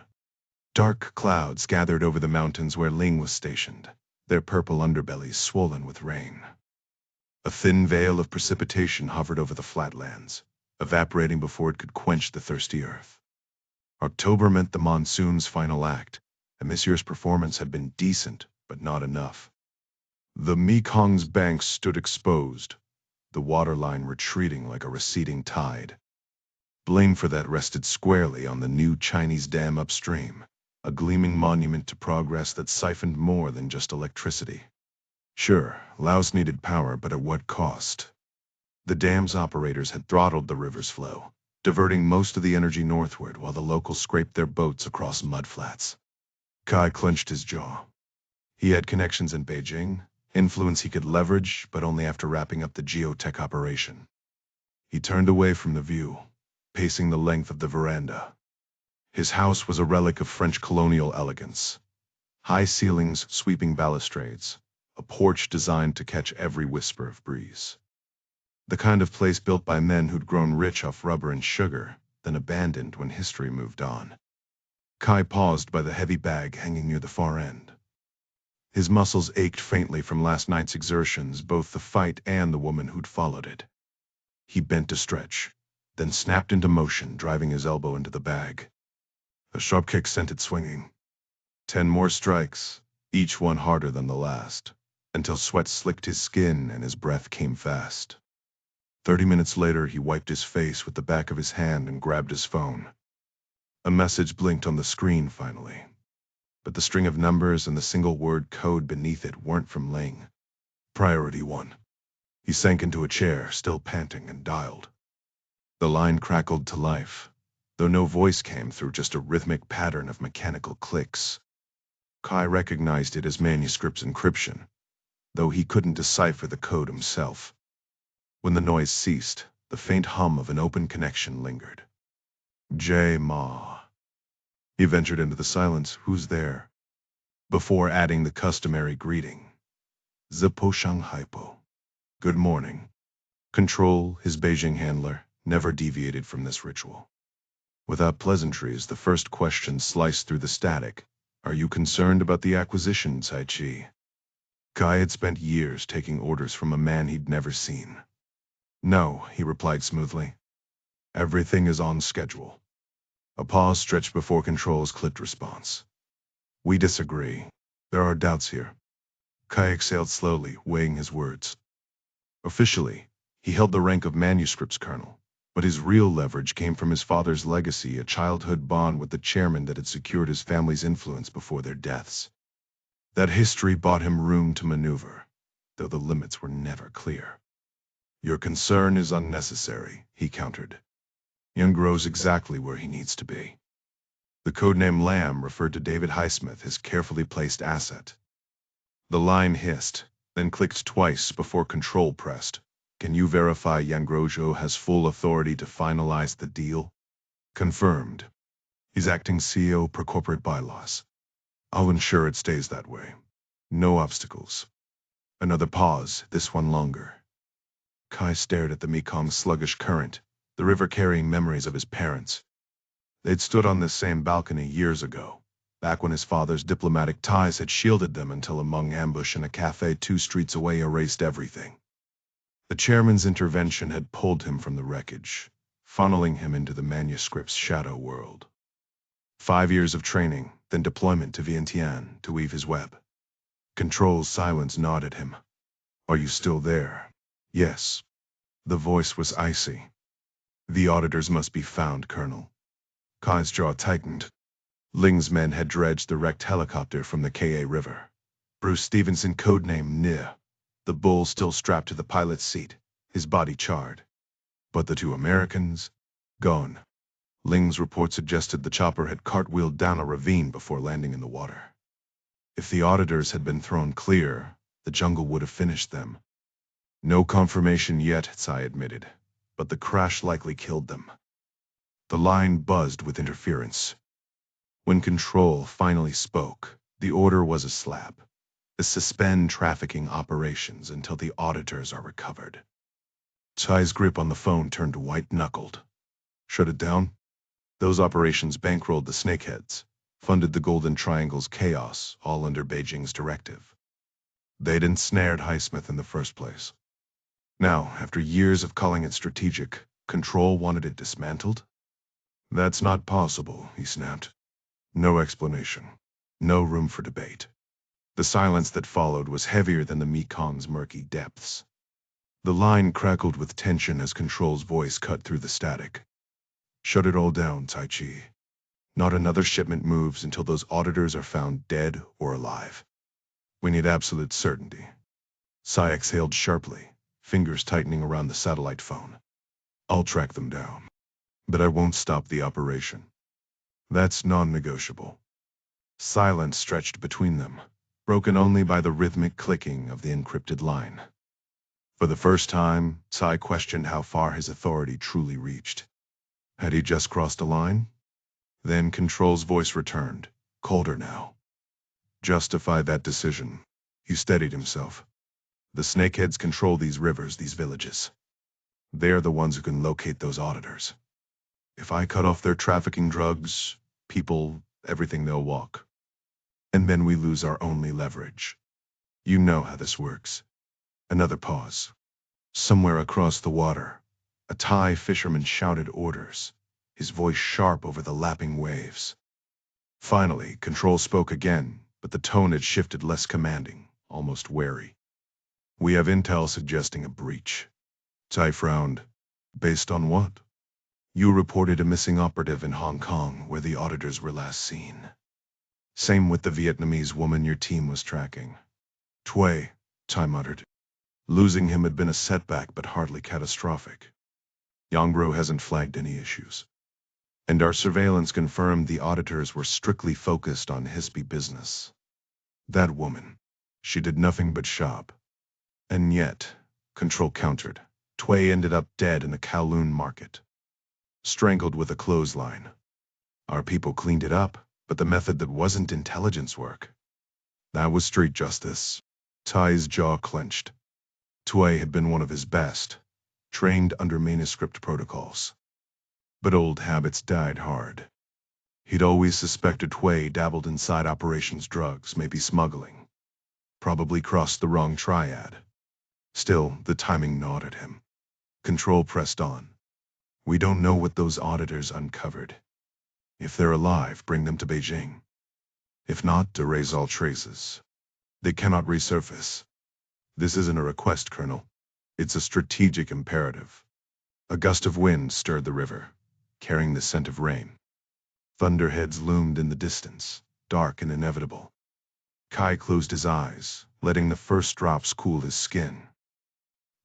Dark clouds gathered over the mountains where Ling was stationed, their purple underbellies swollen with rain. A thin veil of precipitation hovered over the flatlands, evaporating before it could quench the thirsty earth. October meant the monsoon's final act, and this year's performance had been decent, but not enough. The Mekong's banks stood exposed, the waterline retreating like a receding tide. Blame for that rested squarely on the new Chinese dam upstream, a gleaming monument to progress that siphoned more than just electricity. Sure, Laos needed power, but at what cost? The dam's operators had throttled the river's flow, diverting most of the energy northward while the locals scraped their boats across mudflats. Kai clenched his jaw. He had connections in Beijing, influence he could leverage, but only after wrapping up the geotech operation. He turned away from the view, pacing the length of the veranda. His house was a relic of French colonial elegance. High ceilings, sweeping balustrades, a porch designed to catch every whisper of breeze. The kind of place built by men who'd grown rich off rubber and sugar, then abandoned when history moved on. Kai paused by the heavy bag hanging near the far end. His muscles ached faintly from last night's exertions, both the fight and the woman who'd followed it. He bent to stretch, then snapped into motion, driving his elbow into the bag. A sharp kick sent it swinging. 10 more strikes, each one harder than the last, until sweat slicked his skin and his breath came fast. 30 minutes later, he wiped his face with the back of his hand and grabbed his phone. A message blinked on the screen finally, but the string of numbers and the single-word code beneath it weren't from Ling. Priority 1. He sank into a chair, still panting, and dialed. The line crackled to life, though no voice came through, just a rhythmic pattern of mechanical clicks. Kai recognized it as manuscript's encryption, though he couldn't decipher the code himself. When the noise ceased, the faint hum of an open connection lingered. J. Ma. He ventured into the silence. Who's there? before adding the customary greeting. Zipo Shanghaipo. Good morning. Control, his Beijing handler, never deviated from this ritual. Without pleasantries, the first question sliced through the static. Are you concerned about the acquisition, Cai Chi? Kai had spent years taking orders from a man he'd never seen. No, he replied smoothly. Everything is on schedule. A pause stretched before Control's clipped response. We disagree. There are doubts here. Kai exhaled slowly, weighing his words. Officially, he held the rank of manuscripts colonel, but his real leverage came from his father's legacy, a childhood bond with the chairman that had secured his family's influence before their deaths. That history bought him room to maneuver, though the limits were never clear. Your concern is unnecessary, he countered. Young grows exactly where he needs to be. The codename Lamb referred to David Highsmith, his carefully placed asset. The line hissed, then clicked twice before Control pressed. Can you verify Yangrojo has full authority to finalize the deal? Confirmed. He's acting CEO per corporate bylaws. I'll ensure it stays that way. No obstacles. Another pause, this one longer. Kai stared at the Mekong's sluggish current, the river carrying memories of his parents. They'd stood on this same balcony years ago, back when his father's diplomatic ties had shielded them until a Hmong ambush in a cafe 2 streets away erased everything. The chairman's intervention had pulled him from the wreckage, funneling him into the manuscript's shadow world. 5 years of training, then deployment to Vientiane to weave his web. Control's silence nodded him. Are you still there? Yes. The voice was icy. The auditors must be found, Colonel. Kai's jaw tightened. Ling's men had dredged the wrecked helicopter from the Ka River. Bruce Stevenson, codename Ni. The bull still strapped to the pilot's seat, his body charred. But the 2 Americans? Gone. Ling's report suggested the chopper had cartwheeled down a ravine before landing in the water. If the auditors had been thrown clear, the jungle would have finished them. No confirmation yet, Tsai admitted, but the crash likely killed them. The line buzzed with interference. When Control finally spoke, the order was a slap. Suspend trafficking operations until the auditors are recovered. Tsai's grip on the phone turned white-knuckled. Shut it down? Those operations bankrolled the snakeheads, funded the Golden Triangle's chaos, all under Beijing's directive. They'd ensnared Highsmith in the first place. Now, after years of calling it strategic, Control wanted it dismantled? That's not possible, he snapped. No explanation. No room for debate. The silence that followed was heavier than the Mekong's murky depths. The line crackled with tension as Control's voice cut through the static. Shut it all down, Tai Chi. Not another shipment moves until those auditors are found dead or alive. We need absolute certainty. Tsai exhaled sharply, fingers tightening around the satellite phone. I'll track them down. But I won't stop the operation. That's non-negotiable. Silence stretched between them, broken only by the rhythmic clicking of the encrypted line. For the first time, Tsai questioned how far his authority truly reached. Had he just crossed a line? Then Control's voice returned, colder now. Justify that decision. He steadied himself. The snakeheads control these rivers, these villages. They're the ones who can locate those auditors. If I cut off their trafficking drugs, people, everything, they'll walk. And then we lose our only leverage. You know how this works. Another pause. Somewhere across the water, a Thai fisherman shouted orders, his voice sharp over the lapping waves. Finally, Control spoke again, but the tone had shifted, less commanding, almost wary. We have intel suggesting a breach. Tsai frowned. Based on what? You reported a missing operative in Hong Kong where the auditors were last seen. Same with the Vietnamese woman your team was tracking. Tway, Tsai muttered. Losing him had been a setback but hardly catastrophic. Yongro hasn't flagged any issues. And our surveillance confirmed the auditors were strictly focused on Hispi business. That woman, she did nothing but shop. And yet, Control countered, Tway ended up dead in the Kowloon market. Strangled with a clothesline. Our people cleaned it up, but the method that wasn't intelligence work. That was street justice. Ty's jaw clenched. Tway had been one of his best, trained under manuscript protocols. But old habits died hard. He'd always suspected Tway dabbled in side operations, drugs, maybe smuggling. Probably crossed the wrong triad. Still, the timing gnawed at him. Control pressed on. We don't know what those auditors uncovered. If they're alive, bring them to Beijing. If not, erase all traces. They cannot resurface. This isn't a request, Colonel. It's a strategic imperative. A gust of wind stirred the river, carrying the scent of rain. Thunderheads loomed in the distance, dark and inevitable. Kai closed his eyes, letting the first drops cool his skin.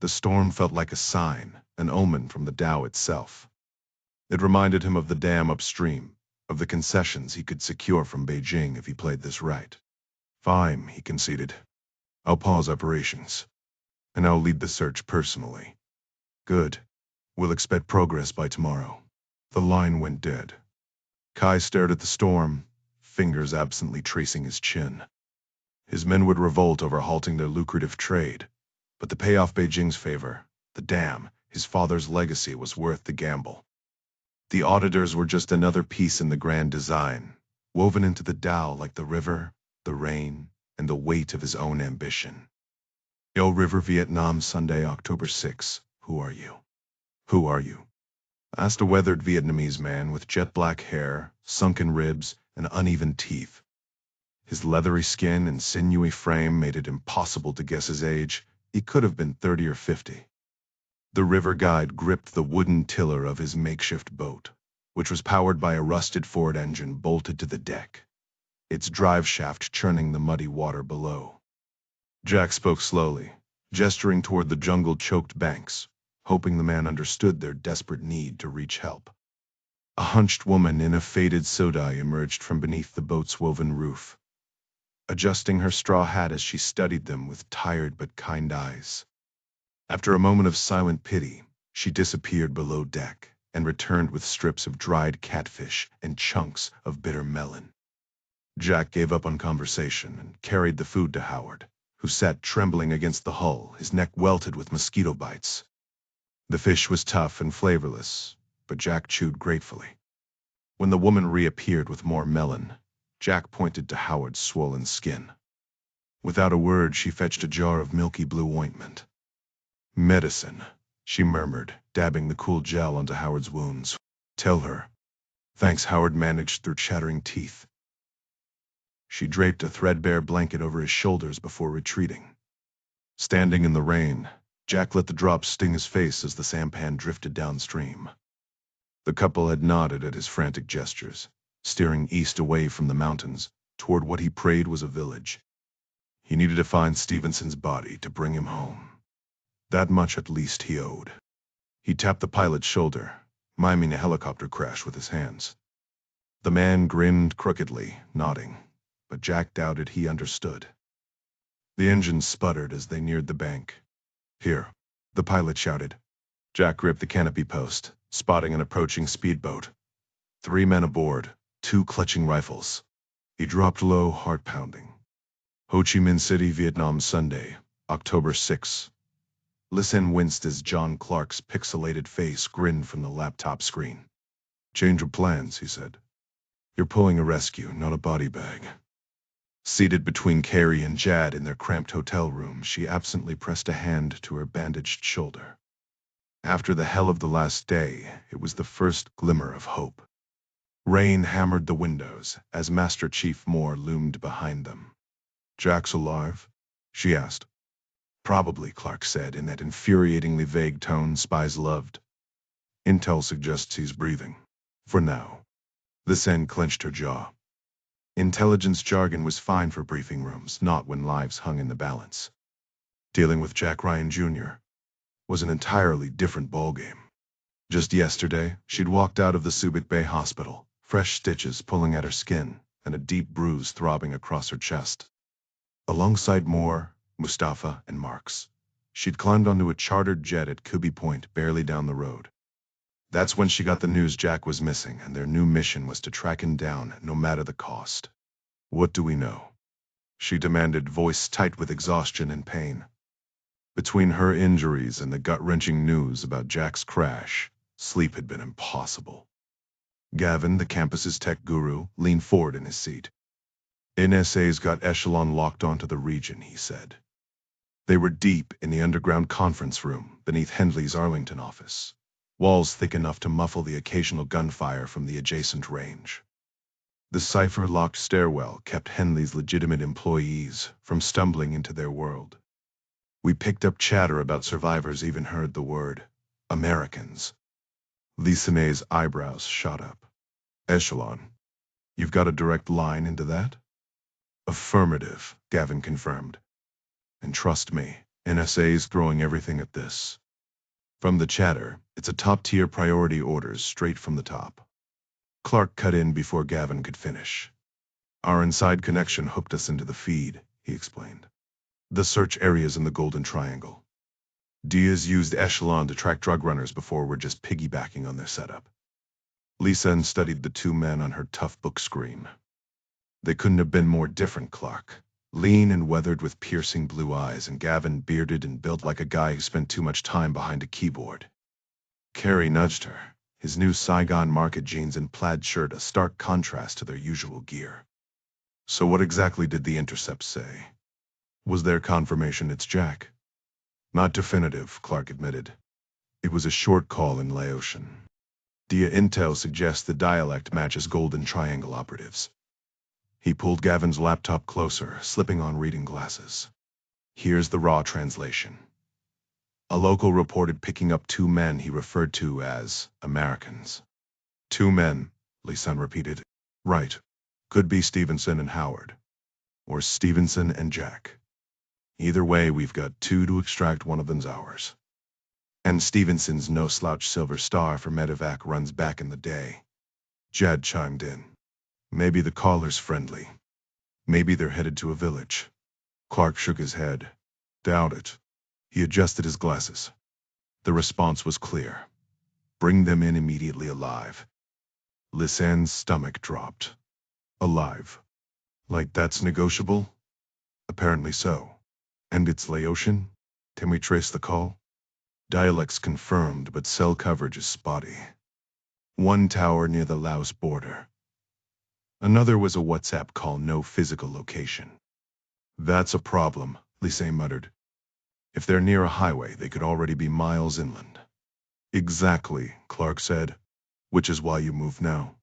The storm felt like a sign, an omen from the Tao itself. It reminded him of the dam upstream, of the concessions he could secure from Beijing if he played this right. Fine, he conceded. I'll pause operations. And I'll lead the search personally. Good. We'll expect progress by tomorrow. The line went dead. Kai stared at the storm, fingers absently tracing his chin. His men would revolt over halting their lucrative trade, but the payoff Beijing's favor, the dam, his father's legacy was worth the gamble. The auditors were just another piece in the grand design, woven into the Tao like the river, the rain, and the weight of his own ambition. Yo River, Vietnam, Sunday, October 6. Who are you? Who are you? Asked a weathered Vietnamese man with jet black hair, sunken ribs, and uneven teeth. His leathery skin and sinewy frame made it impossible to guess his age. He could have been 30 or 50. The river guide gripped the wooden tiller of his makeshift boat, which was powered by a rusted Ford engine bolted to the deck, its drive shaft churning the muddy water below. Jack spoke slowly, gesturing toward the jungle-choked banks, hoping the man understood their desperate need to reach help. A hunched woman in a faded sodai emerged from beneath the boat's woven roof, adjusting her straw hat as she studied them with tired but kind eyes. After a moment of silent pity, she disappeared below deck and returned with strips of dried catfish and chunks of bitter melon. Jack gave up on conversation and carried the food to Howard, who sat trembling against the hull, his neck welted with mosquito bites. The fish was tough and flavorless, but Jack chewed gratefully. When the woman reappeared with more melon, Jack pointed to Howard's swollen skin. Without a word, she fetched a jar of milky blue ointment. Medicine, she murmured, dabbing the cool gel onto Howard's wounds. Tell her. Thanks, Howard managed through chattering teeth. She draped a threadbare blanket over his shoulders before retreating. Standing in the rain, Jack let the drops sting his face as the sampan drifted downstream. The couple had nodded at his frantic gestures, steering east away from the mountains, toward what he prayed was a village. He needed to find Stevenson's body to bring him home. That much at least he owed. He tapped the pilot's shoulder, miming a helicopter crash with his hands. The man grinned crookedly, nodding, but Jack doubted he understood. The engine sputtered as they neared the bank. Here, the pilot shouted. Jack gripped the canopy post, spotting an approaching speedboat. 3 men aboard, 2 clutching rifles. He dropped low, heart pounding. Ho Chi Minh City, Vietnam, Sunday, October 6. Listen winced as John Clark's pixelated face grinned from the laptop screen. Change of plans, he said. You're pulling a rescue, not a body bag. Seated between Carrie and Jad in their cramped hotel room, she absently pressed a hand to her bandaged shoulder. After the hell of the last day, it was the first glimmer of hope. Rain hammered the windows as Master Chief Moore loomed behind them. Jack's alive? She asked. Probably, Clark said in that infuriatingly vague tone spies loved. Intel suggests he's breathing. For now. The Sen clenched her jaw. Intelligence jargon was fine for briefing rooms, not when lives hung in the balance. Dealing with Jack Ryan Jr. was an entirely different ballgame. Just yesterday, she'd walked out of the Subic Bay Hospital, fresh stitches pulling at her skin, and a deep bruise throbbing across her chest. Alongside Moore, Mustafa, and Marks, she'd climbed onto a chartered jet at Kubi Point, barely down the road. That's when she got the news Jack was missing, and their new mission was to track him down, no matter the cost. What do we know? she demanded, voice tight with exhaustion and pain. Between her injuries and the gut-wrenching news about Jack's crash, sleep had been impossible. Gavin, the campus's tech guru, leaned forward in his seat. NSA's got Echelon locked onto the region, he said. They were deep in the underground conference room beneath Hendley's Arlington office, walls thick enough to muffle the occasional gunfire from the adjacent range. The cipher-locked stairwell kept Henley's legitimate employees from stumbling into their world. We picked up chatter about survivors, even heard the word Americans. Lisane's eyebrows shot up. Echelon, you've got a direct line into that? Affirmative, Gavin confirmed. And trust me, NSA's throwing everything at this. From the chatter, it's a top-tier priority orders straight from the top. Clark cut in before Gavin could finish. Our inside connection hooked us into the feed, he explained. The search areas in the Golden Triangle. Diaz used Echelon to track drug runners before we're just piggybacking on their setup. Lisa studied the two men on her tough book screen. They couldn't have been more different, Clark. Lean and weathered with piercing blue eyes, and Gavin bearded and built like a guy who spent too much time behind a keyboard. Carrie nudged her, his new Saigon market jeans and plaid shirt a stark contrast to their usual gear. So what exactly did the intercept say? Was there confirmation it's Jack? Not definitive, Clark admitted. It was a short call in Laotian. Dia intel suggests the dialect matches Golden Triangle operatives. He pulled Gavin's laptop closer, slipping on reading glasses. Here's the raw translation. A local reported picking up two men he referred to as Americans. Two men, Lisan repeated. Right. Could be Stevenson and Howard. Or Stevenson and Jack. Either way, we've got two to extract. One of them's ours. And Stevenson's no-slouch Silver Star for medevac runs back in the day. Jad chimed in. Maybe the caller's friendly. Maybe they're headed to a village. Clark shook his head. Doubt it. He adjusted his glasses. The response was clear. Bring them in immediately alive. Lisanne's stomach dropped. Alive. Like that's negotiable? Apparently so. And it's Laotian? Can we trace the call? Dialects confirmed, but cell coverage is spotty. One tower near the Laos border. Another was a WhatsApp call, no physical location. That's a problem, Lisanne muttered. If they're near a highway, they could already be miles inland. Exactly, Clark said. Which is why you move now.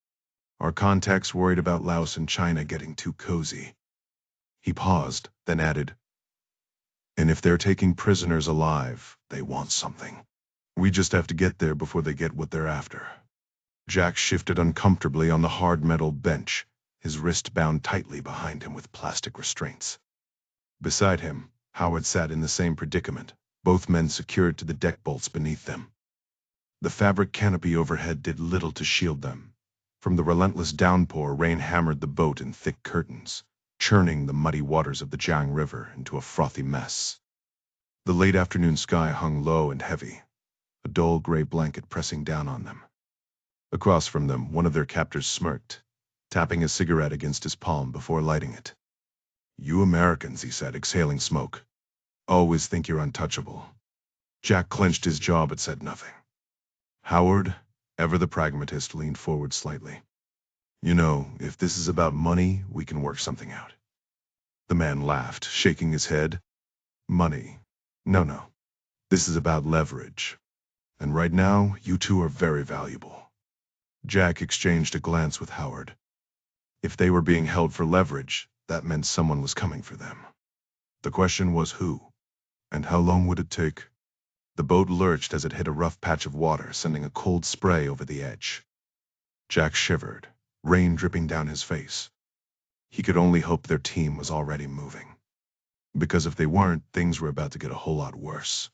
Our contact's worried about Laos and China getting too cozy. He paused, then added, and if they're taking prisoners alive, they want something. We just have to get there before they get what they're after. Jack shifted uncomfortably on the hard metal bench, his wrist bound tightly behind him with plastic restraints. Beside him, Howard sat in the same predicament, both men secured to the deck bolts beneath them. The fabric canopy overhead did little to shield them. From the relentless downpour, rain hammered the boat in thick curtains, churning the muddy waters of the Jiang River into a frothy mess. The late afternoon sky hung low and heavy, a dull gray blanket pressing down on them. Across from them, one of their captors smirked, tapping a cigarette against his palm before lighting it. You Americans, he said, exhaling smoke. Always think you're untouchable. Jack clenched his jaw but said nothing. Howard, ever the pragmatist, leaned forward slightly. You know, if this is about money, we can work something out. The man laughed, shaking his head. Money. No. This is about leverage. And right now, you two are very valuable. Jack exchanged a glance with Howard. If they were being held for leverage, that meant someone was coming for them. The question was who? And how long would it take? The boat lurched as it hit a rough patch of water, sending a cold spray over the edge. Jack shivered, rain dripping down his face. He could only hope their team was already moving. Because if they weren't, things were about to get a whole lot worse.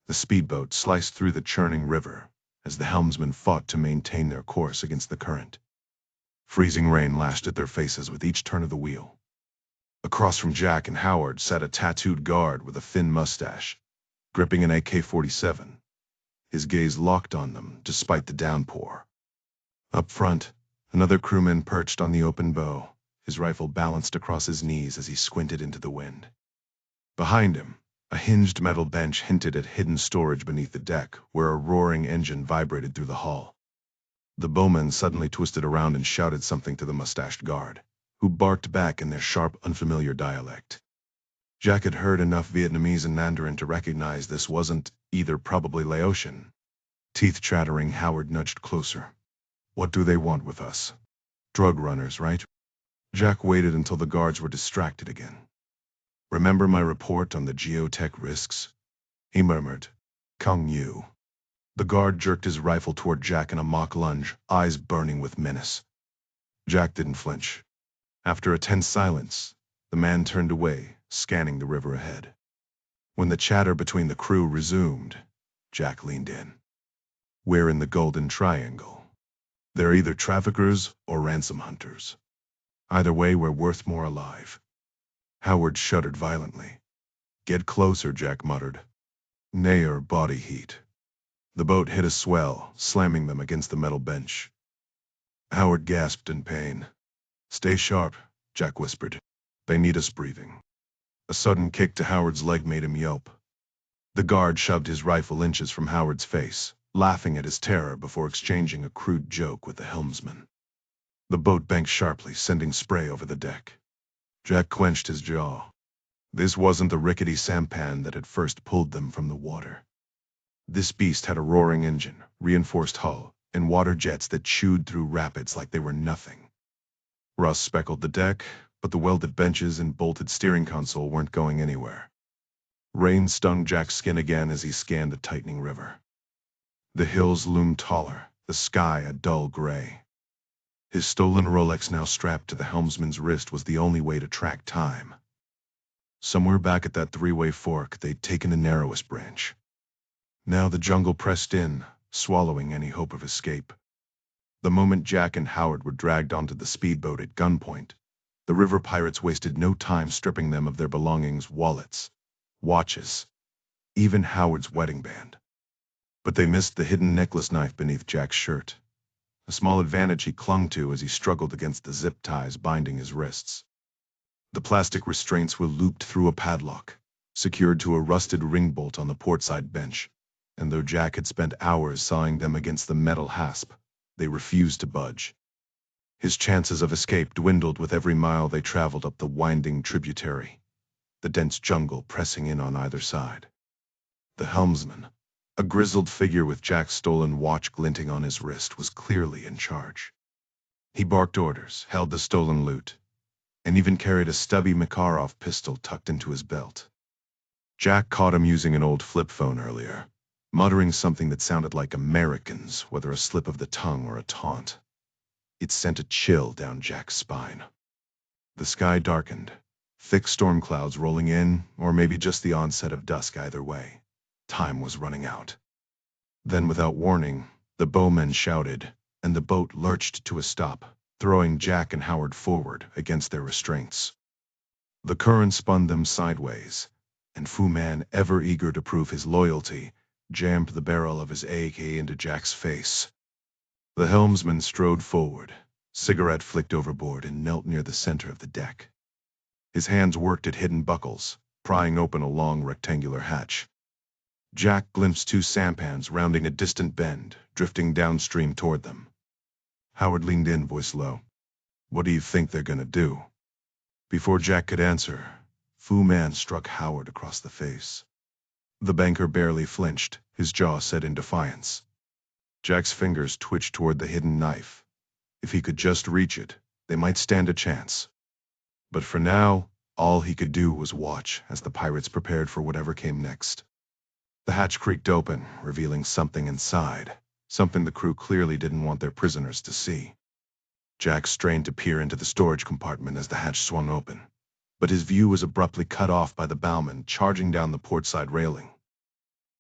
The speedboat sliced through the churning river as the helmsmen fought to maintain their course against the current. Freezing rain lashed at their faces with each turn of the wheel. Across from Jack and Howard sat a tattooed guard with a thin mustache, gripping an AK-47, his gaze locked on them despite the downpour. Up front, another crewman perched on the open bow, his rifle balanced across his knees as he squinted into the wind. Behind him, a hinged metal bench hinted at hidden storage beneath the deck, where a roaring engine vibrated through the hull. The bowman suddenly twisted around and shouted something to the mustached guard, who barked back in their sharp, unfamiliar dialect. Jack had heard enough Vietnamese and Mandarin to recognize this wasn't either probably Laotian. Teeth chattering, Howard nudged closer. What do they want with us? Drug runners, right? Jack waited until the guards were distracted again. Remember my report on the geotech risks? He murmured. Kung Yu. The guard jerked his rifle toward Jack in a mock lunge, eyes burning with menace. Jack didn't flinch. After a tense silence, the man turned away, scanning the river ahead. When the chatter between the crew resumed, Jack leaned in. We're in the Golden Triangle. They're either traffickers or ransom hunters. Either way, we're worth more alive. Howard shuddered violently. Get closer, Jack muttered. Nair body heat. The boat hit a swell, slamming them against the metal bench. Howard gasped in pain. Stay sharp, Jack whispered. They need us breathing. A sudden kick to Howard's leg made him yelp. The guard shoved his rifle inches from Howard's face, laughing at his terror before exchanging a crude joke with the helmsman. The boat banked sharply, sending spray over the deck. Jack clenched his jaw. This wasn't the rickety sampan that had first pulled them from the water. This beast had a roaring engine, reinforced hull, and water jets that chewed through rapids like they were nothing. Rust speckled the deck, but the welded benches and bolted steering console weren't going anywhere. Rain stung Jack's skin again as he scanned the tightening river. The hills loomed taller, the sky a dull gray. His stolen Rolex, now strapped to the helmsman's wrist, was the only way to track time. Somewhere back at that three-way fork, they'd taken the narrowest branch. Now the jungle pressed in, swallowing any hope of escape. The moment Jack and Howard were dragged onto the speedboat at gunpoint, the river pirates wasted no time stripping them of their belongings, wallets, watches, even Howard's wedding band. But they missed the hidden necklace knife beneath Jack's shirt, a small advantage he clung to as he struggled against the zip ties binding his wrists. The plastic restraints were looped through a padlock, secured to a rusted ring bolt on the portside bench, and though Jack had spent hours sawing them against the metal hasp, they refused to budge. His chances of escape dwindled with every mile they traveled up the winding tributary, the dense jungle pressing in on either side. The helmsman, a grizzled figure with Jack's stolen watch glinting on his wrist, was clearly in charge. He barked orders, held the stolen loot, and even carried a stubby Makarov pistol tucked into his belt. Jack caught him using an old flip phone earlier, muttering something that sounded like Americans, whether a slip of the tongue or a taunt. It sent a chill down Jack's spine. The sky darkened, thick storm clouds rolling in, or maybe just the onset of dusk. Either way, time was running out. Then, without warning, the bowmen shouted, and the boat lurched to a stop, throwing Jack and Howard forward against their restraints. The current spun them sideways, and Fu Man, ever eager to prove his loyalty, jammed the barrel of his AK into Jack's face. The helmsman strode forward, cigarette flicked overboard, and knelt near the center of the deck. His hands worked at hidden buckles, prying open a long rectangular hatch. Jack glimpsed two sampans rounding a distant bend, drifting downstream toward them. Howard leaned in, voice low. What do you think they're gonna do? Before Jack could answer, Fu Man struck Howard across the face. The banker barely flinched, his jaw set in defiance. Jack's fingers twitched toward the hidden knife. If he could just reach it, they might stand a chance. But for now, all he could do was watch as the pirates prepared for whatever came next. The hatch creaked open, revealing something inside, something the crew clearly didn't want their prisoners to see. Jack strained to peer into the storage compartment as the hatch swung open, but his view was abruptly cut off by the bowman charging down the portside railing.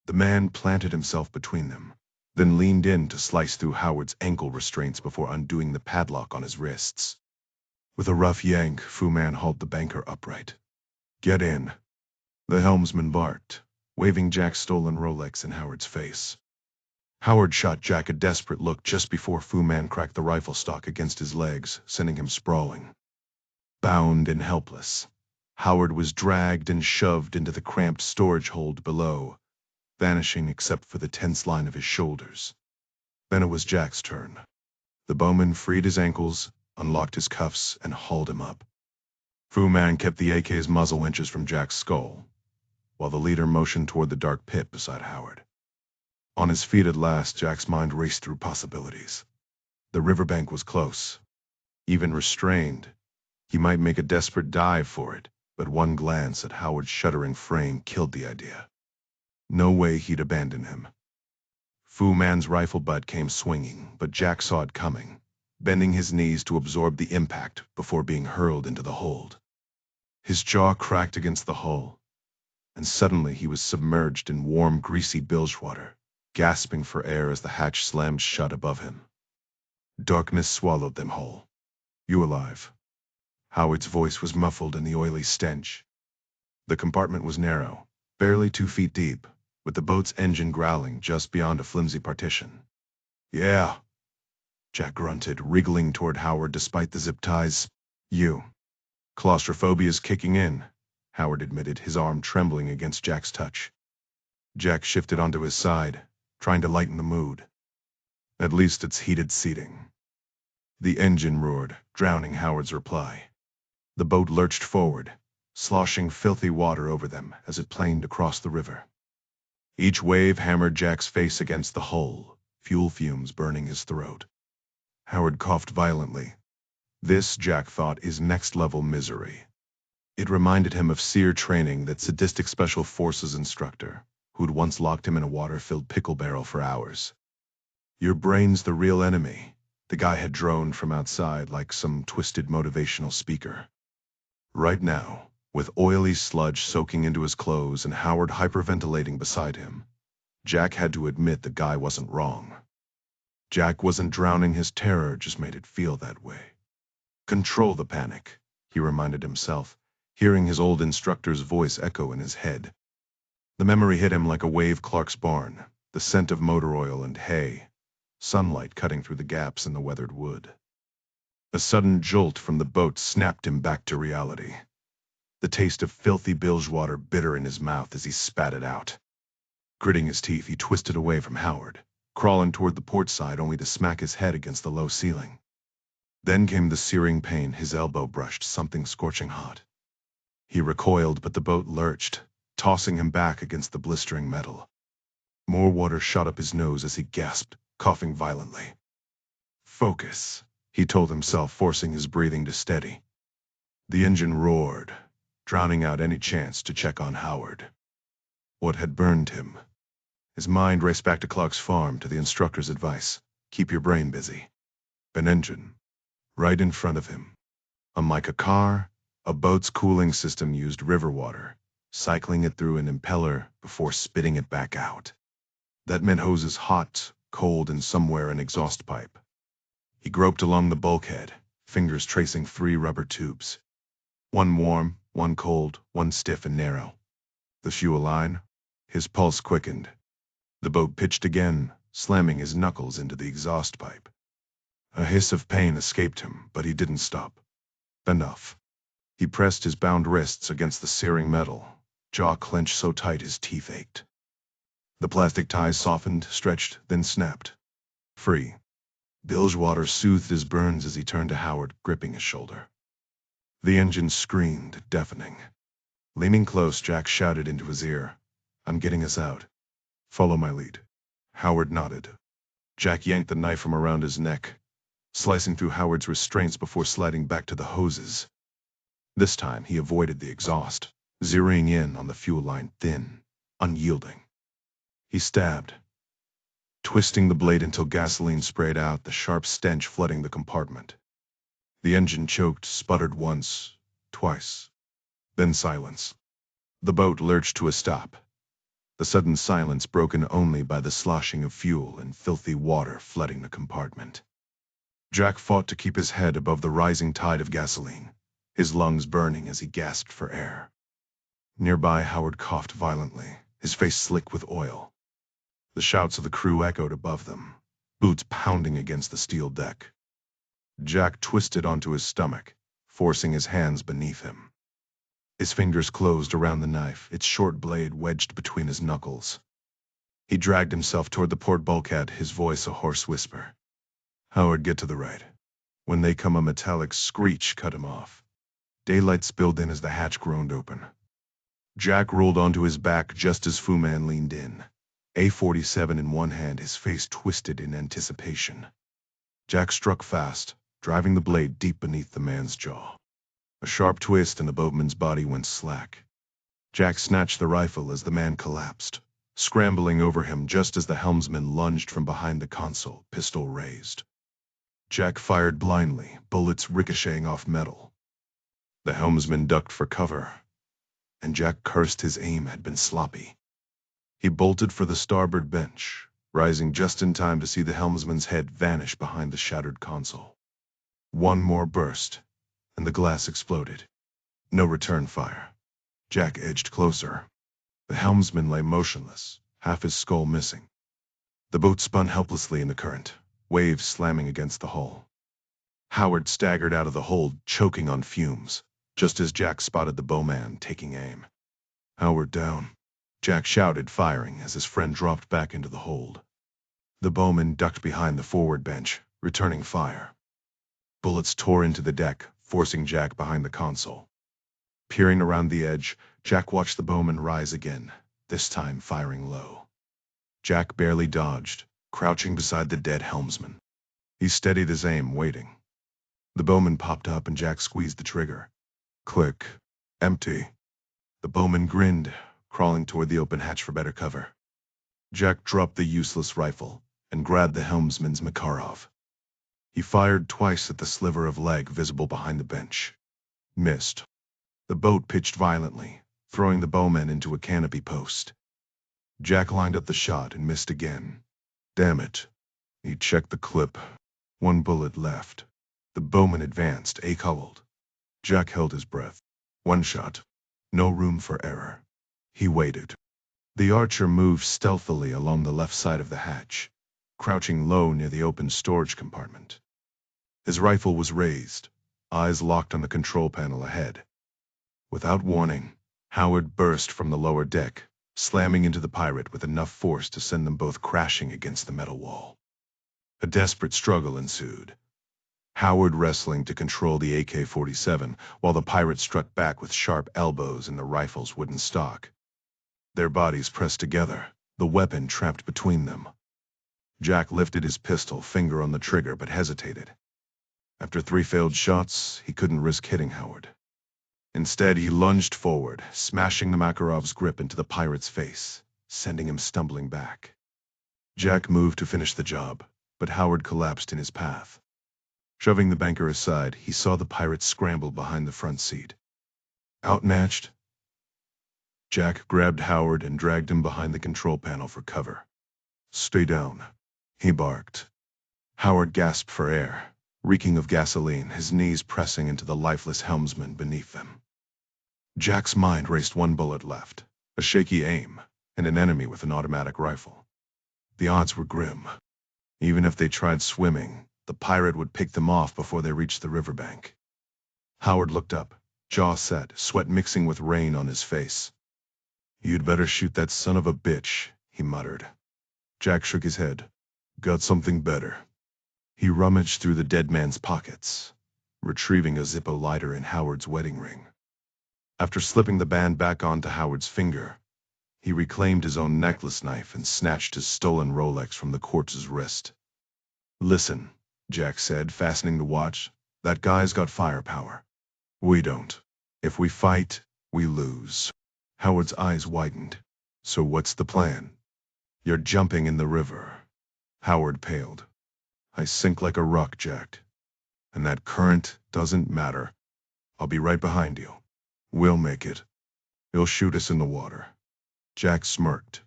The man planted himself between them, then leaned in to slice through Howard's ankle restraints before undoing the padlock on his wrists. With a rough yank, Fu Man hauled the banker upright. Get in. The helmsman barked, waving Jack's stolen Rolex in Howard's face. Howard shot Jack a desperate look just before Fu Man cracked the rifle stock against his legs, sending him sprawling. Bound and helpless, Howard was dragged and shoved into the cramped storage hold below, vanishing except for the tense line of his shoulders. Then it was Jack's turn. The bowman freed his ankles, unlocked his cuffs, and hauled him up. Fu Man kept the AK's muzzle inches from Jack's skull, while the leader motioned toward the dark pit beside Howard. On his feet at last, Jack's mind raced through possibilities. The riverbank was close. Even restrained, he might make a desperate dive for it, but one glance at Howard's shuddering frame killed the idea. No way he'd abandon him. Fu Man's rifle butt came swinging, but Jack saw it coming, bending his knees to absorb the impact before being hurled into the hold. His jaw cracked against the hull, and suddenly he was submerged in warm, greasy bilge water, gasping for air as the hatch slammed shut above him. Darkness swallowed them whole. "You alive?" Howard's voice was muffled in the oily stench. The compartment was narrow, barely 2 feet deep, with the boat's engine growling just beyond a flimsy partition. "Yeah," Jack grunted, wriggling toward Howard despite the zip ties. "Claustrophobia's kicking in," Howard admitted, his arm trembling against Jack's touch. Jack shifted onto his side, trying to lighten the mood. "At least it's heated seating." The engine roared, drowning Howard's reply. The boat lurched forward, sloshing filthy water over them as it planed across the river. Each wave hammered Jack's face against the hull, fuel fumes burning his throat. Howard coughed violently. This, Jack thought, is next-level misery. It reminded him of SEER training, that sadistic special forces instructor, who'd once locked him in a water-filled pickle barrel for hours. "Your brain's the real enemy," the guy had droned from outside like some twisted motivational speaker. Right now, with oily sludge soaking into his clothes and Howard hyperventilating beside him, Jack had to admit the guy wasn't wrong. Jack wasn't drowning, his terror just made it feel that way. "Control the panic," he reminded himself, hearing his old instructor's voice echo in his head. The memory hit him like a wave. Clark's barn, the scent of motor oil and hay, sunlight cutting through the gaps in the weathered wood. A sudden jolt from the boat snapped him back to reality. The taste of filthy bilge water bitter in his mouth as he spat it out. Gritting his teeth, he twisted away from Howard, crawling toward the port side only to smack his head against the low ceiling. Then came the searing pain. His elbow brushed something scorching hot. He recoiled, but the boat lurched, tossing him back against the blistering metal. More water shot up his nose as he gasped, coughing violently. "Focus," he told himself, forcing his breathing to steady. The engine roared, drowning out any chance to check on Howard. What had burned him? His mind raced back to Clark's farm, to the instructor's advice: keep your brain busy. An engine. Right in front of him. Unlike a car, a boat's cooling system used river water, cycling it through an impeller before spitting it back out. That meant hoses hot, cold, and somewhere an exhaust pipe. He groped along the bulkhead, fingers tracing 3 rubber tubes. One warm, one cold, one stiff and narrow. The fuel line? His pulse quickened. The boat pitched again, slamming his knuckles into the exhaust pipe. A hiss of pain escaped him, but he didn't stop. Enough. He pressed his bound wrists against the searing metal, jaw clenched so tight his teeth ached. The plastic ties softened, stretched, then snapped. Free. Bilge water soothed his burns as he turned to Howard, gripping his shoulder. The engine screamed, deafening. Leaning close, Jack shouted into his ear, "I'm getting us out. Follow my lead." Howard nodded. Jack yanked the knife from around his neck, slicing through Howard's restraints before sliding back to the hoses. This time he avoided the exhaust, zeroing in on the fuel line, thin, unyielding. He stabbed, twisting the blade until gasoline sprayed out, the sharp stench flooding the compartment. The engine choked, sputtered once, twice. Then silence. The boat lurched to a stop, the sudden silence broken only by the sloshing of fuel and filthy water flooding the compartment. Jack fought to keep his head above the rising tide of gasoline, his lungs burning as he gasped for air. Nearby, Howard coughed violently, his face slick with oil. The shouts of the crew echoed above them, boots pounding against the steel deck. Jack twisted onto his stomach, forcing his hands beneath him. His fingers closed around the knife, its short blade wedged between his knuckles. He dragged himself toward the port bulkhead, his voice a hoarse whisper. "Howard, get to the right." When they come, a metallic screech cut him off. Daylight spilled in as the hatch groaned open. Jack rolled onto his back just as Fu Man leaned in, A-47 in one hand, his face twisted in anticipation. Jack struck fast, driving the blade deep beneath the man's jaw. A sharp twist and the boatman's body went slack. Jack snatched the rifle as the man collapsed, scrambling over him just as the helmsman lunged from behind the console, pistol raised. Jack fired blindly, bullets ricocheting off metal. The helmsman ducked for cover, and Jack cursed his aim had been sloppy. He bolted for the starboard bench, rising just in time to see the helmsman's head vanish behind the shattered console. One more burst, and the glass exploded. No return fire. Jack edged closer. The helmsman lay motionless, half his skull missing. The boat spun helplessly in the current, waves slamming against the hull. Howard staggered out of the hold, choking on fumes, just as Jack spotted the bowman taking aim. "Howard down," Jack shouted, firing as his friend dropped back into the hold. The bowman ducked behind the forward bench, returning fire. Bullets tore into the deck, forcing Jack behind the console. Peering around the edge, Jack watched the bowman rise again, this time firing low. Jack barely dodged, crouching beside the dead helmsman. He steadied his aim, waiting. The bowman popped up and Jack squeezed the trigger. Click. Empty. The bowman grinned, crawling toward the open hatch for better cover. Jack dropped the useless rifle and grabbed the helmsman's Makarov. He fired twice at the sliver of leg visible behind the bench. Missed. The boat pitched violently, throwing the bowman into a canopy post. Jack lined up the shot and missed again. Damn it. He checked the clip. One bullet left. The bowman advanced, ache-huddled. Jack held his breath. One shot. No room for error. He waited. The archer moved stealthily along the left side of the hatch, crouching low near the open storage compartment. His rifle was raised, eyes locked on the control panel ahead. Without warning, Howard burst from the lower deck, slamming into the pirate with enough force to send them both crashing against the metal wall. A desperate struggle ensued, Howard wrestling to control the AK-47, while the pirate struck back with sharp elbows in the rifle's wooden stock. Their bodies pressed together, the weapon trapped between them. Jack lifted his pistol, finger on the trigger, but hesitated. After 3 failed shots, he couldn't risk hitting Howard. Instead, he lunged forward, smashing the Makarov's grip into the pirate's face, sending him stumbling back. Jack moved to finish the job, but Howard collapsed in his path. Shoving the banker aside, he saw the pirate scramble behind the front seat. Outmatched, Jack grabbed Howard and dragged him behind the control panel for cover. "Stay down," he barked. Howard gasped for air, reeking of gasoline, his knees pressing into the lifeless helmsman beneath them. Jack's mind raced. 1 bullet left, a shaky aim, and an enemy with an automatic rifle. The odds were grim. Even if they tried swimming, the pirate would pick them off before they reached the riverbank. Howard looked up, jaw set, sweat mixing with rain on his face. "You'd better shoot that son of a bitch," he muttered. Jack shook his head. "Got something better." He rummaged through the dead man's pockets, retrieving a Zippo lighter in Howard's wedding ring. After slipping the band back onto Howard's finger, he reclaimed his own necklace knife and snatched his stolen Rolex from the corpse's wrist. "Listen," Jack said, fastening the watch, "that guy's got firepower. We don't. If we fight, we lose." Howard's eyes widened. "So what's the plan?" "You're jumping in the river." Howard paled. "I sink like a rock, Jack. And that current doesn't matter. I'll be right behind you. We'll make it. He'll shoot us in the water." Jack smirked.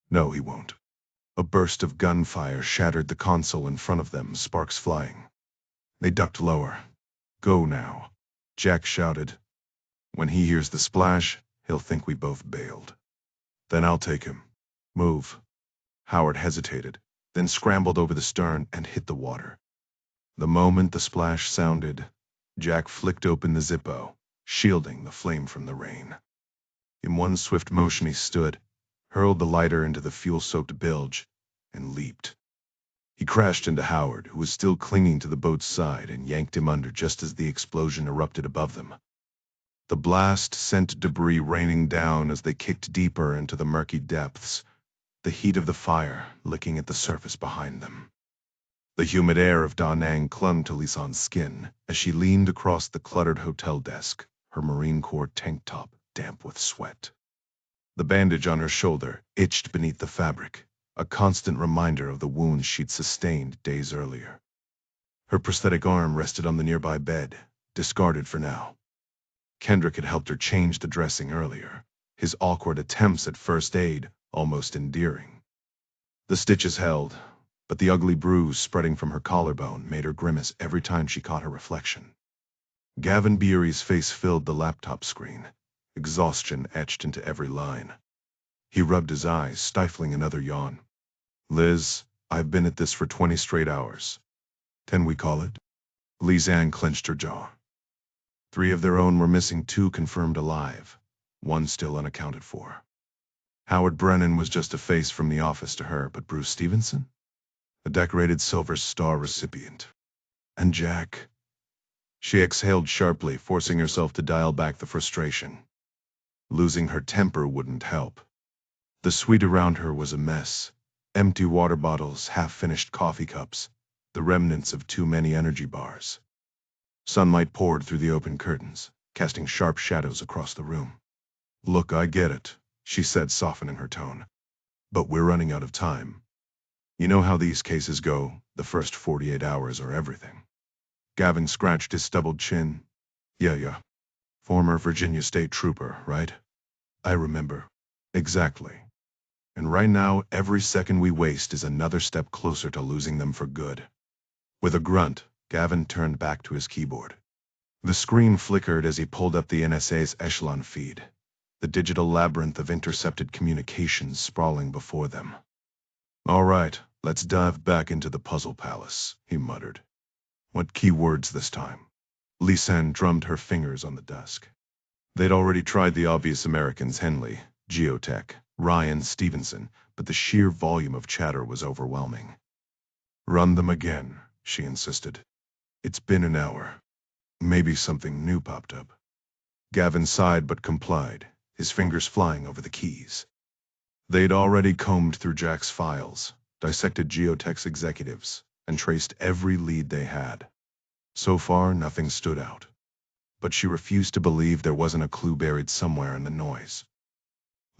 "No, he won't." A burst of gunfire shattered the console in front of them, sparks flying. They ducked lower. "Go now," Jack shouted. "When he hears the splash, he'll think we both bailed. Then I'll take him. Move." Howard hesitated, then scrambled over the stern and hit the water. The moment the splash sounded, Jack flicked open the Zippo, shielding the flame from the rain. In one swift motion he stood, hurled the lighter into the fuel-soaked bilge, and leaped. He crashed into Howard, who was still clinging to the boat's side, and yanked him under just as the explosion erupted above them. The blast sent debris raining down as they kicked deeper into the murky depths, the heat of the fire licking at the surface behind them. The humid air of Da Nang clung to Lisan's skin as she leaned across the cluttered hotel desk, her Marine Corps tank top damp with sweat. The bandage on her shoulder itched beneath the fabric, a constant reminder of the wounds she'd sustained days earlier. Her prosthetic arm rested on the nearby bed, discarded for now. Kendrick had helped her change the dressing earlier, his awkward attempts at first aid almost endearing. The stitches held, but the ugly bruise spreading from her collarbone made her grimace every time she caught her reflection. Gavin Beery's face filled the laptop screen, exhaustion etched into every line. He rubbed his eyes, stifling another yawn. "Liz, I've been at this for 20 straight hours. 10 we call it?" Lisanne clenched her jaw. 3 of their own were missing, 2 confirmed alive, 1 still unaccounted for. Howard Brennan was just a face from the office to her, but Bruce Stevenson? A decorated Silver Star recipient. And Jack? She exhaled sharply, forcing herself to dial back the frustration. Losing her temper wouldn't help. The suite around her was a mess. Empty water bottles, half-finished coffee cups, the remnants of too many energy bars. Sunlight poured through the open curtains, casting sharp shadows across the room. "Look, I get it," she said, softening her tone. "But we're running out of time. You know how these cases go, the first 48 hours are everything." Gavin scratched his stubbled chin. Yeah. Former Virginia State Trooper, right? I remember. Exactly. And right now, every second we waste is another step closer to losing them for good. With a grunt, Gavin turned back to his keyboard. The screen flickered as he pulled up the NSA's echelon feed, the digital labyrinth of intercepted communications sprawling before them. "All right, let's dive back into the puzzle palace," he muttered. "What keywords this time?" Lisanne drummed her fingers on the desk. They'd already tried the obvious Americans: Henley, Geotech, Ryan, Stevenson, but the sheer volume of chatter was overwhelming. "Run them again," she insisted. "It's been an hour. Maybe something new popped up." Gavin sighed but complied, his fingers flying over the keys. They'd already combed through Jack's files, dissected Geotech's executives, and traced every lead they had. So far, nothing stood out. But she refused to believe there wasn't a clue buried somewhere in the noise.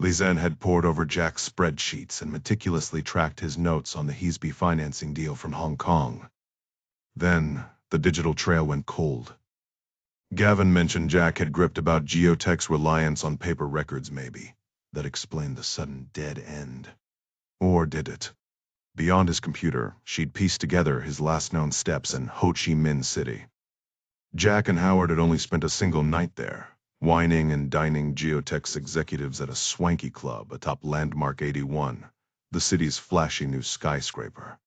Lisanne had pored over Jack's spreadsheets and meticulously tracked his notes on the Heasby financing deal from Hong Kong. Then, the digital trail went cold. Gavin mentioned Jack had gripped about Geotech's reliance on paper records maybe. That explained the sudden dead end. Or did it? Beyond his computer, she'd pieced together his last known steps in Ho Chi Minh City. Jack and Howard had only spent a single night there, wining and dining Geotech's executives at a swanky club atop Landmark 81, the city's flashy new skyscraper.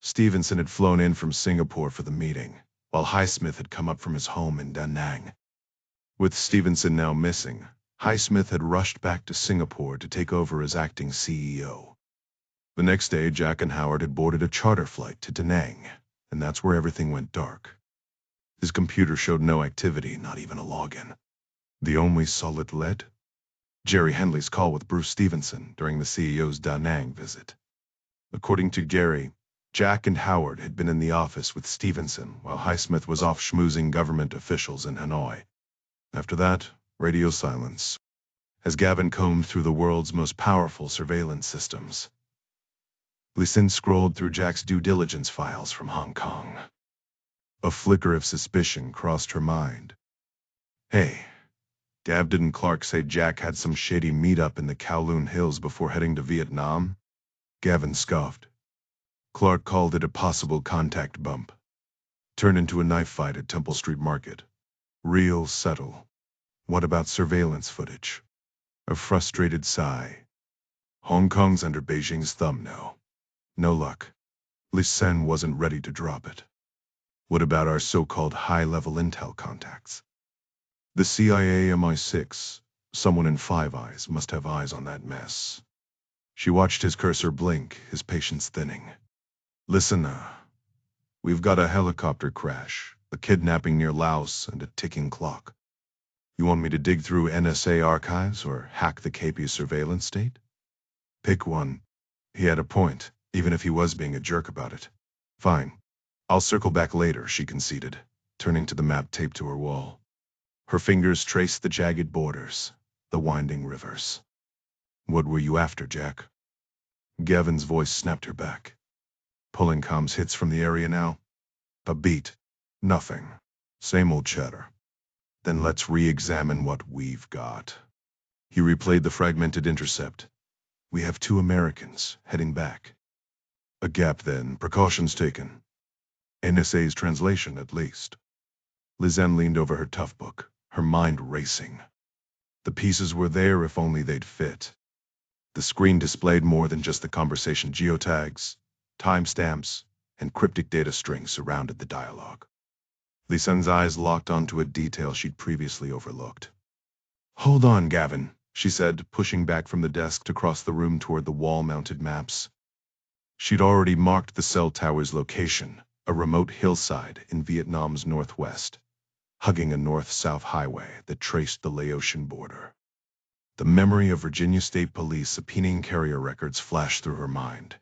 Stevenson had flown in from Singapore for the meeting, while Highsmith had come up from his home in Da Nang. With Stevenson now missing, Highsmith had rushed back to Singapore to take over as acting CEO. The next day, Jack and Howard had boarded a charter flight to Da Nang, and that's where everything went dark. His computer showed no activity, not even a login. The only solid lead? Jerry Henley's call with Bruce Stevenson during the CEO's Da Nang visit. According to Gary, Jack and Howard had been in the office with Stevenson while Highsmith was off schmoozing government officials in Hanoi. After that, radio silence, as Gavin combed through the world's most powerful surveillance systems. Lisanne scrolled through Jack's due diligence files from Hong Kong. A flicker of suspicion crossed her mind. Hey, Dav, didn't Clark say Jack had some shady meetup in the Kowloon Hills before heading to Vietnam? Gavin scoffed. Clark called it a possible contact bump. Turned into a knife fight at Temple Street Market. Real subtle. What about surveillance footage? A frustrated sigh. Hong Kong's under Beijing's thumb now. No luck. Lisanne wasn't ready to drop it. What about our so-called high-level intel contacts? The CIA MI6, someone in Five Eyes must have eyes on that mess. She watched his cursor blink, his patience thinning. Listen, we've got a helicopter crash, a kidnapping near Laos, and a ticking clock. You want me to dig through NSA archives or hack the KP surveillance state? Pick one. He had a point, even if he was being a jerk about it. Fine. I'll circle back later, she conceded, turning to the map taped to her wall. Her fingers traced the jagged borders, the winding rivers. What were you after, Jack? Gavin's voice snapped her back. Pulling comms hits from the area now? A beat. Nothing. Same old chatter. Then let's re-examine what we've got. He replayed the fragmented intercept. We have 2 Americans heading back. A gap then, precautions taken. NSA's translation, at least. Lisanne leaned over her tough book, her mind racing. The pieces were there if only they'd fit. The screen displayed more than just the conversation. Geotags, timestamps, and cryptic data strings surrounded the dialogue. Lisanne's eyes locked onto a detail she'd previously overlooked. Hold on, Gavin, she said, pushing back from the desk to cross the room toward the wall-mounted maps. She'd already marked the cell tower's location, a remote hillside in Vietnam's northwest, hugging a north-south highway that traced the Laotian border. The memory of Virginia State Police subpoenaing carrier records flashed through her mind.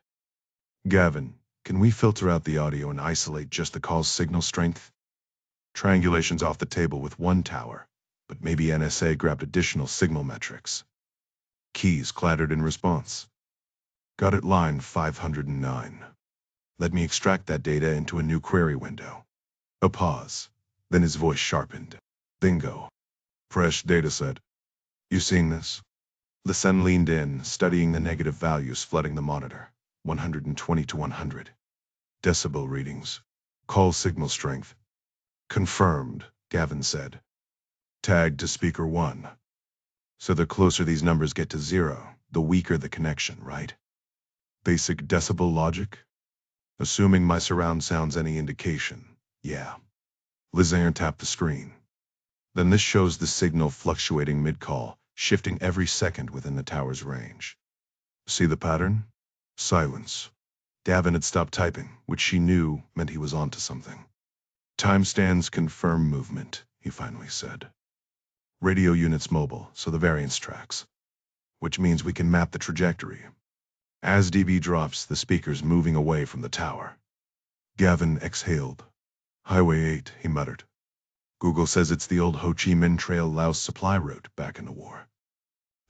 Gavin, can we filter out the audio and isolate just the call's signal strength? Triangulation's off the table with one tower, but maybe NSA grabbed additional signal metrics. Keys clattered in response. Got it, line 509. Let me extract that data into a new query window. A pause. Then his voice sharpened. Bingo. Fresh dataset. You seeing this? Lisanne leaned in, studying the negative values flooding the monitor. 120 to 100. Decibel readings. Call signal strength. Confirmed, Gavin said. Tagged to speaker 1. So the closer these numbers get to 0, the weaker the connection, right? Basic decibel logic? Assuming my surround sound's any indication, yeah. Lisanne tapped the screen. Then this shows the signal fluctuating mid-call, shifting every second within the tower's range. See the pattern? Silence. Gavin had stopped typing, which she knew meant he was onto something. Timestamps confirm movement, he finally said. Radio units mobile, so the variance tracks. Which means we can map the trajectory. As dB drops, the speaker's moving away from the tower. Gavin exhaled. Highway 8, he muttered. Google says it's the old Ho Chi Minh Trail Laos supply route back in the war.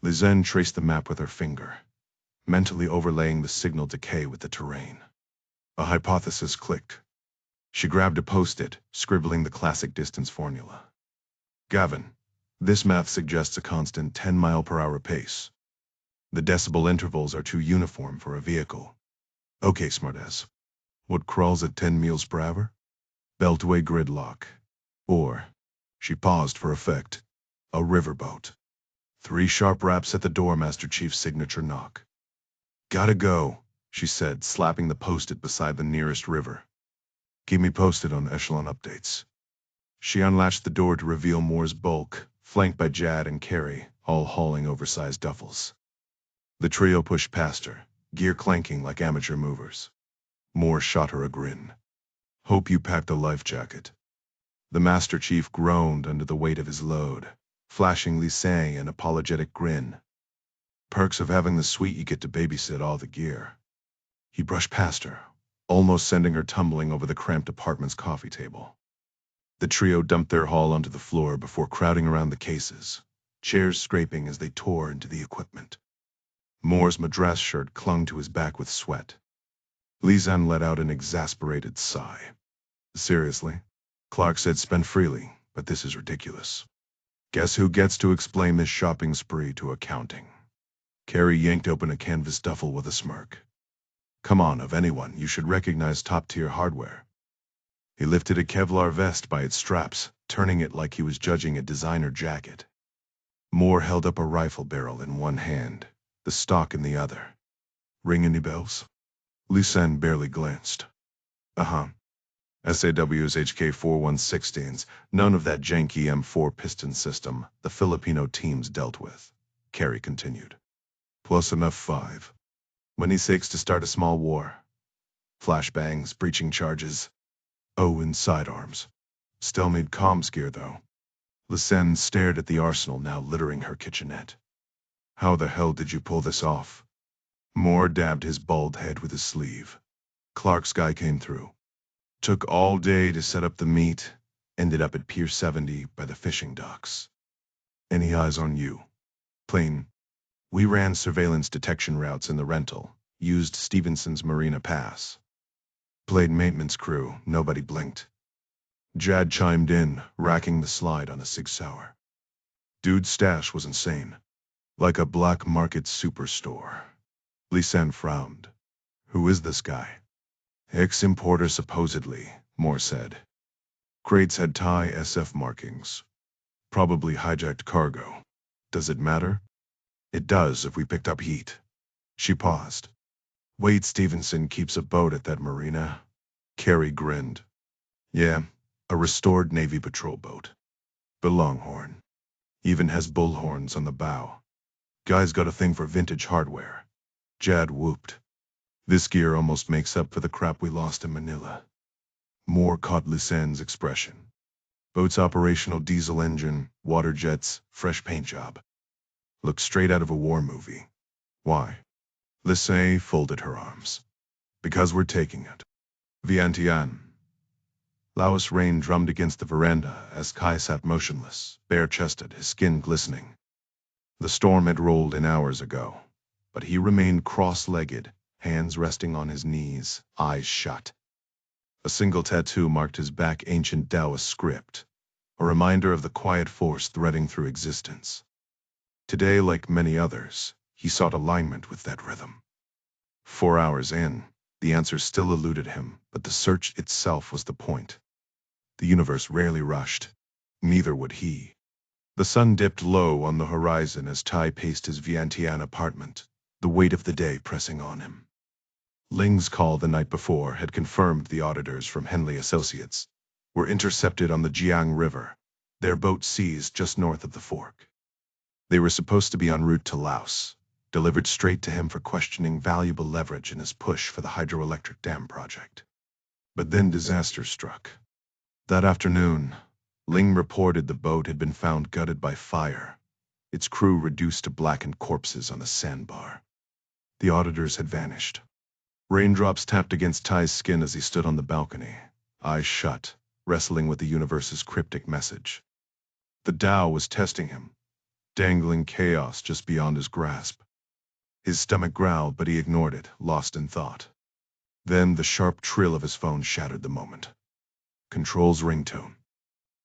Lisanne traced the map with her finger, mentally overlaying the signal decay with the terrain. A hypothesis clicked. She grabbed a post-it, scribbling the classic distance formula. Gavin, this math suggests a constant 10-mile-per-hour pace. The decibel intervals are too uniform for a vehicle. Okay, smartass. What crawls at 10 miles per hour? Beltway gridlock. Or, she paused for effect, a riverboat. 3 sharp raps at the door, Master Chief's signature knock. Gotta go, she said, slapping the post-it beside the nearest river. Keep me posted on echelon updates. She unlatched the door to reveal Moore's bulk, flanked by Jad and Carrie, all hauling oversized duffels. The trio pushed past her, gear clanking like amateur movers. Moore shot her a grin. Hope you packed a life jacket. The Master Chief groaned under the weight of his load, flashing Lisanne an apologetic grin. Perks of having the suite, you get to babysit all the gear. He brushed past her, almost sending her tumbling over the cramped apartment's coffee table. The trio dumped their haul onto the floor before crowding around the cases, chairs scraping as they tore into the equipment. Moore's madras shirt clung to his back with sweat. Lisanne let out an exasperated sigh. Seriously? Clark said spend freely, but this is ridiculous. Guess who gets to explain this shopping spree to accounting? Carrie yanked open a canvas duffel with a smirk. Come on, of anyone, you should recognize top-tier hardware. He lifted a Kevlar vest by its straps, turning it like he was judging a designer jacket. Moore held up a rifle barrel in one hand, the stock in the other. Ring any bells? Lisanne barely glanced. Uh-huh. SAW's HK-4116s, none of that janky M4 piston system the Filipino teams dealt with, Carey continued. Plus enough 5. When he seeks to start a small war. Flashbangs, breaching charges. Oh, and sidearms. Still need comms gear, though. Lysen stared at the arsenal now littering her kitchenette. How the hell did you pull this off? Moore dabbed his bald head with his sleeve. Clark's guy came through. Took all day to set up the meet. Ended up at Pier 70 by the fishing docks. Any eyes on you? Plain. We ran surveillance detection routes in the rental. Used Stevenson's Marina Pass. Played maintenance crew. Nobody blinked. Jad chimed in, racking the slide on a Sig Sauer. Dude's stash was insane. Like a black market superstore. Lysen frowned. Who is this guy? Ex-importer supposedly, Moore said. Crates had Thai SF markings. Probably hijacked cargo. Does it matter? It does if we picked up heat. She paused. Wade Stevenson keeps a boat at that marina. Carey grinned. Yeah, a restored Navy patrol boat. The Longhorn. Even has bullhorns on the bow. Guy's got a thing for vintage hardware. Jad whooped. This gear almost makes up for the crap we lost in Manila. Moore caught Lysen's expression. Boat's operational diesel engine, water jets, fresh paint job. Looks straight out of a war movie. Why? Lysen folded her arms. Because we're taking it. Vientiane. Laos rain drummed against the veranda as Kai sat motionless, bare-chested, his skin glistening. The storm had rolled in hours ago, but he remained cross-legged, hands resting on his knees, eyes shut. A single tattoo marked his back ancient Taoist script, a reminder of the quiet force threading through existence. Today, like many others, he sought alignment with that rhythm. 4 hours in, the answer still eluded him, but the search itself was the point. The universe rarely rushed. Neither would he. The sun dipped low on the horizon as Tai paced his Vientiane apartment, the weight of the day pressing on him. Ling's call the night before had confirmed the auditors from Henley Associates were intercepted on the Jiang River, their boat seized just north of the fork. They were supposed to be en route to Laos, delivered straight to him for questioning valuable leverage in his push for the hydroelectric dam project. But then disaster struck. That afternoon, Ling reported the boat had been found gutted by fire, its crew reduced to blackened corpses on a sandbar. The auditors had vanished. Raindrops tapped against Tai's skin as he stood on the balcony, eyes shut, wrestling with the universe's cryptic message. The Tao was testing him, dangling chaos just beyond his grasp. His stomach growled, but he ignored it, lost in thought. Then the sharp trill of his phone shattered the moment. Control's ringtone.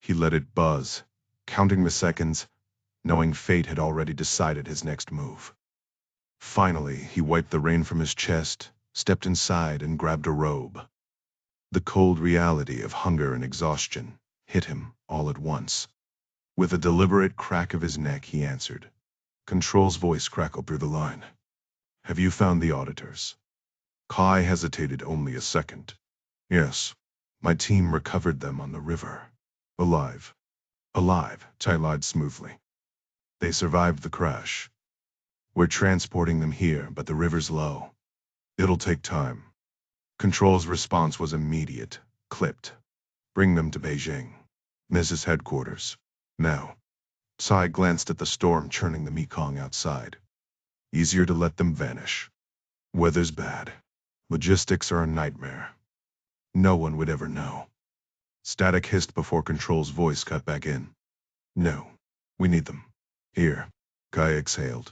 He let it buzz, counting the seconds, knowing fate had already decided his next move. Finally, he wiped the rain from his chest, stepped inside, and grabbed a robe. The cold reality of hunger and exhaustion hit him all at once. With a deliberate crack of his neck, he answered. Control's voice crackled through the line. Have you found the auditors? Kai hesitated only a second. Yes. My team recovered them on the river. Alive. Alive, Tai lied smoothly. They survived the crash. We're transporting them here, but the river's low. It'll take time. Control's response was immediate, clipped. Bring them to Beijing. Mrs. Headquarters. Now. Tsai glanced at the storm churning the Mekong outside. Easier to let them vanish. Weather's bad. Logistics are a nightmare. No one would ever know. Static hissed before Control's voice cut back in. No. We need them. Here. Kai exhaled.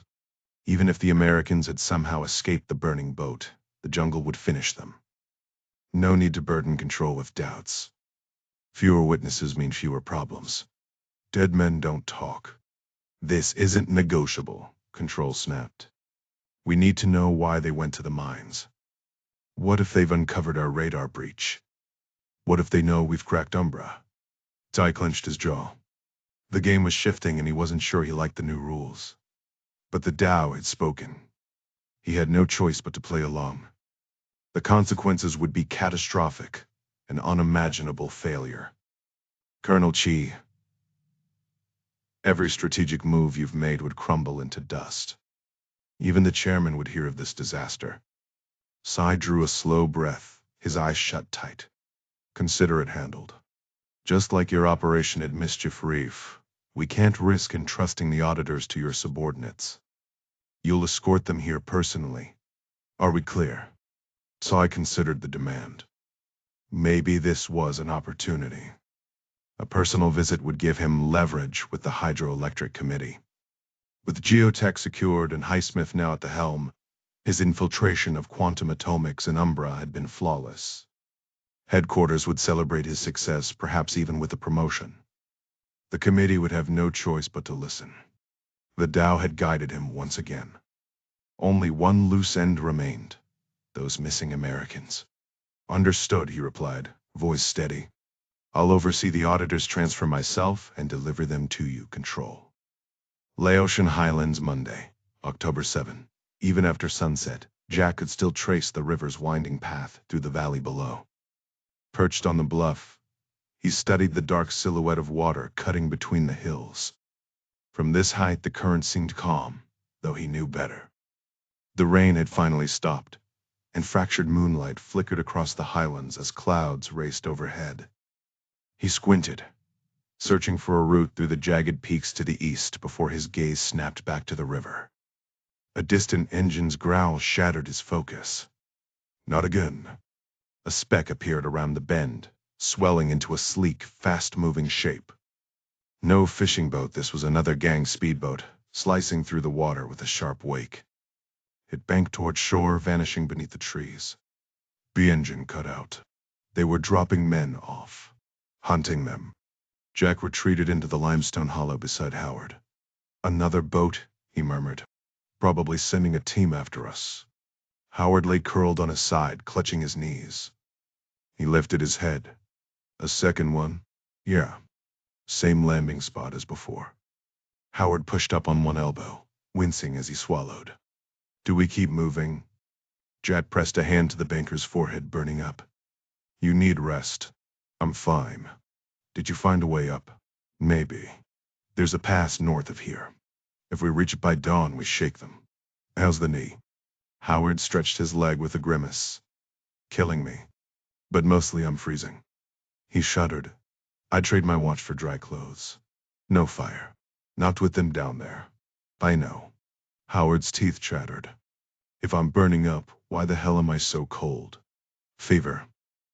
Even if the Americans had somehow escaped the burning boat, the jungle would finish them. No need to burden Control with doubts. Fewer witnesses mean fewer problems. Dead men don't talk. This isn't negotiable, Control snapped. We need to know why they went to the mines. What if they've uncovered our radar breach? What if they know we've cracked Umbra? Tai clenched his jaw. The game was shifting and he wasn't sure he liked the new rules. But the Tao had spoken. He had no choice but to play along. The consequences would be catastrophic, An unimaginable failure. Colonel Chi, every strategic move you've made would crumble into dust. Even the chairman would hear of this disaster. Sai drew a slow breath, his eyes shut tight. Consider it handled. Just like your operation at Mischief Reef, we can't risk entrusting the auditors to your subordinates. You'll escort them here personally. Are we clear? Sai considered the demand. Maybe this was an opportunity. A personal visit would give him leverage with the Hydroelectric Committee. With geotech secured and Highsmith now at the helm, his infiltration of quantum atomics in Umbra had been flawless. Headquarters would celebrate his success, perhaps even with a promotion. The committee would have no choice but to listen. The Tao had guided him once again. Only one loose end remained: those missing Americans. Understood, he replied, voice steady. I'll oversee the auditors' transfer myself and deliver them to you, Control. Laotian Highlands, Monday, October 7. Even after sunset, Jack could still trace the river's winding path through the valley below. Perched on the bluff, he studied the dark silhouette of water cutting between the hills. From this height the current seemed calm, though he knew better. The rain had finally stopped, and fractured moonlight flickered across the highlands as clouds raced overhead. He squinted, searching for a route through the jagged peaks to the east before his gaze snapped back to the river. A distant engine's growl shattered his focus. Not again. A speck appeared around the bend, swelling into a sleek, fast-moving shape. No fishing boat, this was another gang speedboat, slicing through the water with a sharp wake. It banked toward shore, vanishing beneath the trees. The engine cut out. They were dropping men off. Hunting them. Jack retreated into the limestone hollow beside Howard. Another boat, he murmured. Probably sending a team after us. Howard lay curled on his side, clutching his knees. He lifted his head. A second one? Yeah. Same landing spot as before. Howard pushed up on one elbow, wincing as he swallowed. Do we keep moving? Jack pressed a hand to the banker's forehead, burning up. You need rest. I'm fine. Did you find a way up? Maybe. There's a pass north of here. If we reach it by dawn, we shake them. How's the knee? Howard stretched his leg with a grimace. Killing me. But mostly I'm freezing. He shuddered. I'd trade my watch for dry clothes. No fire. Not with them down there. I know. Howard's teeth chattered. If I'm burning up, why the hell am I so cold? Fever.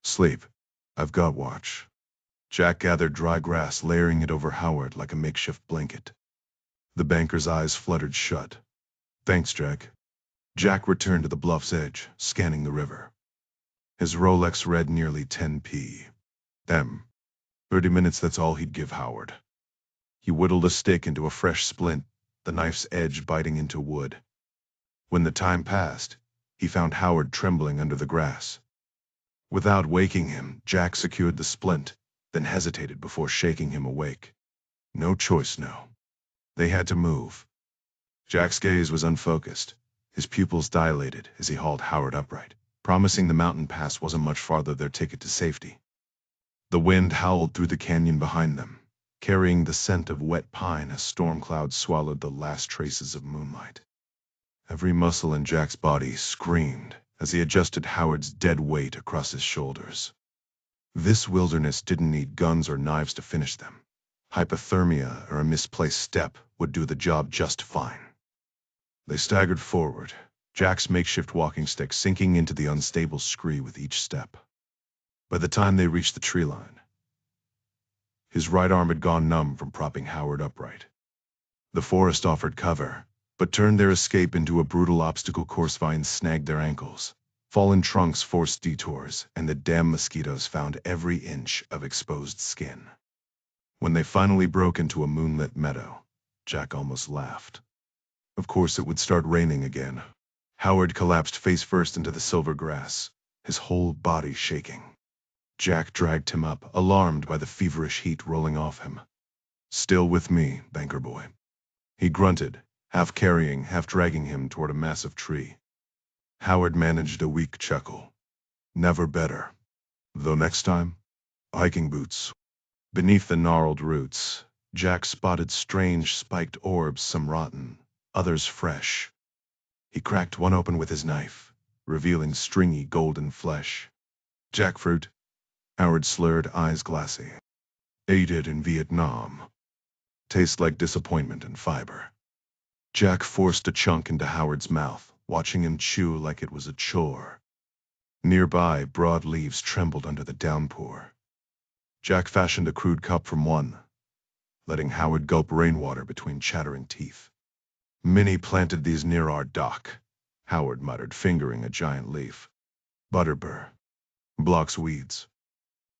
Sleep. I've got watch. Jack gathered dry grass, layering it over Howard like a makeshift blanket. The banker's eyes fluttered shut. Thanks, Jack. Jack returned to the bluff's edge, scanning the river. His Rolex read nearly 10 p. M. 30 minutes, that's all he'd give Howard. He whittled a stick into a fresh splint, the knife's edge biting into wood. When the time passed, he found Howard trembling under the grass. Without waking him, Jack secured the splint, then hesitated before shaking him awake. No choice now. They had to move. Jack's gaze was unfocused, his pupils dilated as he hauled Howard upright, promising the mountain pass wasn't much farther their ticket to safety. The wind howled through the canyon behind them, carrying the scent of wet pine as storm clouds swallowed the last traces of moonlight. Every muscle in Jack's body screamed as he adjusted Howard's dead weight across his shoulders. This wilderness didn't need guns or knives to finish them. Hypothermia or a misplaced step would do the job just fine. They staggered forward, Jack's makeshift walking stick sinking into the unstable scree with each step. By the time they reached the tree line, his right arm had gone numb from propping Howard upright. The forest offered cover, but turned their escape into a brutal obstacle course. Vines snagged their ankles. Fallen trunks forced detours, and the damn mosquitoes found every inch of exposed skin. When they finally broke into a moonlit meadow, Jack almost laughed. Of course it would start raining again. Howard collapsed face first into the silver grass, his whole body shaking. Jack dragged him up, alarmed by the feverish heat rolling off him. Still with me, banker boy. He grunted, half carrying, half dragging him toward a massive tree. Howard managed a weak chuckle. Never better. Though next time, hiking boots. Beneath the gnarled roots, Jack spotted strange spiked orbs, some rotten, others fresh. He cracked one open with his knife, revealing stringy golden flesh. Jackfruit, Howard slurred, eyes glassy. Ate it in Vietnam. Tastes like disappointment and fiber. Jack forced a chunk into Howard's mouth, watching him chew like it was a chore. Nearby, broad leaves trembled under the downpour. Jack fashioned a crude cup from one, letting Howard gulp rainwater between chattering teeth. Minnie planted these near our dock, Howard muttered, fingering a giant leaf. Butterbur. Blocks weeds.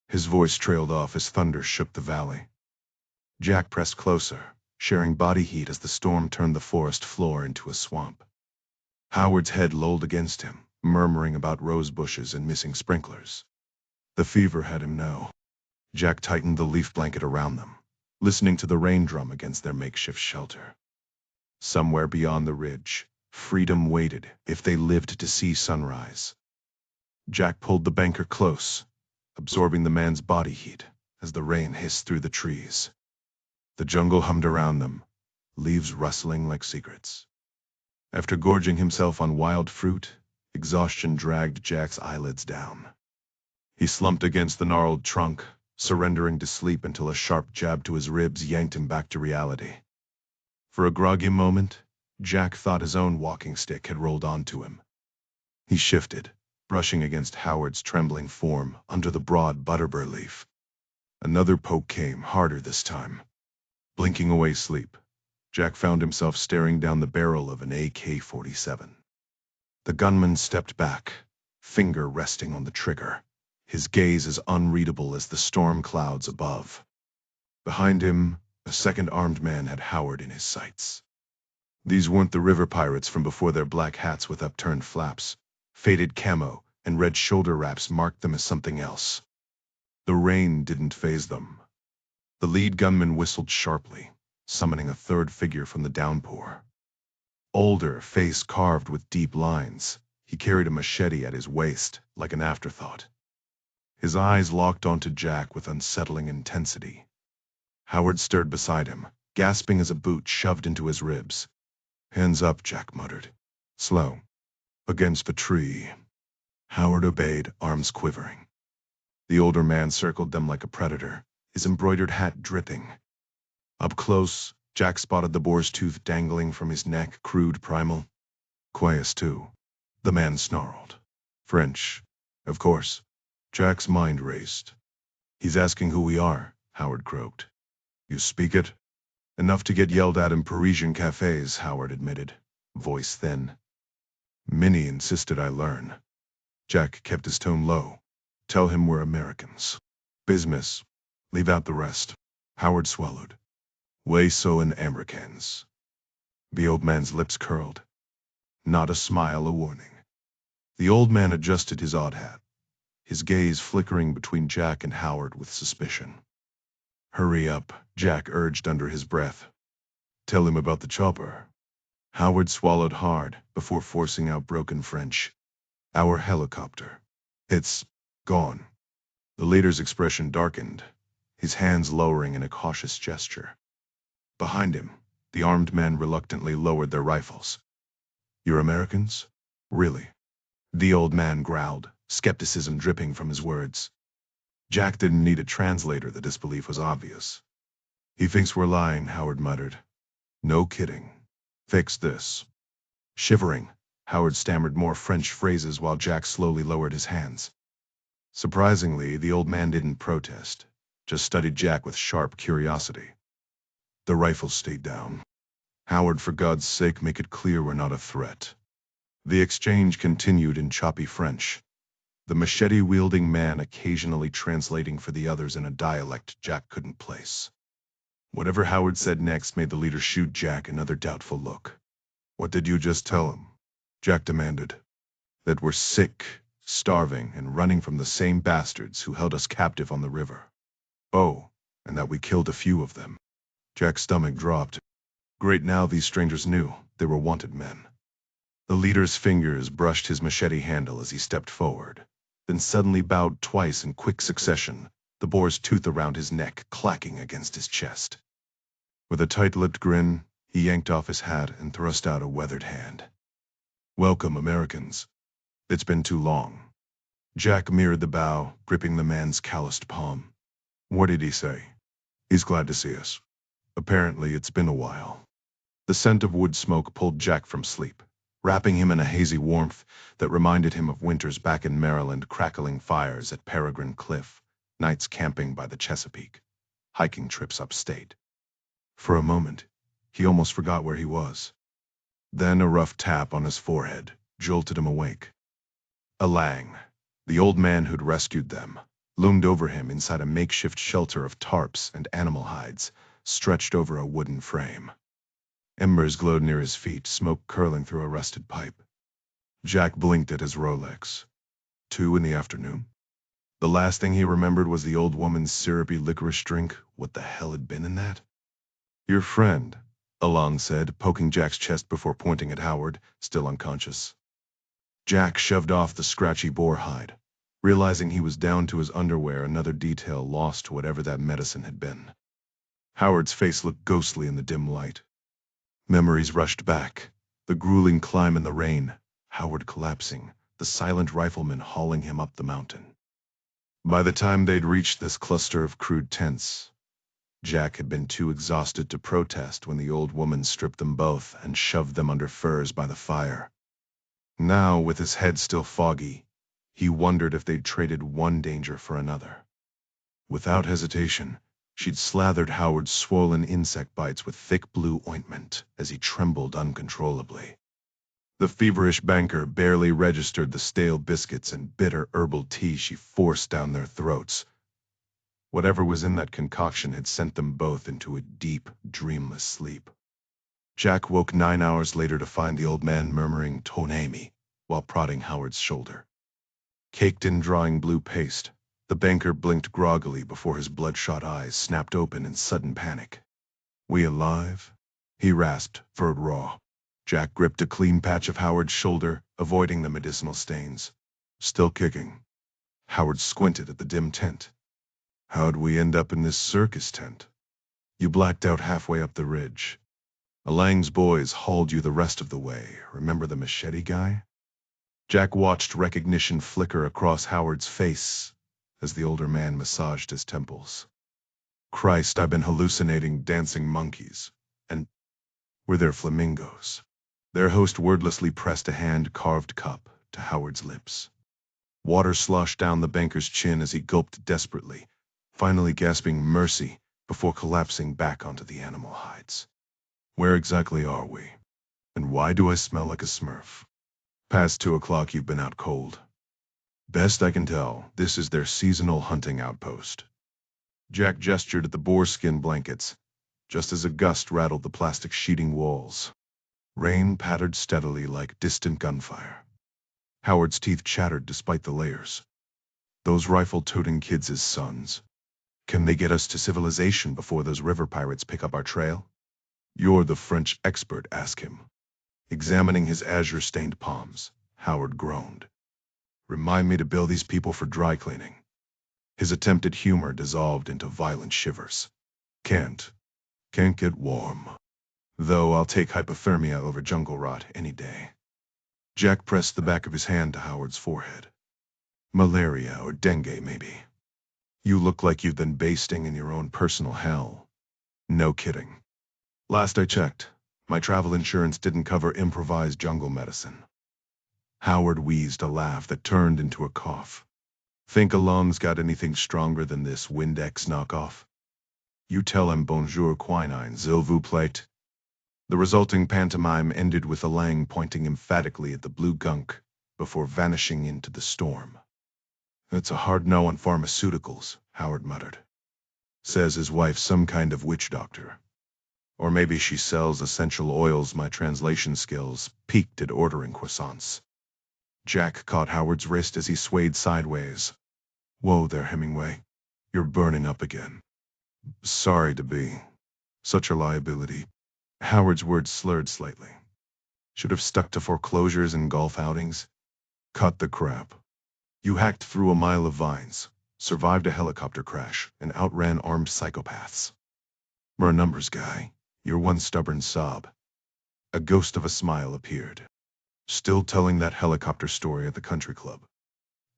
His voice trailed off as thunder shook the valley. Jack pressed closer, sharing body heat as the storm turned the forest floor into a swamp. Howard's head lolled against him, murmuring about rose bushes and missing sprinklers. The fever had him know. Jack tightened the leaf blanket around them, listening to the rain drum against their makeshift shelter. Somewhere beyond the ridge, freedom waited if they lived to see sunrise. Jack pulled the banker close, absorbing the man's body heat as the rain hissed through the trees. The jungle hummed around them, leaves rustling like secrets. After gorging himself on wild fruit, exhaustion dragged Jack's eyelids down. He slumped against the gnarled trunk, surrendering to sleep until a sharp jab to his ribs yanked him back to reality. For a groggy moment, Jack thought his own walking stick had rolled onto him. He shifted, brushing against Howard's trembling form under the broad butterbur leaf. Another poke came, harder this time. Blinking away sleep, Jack found himself staring down the barrel of an AK-47. The gunman stepped back, finger resting on the trigger, his gaze as unreadable as the storm clouds above. Behind him, a second armed man had Howard in his sights. These weren't the river pirates from before. Their black hats with upturned flaps, faded camo, and red shoulder wraps marked them as something else. The rain didn't faze them. The lead gunman whistled sharply, summoning a third figure from the downpour. Older, face carved with deep lines, he carried a machete at his waist, like an afterthought. His eyes locked onto Jack with unsettling intensity. Howard stirred beside him, gasping as a boot shoved into his ribs. "Hands up," Jack muttered. "Slow. Against the tree." Howard obeyed, arms quivering. The older man circled them like a predator, his embroidered hat dripping. Up close, Jack spotted the boar's tooth dangling from his neck, crude, primal. "Quies too," the man snarled. "French, of course." Jack's mind raced. "He's asking who we are," Howard croaked. "You speak it?" "Enough to get yelled at in Parisian cafes," Howard admitted, voice thin. "Minnie insisted I learn." Jack kept his tone low. "Tell him we're Americans. Business. Leave out the rest." Howard swallowed. "We so in Americans." The old man's lips curled. Not a smile, a warning. The old man adjusted his odd hat, his gaze flickering between Jack and Howard with suspicion. "Hurry up," Jack urged under his breath. "Tell him about the chopper." Howard swallowed hard before forcing out broken French. "Our helicopter. It's gone." The leader's expression darkened, his hands lowering in a cautious gesture. Behind him, the armed men reluctantly lowered their rifles. "You're Americans? Really?" The old man growled, skepticism dripping from his words. Jack didn't need a translator, the disbelief was obvious. "He thinks we're lying," Howard muttered. "No kidding. Fix this." Shivering, Howard stammered more French phrases while Jack slowly lowered his hands. Surprisingly, the old man didn't protest, just studied Jack with sharp curiosity. The rifles stayed down. "Howard, for God's sake, make it clear we're not a threat." The exchange continued in choppy French, the machete-wielding man occasionally translating for the others in a dialect Jack couldn't place. Whatever Howard said next made the leader shoot Jack another doubtful look. "What did you just tell him?" Jack demanded. "That we're sick, starving, and running from the same bastards who held us captive on the river. Oh, and that we killed a few of them." Jack's stomach dropped. Great, now these strangers knew they were wanted men. The leader's fingers brushed his machete handle as he stepped forward, then suddenly bowed twice in quick succession, the boar's tooth around his neck clacking against his chest. With a tight-lipped grin, he yanked off his hat and thrust out a weathered hand. "Welcome, Americans. It's been too long." Jack mirrored the bow, gripping the man's calloused palm. "What did he say?" "He's glad to see us. Apparently it's been a while." The scent of wood smoke pulled Jack from sleep, wrapping him in a hazy warmth that reminded him of winters back in Maryland, crackling fires at Peregrine Cliff, nights camping by the Chesapeake, hiking trips upstate. For a moment, he almost forgot where he was. Then a rough tap on his forehead jolted him awake. Alang, the old man who'd rescued them, loomed over him inside a makeshift shelter of tarps and animal hides, stretched over a wooden frame. Embers glowed near his feet, smoke curling through a rusted pipe. Jack blinked at his Rolex. 2 in the afternoon. The last thing he remembered was the old woman's syrupy licorice drink. What the hell had been in that? "Your friend," Alang said, poking Jack's chest before pointing at Howard, still unconscious. Jack shoved off the scratchy boar hide, realizing he was down to his underwear, another detail lost to whatever that medicine had been. Howard's face looked ghostly in the dim light. Memories rushed back. The grueling climb in the rain, Howard collapsing, the silent rifleman hauling him up the mountain. By the time they'd reached this cluster of crude tents, Jack had been too exhausted to protest when the old woman stripped them both and shoved them under furs by the fire. Now, with his head still foggy, he wondered if they'd traded one danger for another. Without hesitation, she'd slathered Howard's swollen insect bites with thick blue ointment as he trembled uncontrollably. The feverish banker barely registered the stale biscuits and bitter herbal tea she forced down their throats. Whatever was in that concoction had sent them both into a deep, dreamless sleep. Jack woke 9 hours later to find the old man murmuring "Tonami" while prodding Howard's shoulder. Caked in drying blue paste, the banker blinked groggily before his bloodshot eyes snapped open in sudden panic. "We alive?" he rasped, furred raw. Jack gripped a clean patch of Howard's shoulder, avoiding the medicinal stains. "Still kicking." Howard squinted at the dim tent. "How'd we end up in this circus tent?" "You blacked out halfway up the ridge. Alang's boys hauled you the rest of the way. Remember the machete guy?" Jack watched recognition flicker across Howard's face as the older man massaged his temples. "Christ, I've been hallucinating dancing monkeys. And were there flamingos?" Their host wordlessly pressed a hand-carved cup to Howard's lips. Water sloshed down the banker's chin as he gulped desperately, finally gasping mercy before collapsing back onto the animal hides. "Where exactly are we? And why do I smell like a Smurf?" "Past 2 o'clock you've been out cold. Best I can tell, this is their seasonal hunting outpost." Jack gestured at the boarskin blankets, just as a gust rattled the plastic sheeting walls. Rain pattered steadily like distant gunfire. Howard's teeth chattered despite the layers. "Those rifle-toting kids his sons. Can they get us to civilization before those river pirates pick up our trail?" "You're the French expert, ask him." Examining his azure-stained palms, Howard groaned. "Remind me to bill these people for dry cleaning." His attempt at humor dissolved into violent shivers. Can't get warm. Though I'll take hypothermia over jungle rot any day." Jack pressed the back of his hand to Howard's forehead. "Malaria or dengue, maybe. You look like you've been basting in your own personal hell." "No kidding. Last I checked, my travel insurance didn't cover improvised jungle medicine." Howard wheezed a laugh that turned into a cough. "Think Along's got anything stronger than this Windex knockoff?" "You tell him bonjour quinine, s'il vous plaît." The resulting pantomime ended with Alang pointing emphatically at the blue gunk before vanishing into the storm. "That's a hard no on pharmaceuticals," Howard muttered. "Says his wife's some kind of witch doctor. Or maybe she sells essential oils." My translation skills peaked at ordering croissants. Jack caught Howard's wrist as he swayed sideways. "Whoa there, Hemingway. You're burning up again." "Sorry to be such a liability." Howard's words slurred slightly. "Should have stuck to foreclosures and golf outings." "Cut the crap. You hacked through a mile of vines, survived a helicopter crash, and outran armed psychopaths. We're a numbers guy. You're one stubborn sob. A ghost of a smile appeared. Still telling that helicopter story at the country club.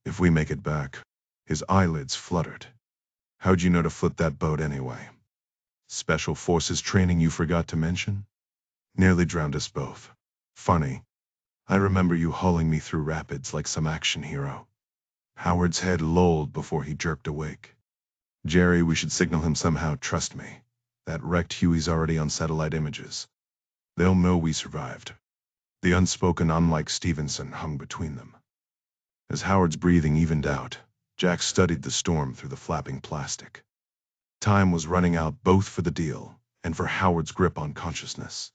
If we make it back. His eyelids fluttered. How'd you know to flip that boat anyway? Special forces training you forgot to mention? Nearly drowned us both. Funny. I remember you hauling me through rapids like some action hero. Howard's head lolled before he jerked awake. Jerry, we should signal him somehow, trust me. That wrecked Huey's already on satellite images. They'll know we survived. The unspoken unlike Stevenson hung between them. As Howard's breathing evened out, Jack studied the storm through the flapping plastic. Time was running out both for the deal and for Howard's grip on consciousness.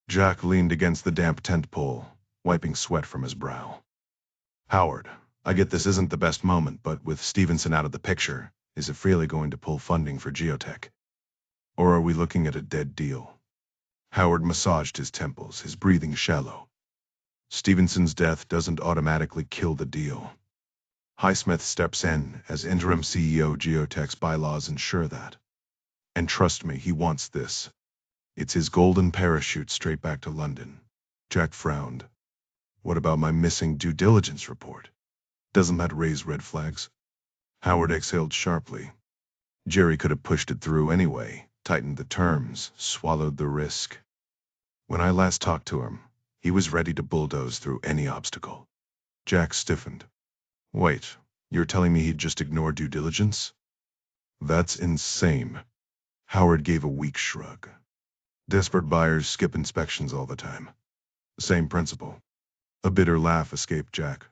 Jack leaned against the damp tent pole, wiping sweat from his brow. Howard, I get this isn't the best moment, but with Stevenson out of the picture, is it really going to pull funding for geotech? Or are we looking at a dead deal? Howard massaged his temples, his breathing shallow. Stevenson's death doesn't automatically kill the deal. Highsmith steps in as interim CEO. Geotech's bylaws ensure that. And trust me, he wants this. It's his golden parachute straight back to London. Jack frowned. What about my missing due diligence report? Doesn't that raise red flags? Howard exhaled sharply. Jerry could have pushed it through anyway, tightened the terms, swallowed the risk. When I last talked to him, he was ready to bulldoze through any obstacle. Jack stiffened. Wait, you're telling me he'd just ignore due diligence? That's insane. Howard gave a weak shrug. Desperate buyers skip inspections all the time. Same principle. A bitter laugh escaped Jack.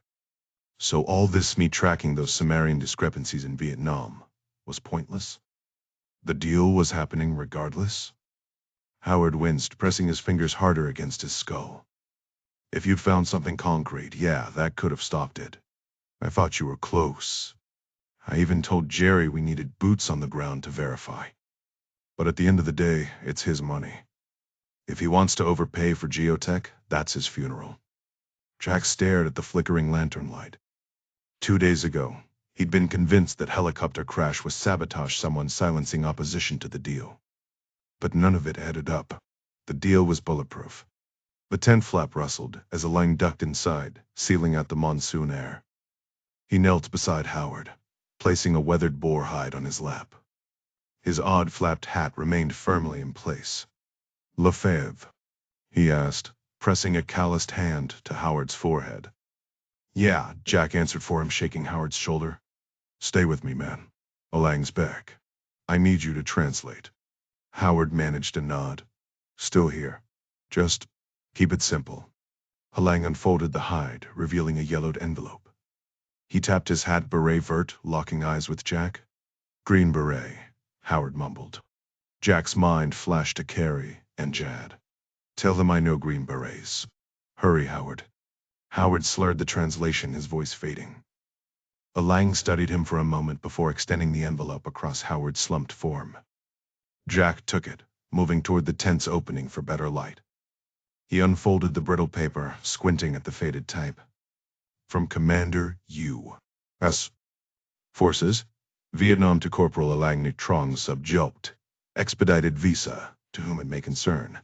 So all this me tracking those Sumerian discrepancies in Vietnam was pointless? The deal was happening regardless? Howard winced, pressing his fingers harder against his skull. If you'd found something concrete, yeah, that could have stopped it. I thought you were close. I even told Jerry we needed boots on the ground to verify. But at the end of the day, it's his money. If he wants to overpay for geotech, that's his funeral. Jack stared at the flickering lantern light. 2 days ago, he'd been convinced that helicopter crash was sabotage, someone silencing opposition to the deal. But none of it added up. The deal was bulletproof. The tent flap rustled as a line ducked inside, sealing out the monsoon air. He knelt beside Howard, placing a weathered boar hide on his lap. His odd flapped hat remained firmly in place. Lefebvre? He asked, pressing a calloused hand to Howard's forehead. Yeah, Jack answered for him, shaking Howard's shoulder. Stay with me, man. Alang's back. I need you to translate. Howard managed a nod. Still here. Just keep it simple. Alang unfolded the hide, revealing a yellowed envelope. He tapped his hat beret vert, locking eyes with Jack. Green beret, Howard mumbled. Jack's mind flashed to Carrie and Jad. Tell them I know green berets. Hurry, Howard. Howard slurred the translation, his voice fading. Alang studied him for a moment before extending the envelope across Howard's slumped form. Jack took it, moving toward the tent's opening for better light. He unfolded the brittle paper, squinting at the faded type. From Commander U.S. Forces, Vietnam to Corporal Alang Nic Trong subject. Expedited visa, to whom it may concern.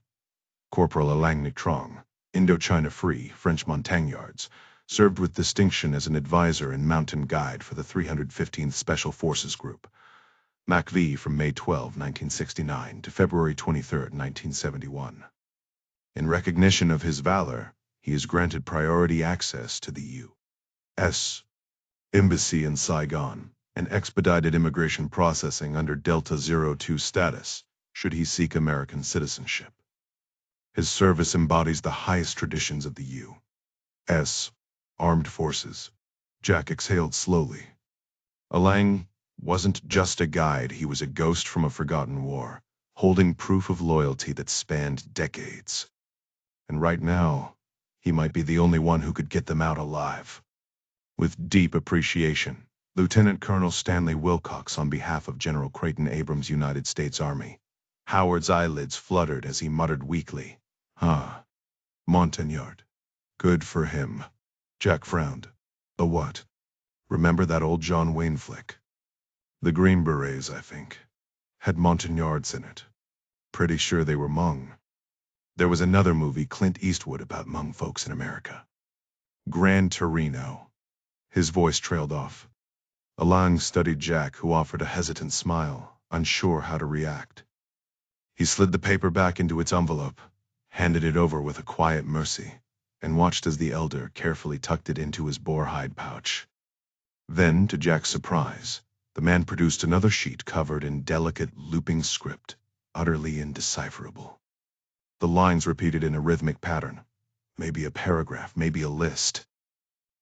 Corporal Alang Nic Trong, Indochina Free, French Montagnards, served with distinction as an advisor and mountain guide for the 315th Special Forces Group. MACV from May 12, 1969 to February 23, 1971. In recognition of his valor, he is granted priority access to the U.S. Embassy in Saigon and expedited immigration processing under Delta 02 status, should he seek American citizenship. His service embodies the highest traditions of the U.S. Armed Forces. Jack exhaled slowly. Alang wasn't just a guide, he was a ghost from a forgotten war, holding proof of loyalty that spanned decades. And right now, he might be the only one who could get them out alive. With deep appreciation, Lieutenant Colonel Stanley Wilcox on behalf of General Creighton Abrams, United States Army. Howard's eyelids fluttered as he muttered weakly, Montagnard. Good for him. Jack frowned. A what? Remember that old John Wayne flick? The Green Berets, I think. Had Montagnards in it. Pretty sure they were Hmong. There was another movie, Clint Eastwood, about Hmong folks in America. Gran Torino. His voice trailed off. Lang studied Jack, who offered a hesitant smile, unsure how to react. He slid the paper back into its envelope, handed it over with a quiet mercy, and watched as the elder carefully tucked it into his boar-hide pouch. Then, to Jack's surprise, the man produced another sheet covered in delicate, looping script, utterly indecipherable. The lines repeated in a rhythmic pattern. Maybe a paragraph, maybe a list.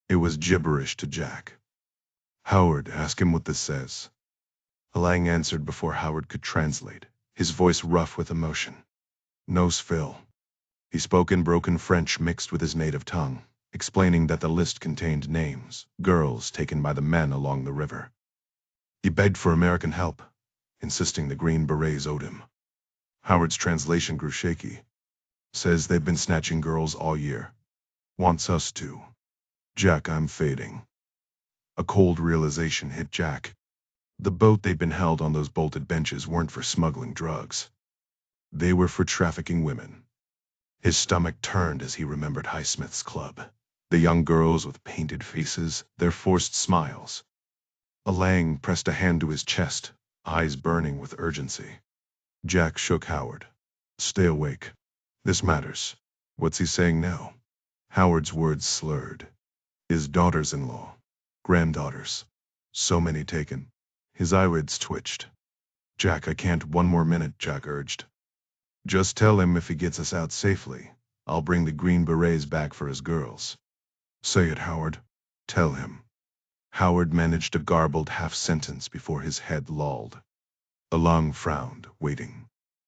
It was gibberish to Jack. "Howard, ask him what this says." Lang answered before Howard could translate, his voice rough with emotion. "Nos Phil." He spoke in broken French mixed with his native tongue, explaining that the list contained names, girls taken by the men along the river. He begged for American help, insisting the Green Berets owed him. Howard's translation grew shaky. "Says they've been snatching girls all year. Wants us to." "Jack, I'm fading." A cold realization hit Jack. The boat they'd been held on those bolted benches weren't for smuggling drugs. They were for trafficking women. His stomach turned as he remembered Highsmith's club. The young girls with painted faces, their forced smiles. Lang pressed a hand to his chest, eyes burning with urgency. Jack shook Howard. "Stay awake. This matters." "What's he saying now?" Howard's words slurred. "His daughters-in-law. Granddaughters. So many taken." His eyelids twitched. "Jack, I can't." "One more minute," Jack urged. "Just tell him if he gets us out safely, I'll bring the Green Berets back for his girls." "Say it, Howard. Tell him." Howard managed a garbled half-sentence before his head lolled. Lang frowned, waiting.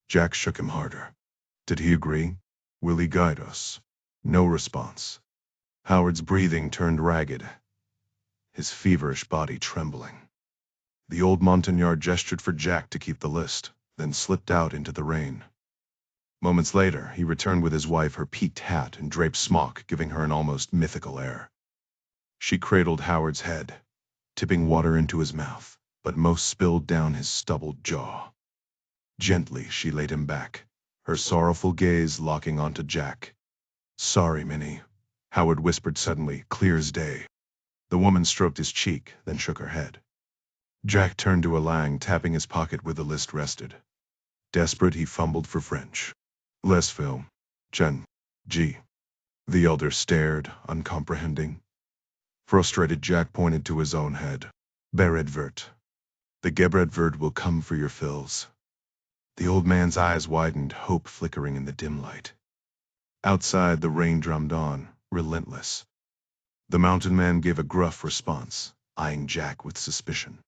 Jack shook him harder. "Did he agree? Will he guide us?" No response. Howard's breathing turned ragged, his feverish body trembling. The old Montagnard gestured for Jack to keep the list, then slipped out into the rain. Moments later, he returned with his wife, her peaked hat and draped smock giving her an almost mythical air. She cradled Howard's head, tipping water into his mouth, but most spilled down his stubbled jaw. Gently, she laid him back, her sorrowful gaze locking onto Jack. "Sorry, Minnie," Howard whispered suddenly, clear as day. The woman stroked his cheek, then shook her head. Jack turned to Lang, tapping his pocket where the list rested. Desperate, he fumbled for French. "Les Phil. Jen. G." The elder stared, uncomprehending. Frustrated, Jack pointed to his own head. "Beredvert. The Gebredvert will come for your fills." The old man's eyes widened, hope flickering in the dim light. Outside, the rain drummed on, relentless. The mountain man gave a gruff response, eyeing Jack with suspicion.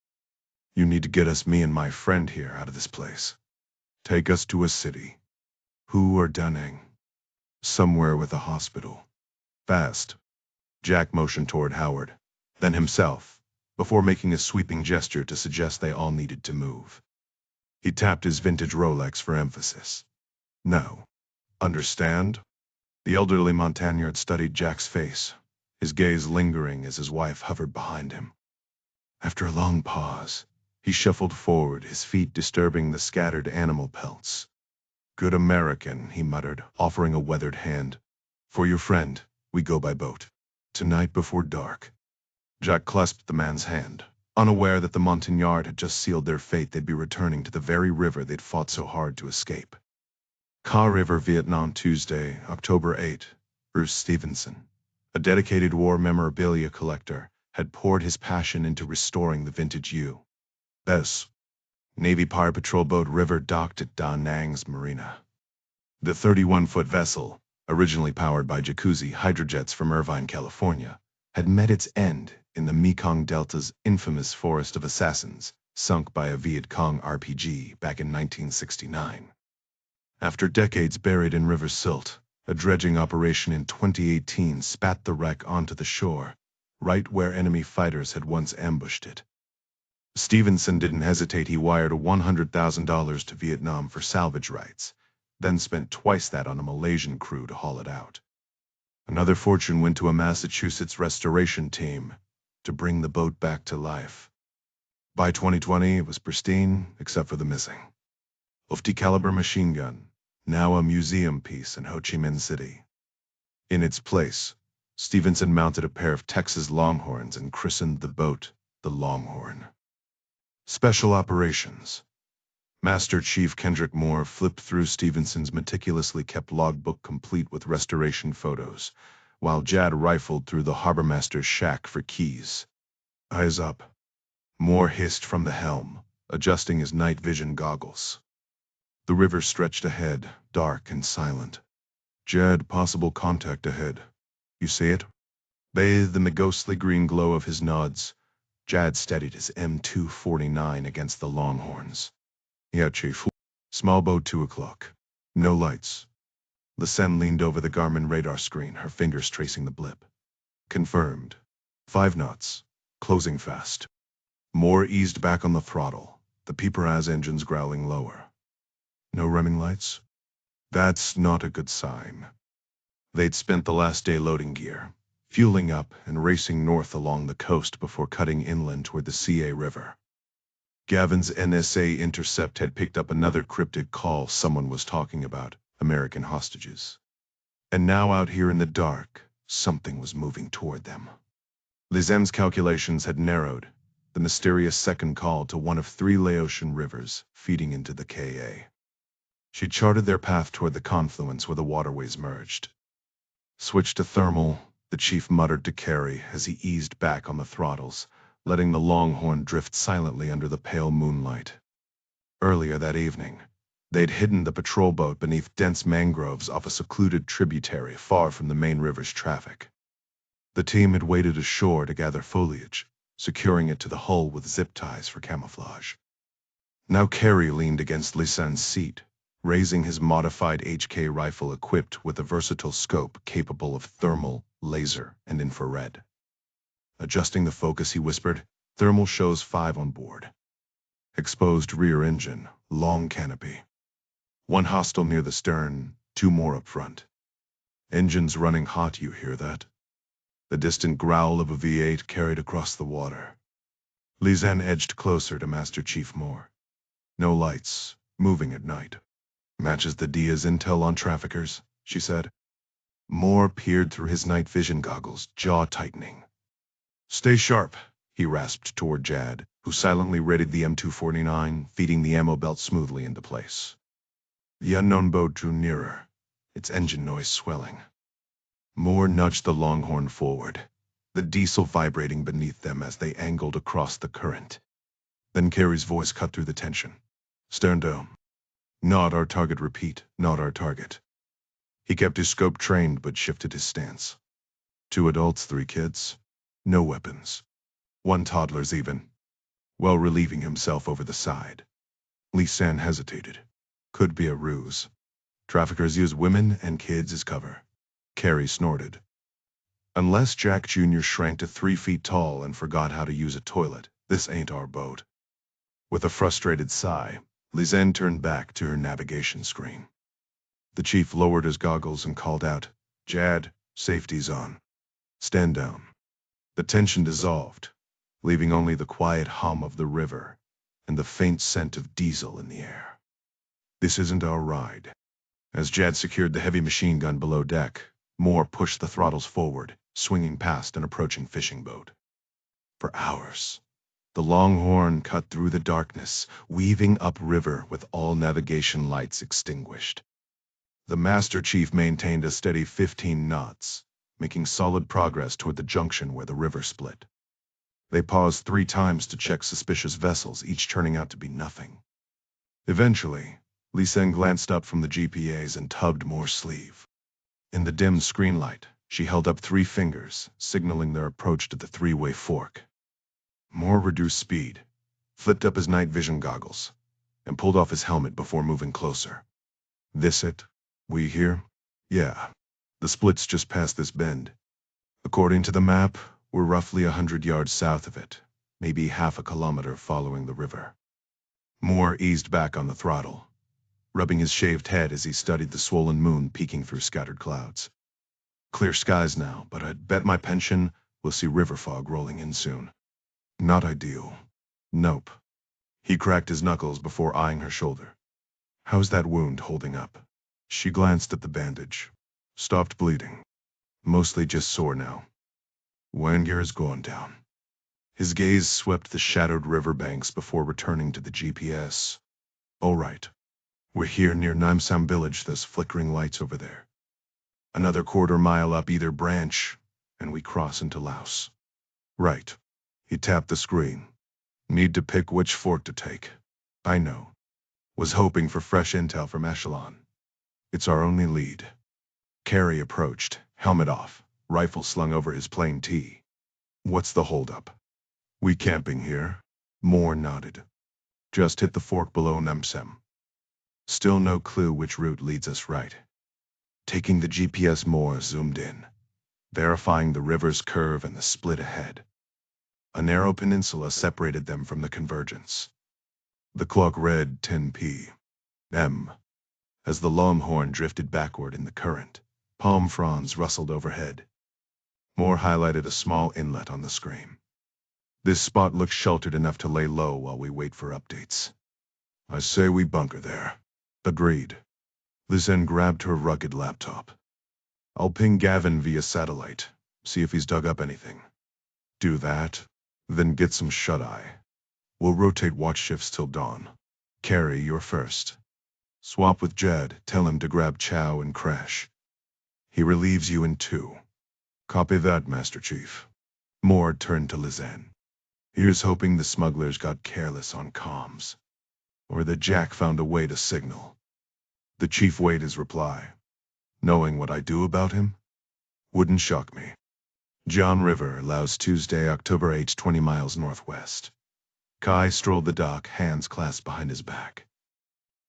"You need to get us, me and my friend here, out of this place. Take us to a city." "Who or Dunning?" "Somewhere with a hospital. Fast." Jack motioned toward Howard, then himself, before making a sweeping gesture to suggest they all needed to move. He tapped his vintage Rolex for emphasis. "No. Understand?" The elderly Montagnard studied Jack's face, his gaze lingering as his wife hovered behind him. After a long pause, he shuffled forward, his feet disturbing the scattered animal pelts. "Good American," he muttered, offering a weathered hand. "For your friend, we go by boat. Tonight before dark." Jack clasped the man's hand, unaware that the Montagnard had just sealed their fate. They'd be returning to the very river they'd fought so hard to escape. Ka River, Vietnam, Tuesday, October 8. Bruce Stevenson, a dedicated war memorabilia collector, had poured his passion into restoring the vintage U.S. Navy Pirate Patrol boat River docked at Da Nang's marina. The 31-foot vessel, originally powered by Jacuzzi hydrojets from Irvine, California, had met its end in the Mekong Delta's infamous Forest of Assassins, sunk by a Viet Cong RPG back in 1969. After decades buried in river silt, a dredging operation in 2018 spat the wreck onto the shore, right where enemy fighters had once ambushed it. Stevenson didn't hesitate. He wired $100,000 to Vietnam for salvage rights, then spent twice that on a Malaysian crew to haul it out. Another fortune went to a Massachusetts restoration team, to bring the boat back to life. By 2020, it was pristine, except for the missing 50-caliber machine gun, now a museum piece in Ho Chi Minh City. In its place, Stevenson mounted a pair of Texas Longhorns and christened the boat the Longhorn. Special Operations. Master Chief Kendrick Moore flipped through Stevenson's meticulously kept logbook complete with restoration photos, while Jad rifled through the harbormaster's shack for keys. Eyes up. Moore hissed from the helm, adjusting his night vision goggles. The river stretched ahead, dark and silent. Jad, possible contact ahead. You see it? Bathed in the ghostly green glow of his nods, Jad steadied his M249 against the Longhorns. Yeah, Chief. Small boat, 2 o'clock. No lights. Lysen leaned over the Garmin radar screen, her fingers tracing the blip. Confirmed. 5 knots. Closing fast. Moore eased back on the throttle, the Peeperaz engines growling lower. No running lights? That's not a good sign. They'd spent the last day loading gear, fueling up and racing north along the coast before cutting inland toward the CA River. Gavin's NSA intercept had picked up another cryptic call someone was talking about American hostages. And now out here in the dark, something was moving toward them. Lysen's calculations had narrowed, the mysterious second call to one of 3 Laotian rivers feeding into the KA. She charted their path toward the confluence where the waterways merged. Switch to thermal, the chief muttered to Carey as he eased back on the throttles, letting the Longhorn drift silently under the pale moonlight. Earlier that evening, they'd hidden the patrol boat beneath dense mangroves off a secluded tributary far from the main river's traffic. The team had waded ashore to gather foliage, securing it to the hull with zip ties for camouflage. Now Carey leaned against Lysen's seat, raising his modified HK rifle equipped with a versatile scope capable of thermal, laser, and infrared. Adjusting the focus, he whispered, "Thermal shows 5 on board. Exposed rear engine, long canopy. 1 hostile near the stern, 2 more up front. Engines running hot, you hear that?" The distant growl of a V8 carried across the water. Lysen edged closer to Master Chief Moore. "No lights, moving at night. Matches the Dia's intel on traffickers," she said. Moore peered through his night vision goggles, jaw tightening. "Stay sharp," he rasped toward Jad, who silently readied the M249, feeding the ammo belt smoothly into place. The unknown boat drew nearer, its engine noise swelling. Moore nudged the Longhorn forward, the diesel vibrating beneath them as they angled across the current. Then Carey's voice cut through the tension. "Stern down. Not our target, repeat, not our target." He kept his scope trained but shifted his stance. 2 adults, 3 kids. No weapons. 1 toddler's even. While relieving himself over the side. Lysen hesitated. Could be a ruse. Traffickers use women and kids as cover. Carey snorted. Unless Jack Jr. shrank to 3 feet tall and forgot how to use a toilet, this ain't our boat. With a frustrated sigh, Lysen turned back to her navigation screen. The chief lowered his goggles and called out, "Jad, safety's on. Stand down." The tension dissolved, leaving only the quiet hum of the river and the faint scent of diesel in the air. "This isn't our ride." As Jad secured the heavy machine gun below deck, Moore pushed the throttles forward, swinging past an approaching fishing boat. For hours, the Longhorn cut through the darkness, weaving upriver with all navigation lights extinguished. The Master Chief maintained a steady 15 knots, making solid progress toward the junction where the river split. They paused 3 times to check suspicious vessels, each turning out to be nothing. Eventually, Lysen glanced up from the GPAs and tugged Moore's sleeve. In the dim screen light, she held up 3 fingers, signaling their approach to the 3-way fork. Moore reduced speed, flipped up his night vision goggles, and pulled off his helmet before moving closer. "This it? We here?" "Yeah. The split's just past this bend. According to the map, we're roughly 100 yards south of it, maybe half a kilometer following the river." Moore eased back on the throttle, rubbing his shaved head as he studied the swollen moon peeking through scattered clouds. "Clear skies now, but I'd bet my pension We'll see river fog rolling in soon. Not ideal. Nope. He cracked his knuckles before eyeing her shoulder. How's that wound holding up? She glanced at the bandage. Stopped bleeding. Mostly just sore now. Wangier is going down. His gaze swept the shadowed riverbanks before returning to the GPS. All right. We're here near Namsam village, those flickering lights over there. Another quarter-mile up either branch, and we cross into Laos. Right. He tapped the screen. Need to pick which fork to take. I know. Was hoping for fresh intel from Echelon. It's our only lead. Carey approached, helmet off, rifle slung over his plain tee. What's the holdup? We camping here? Moore nodded. Just hit the fork below Namsam. Still no clue which route leads us right. Taking the GPS, Moore zoomed in, verifying the river's curve and the split ahead. A narrow peninsula separated them from the convergence. The clock read 10 p.m. As the longhorn drifted backward in the current, palm fronds rustled overhead. Moore highlighted a small inlet on the screen. This spot looks sheltered enough to lay low while we wait for updates. I say we bunker there. Agreed. Lisanne grabbed her rugged laptop. I'll ping Gavin via satellite, see if he's dug up anything. Do that, then get some shut-eye. We'll rotate watch shifts till dawn. Carey, you're first. Swap with Jed, tell him to grab Chow and Crash. He relieves you in 2. Copy that, Master Chief. Moore turned to Lisanne. Here's hoping the smugglers got careless on comms. Or that Jack found a way to signal. The chief weighed his reply. Knowing what I do about him? Wouldn't shock me. John River, Laos, Tuesday, October 8, 20 miles northwest. Kai strolled the dock, hands clasped behind his back.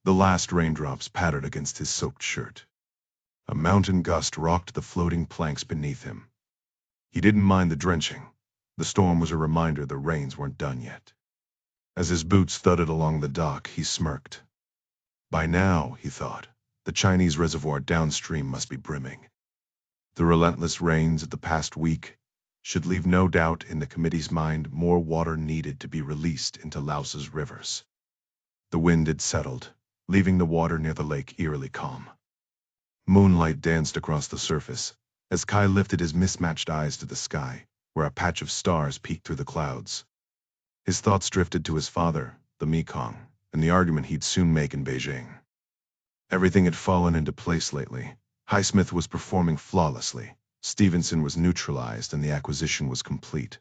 The last raindrops pattered against his soaked shirt. A mountain gust rocked the floating planks beneath him. He didn't mind the drenching. The storm was a reminder the rains weren't done yet. As his boots thudded along the dock, he smirked. By now, he thought, the Chinese reservoir downstream must be brimming. The relentless rains of the past week should leave no doubt in the committee's mind more water needed to be released into Laos's rivers. The wind had settled, leaving the water near the lake eerily calm. Moonlight danced across the surface as Kai lifted his mismatched eyes to the sky, where a patch of stars peeked through the clouds. His thoughts drifted to his father, the Mekong, and the argument he'd soon make in Beijing. Everything had fallen into place lately. Highsmith was performing flawlessly, Stevenson was neutralized, and the acquisition was complete.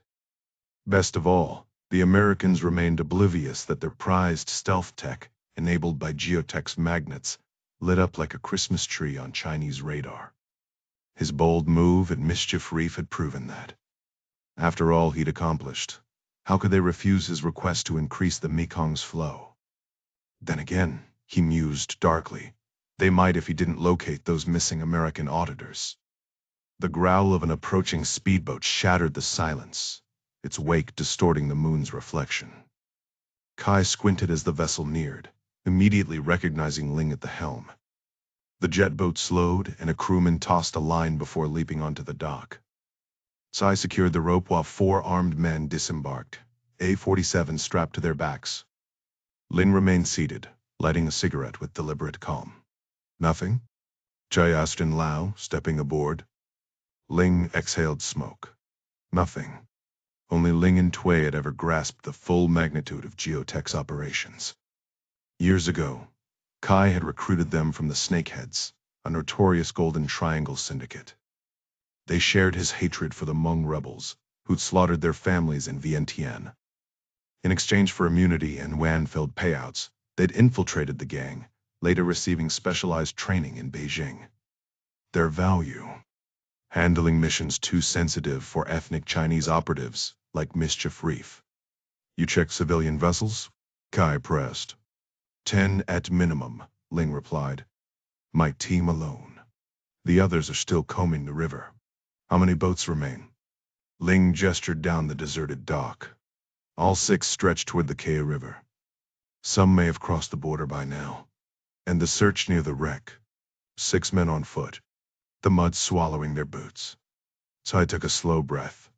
Best of all, the Americans remained oblivious that their prized stealth tech, enabled by geotech's magnets, lit up like a Christmas tree on Chinese radar. His bold move at Mischief Reef had proven that. After all he'd accomplished, how could they refuse his request to increase the Mekong's flow? Then again, he mused darkly, they might if he didn't locate those missing American auditors. The growl of an approaching speedboat shattered the silence, its wake distorting the moon's reflection. Kai squinted as the vessel neared, immediately recognizing Ling at the helm. The jet boat slowed, and a crewman tossed a line before leaping onto the dock. Tsai secured the rope while 4 armed men disembarked, A-47 strapped to their backs. Ling remained seated, lighting a cigarette with deliberate calm. Nothing? Chai asked in Lao, stepping aboard. Ling exhaled smoke. Nothing. Only Ling and Tui had ever grasped the full magnitude of Geotech's operations. Years ago, Kai had recruited them from the Snakeheads, a notorious Golden Triangle syndicate. They shared his hatred for the Hmong rebels, who'd slaughtered their families in Vientiane. In exchange for immunity and Wan-filled payouts, they'd infiltrated the gang, later receiving specialized training in Beijing. Their value: handling missions too sensitive for ethnic Chinese operatives, like Mischief Reef. You check civilian vessels? Kai pressed. 10 at minimum, Ling replied. My team alone. The others are still combing the river. How many boats remain? Ling gestured down the deserted dock. All 6 stretched toward the Kea River. Some may have crossed the border by now. And the search near the wreck. 6 men on foot. The mud swallowing their boots. Tsai took a slow breath.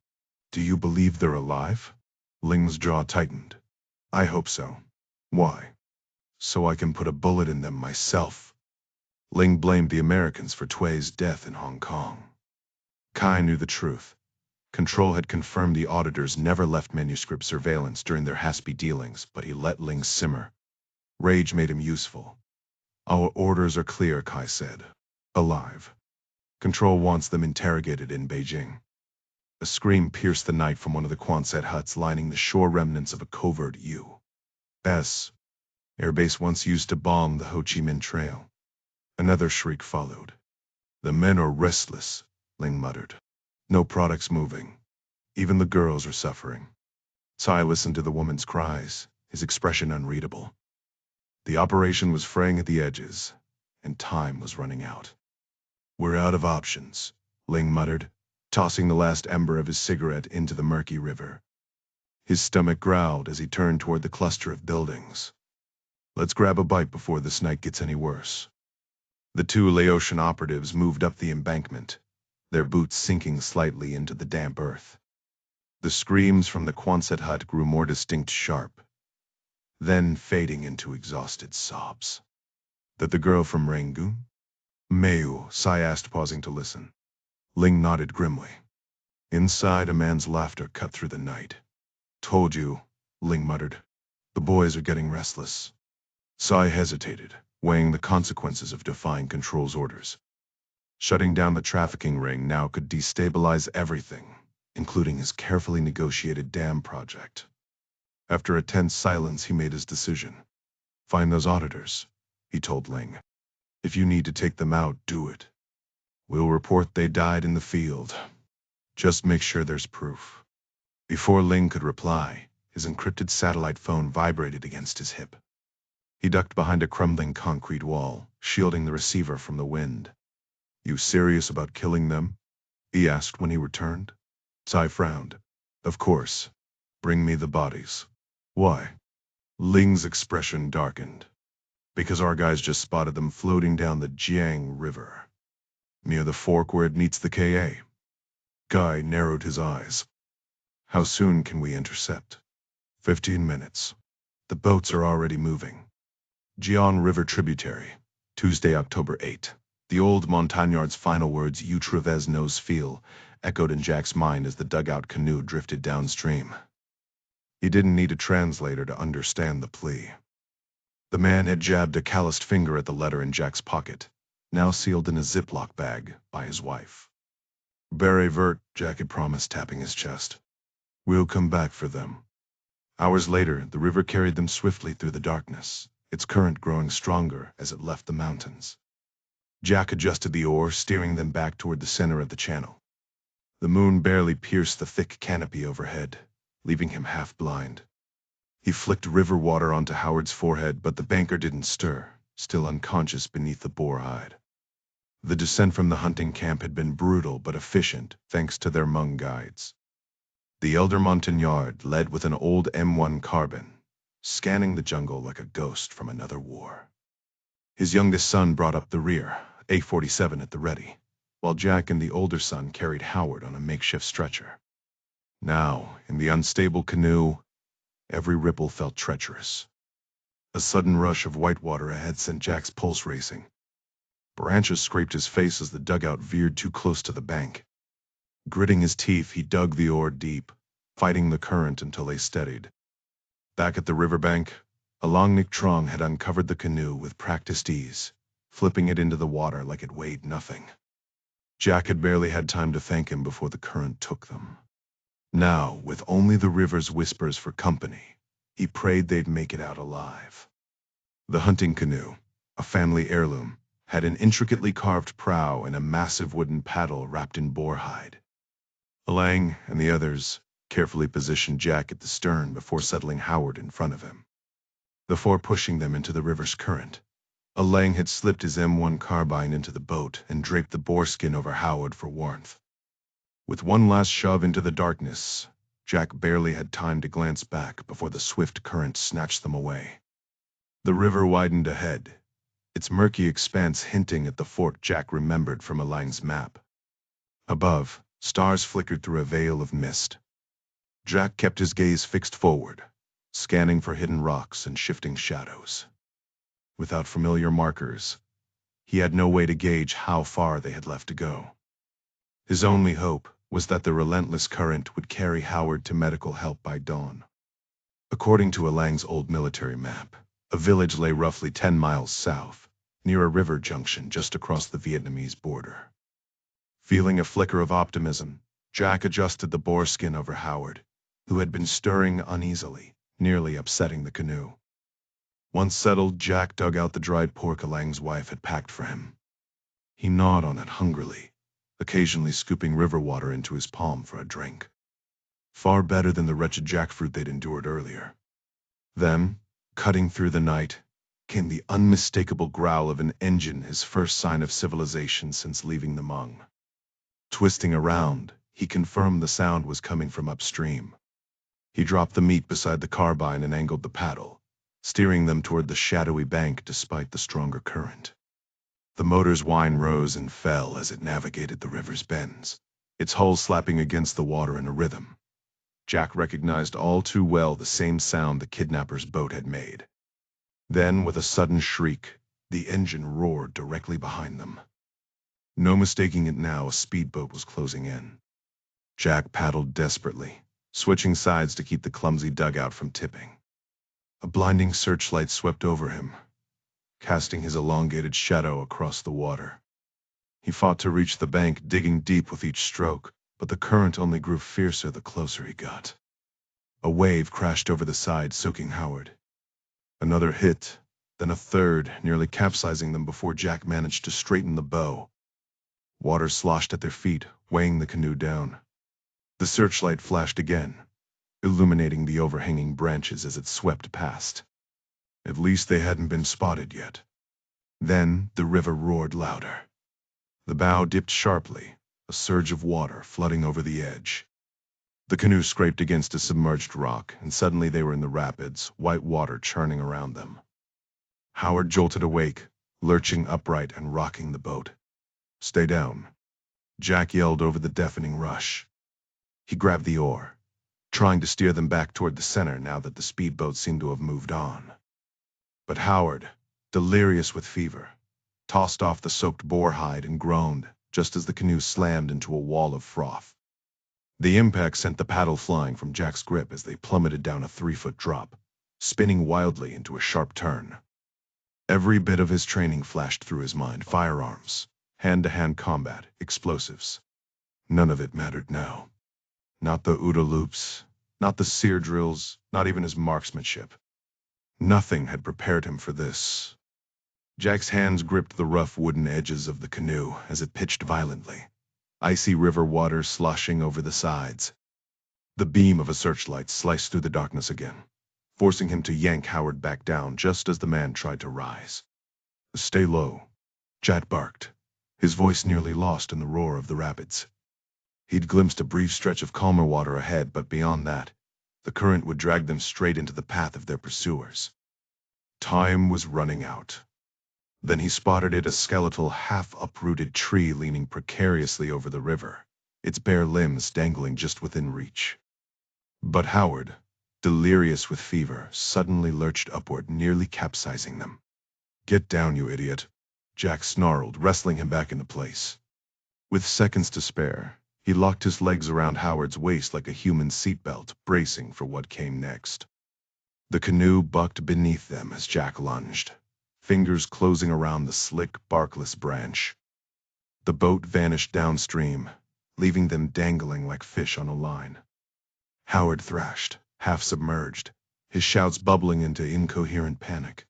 Do you believe they're alive? Ling's jaw tightened. I hope so. Why? So I can put a bullet in them myself. Ling blamed the Americans for Tui's death in Hong Kong. Kai knew the truth. Control had confirmed the auditors never left manuscript surveillance during their Haspi dealings, but he let Ling simmer. Rage made him useful. Our orders are clear, Kai said. Alive. Control wants them interrogated in Beijing. A scream pierced the night from one of the Quonset huts lining the shore, remnants of a covert U.S. airbase once used to bomb the Ho Chi Minh Trail. Another shriek followed. The men are restless, Ling muttered. No products moving. Even the girls are suffering. Tsai listened to the woman's cries, his expression unreadable. The operation was fraying at the edges, and time was running out. We're out of options, Ling muttered, tossing the last ember of his cigarette into the murky river. His stomach growled as he turned toward the cluster of buildings. Let's grab a bite before this night gets any worse. The two Laotian operatives moved up the embankment, their boots sinking slightly into the damp earth. The screams from the Quonset hut grew more distinct, sharp, then fading into exhausted sobs. That the girl from Rangoon? Mayu, Sai asked, pausing to listen. Ling nodded grimly. Inside, a man's laughter cut through the night. Told you, Ling muttered. The boys are getting restless. Sai hesitated, weighing the consequences of defying Control's orders. Shutting down the trafficking ring now could destabilize everything, including his carefully negotiated dam project. After a tense silence, he made his decision. Find those auditors, he told Ling. If you need to take them out, do it. We'll report they died in the field. Just make sure there's proof. Before Ling could reply, his encrypted satellite phone vibrated against his hip. He ducked behind a crumbling concrete wall, shielding the receiver from the wind. You serious about killing them? He asked when he returned. Tsai frowned. Of course. Bring me the bodies. Why? Ling's expression darkened. Because our guys just spotted them floating down the Jiang River, near the fork where it meets the Ka. Guy narrowed his eyes. How soon can we intercept? 15 minutes. The boats are already moving. Jiang River tributary, Tuesday, October 8. The old Montagnard's final words, "You Trevez knows feel," echoed in Jack's mind as the dugout canoe drifted downstream. He didn't need a translator to understand the plea. The man had jabbed a calloused finger at the letter in Jack's pocket, now sealed in a Ziploc bag by his wife. Barry Vert, Jack had promised, tapping his chest. We'll come back for them. Hours later, the river carried them swiftly through the darkness, its current growing stronger as it left the mountains. Jack adjusted the oar, steering them back toward the center of the channel. The moon barely pierced the thick canopy overhead, leaving him half blind. He flicked river water onto Howard's forehead, but the banker didn't stir, still unconscious beneath the boar hide. The descent from the hunting camp had been brutal but efficient, thanks to their Hmong guides. The elder Montagnard led with an old M1 carbine, scanning the jungle like a ghost from another war. His youngest son brought up the rear, A-47 at the ready, while Jack and the older son carried Howard on a makeshift stretcher. Now, in the unstable canoe, every ripple felt treacherous. A sudden rush of white water ahead sent Jack's pulse racing. Branches scraped his face as the dugout veered too close to the bank. Gritting his teeth, he dug the oar deep, fighting the current until they steadied. Back at the riverbank, Along Nick Trong had uncovered the canoe with practiced ease, flipping it into the water like it weighed nothing. Jack had barely had time to thank him before the current took them. Now, with only the river's whispers for company, he prayed they'd make it out alive. The hunting canoe, a family heirloom, had an intricately carved prow and a massive wooden paddle wrapped in boar hide. Lang and the others carefully positioned Jack at the stern before settling Howard in front of him. Before pushing them into the river's current, Lang had slipped his M1 carbine into the boat and draped the boar skin over Howard for warmth. With one last shove into the darkness, Jack barely had time to glance back before the swift current snatched them away. The river widened ahead, its murky expanse hinting at the fort Jack remembered from Lang's map. Above, stars flickered through a veil of mist, Jack kept his gaze fixed forward, scanning for hidden rocks and shifting shadows. Without familiar markers, he had no way to gauge how far they had left to go. His only hope was that the relentless current would carry Howard to medical help by dawn. According to Alang's old military map, a village lay roughly 10 miles south, near a river junction just across the Vietnamese border. Feeling a flicker of optimism, Jack adjusted the boar skin over Howard, who had been stirring uneasily, nearly upsetting the canoe. Once settled, Jack dug out the dried pork Alang's wife had packed for him. He gnawed on it hungrily, occasionally scooping river water into his palm for a drink. Far better than the wretched jackfruit they'd endured earlier. Then, cutting through the night, came the unmistakable growl of an engine, his first sign of civilization since leaving the Hmong. Twisting around, he confirmed the sound was coming from upstream. He dropped the meat beside the carbine and angled the paddle, steering them toward the shadowy bank despite the stronger current. The motor's whine rose and fell as it navigated the river's bends, its hull slapping against the water in a rhythm. Jack recognized all too well the same sound the kidnapper's boat had made. Then, with a sudden shriek, the engine roared directly behind them. No mistaking it now, a speedboat was closing in. Jack paddled desperately, switching sides to keep the clumsy dugout from tipping. A blinding searchlight swept over him, casting his elongated shadow across the water. He fought to reach the bank, digging deep with each stroke, but the current only grew fiercer the closer he got. A wave crashed over the side, soaking Howard. Another hit, then a third, nearly capsizing them before Jack managed to straighten the bow. Water sloshed at their feet, weighing the canoe down. The searchlight flashed again, illuminating the overhanging branches as it swept past. At least they hadn't been spotted yet. Then the river roared louder. The bow dipped sharply, a surge of water flooding over the edge. The canoe scraped against a submerged rock, and suddenly they were in the rapids, white water churning around them. Howard jolted awake, lurching upright and rocking the boat. "Stay down," Jack yelled over the deafening rush. He grabbed the oar, trying to steer them back toward the center now that the speedboat seemed to have moved on. But Howard, delirious with fever, tossed off the soaked boar hide and groaned just as the canoe slammed into a wall of froth. The impact sent the paddle flying from Jack's grip as they plummeted down a 3-foot drop, spinning wildly into a sharp turn. Every bit of his training flashed through his mind: firearms, hand-to-hand combat, explosives. None of it mattered now. Not the OODA loops, not the sear drills, not even his marksmanship. Nothing had prepared him for this. Jack's hands gripped the rough wooden edges of the canoe as it pitched violently, icy river water sloshing over the sides. The beam of a searchlight sliced through the darkness again, forcing him to yank Howard back down just as the man tried to rise. "Stay low," Jack barked, his voice nearly lost in the roar of the rapids. He'd glimpsed a brief stretch of calmer water ahead, but beyond that, the current would drag them straight into the path of their pursuers. Time was running out. Then he spotted it, a skeletal, half-uprooted tree leaning precariously over the river, its bare limbs dangling just within reach. But Howard, delirious with fever, suddenly lurched upward, nearly capsizing them. "Get down, you idiot," Jack snarled, wrestling him back into place. With seconds to spare, he locked his legs around Howard's waist like a human seatbelt, bracing for what came next. The canoe bucked beneath them as Jack lunged, fingers closing around the slick, barkless branch. The boat vanished downstream, leaving them dangling like fish on a line. Howard thrashed, half submerged, his shouts bubbling into incoherent panic.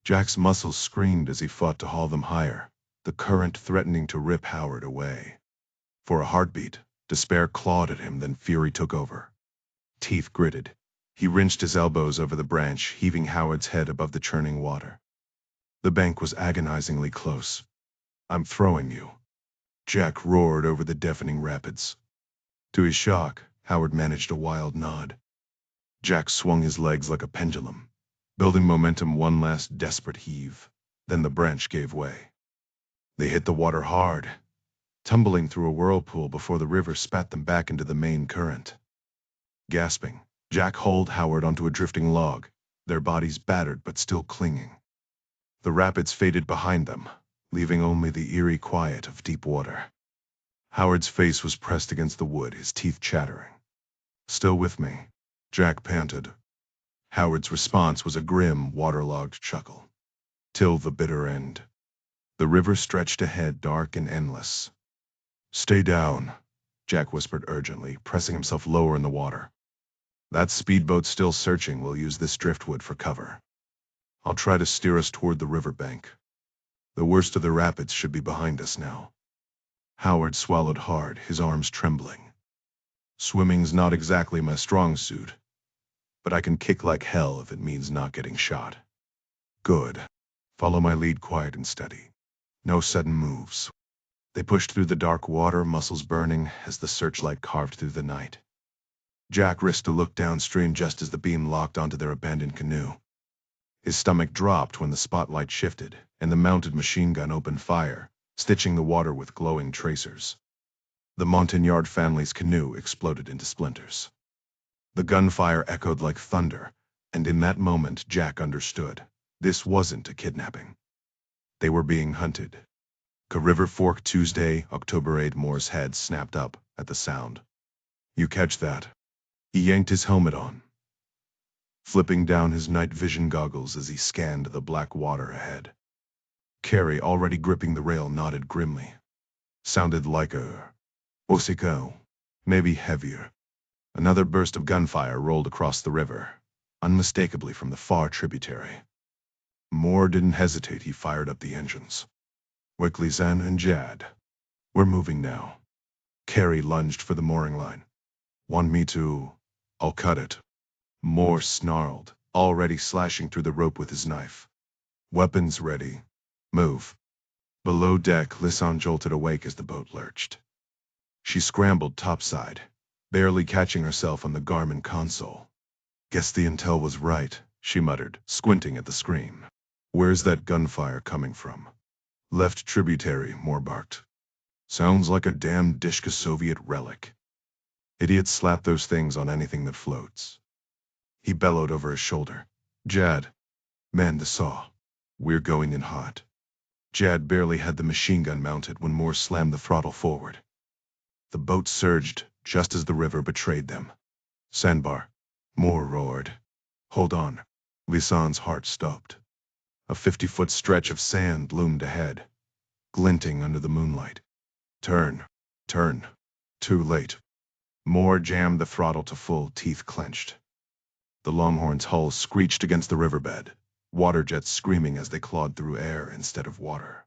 Jack's muscles screamed as he fought to haul them higher, the current threatening to rip Howard away. For a heartbeat, despair clawed at him, then fury took over. Teeth gritted, he wrenched his elbows over the branch, heaving Howard's head above the churning water. The bank was agonizingly close. "I'm throwing you," Jack roared over the deafening rapids. To his shock, Howard managed a wild nod. Jack swung his legs like a pendulum, building momentum one last desperate heave. Then the branch gave way. They hit the water hard, tumbling through a whirlpool before the river spat them back into the main current. Gasping, Jack hauled Howard onto a drifting log, their bodies battered but still clinging. The rapids faded behind them, leaving only the eerie quiet of deep water. Howard's face was pressed against the wood, his teeth chattering. "Still with me?" Jack panted. Howard's response was a grim, waterlogged chuckle. "Till the bitter end." The river stretched ahead, dark and endless. "Stay down," Jack whispered urgently, pressing himself lower in the water. "That speedboat's still searching. We'll use this driftwood for cover. I'll try to steer us toward the riverbank. The worst of the rapids should be behind us now." Howard swallowed hard, his arms trembling. "Swimming's not exactly my strong suit, but I can kick like hell if it means not getting shot." "Good. Follow my lead, quiet and steady. No sudden moves." They pushed through the dark water, muscles burning as the searchlight carved through the night. Jack risked a look downstream just as the beam locked onto their abandoned canoe. His stomach dropped when the spotlight shifted, and the mounted machine gun opened fire, stitching the water with glowing tracers. The Montagnard family's canoe exploded into splinters. The gunfire echoed like thunder, and in that moment Jack understood. This wasn't a kidnapping. They were being hunted. River Fork, Tuesday, October 8. Moore's head snapped up at the sound. "You catch that?" He yanked his helmet on, flipping down his night vision goggles as he scanned the black water ahead. Carrie, already gripping the rail, nodded grimly. "Sounded like a Osico, maybe heavier." Another burst of gunfire rolled across the river, unmistakably from the far tributary. Moore didn't hesitate. He fired up the engines. "Quickly, Zen and Jad. We're moving now." Carrie lunged for the mooring line. "Want me to? I'll cut it." Moore snarled, already slashing through the rope with his knife. "Weapons ready. Move." Below deck, Lisanne jolted awake as the boat lurched. She scrambled topside, barely catching herself on the Garmin console. "Guess the intel was right," she muttered, squinting at the screen. "Where's that gunfire coming from?" "Left tributary," Moore barked. "Sounds like a damn Dishka Soviet relic. Idiots slap those things on anything that floats." He bellowed over his shoulder. "Jad, man the saw. We're going in hot." Jad barely had the machine gun mounted when Moore slammed the throttle forward. The boat surged just as the river betrayed them. "Sandbar," Moore roared. "Hold on." Lisanne's heart stopped. A 50-foot stretch of sand loomed ahead, glinting under the moonlight. "Turn. Turn." Too late. Moore jammed the throttle to full, teeth clenched. The Longhorn's hull screeched against the riverbed, water jets screaming as they clawed through air instead of water.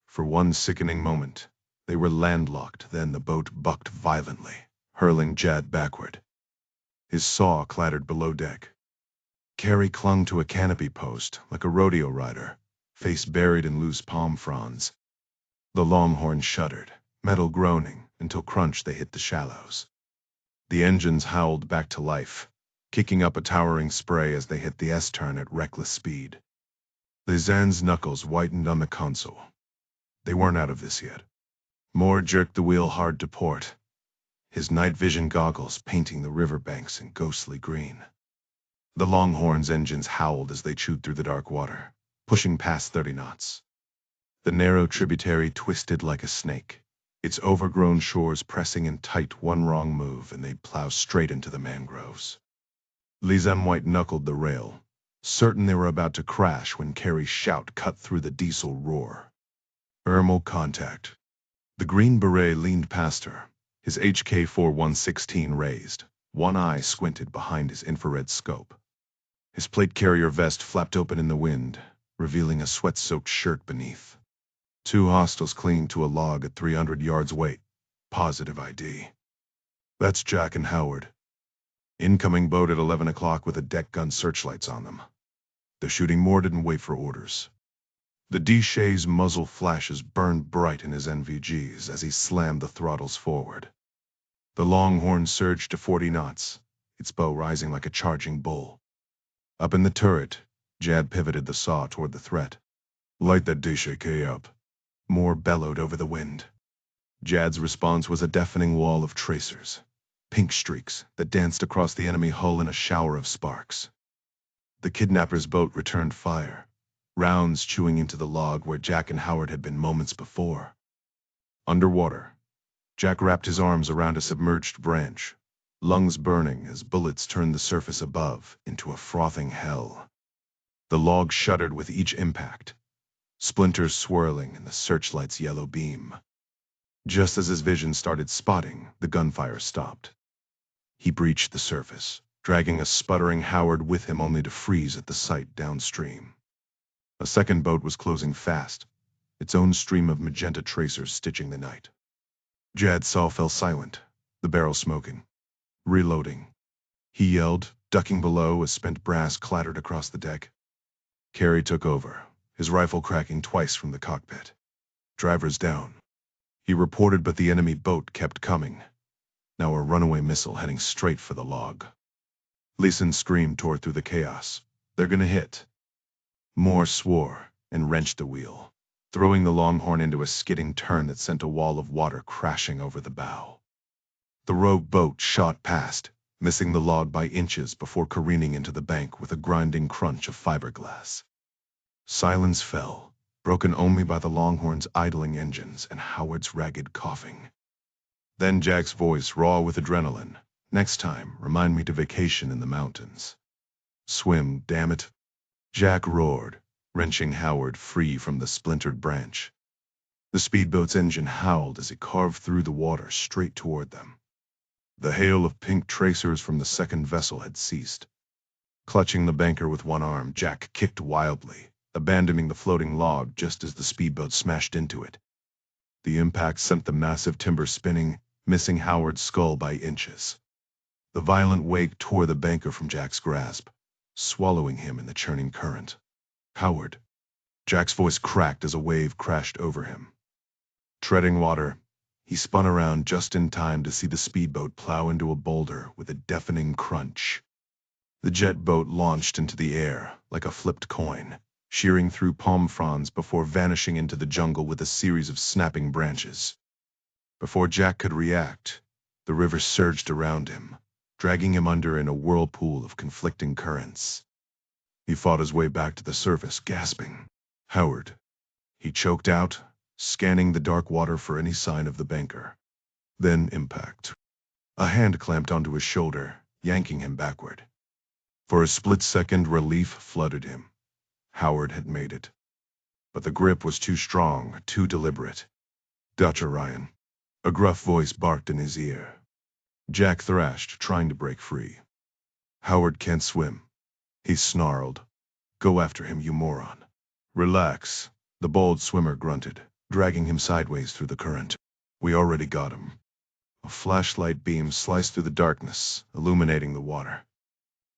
For one sickening moment, they were landlocked. Then the boat bucked violently, hurling Jad backward. His saw clattered below deck. Carrie clung to a canopy post like a rodeo rider, face buried in loose palm fronds. The Longhorn shuddered, metal groaning, until crunch they hit the shallows. The engines howled back to life, kicking up a towering spray as they hit the S-turn at reckless speed. Lisanne's knuckles whitened on the console. They weren't out of this yet. Moore jerked the wheel hard to port, his night vision goggles painting the riverbanks in ghostly green. The Longhorn's engines howled as they chewed through the dark water, pushing past 30 knots. The narrow tributary twisted like a snake, its overgrown shores pressing in tight. One wrong move and they'd plow straight into the mangroves. Lisanne white-knuckled the rail, certain they were about to crash when Carrie's shout cut through the diesel roar. "Thermal contact." The Green Beret leaned past her, his HK-4116 raised, one eye squinted behind his infrared scope. His plate carrier vest flapped open in the wind, revealing a sweat-soaked shirt beneath. Two hostiles clinging to a log at 300 yards away. Positive ID. "That's Jack and Howard. Incoming boat at 11 o'clock with a deck gun searchlights on them. The shooting." Moore didn't wait for orders. The D-Shay's muzzle flashes burned bright in his NVGs as he slammed the throttles forward. The Longhorn surged to 40 knots, its bow rising like a charging bull. Up in the turret, Jad pivoted the saw toward the threat. "Light that D-Shay up," Moore bellowed over the wind. Jad's response was a deafening wall of tracers, pink streaks that danced across the enemy hull in a shower of sparks. The kidnapper's boat returned fire, rounds chewing into the log where Jack and Howard had been moments before. Underwater, Jack wrapped his arms around a submerged branch, lungs burning as bullets turned the surface above into a frothing hell. The log shuddered with each impact, splinters swirling in the searchlight's yellow beam. Just as his vision started spotting, the gunfire stopped. He breached the surface, dragging a sputtering Howard with him only to freeze at the sight downstream. A second boat was closing fast, its own stream of magenta tracers stitching the night. Jad fell silent, the barrel smoking. Reloading. He yelled, ducking below as spent brass clattered across the deck. Carey took over, his rifle cracking twice from the cockpit. Drivers down. He reported, but the enemy boat kept coming. Now a runaway missile heading straight for the log. Leeson's scream tore through the chaos. They're gonna hit. Moore swore and wrenched the wheel, throwing the Longhorn into a skidding turn that sent a wall of water crashing over the bow. The rogue boat shot past, missing the log by inches before careening into the bank with a grinding crunch of fiberglass. Silence fell, broken only by the Longhorn's idling engines and Howard's ragged coughing. Then Jack's voice, raw with adrenaline. Next time, remind me to vacation in the mountains. Swim, damn it. Jack roared, wrenching Howard free from the splintered branch. The speedboat's engine howled as it carved through the water straight toward them. The hail of pink tracers from the second vessel had ceased. Clutching the banker with one arm, Jack kicked wildly, abandoning the floating log just as the speedboat smashed into it. The impact sent the massive timber spinning, missing Howard's skull by inches. The violent wake tore the banker from Jack's grasp, swallowing him in the churning current. Howard. Jack's voice cracked as a wave crashed over him. Treading water, he spun around just in time to see the speedboat plow into a boulder with a deafening crunch. The jet boat launched into the air like a flipped coin, shearing through palm fronds before vanishing into the jungle with a series of snapping branches. Before Jack could react, the river surged around him, dragging him under in a whirlpool of conflicting currents. He fought his way back to the surface, gasping. Howard. He choked out, scanning the dark water for any sign of the banker. Then impact. A hand clamped onto his shoulder, yanking him backward. For a split second, relief flooded him. Howard had made it. But the grip was too strong, too deliberate. Dutch Orion. A gruff voice barked in his ear. Jack thrashed, trying to break free. Howard can't swim. He snarled. Go after him, you moron. Relax, the bold swimmer grunted, dragging him sideways through the current. We already got him. A flashlight beam sliced through the darkness, illuminating the water.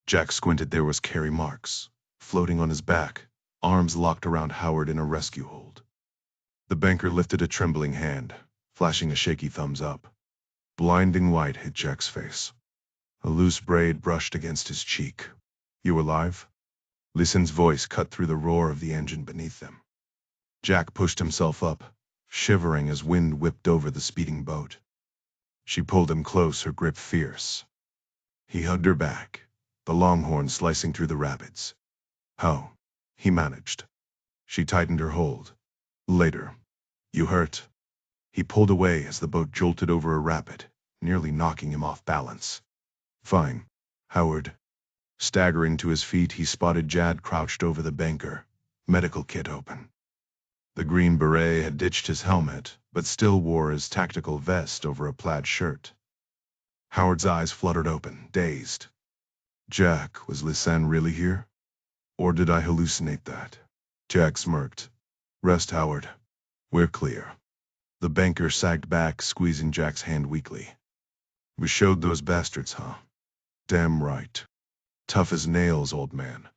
Jack squinted. There was Carey Marks, floating on his back, arms locked around Howard in a rescue hold. The banker lifted a trembling hand, flashing a shaky thumbs up. Blinding white hit Jack's face. A loose braid brushed against his cheek. You alive? Leeson's voice cut through the roar of the engine beneath them. Jack pushed himself up, shivering as wind whipped over the speeding boat. She pulled him close, her grip fierce. He hugged her back, the Longhorn slicing through the rapids. How? He managed. She tightened her hold. Later. You hurt? He pulled away as the boat jolted over a rapid, nearly knocking him off balance. Fine, Howard. Staggering to his feet, he spotted Jad crouched over the banker, medical kit open. The Green Beret had ditched his helmet, but still wore his tactical vest over a plaid shirt. Howard's eyes fluttered open, dazed. Jack, was Lisanne really here? Or did I hallucinate that? Jack smirked. Rest, Howard. We're clear. The banker sagged back, squeezing Jack's hand weakly. We showed those bastards, huh? Damn right. Tough as nails, old man.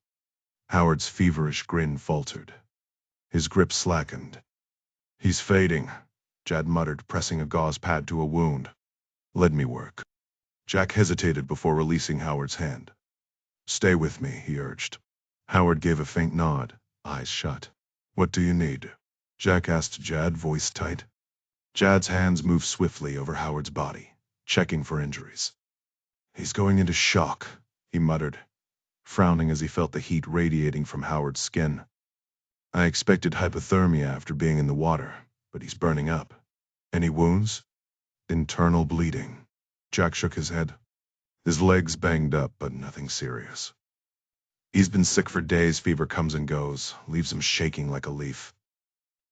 Howard's feverish grin faltered. His grip slackened. He's fading, Jad muttered, pressing a gauze pad to a wound. Let me work. Jack hesitated before releasing Howard's hand. Stay with me, he urged. Howard gave a faint nod, eyes shut. What do you need? Jack asked Jad, voice tight. Jad's hands moved swiftly over Howard's body, checking for injuries. He's going into shock, he muttered, frowning as he felt the heat radiating from Howard's skin. I expected hypothermia after being in the water, but he's burning up. Any wounds? Internal bleeding. Jack shook his head. His legs banged up, but nothing serious. He's been sick for days, fever comes and goes, leaves him shaking like a leaf.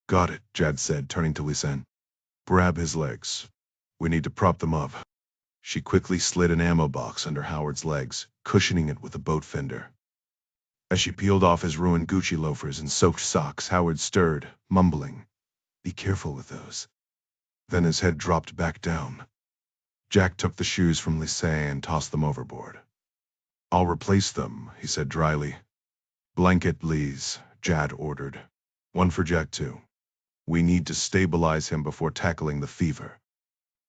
Got it, Jad said, turning to Lisanne. Grab his legs. We need to prop them up. She quickly slid an ammo box under Howard's legs, cushioning it with a boat fender. As she peeled off his ruined Gucci loafers and soaked socks, Howard stirred, mumbling, "Be careful with those." Then his head dropped back down. Jack took the shoes from Lisanne and tossed them overboard. I'll replace them, he said dryly. Blanket, please, Jad ordered. One for Jack, too. We need to stabilize him before tackling the fever.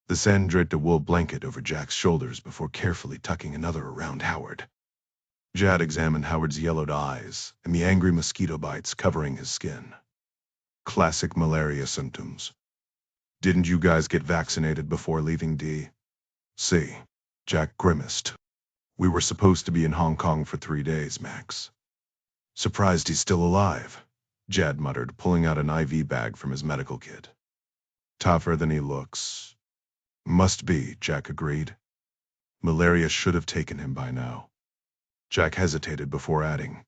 Lisanne draped a wool blanket over Jack's shoulders before carefully tucking another around Howard. Jad examined Howard's yellowed eyes and the angry mosquito bites covering his skin. Classic malaria symptoms. Didn't you guys get vaccinated before leaving D.C.? Jack grimaced. We were supposed to be in Hong Kong for 3 days, Max. Surprised he's still alive, Jad muttered, pulling out an IV bag from his medical kit. Tougher than he looks. Must be, Jack agreed. Malaria should have taken him by now. Jack hesitated before adding,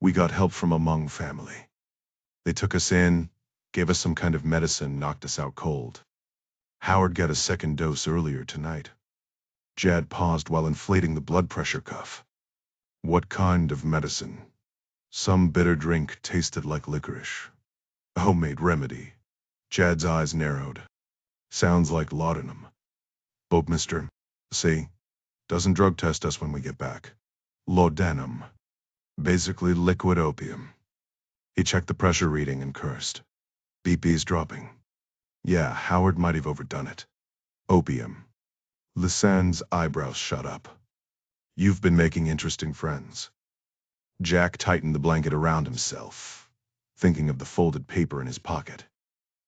we got help from a Hmong family. They took us in, gave us some kind of medicine, knocked us out cold. Howard got a second dose earlier tonight. Jad paused while inflating the blood pressure cuff. What kind of medicine? Some bitter drink tasted like licorice. A homemade remedy. Jad's eyes narrowed. Sounds like laudanum. Bob, mister. See? Doesn't drug test us when we get back. Laudanum. Basically liquid opium. He checked the pressure reading and cursed. BP's dropping. Yeah, Howard might have overdone it. Opium. Lisanne's eyebrows shut up. You've been making interesting friends. Jack tightened the blanket around himself, thinking of the folded paper in his pocket.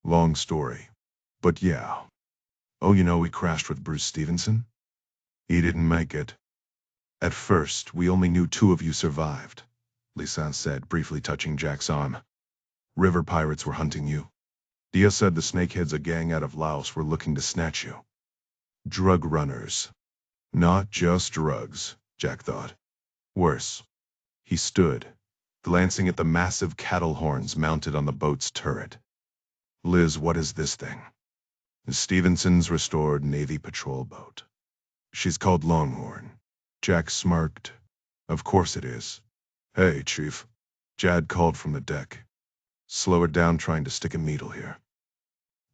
Long story. But yeah. Oh, we crashed with Bruce Stevenson? He didn't make it. At first, we only knew 2 of you survived, Lisanne said, briefly touching Jack's arm. River pirates were hunting you. Dia said the snakeheads, a gang out of Laos, were looking to snatch you. Drug runners. Not just drugs, Jack thought. Worse. He stood, glancing at the massive cattle horns mounted on the boat's turret. Liz, what is this thing? Stevenson's restored Navy patrol boat. She's called Longhorn. Jack smirked. Of course it is. Hey, Chief. Jad called from the deck. Slow her down trying to stick a needle here.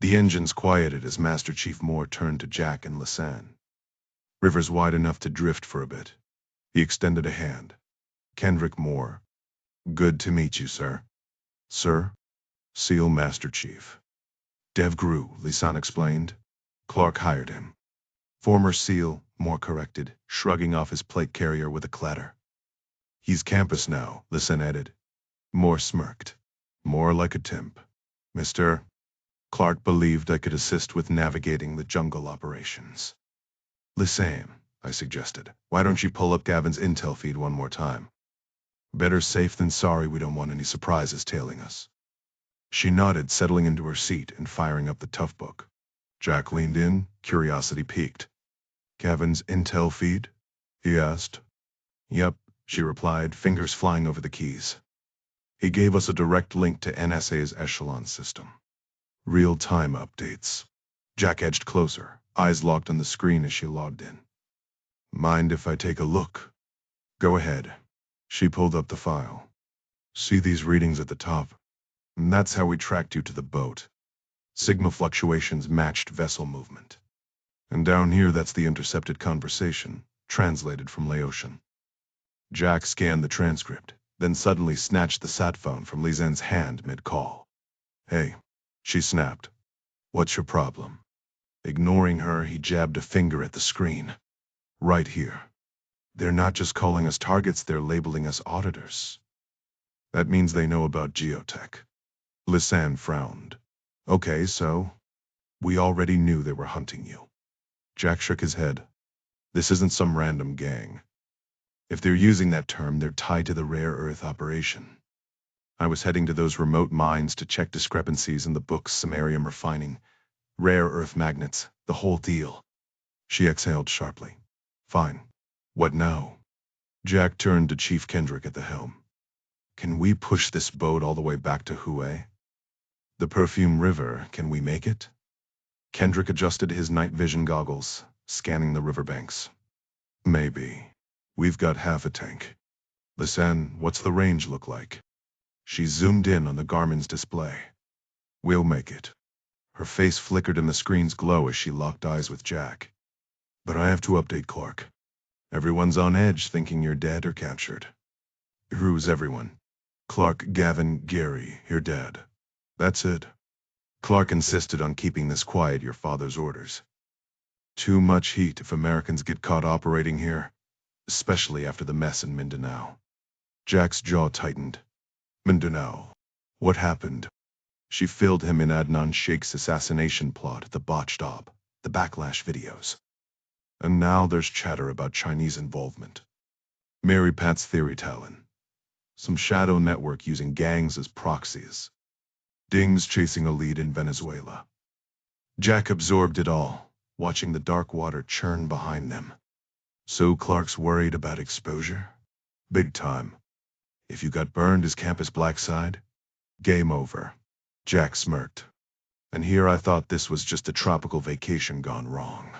The engines quieted as Master Chief Moore turned to Jack and Lisanne. River's wide enough to drift for a bit. He extended a hand. Kendrick Moore. Good to meet you, sir. Sir? SEAL Master Chief. Dev Grew, Lisanne explained. Clark hired him. Former SEAL, Moore corrected, shrugging off his plate carrier with a clatter. He's campus now, Lisanne added. Moore smirked. More like a temp. Mr. Clark believed I could assist with navigating the jungle operations. Lisanne, I suggested. Why don't you pull up Gavin's intel feed one more time? Better safe than sorry, we don't want any surprises tailing us. She nodded, settling into her seat and firing up the tough book. Jack leaned in, curiosity piqued. Gavin's intel feed? He asked. Yep, she replied, fingers flying over the keys. He gave us a direct link to NSA's Echelon system. Real-time updates. Jack edged closer, eyes locked on the screen as she logged in. Mind if I take a look? Go ahead. She pulled up the file. See these readings at the top? And that's how we tracked you to the boat. Sigma fluctuations matched vessel movement. And down here, that's the intercepted conversation, translated from Laotian. Jack scanned the transcript, then suddenly snatched the sat phone from Lisanne's hand mid-call. Hey, she snapped. What's your problem? Ignoring her, he jabbed a finger at the screen. Right here. They're not just calling us targets, they're labeling us auditors. That means they know about geotech. Lisanne frowned. Okay, so? We already knew they were hunting you. Jack shook his head. This isn't some random gang. If they're using that term, they're tied to the rare earth operation. I was heading to those remote mines to check discrepancies in the books, samarium refining, rare earth magnets, the whole deal. She exhaled sharply. Fine. What now? Jack turned to Chief Kendrick at the helm. Can we push this boat all the way back to Hue? The Perfume River, can we make it? Kendrick adjusted his night vision goggles, scanning the riverbanks. Maybe. We've got half a tank. Listen, what's the range look like? She zoomed in on the Garmin's display. We'll make it. Her face flickered in the screen's glow as she locked eyes with Jack. But I have to update Clark. Everyone's on edge thinking you're dead or captured. Who's everyone? Clark, Gavin, Gary, your dad. That's it. Clark insisted on keeping this quiet, your father's orders. Too much heat if Americans get caught operating here, especially after the mess in Mindanao. Jack's jaw tightened. Mindanao. What happened? She filled him in Adnan Sheikh's assassination plot, the botched op, the backlash videos. And now there's chatter about Chinese involvement. Mary Pat's theory, Talon. Some shadow network using gangs as proxies. Ding's chasing a lead in Venezuela. Jack absorbed it all, watching the dark water churn behind them. So Clark's worried about exposure? Big time. If you got burned as campus blackside, game over. Jack smirked. And here I thought this was just a tropical vacation gone wrong.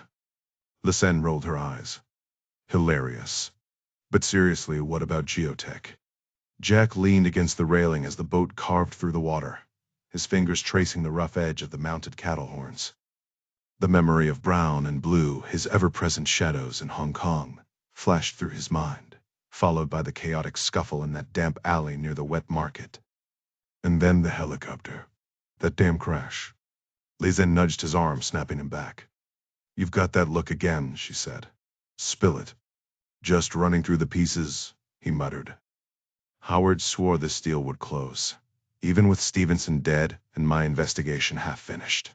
Lisen rolled her eyes. Hilarious. But seriously, what about geotech? Jack leaned against the railing as the boat carved through the water, his fingers tracing the rough edge of the mounted cattle horns. The memory of brown and blue, his ever-present shadows in Hong Kong, flashed through his mind, followed by the chaotic scuffle in that damp alley near the wet market. And then the helicopter. That damn crash. Lisen nudged his arm, snapping him back. You've got that look again, she said. Spill it. Just running through the pieces, he muttered. Howard swore this deal would close, even with Stevenson dead and my investigation half finished.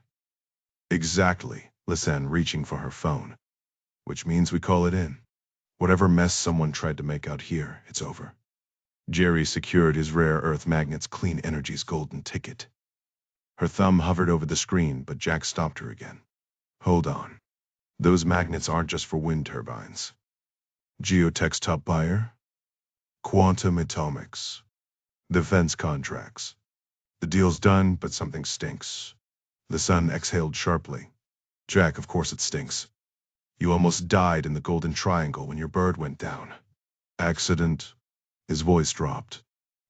Exactly, Lisen reaching for her phone. Which means we call it in. Whatever mess someone tried to make out here, it's over. Jerry secured his rare earth magnet's clean energy's golden ticket. Her thumb hovered over the screen, but Jack stopped her again. Hold on. Those magnets aren't just for wind turbines. Geotech's top buyer? Quantum Atomics. Defense contracts. The deal's done, but something stinks. The sun exhaled sharply. Jack, of course it stinks. You almost died in the Golden Triangle when your bird went down. Accident? His voice dropped.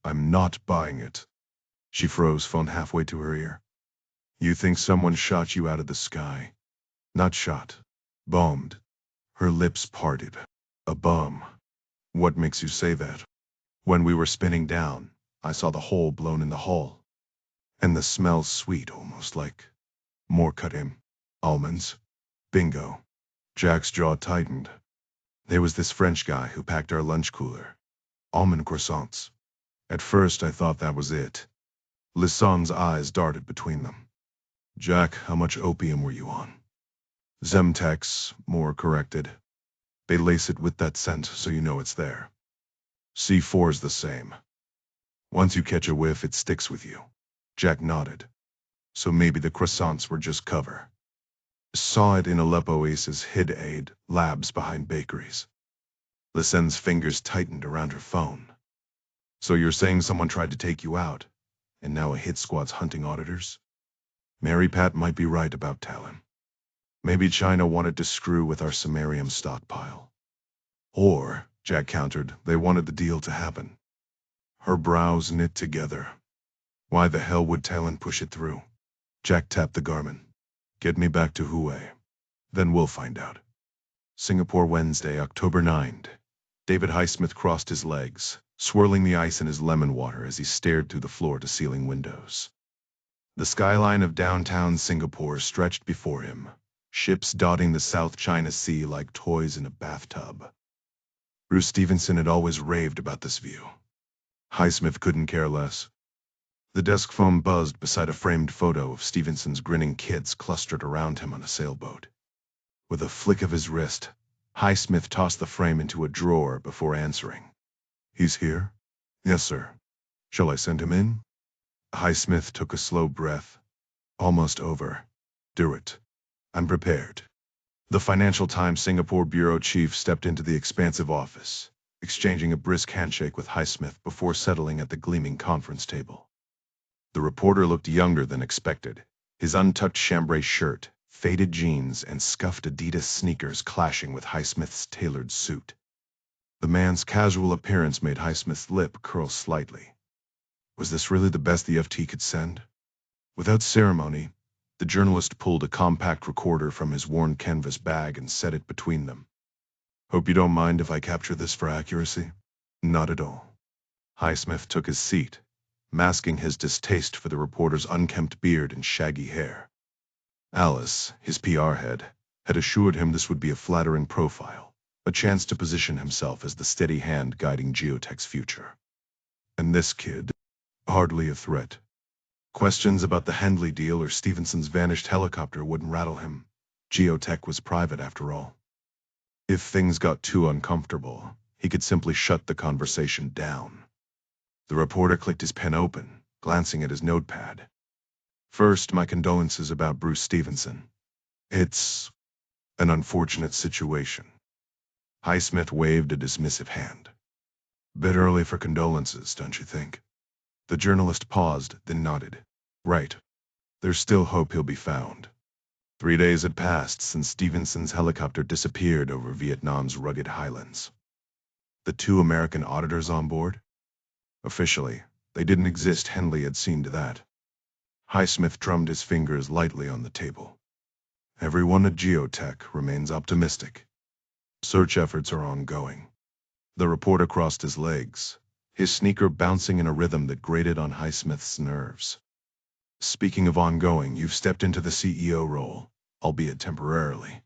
I'm not buying it. She froze, phone halfway to her ear. You think someone shot you out of the sky? Not shot. Bombed. Her lips parted. A bomb. What makes you say that? When we were spinning down, I saw the hole blown in the hull. And the smell's sweet, almost like more cut in. Almonds. Bingo. Jack's jaw tightened. There was this French guy who packed our lunch cooler. Almond croissants. At first I thought that was it. Lisan's eyes darted between them. Jack, how much opium were you on? Zemtex, more corrected. They lace it with that scent so you know it's there. C4's the same. Once you catch a whiff, it sticks with you. Jack nodded. So maybe the croissants were just cover. Saw it in Aleppo Ace's hid aid labs behind bakeries. Lisen's fingers tightened around her phone. So you're saying someone tried to take you out, and now a hit squad's hunting auditors? Mary Pat might be right about Talon. Maybe China wanted to screw with our samarium stockpile. Or, Jack countered, they wanted the deal to happen. Her brows knit together. Why the hell would Talon push it through? Jack tapped the Garmin. Get me back to Hue. Then we'll find out. Singapore, Wednesday, October 9. David Highsmith crossed his legs, swirling the ice in his lemon water as he stared through the floor-to-ceiling windows. The skyline of downtown Singapore stretched before him, ships dotting the South China Sea like toys in a bathtub. Bruce Stevenson had always raved about this view. Highsmith couldn't care less. The desk phone buzzed beside a framed photo of Stevenson's grinning kids clustered around him on a sailboat. With a flick of his wrist, Highsmith tossed the frame into a drawer before answering. He's here? Yes, sir. Shall I send him in? Highsmith took a slow breath. Almost over. Do it. I'm prepared. The Financial Times Singapore bureau chief stepped into the expansive office, exchanging a brisk handshake with Highsmith before settling at the gleaming conference table. The reporter looked younger than expected, his untucked chambray shirt, faded jeans, and scuffed Adidas sneakers clashing with Highsmith's tailored suit. The man's casual appearance made Highsmith's lip curl slightly. Was this really the best the FT could send? Without ceremony, the journalist pulled a compact recorder from his worn canvas bag and set it between them. Hope you don't mind if I capture this for accuracy? Not at all. Highsmith took his seat, masking his distaste for the reporter's unkempt beard and shaggy hair. Alice, his PR head, had assured him this would be a flattering profile, a chance to position himself as the steady hand guiding Geotech's future. And this kid? Hardly a threat. Questions about the Hendley deal or Stevenson's vanished helicopter wouldn't rattle him. Geotech was private after all. If things got too uncomfortable, he could simply shut the conversation down. The reporter clicked his pen open, glancing at his notepad. First, my condolences about Bruce Stevenson. It's an unfortunate situation. Highsmith waved a dismissive hand. Bit early for condolences, don't you think? The journalist paused, then nodded. Right. There's still hope he'll be found. 3 days had passed since Stevenson's helicopter disappeared over Vietnam's rugged highlands. The 2 American auditors on board? Officially, they didn't exist. Hendley had seen to that. Highsmith drummed his fingers lightly on the table. Everyone at Geotech remains optimistic. Search efforts are ongoing. The reporter crossed his legs, his sneaker bouncing in a rhythm that grated on Highsmith's nerves. Speaking of ongoing, you've stepped into the CEO role, albeit temporarily.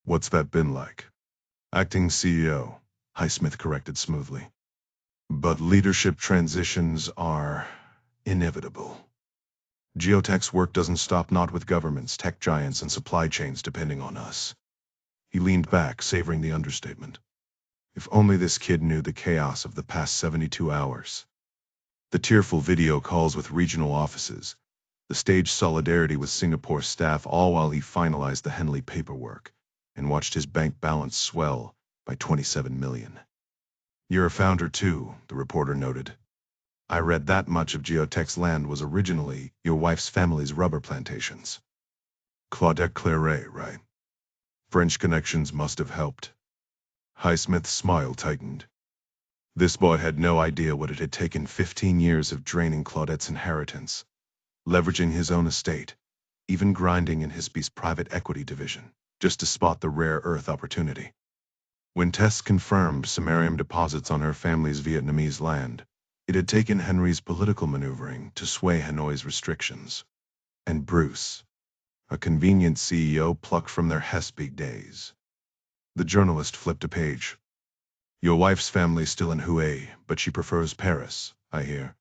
What's that been like? Acting CEO, Highsmith corrected smoothly. But leadership transitions are inevitable. Geotech's work doesn't stop, not with governments, tech giants, and supply chains depending on us. He leaned back, savoring the understatement. If only this kid knew the chaos of the past 72 hours. The tearful video calls with regional offices, the staged solidarity with Singapore staff, all while he finalized the Hendley paperwork and watched his bank balance swell by 27 million. You're a founder too, the reporter noted. I read that much of Geotech's land was originally your wife's family's rubber plantations. Claudette Claret, right? French connections must have helped. Highsmith's smile tightened. This boy had no idea what it had taken 15 years of draining Claudette's inheritance, leveraging his own estate, even grinding in Hisby's private equity division, just to spot the rare earth opportunity. When tests confirmed samarium deposits on her family's Vietnamese land, it had taken Henry's political maneuvering to sway Hanoi's restrictions. And Bruce, a convenient CEO plucked from their Hesby days. The journalist flipped a page. Your wife's family's still in Hue, but she prefers Paris, I hear.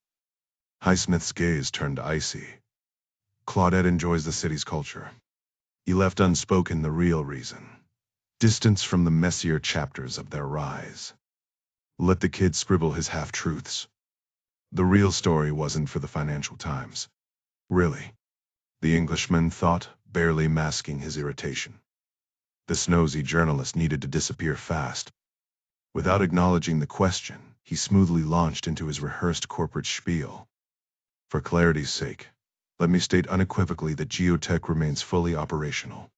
Highsmith's gaze turned icy. Claudette enjoys the city's culture. He left unspoken the real reason. Distance from the messier chapters of their rise. Let the kid scribble his half-truths. The real story wasn't for the Financial Times. Really. The Englishman thought, barely masking his irritation. This nosy journalist needed to disappear fast. Without acknowledging the question, he smoothly launched into his rehearsed corporate spiel. For clarity's sake, let me state unequivocally that Geotech remains fully operational.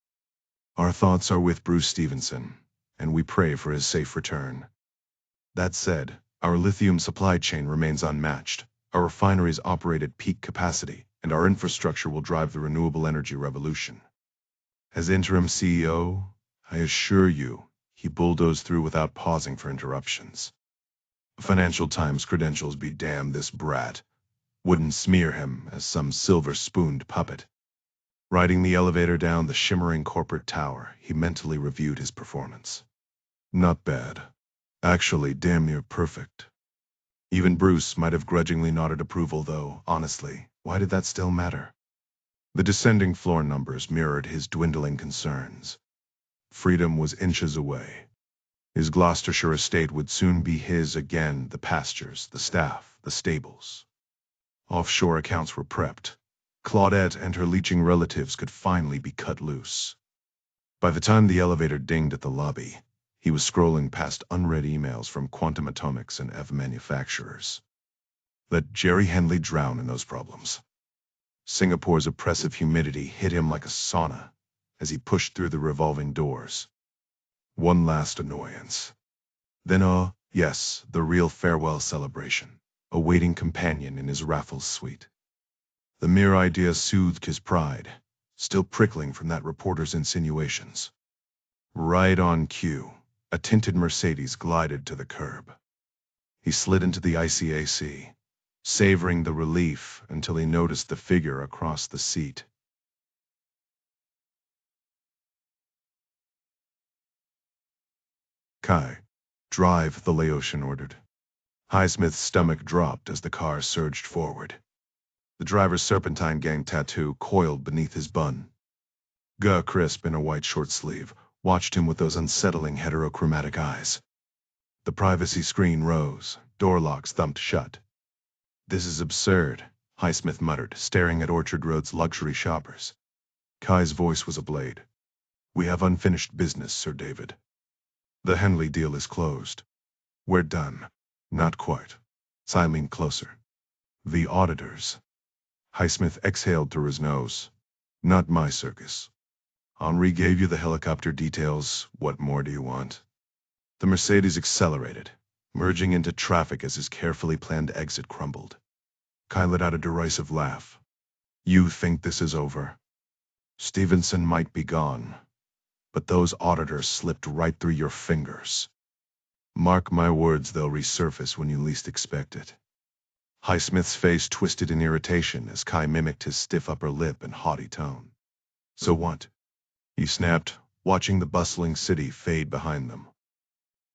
Our thoughts are with Bruce Stevenson, and we pray for his safe return. That said, our lithium supply chain remains unmatched, our refineries operate at peak capacity, and our infrastructure will drive the renewable energy revolution. As interim CEO, I assure you, he bulldozed through without pausing for interruptions. Financial Times credentials be damned, this brat wouldn't smear him as some silver-spooned puppet. Riding the elevator down the shimmering corporate tower, he mentally reviewed his performance. Not bad. Actually, damn near perfect. Even Bruce might have grudgingly nodded approval, though, honestly, why did that still matter? The descending floor numbers mirrored his dwindling concerns. Freedom was inches away. His Gloucestershire estate would soon be his again, the pastures, the staff, the stables. Offshore accounts were prepped. Claudette and her leeching relatives could finally be cut loose. By the time the elevator dinged at the lobby, he was scrolling past unread emails from Quantum Atomics and EV manufacturers. Let Jerry Henley drown in those problems. Singapore's oppressive humidity hit him like a sauna as he pushed through the revolving doors. One last annoyance. Then, yes, the real farewell celebration, a waiting companion in his Raffles suite. The mere idea soothed his pride, still prickling from that reporter's insinuations. Right on cue, a tinted Mercedes glided to the curb. He slid into the icy AC, savoring the relief until he noticed the figure across the seat. Kai, drive, the Laotian ordered. Highsmith's stomach dropped as the car surged forward. The driver's serpentine gang tattoo coiled beneath his bun. Guh Crisp, in a white short sleeve, watched him with those unsettling heterochromatic eyes. The privacy screen rose, door locks thumped shut. This is absurd, Highsmith muttered, staring at Orchard Road's luxury shoppers. Kai's voice was a blade. We have unfinished business, Sir David. The Henley deal is closed. We're done. Not quite. I leaned closer. The auditors. Highsmith exhaled through his nose. Not my circus. Henri gave you the helicopter details. What more do you want? The Mercedes accelerated, merging into traffic as his carefully planned exit crumbled. Kai let out a derisive laugh. You think this is over? Stevenson might be gone, but those auditors slipped right through your fingers. Mark my words, they'll resurface when you least expect it. Highsmith's face twisted in irritation as Kai mimicked his stiff upper lip and haughty tone. So what? He snapped, watching the bustling city fade behind them.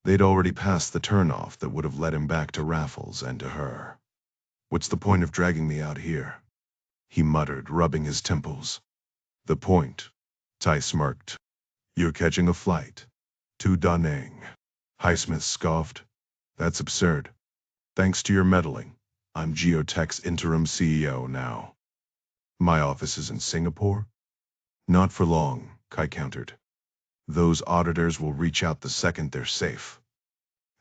They'd already passed the turnoff that would have led him back to Raffles and to her. What's the point of dragging me out here? He muttered, rubbing his temples. The point. Tai smirked. You're catching a flight. To Da Nang. Highsmith scoffed. That's absurd. Thanks to your meddling, I'm Geotech's interim CEO now. My office is in Singapore? Not for long, Kai countered. Those auditors will reach out the second they're safe.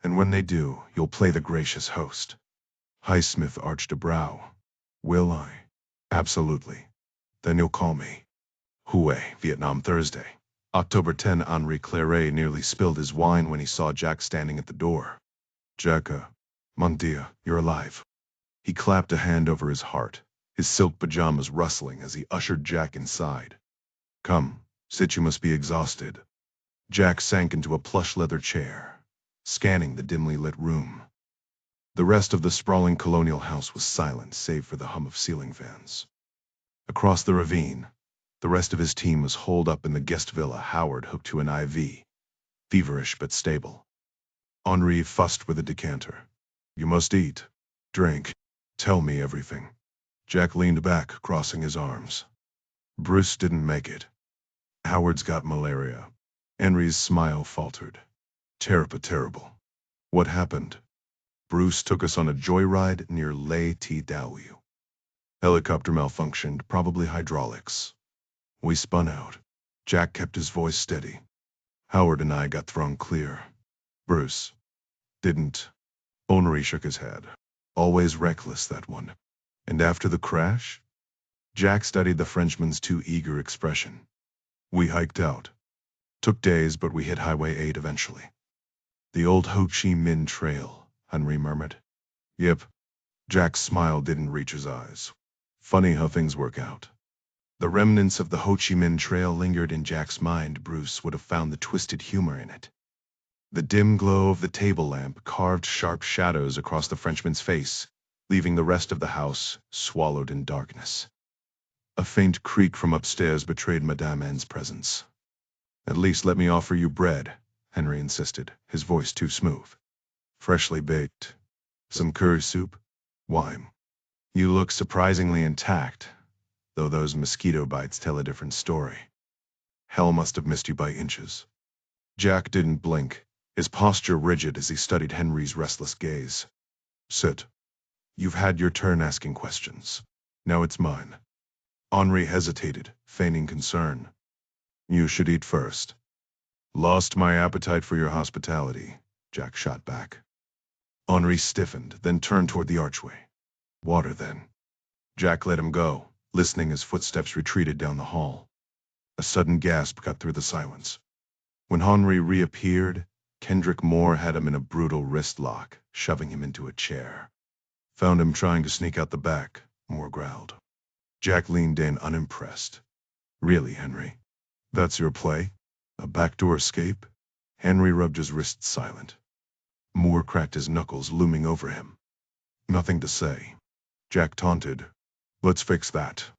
And when they do, you'll play the gracious host. Highsmith arched a brow. Will I? Absolutely. Then you'll call me. Hue, Vietnam, Thursday. October 10. Henri Claret nearly spilled his wine when he saw Jack standing at the door. Jack, mon Dieu, you're alive. He clapped a hand over his heart, his silk pajamas rustling as he ushered Jack inside. Come, sit, you must be exhausted. Jack sank into a plush leather chair, scanning the dimly lit room. The rest of the sprawling colonial house was silent save for the hum of ceiling fans. Across the ravine, the rest of his team was holed up in the guest villa Howard hooked to an IV, feverish but stable. Henri fussed with a decanter. You must eat, drink, tell me everything. Jack leaned back, crossing his arms. Bruce didn't make it. Howard's got malaria. Henry's smile faltered. Terrible. What happened? Bruce took us on a joyride near Les TW. Helicopter malfunctioned, probably hydraulics. We spun out. Jack kept his voice steady. Howard and I got thrown clear. Bruce didn't. Henri shook his head. Always reckless, that one. And after the crash? Jack studied the Frenchman's too eager expression. We hiked out. Took days, but we hit Highway 8 eventually. The old Ho Chi Minh Trail, Henri murmured. Yep. Jack's smile didn't reach his eyes. Funny how things work out. The remnants of the Ho Chi Minh Trail lingered in Jack's mind. Bruce would have found the twisted humor in it. The dim glow of the table lamp carved sharp shadows across the Frenchman's face, leaving the rest of the house swallowed in darkness. A faint creak from upstairs betrayed Madame N's presence. At least let me offer you bread, Henry insisted, his voice too smooth. Freshly baked. Some curry soup? Wine. You look surprisingly intact, though those mosquito bites tell a different story. Hell must have missed you by inches. Jack didn't blink, his posture rigid as he studied Henry's restless gaze. Sit. You've had your turn asking questions. Now it's mine. Henri hesitated, feigning concern. You should eat first. Lost my appetite for your hospitality, Jack shot back. Henri stiffened, then turned toward the archway. Water, then. Jack let him go, listening as footsteps retreated down the hall. A sudden gasp cut through the silence. When Henri reappeared, Kendrick Moore had him in a brutal wrist lock, shoving him into a chair. Found him trying to sneak out the back, Moore growled. Jack leaned in, unimpressed. Really, Henry? That's your play? A backdoor escape? Henry rubbed his wrists silent. Moore cracked his knuckles, looming over him. Nothing to say. Jack taunted. Let's fix that.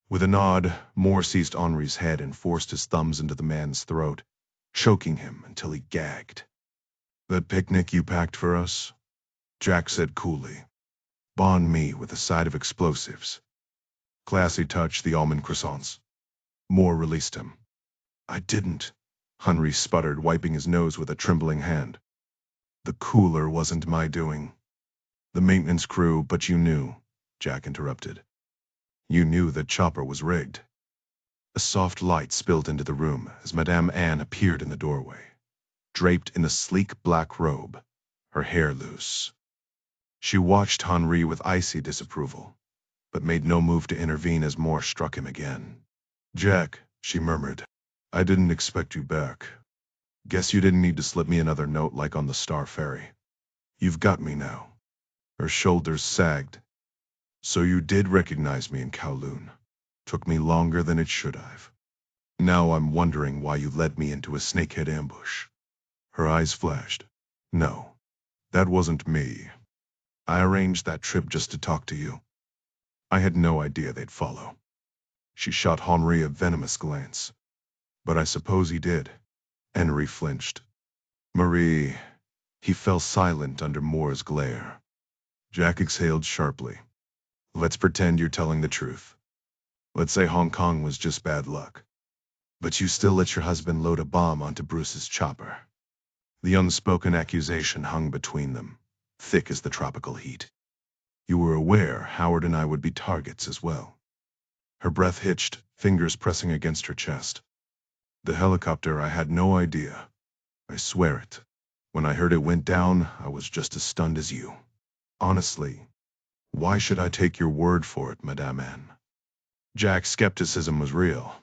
With a nod, Moore seized Henri's head and forced his thumbs into the man's throat, choking him until he gagged. That picnic you packed for us? Jack said coolly. Bond me with a side of explosives. Classy touch, the almond croissants. Moore released him. I didn't, Henry sputtered, wiping his nose with a trembling hand. The cooler wasn't my doing. The maintenance crew, but you knew, Jack interrupted. You knew that Chopper was rigged. A soft light spilled into the room as Madame Anne appeared in the doorway, draped in a sleek black robe, her hair loose. She watched Henri with icy disapproval, but made no move to intervene as Moore struck him again. Jack, she murmured, I didn't expect you back. Guess you didn't need to slip me another note like on the Star Ferry. You've got me now. Her shoulders sagged. So you did recognize me in Kowloon. Took me longer than it should have. Now I'm wondering why you led me into a snakehead ambush. Her eyes flashed. No, that wasn't me. I arranged that trip just to talk to you. I had no idea they'd follow. She shot Henri a venomous glance. But I suppose he did. Henri flinched. Marie. He fell silent under Moore's glare. Jack exhaled sharply. Let's pretend you're telling the truth. Let's say Hong Kong was just bad luck. But you still let your husband load a bomb onto Bruce's chopper. The unspoken accusation hung between them, thick as the tropical heat. You were aware Howard and I would be targets as well. Her breath hitched, fingers pressing against her chest. The helicopter, I had no idea. I swear it. When I heard it went down, I was just as stunned as you. Honestly, why should I take your word for it, Madame Anne? Jack's skepticism was real,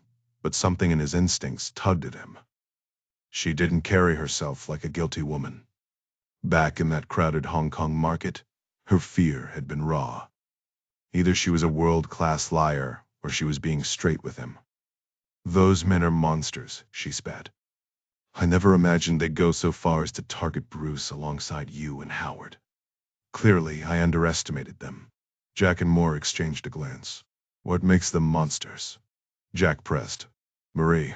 but something in his instincts tugged at him. She didn't carry herself like a guilty woman. Back in that crowded Hong Kong market, her fear had been raw. Either she was a world-class liar, or she was being straight with him. Those men are monsters, she spat. I never imagined they'd go so far as to target Bruce alongside you and Howard. Clearly, I underestimated them. Jack and Moore exchanged a glance. What makes them monsters? Jack pressed. Marie.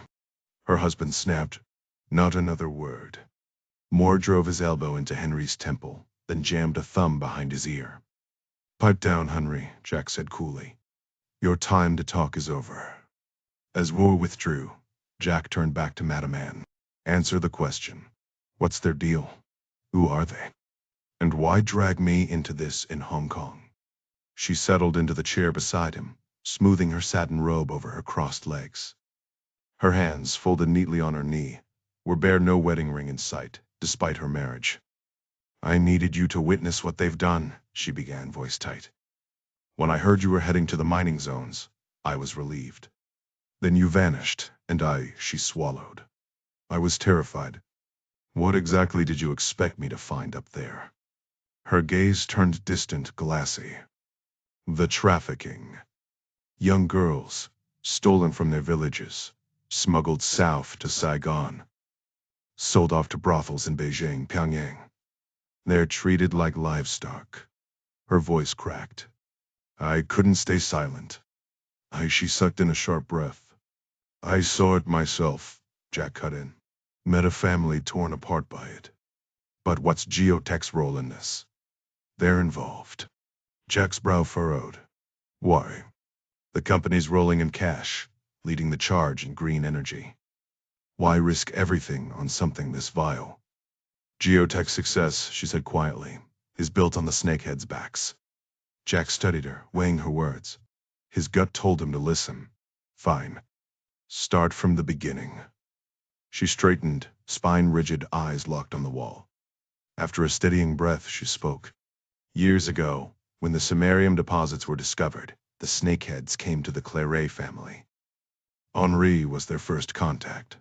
Her husband snapped. Not another word. Moore drove his elbow into Henry's temple, then jammed a thumb behind his ear. Pipe down, Henry, Jack said coolly. Your time to talk is over. As Moore withdrew, Jack turned back to Madame Anne. Answer the question. What's their deal? Who are they? And why drag me into this in Hong Kong? She settled into the chair beside him, smoothing her satin robe over her crossed legs. Her hands, folded neatly on her knee, were bare, no wedding ring in sight, despite her marriage. I needed you to witness what they've done, she began, voice tight. When I heard you were heading to the mining zones, I was relieved. Then you vanished, and she swallowed. I was terrified. What exactly did you expect me to find up there? Her gaze turned distant, glassy. The trafficking. Young girls, stolen from their villages, smuggled south to Saigon. Sold off to brothels in Beijing, Pyongyang. They're treated like livestock. Her voice cracked. I couldn't stay silent. She sucked in a sharp breath. I saw it myself, Jack cut in. Met a family torn apart by it. But what's Geotech's role in this? They're involved. Jack's brow furrowed. Why? The company's rolling in cash, leading the charge in green energy. Why risk everything on something this vile? Geotech success, she said quietly, is built on the snakeheads' backs. Jack studied her, weighing her words. His gut told him to listen. Fine. Start from the beginning. She straightened, spine rigid, eyes locked on the wall. After a steadying breath, she spoke. Years ago, when the samarium deposits were discovered, the snakeheads came to the Claret family. Henri was their first contact.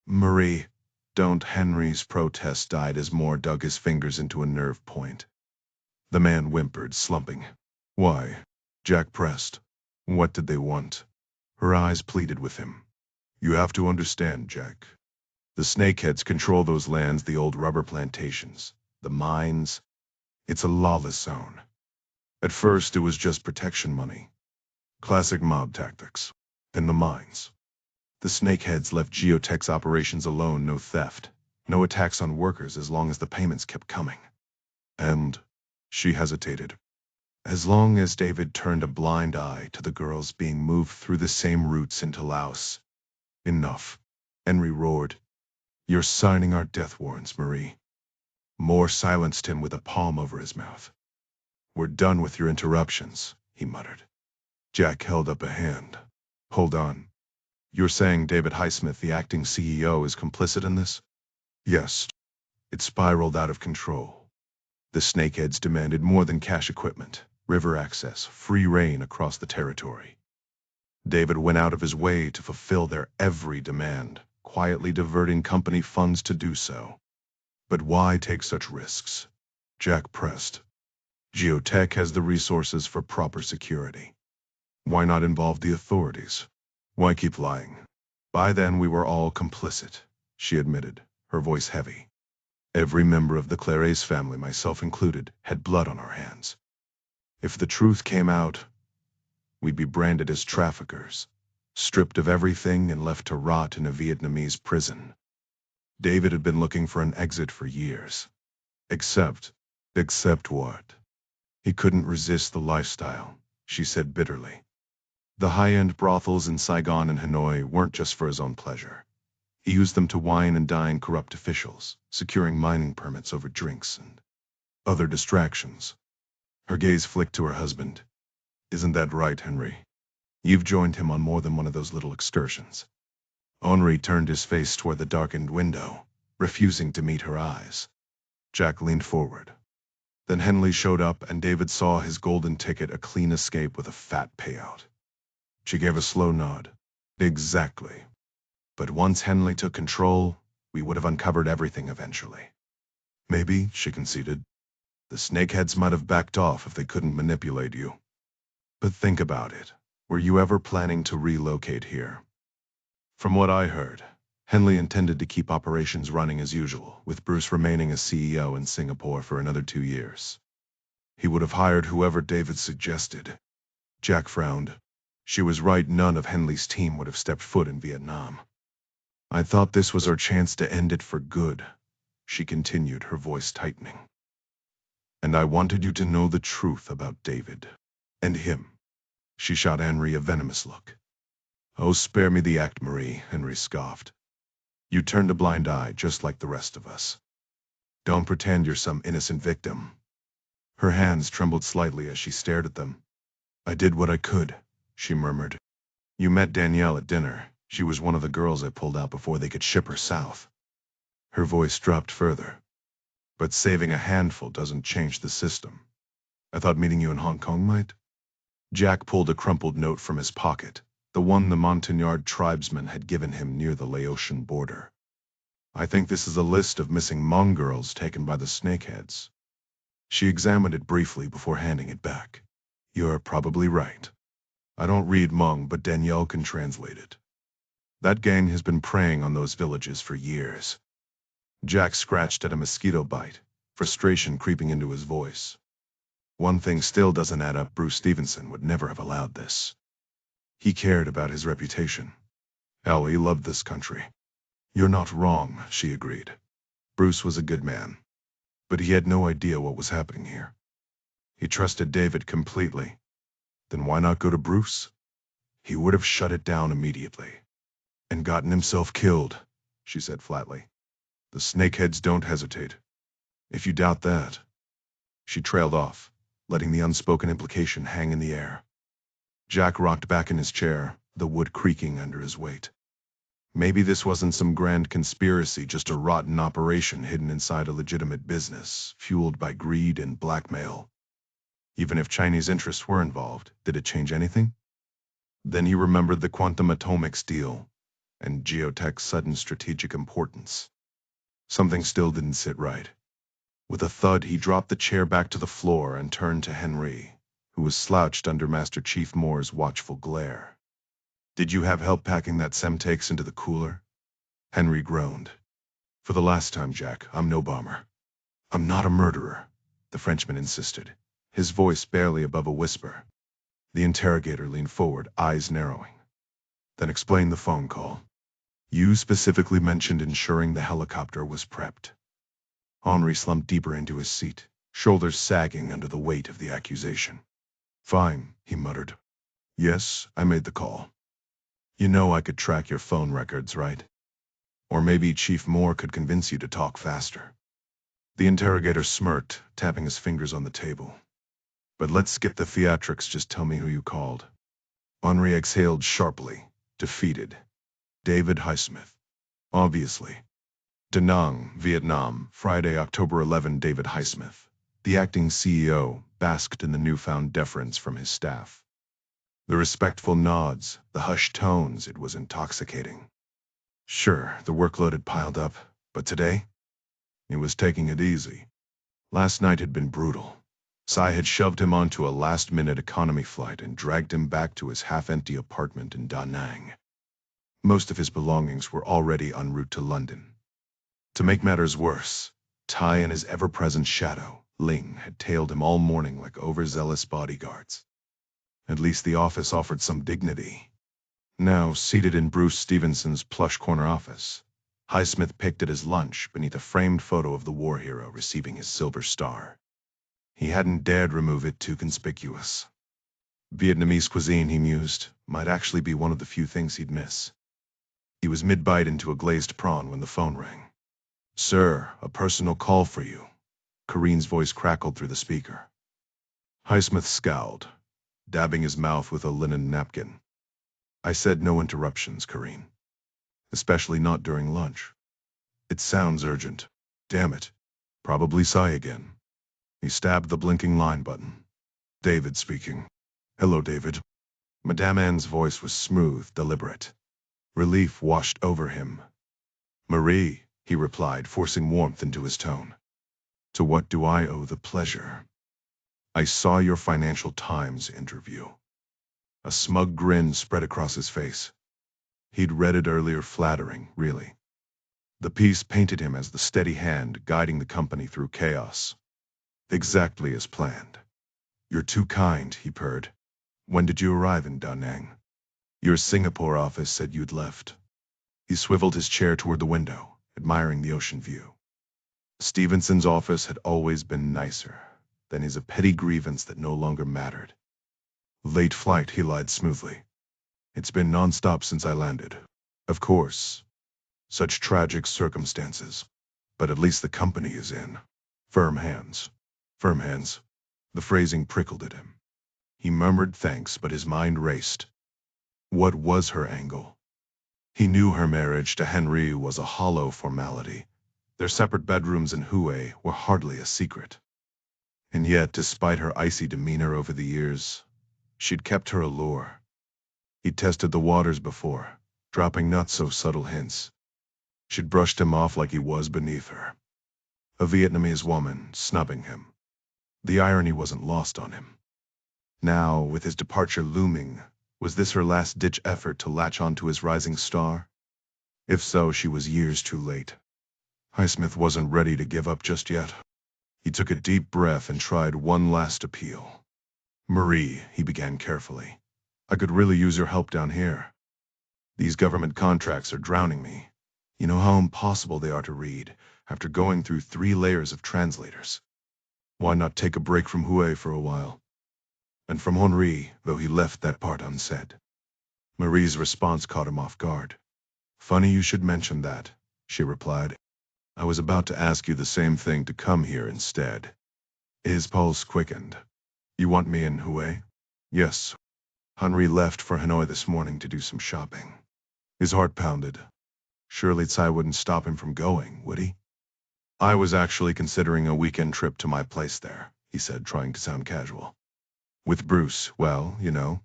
Marie, don't. Henry's protest died as Moore dug his fingers into a nerve point. The man whimpered, slumping. Why? Jack pressed. What did they want? Her eyes pleaded with him. You have to understand, Jack. The snakeheads control those lands, the old rubber plantations, the mines. It's a lawless zone. At first, it was just protection money. Classic mob tactics. In the mines. The snakeheads left Geotech's operations alone, no theft, no attacks on workers as long as the payments kept coming. And she hesitated. As long as David turned a blind eye to the girls being moved through the same routes into Laos. Enough. Henry roared. You're signing our death warrants, Marie. Moore silenced him with a palm over his mouth. We're done with your interruptions, he muttered. Jack held up a hand. Hold on. You're saying David Highsmith, the acting CEO, is complicit in this? Yes. It spiraled out of control. The snakeheads demanded more than cash equipment, river access, free reign across the territory. David went out of his way to fulfill their every demand, quietly diverting company funds to do so. But why take such risks? Jack pressed. Geotech has the resources for proper security. Why not involve the authorities? Why keep lying? By then we were all complicit, she admitted, her voice heavy. Every member of the Claret's family, myself included, had blood on our hands. If the truth came out, we'd be branded as traffickers, stripped of everything and left to rot in a Vietnamese prison. David had been looking for an exit for years. Except what? He couldn't resist the lifestyle, she said bitterly. The high-end brothels in Saigon and Hanoi weren't just for his own pleasure. He used them to wine and dine corrupt officials, securing mining permits over drinks and other distractions. Her gaze flicked to her husband. Isn't that right, Henry? You've joined him on more than one of those little excursions. Henri turned his face toward the darkened window, refusing to meet her eyes. Jack leaned forward. Then Henley showed up and David saw his golden ticket, a clean escape with a fat payout. She gave a slow nod. Exactly. But once Henley took control, we would have uncovered everything eventually. Maybe, she conceded. The snakeheads might have backed off if they couldn't manipulate you. But think about it. Were you ever planning to relocate here? From what I heard, Henley intended to keep operations running as usual, with Bruce remaining as CEO in Singapore for another 2 years. He would have hired whoever David suggested. Jack frowned. She was right, none of Henley's team would have stepped foot in Vietnam. I thought this was our chance to end it for good, she continued, her voice tightening. And I wanted you to know the truth about David. And him. She shot Henry a venomous look. Oh, spare me the act, Marie, Henry scoffed. You turned a blind eye just like the rest of us. Don't pretend you're some innocent victim. Her hands trembled slightly as she stared at them. I did what I could, she murmured. You met Danielle at dinner. She was one of the girls I pulled out before they could ship her south. Her voice dropped further. But saving a handful doesn't change the system. I thought meeting you in Hong Kong might. Jack pulled a crumpled note from his pocket, the one the Montagnard tribesman had given him near the Laotian border. I think this is a list of missing Hmong girls taken by the snakeheads. She examined it briefly before handing it back. You're probably right. I don't read Hmong, but Danielle can translate it. That gang has been preying on those villages for years. Jack scratched at a mosquito bite, frustration creeping into his voice. One thing still doesn't add up. Bruce Stevenson would never have allowed this. He cared about his reputation. Hell, he loved this country. You're not wrong, she agreed. Bruce was a good man. But he had no idea what was happening here. He trusted David completely. Then why not go to Bruce? He would have shut it down immediately. And gotten himself killed, she said flatly. The snakeheads don't hesitate. If you doubt that. She trailed off, letting the unspoken implication hang in the air. Jack rocked back in his chair, the wood creaking under his weight. Maybe this wasn't some grand conspiracy, just a rotten operation hidden inside a legitimate business, fueled by greed and blackmail. Even if Chinese interests were involved, did it change anything? Then he remembered the quantum atomics deal, and geotech's sudden strategic importance. Something still didn't sit right. With a thud, he dropped the chair back to the floor and turned to Henry, who was slouched under Master Chief Moore's watchful glare. "Did you have help packing that Semtex into the cooler?" Henry groaned. "For the last time, Jack, I'm no bomber." "I'm not a murderer," the Frenchman insisted, his voice barely above a whisper. The interrogator leaned forward, eyes narrowing. "Then explain the phone call. You specifically mentioned ensuring the helicopter was prepped." Henri slumped deeper into his seat, shoulders sagging under the weight of the accusation. "Fine," he muttered. "Yes, I made the call. You know I could track your phone records, right? Or maybe Chief Moore could convince you to talk faster." The interrogator smirked, tapping his fingers on the table. "But let's skip the theatrics, just tell me who you called." Henri exhaled sharply, defeated. "David Highsmith. Obviously." Da Nang, Vietnam, Friday, October 11. David Highsmith, the acting CEO, basked in the newfound deference from his staff. The respectful nods, the hushed tones, it was intoxicating. Sure, the workload had piled up, but today? He was taking it easy. Last night had been brutal. Sai had shoved him onto a last-minute economy flight and dragged him back to his half-empty apartment in Da Nang. Most of his belongings were already en route to London. To make matters worse, Tai and his ever-present shadow, Ling, had tailed him all morning like overzealous bodyguards. At least the office offered some dignity. Now, seated in Bruce Stevenson's plush corner office, Highsmith picked at his lunch beneath a framed photo of the war hero receiving his Silver Star. He hadn't dared remove it, too conspicuous. Vietnamese cuisine, he mused, might actually be one of the few things he'd miss. He was mid-bite into a glazed prawn when the phone rang. "Sir, a personal call for you." Kareen's voice crackled through the speaker. Highsmith scowled, dabbing his mouth with a linen napkin. "I said no interruptions, Kareen. Especially not during lunch." "It sounds urgent. Damn it. Probably Sai again." He stabbed the blinking line button. "David speaking." "Hello, David." Madame Anne's voice was smooth, deliberate. Relief washed over him. "Marie," he replied, forcing warmth into his tone. "To what do I owe the pleasure?" "I saw your Financial Times interview." A smug grin spread across his face. He'd read it earlier, flattering, really. The piece painted him as the steady hand guiding the company through chaos. Exactly as planned. "You're too kind," he purred. "When did you arrive in Da Nang?" "Your Singapore office said you'd left." He swiveled his chair toward the window, admiring the ocean view. Stevenson's office had always been nicer than his a petty grievance that no longer mattered. "Late flight," he lied smoothly. "It's been non-stop since I landed." "Of course. Such tragic circumstances. But at least the company is in firm hands." Firm hands. The phrasing prickled at him. He murmured thanks, but his mind raced. What was her angle? He knew her marriage to Henry was a hollow formality. Their separate bedrooms in Hue were hardly a secret. And yet, despite her icy demeanor over the years, she'd kept her allure. He'd tested the waters before, dropping not-so-subtle hints. She'd brushed him off like he was beneath her. A Vietnamese woman snubbing him. The irony wasn't lost on him. Now, with his departure looming, was this her last-ditch effort to latch onto his rising star? If so, she was years too late. Highsmith wasn't ready to give up just yet. He took a deep breath and tried one last appeal. "Marie," he began carefully, "I could really use your help down here. These government contracts are drowning me. You know how impossible they are to read, after going through 3 layers of translators. Why not take a break from Hue for a while?" And from Henri, though he left that part unsaid. Marie's response caught him off guard. "Funny you should mention that," she replied. I was about to ask you the same thing to come here instead. His pulse quickened. You want me in Hue? Yes. Henri left for Hanoi this morning to do some shopping. His heart pounded. Surely Tsai wouldn't stop him from going, would he? I was actually considering a weekend trip to my place there, he said, trying to sound casual. With Bruce, well, you know,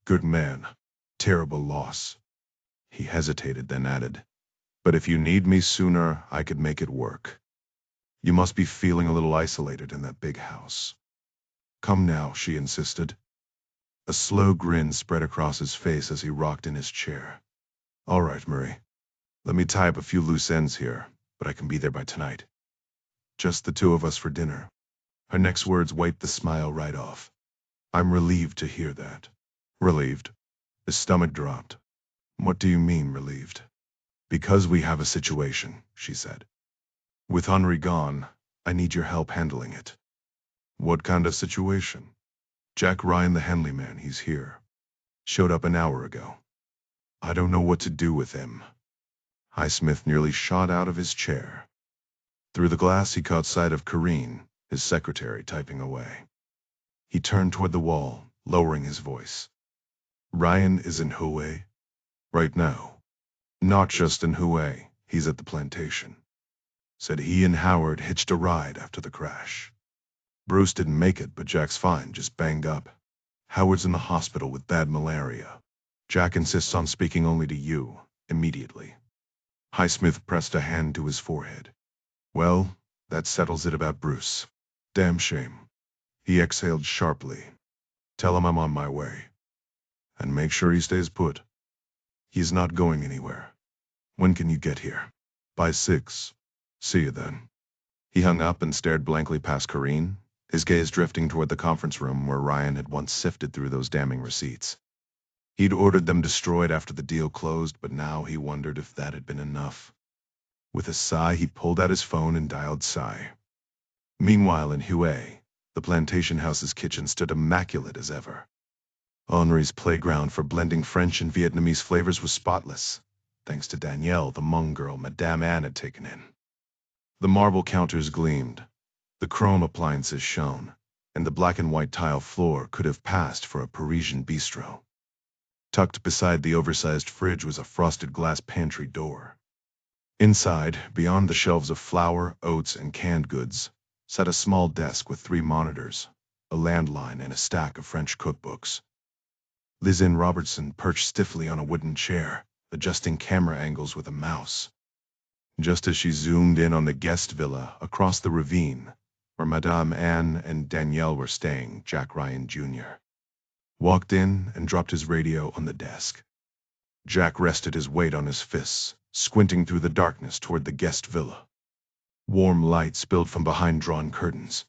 good man. Terrible loss. He hesitated, then added, but if you need me sooner, I could make it work. You must be feeling a little isolated in that big house. Come now, she insisted. A slow grin spread across his face as he rocked in his chair. All right, Marie. Let me tie up a few loose ends here, but I can be there by tonight. Just the two of us for dinner. Her next words wiped the smile right off. I'm relieved to hear that. Relieved? His stomach dropped. What do you mean, relieved? Because we have a situation, she said. With Henri gone, I need your help handling it. What kind of situation? Jack Ryan, the Henley man, he's here. Showed up an hour ago. I don't know what to do with him. Highsmith nearly shot out of his chair. Through the glass he caught sight of Corrine, his secretary, typing away. He turned toward the wall, lowering his voice. Ryan is in Hue? Right now. Not just in Hue, he's at the plantation. Said he and Howard hitched a ride after the crash. Bruce didn't make it, but Jack's fine, just banged up. Howard's in the hospital with bad malaria. Jack insists on speaking only to you, immediately. Highsmith pressed a hand to his forehead. Well, that settles it about Bruce. Damn shame. He exhaled sharply. Tell him I'm on my way. And make sure he stays put. He's not going anywhere. When can you get here? By 6. See you then. He hung up and stared blankly past Corrine, his gaze drifting toward the conference room where Ryan had once sifted through those damning receipts. He'd ordered them destroyed after the deal closed, but now he wondered if that had been enough. With a sigh, he pulled out his phone and dialed Tsai. Meanwhile, in Hue, the plantation house's kitchen stood immaculate as ever. Henri's playground for blending French and Vietnamese flavors was spotless, thanks to Danielle, the Hmong girl Madame Anne had taken in. The marble counters gleamed, the chrome appliances shone, and the black and white tile floor could have passed for a Parisian bistro. Tucked beside the oversized fridge was a frosted glass pantry door. Inside, beyond the shelves of flour, oats, and canned goods, sat a small desk with 3 monitors, a landline, and a stack of French cookbooks. Lizanne Robertson perched stiffly on a wooden chair, adjusting camera angles with a mouse. Just as she zoomed in on the guest villa across the ravine, where Madame Anne and Danielle were staying, Jack Ryan Jr. walked in and dropped his radio on the desk. Jack rested his weight on his fists, squinting through the darkness toward the guest villa. Warm light spilled from behind drawn curtains,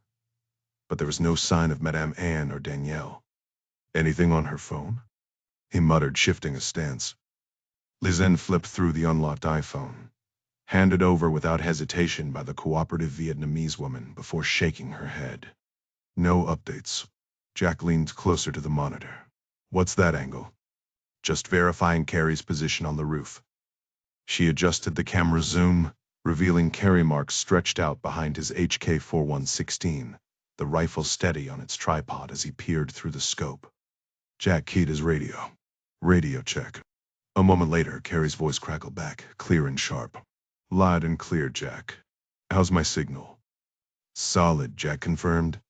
but there was no sign of Madame Anne or Danielle. Anything on her phone? He muttered, shifting his stance. Lizanne flipped through the unlocked iPhone, handed over without hesitation by the cooperative Vietnamese woman before shaking her head. No updates. Jack leaned closer to the monitor. What's that angle? Just verifying Carrie's position on the roof. She adjusted the camera zoom, revealing Carrie marks stretched out behind his HK-4116, the rifle steady on its tripod as he peered through the scope. Jack keyed his radio. Radio check. A moment later, Carrie's voice crackled back, clear and sharp. Loud and clear, Jack. How's my signal? Solid, Jack confirmed.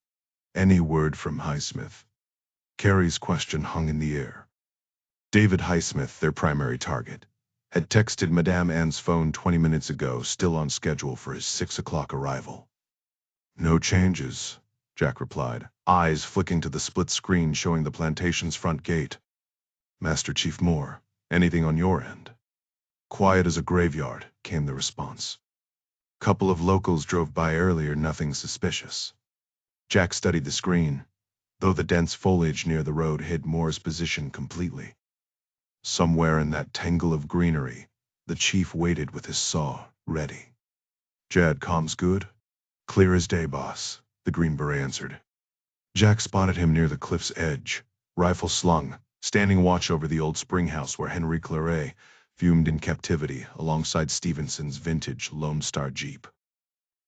Any word from Highsmith? Carrie's question hung in the air. David Highsmith, their primary target, had texted Madame Anne's phone 20 minutes ago, still on schedule for his 6 o'clock arrival. No changes, Jack replied, eyes flicking to the split screen showing the plantation's front gate. Master Chief Moore, anything on your end? Quiet as a graveyard, came the response. Couple of locals drove by earlier, nothing suspicious. Jack studied the screen, though the dense foliage near the road hid Moore's position completely. Somewhere in that tangle of greenery, the chief waited with his saw, ready. Jad, comms good? Clear as day, boss, the Green Beret answered. Jack spotted him near the cliff's edge, rifle slung, standing watch over the old spring house where Henri Claret fumed in captivity alongside Stevenson's vintage Lone Star Jeep.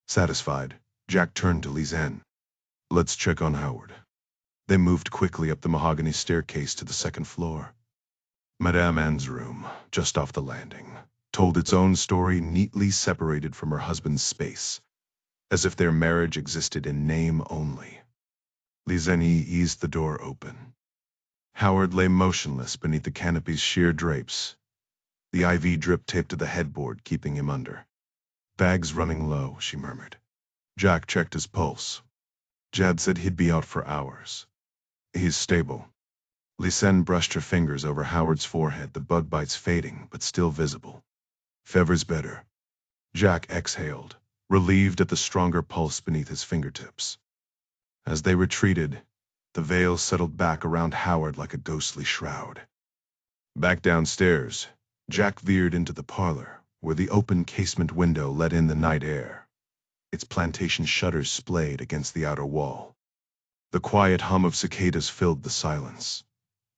Satisfied, Jack turned to Lisanne. Let's check on Howard. They moved quickly up the mahogany staircase to the second floor. Madame Anne's room, just off the landing, told its own story, neatly separated from her husband's space, as if their marriage existed in name only. Lisanne eased the door open. Howard lay motionless beneath the canopy's sheer drapes, the IV drip taped to the headboard keeping him under. Bags running low, she murmured. Jack checked his pulse. Jad said he'd be out for hours. He's stable. Lisanne brushed her fingers over Howard's forehead, the bug bites fading but still visible. Fever's better. Jack exhaled, relieved at the stronger pulse beneath his fingertips. As they retreated, the veil settled back around Howard like a ghostly shroud. Back downstairs, Jack veered into the parlor, where the open casement window let in the night air. Its plantation shutters splayed against the outer wall. The quiet hum of cicadas filled the silence,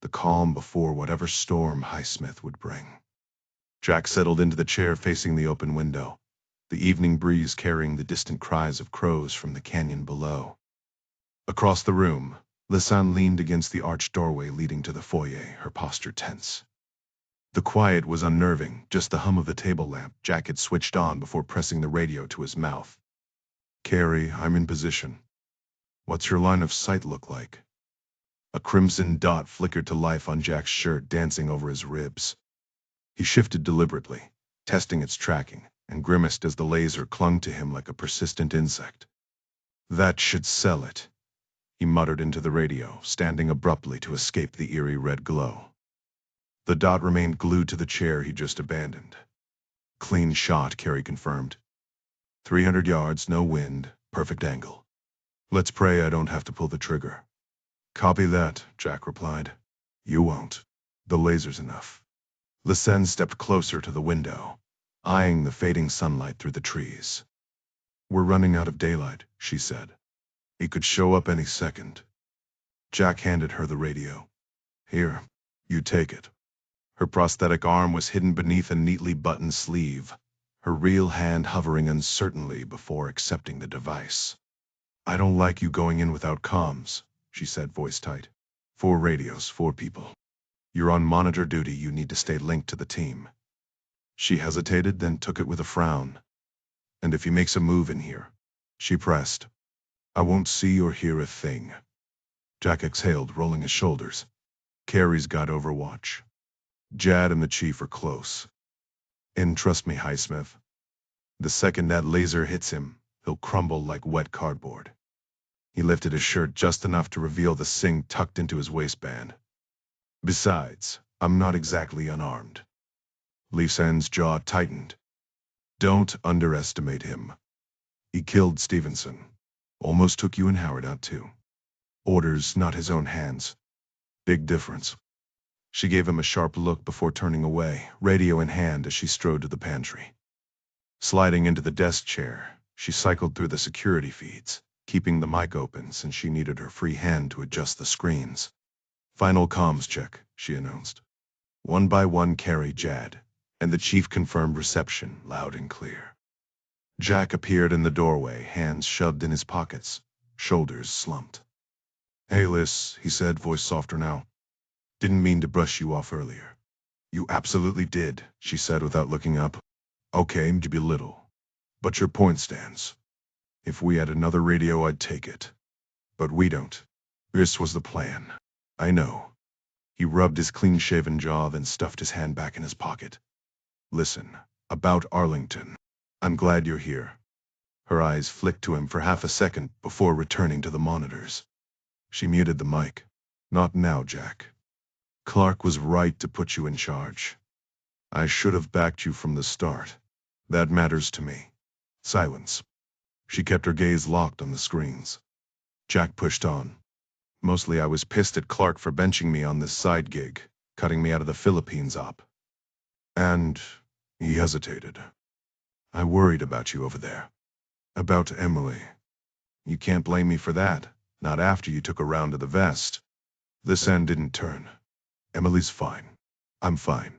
the calm before whatever storm Highsmith would bring. Jack settled into the chair facing the open window, the evening breeze carrying the distant cries of crows from the canyon below. Across the room, Lisanne leaned against the arched doorway leading to the foyer, her posture tense. The quiet was unnerving, just the hum of the table lamp Jack had switched on before pressing the radio to his mouth. Carrie, I'm in position. What's your line of sight look like? A crimson dot flickered to life on Jack's shirt, dancing over his ribs. He shifted deliberately, testing its tracking, and grimaced as the laser clung to him like a persistent insect. That should sell it, he muttered into the radio, standing abruptly to escape the eerie red glow. The dot remained glued to the chair he just abandoned. Clean shot, Carrie confirmed. 300 yards, no wind, perfect angle. Let's pray I don't have to pull the trigger. Copy that, Jack replied. You won't. The laser's enough. Lisanne stepped closer to the window, eyeing the fading sunlight through the trees. We're running out of daylight, she said. He could show up any second. Jack handed her the radio. Here, you take it. Her prosthetic arm was hidden beneath a neatly buttoned sleeve, her real hand hovering uncertainly before accepting the device. I don't like you going in without comms, she said, voice tight. 4 radios, 4 people. You're on monitor duty, you need to stay linked to the team. She hesitated, then took it with a frown. And if he makes a move in here, she pressed. I won't see or hear a thing. Jack exhaled, rolling his shoulders. Carrie's got Overwatch. Jad and the chief are close. And trust me, Highsmith. The second that laser hits him, he'll crumble like wet cardboard. He lifted his shirt just enough to reveal the sing tucked into his waistband. Besides, I'm not exactly unarmed. Lisanne's jaw tightened. Don't underestimate him. He killed Stevenson. Almost took you and Howard out too. Orders, not his own hands. Big difference. She gave him a sharp look before turning away, radio in hand as she strode to the pantry. Sliding into the desk chair, she cycled through the security feeds, keeping the mic open since she needed her free hand to adjust the screens. Final comms check, she announced. One by one, Carrie, Jad, and the chief confirmed reception, loud and clear. Jack appeared in the doorway, hands shoved in his pockets, shoulders slumped. Hey, Liz, he said, voice softer now. Didn't mean to brush you off earlier. You absolutely did, she said without looking up. Okay, to belittle. But your point stands. If we had another radio, I'd take it. But we don't. This was the plan. I know. He rubbed his clean-shaven jaw, then stuffed his hand back in his pocket. Listen, about Arlington. I'm glad you're here. Her eyes flicked to him for half a second before returning to the monitors. She muted the mic. Not now, Jack. Clark was right to put you in charge. I should have backed you from the start. That matters to me. Silence. She kept her gaze locked on the screens. Jack pushed on. Mostly I was pissed at Clark for benching me on this side gig, cutting me out of the Philippines op. And he hesitated. I worried about you over there. About Emily. You can't blame me for that, not after you took her round to the vest. This end didn't turn. Emily's fine. I'm fine.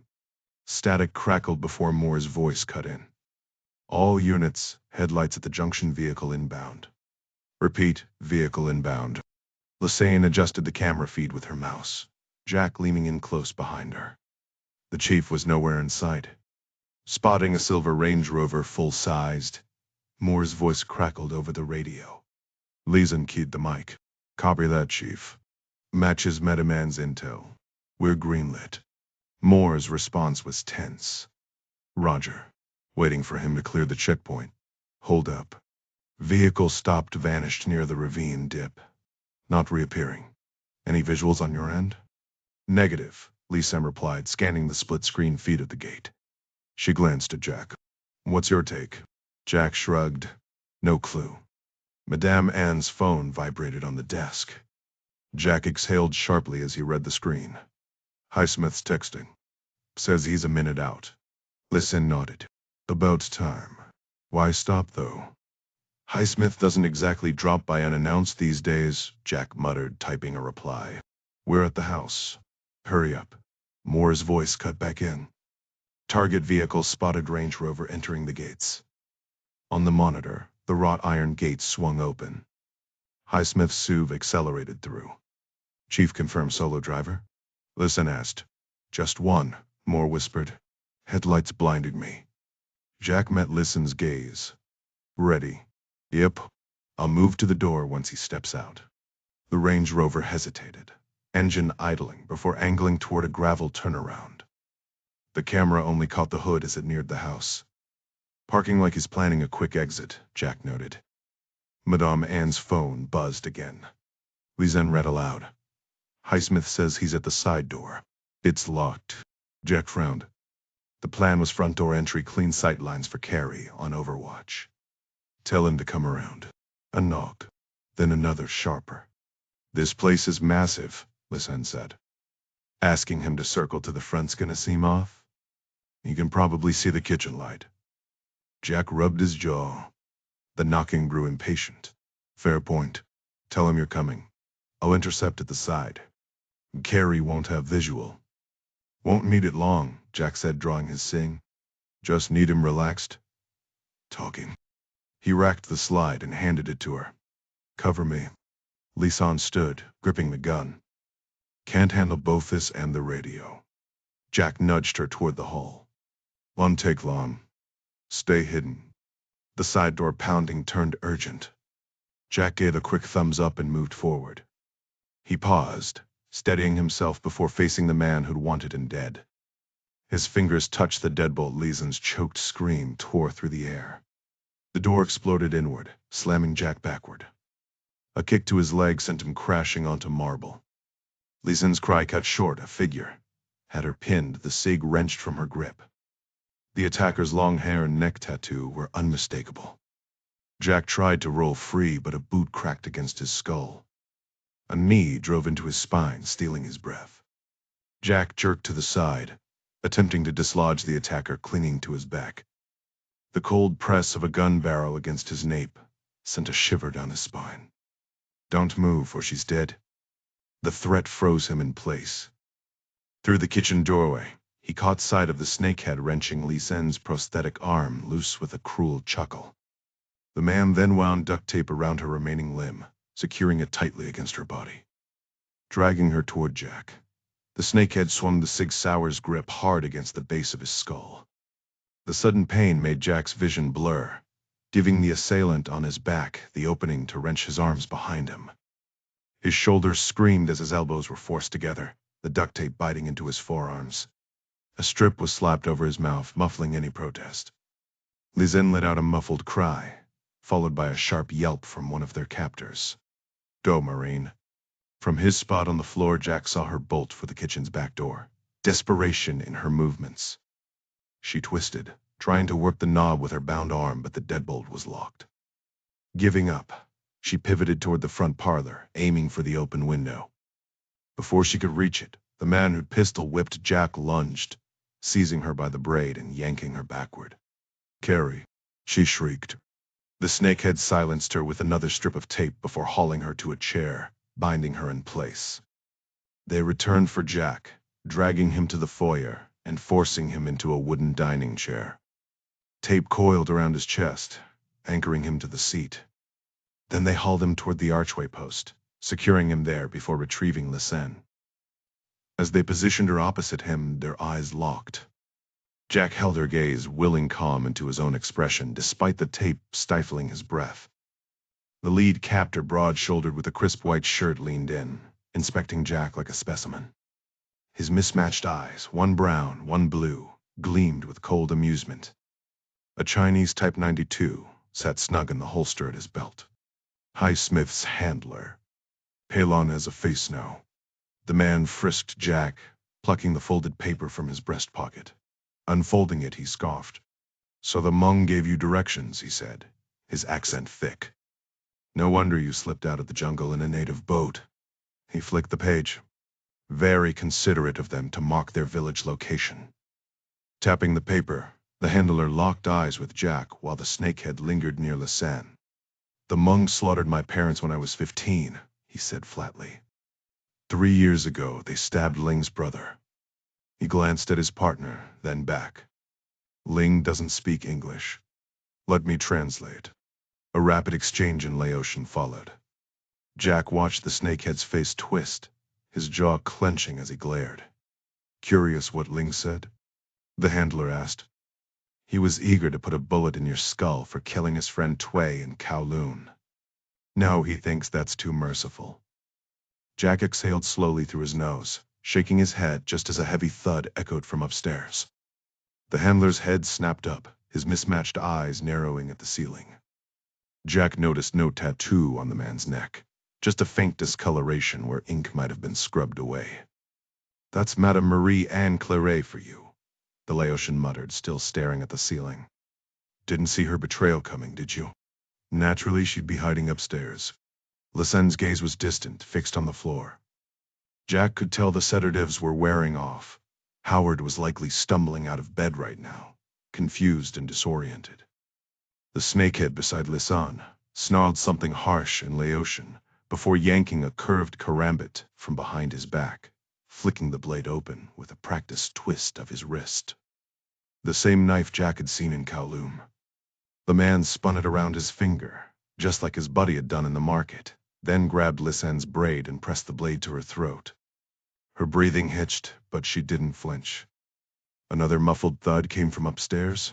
Static crackled before Moore's voice cut in. All units, headlights at the junction, vehicle inbound. Repeat, vehicle inbound. Lisanne adjusted the camera feed with her mouse, Jack leaning in close behind her. The chief was nowhere in sight. Spotting a silver Range Rover full-sized, Moore's voice crackled over the radio. Lisanne keyed the mic. Copy that, Chief. Matches Metaman's intel. We're greenlit. Moore's response was tense. Roger. Waiting for him to clear the checkpoint. Hold up. Vehicle stopped, vanished near the ravine dip. Not reappearing. Any visuals on your end? Negative, Lisanne replied, scanning the split-screen feed at the gate. She glanced at Jack. What's your take? Jack shrugged. No clue. Madame Anne's phone vibrated on the desk. Jack exhaled sharply as he read the screen. Highsmith's texting. Says he's a minute out. Lisanne nodded. About time. Why stop, though? Highsmith doesn't exactly drop by unannounced these days, Jack muttered, typing a reply. We're at the house. Hurry up. Moore's voice cut back in. Target vehicle spotted, Range Rover entering the gates. On the monitor, the wrought iron gates swung open. Highsmith's SUV accelerated through. Chief confirmed solo driver? Lisanne asked. Just one, Moore whispered. Headlights blinded me. Jack met Lisanne's gaze. Ready. Yep. I'll move to the door once he steps out. The Range Rover hesitated, engine idling before angling toward a gravel turnaround. The camera only caught the hood as it neared the house. Parking like he's planning a quick exit, Jack noted. Madame Anne's phone buzzed again. Lisanne read aloud. Highsmith says he's at the side door. It's locked. Jack frowned. The plan was front door entry, clean sight lines for Carrie on Overwatch. Tell him to come around. A knock. Then another sharper. This place is massive, Lisanne said. Asking him to circle to the front's gonna seem off? You can probably see the kitchen light. Jack rubbed his jaw. The knocking grew impatient. Fair point. Tell him you're coming. I'll intercept at the side. Carrie won't have visual. Won't need it long, Jack said, drawing his sing. Just need him relaxed. Talking. He racked the slide and handed it to her. Cover me. Lisanne stood, gripping the gun. Can't handle both this and the radio. Jack nudged her toward the hall. Won't take long. Stay hidden. The side door pounding turned urgent. Jack gave a quick thumbs up and moved forward. He paused, steadying himself before facing the man who'd wanted him dead. His fingers touched the deadbolt. Lisanne's choked scream tore through the air. The door exploded inward, slamming Jack backward. A kick to his leg sent him crashing onto marble. Lisanne's cry cut short. A figure had her pinned, the SIG wrenched from her grip. The attacker's long hair and neck tattoo were unmistakable. Jack tried to roll free, but a boot cracked against his skull. A knee drove into his spine, stealing his breath. Jack jerked to the side, attempting to dislodge the attacker clinging to his back. The cold press of a gun barrel against his nape sent a shiver down his spine. Don't move, or she's dead. The threat froze him in place. Through the kitchen doorway, he caught sight of the snakehead wrenching Lisanne's prosthetic arm loose with a cruel chuckle. The man then wound duct tape around her remaining limb, securing it tightly against her body. Dragging her toward Jack, the snakehead swung the Sig Sauer's grip hard against the base of his skull. The sudden pain made Jack's vision blur, giving the assailant on his back the opening to wrench his arms behind him. His shoulders screamed as his elbows were forced together, the duct tape biting into his forearms. A strip was slapped over his mouth, muffling any protest. Lisanne let out a muffled cry, followed by a sharp yelp from one of their captors. Go, Marine. From his spot on the floor, Jack saw her bolt for the kitchen's back door, desperation in her movements. She twisted, trying to work the knob with her bound arm, but the deadbolt was locked. Giving up, she pivoted toward the front parlor, aiming for the open window. Before she could reach it, the man who'd pistol-whipped Jack lunged, seizing her by the braid and yanking her backward. Carrie, she shrieked. The snakehead silenced her with another strip of tape before hauling her to a chair, binding her in place. They returned for Jack, dragging him to the foyer and forcing him into a wooden dining chair. Tape coiled around his chest, anchoring him to the seat. Then they hauled him toward the archway post, securing him there before retrieving Lisanne. As they positioned her opposite him, their eyes locked. Jack held her gaze, willing calm into his own expression, despite the tape stifling his breath. The lead captor, broad-shouldered with a crisp white shirt, leaned in, inspecting Jack like a specimen. His mismatched eyes, one brown, one blue, gleamed with cold amusement. A Chinese Type 92 sat snug in the holster at his belt. Highsmith's handler. Palon has a face now. The man frisked Jack, plucking the folded paper from his breast pocket. Unfolding it, he scoffed. So the Hmong gave you directions, he said, his accent thick. No wonder you slipped out of the jungle in a native boat. He flicked the page. Very considerate of them to mark their village location. Tapping the paper, the handler locked eyes with Jack while the snakehead lingered near Lisanne. The Hmong slaughtered my parents when I was 15, he said flatly. 3 years ago, they stabbed Ling's brother. He glanced at his partner, then back. Ling doesn't speak English. Let me translate. A rapid exchange in Laotian followed. Jack watched the snakehead's face twist, his jaw clenching as he glared. Curious what Ling said? The handler asked. He was eager to put a bullet in your skull for killing his friend Tway in Kowloon. Now he thinks that's too merciful. Jack exhaled slowly through his nose, shaking his head just as a heavy thud echoed from upstairs. The handler's head snapped up, his mismatched eyes narrowing at the ceiling. Jack noticed no tattoo on the man's neck, just a faint discoloration where ink might have been scrubbed away. That's Madame Marie-Anne Claret for you, the Laotian muttered, still staring at the ceiling. Didn't see her betrayal coming, did you? Naturally, she'd be hiding upstairs. Lisanne's gaze was distant, fixed on the floor. Jack could tell the sedatives were wearing off. Howard was likely stumbling out of bed right now, confused and disoriented. The snakehead beside Lisanne snarled something harsh in Laotian before yanking a curved karambit from behind his back, flicking the blade open with a practiced twist of his wrist. The same knife Jack had seen in Kowloon. The man spun it around his finger, just like his buddy had done in the market, then grabbed Lisanne's braid and pressed the blade to her throat. Her breathing hitched, but she didn't flinch. Another muffled thud came from upstairs.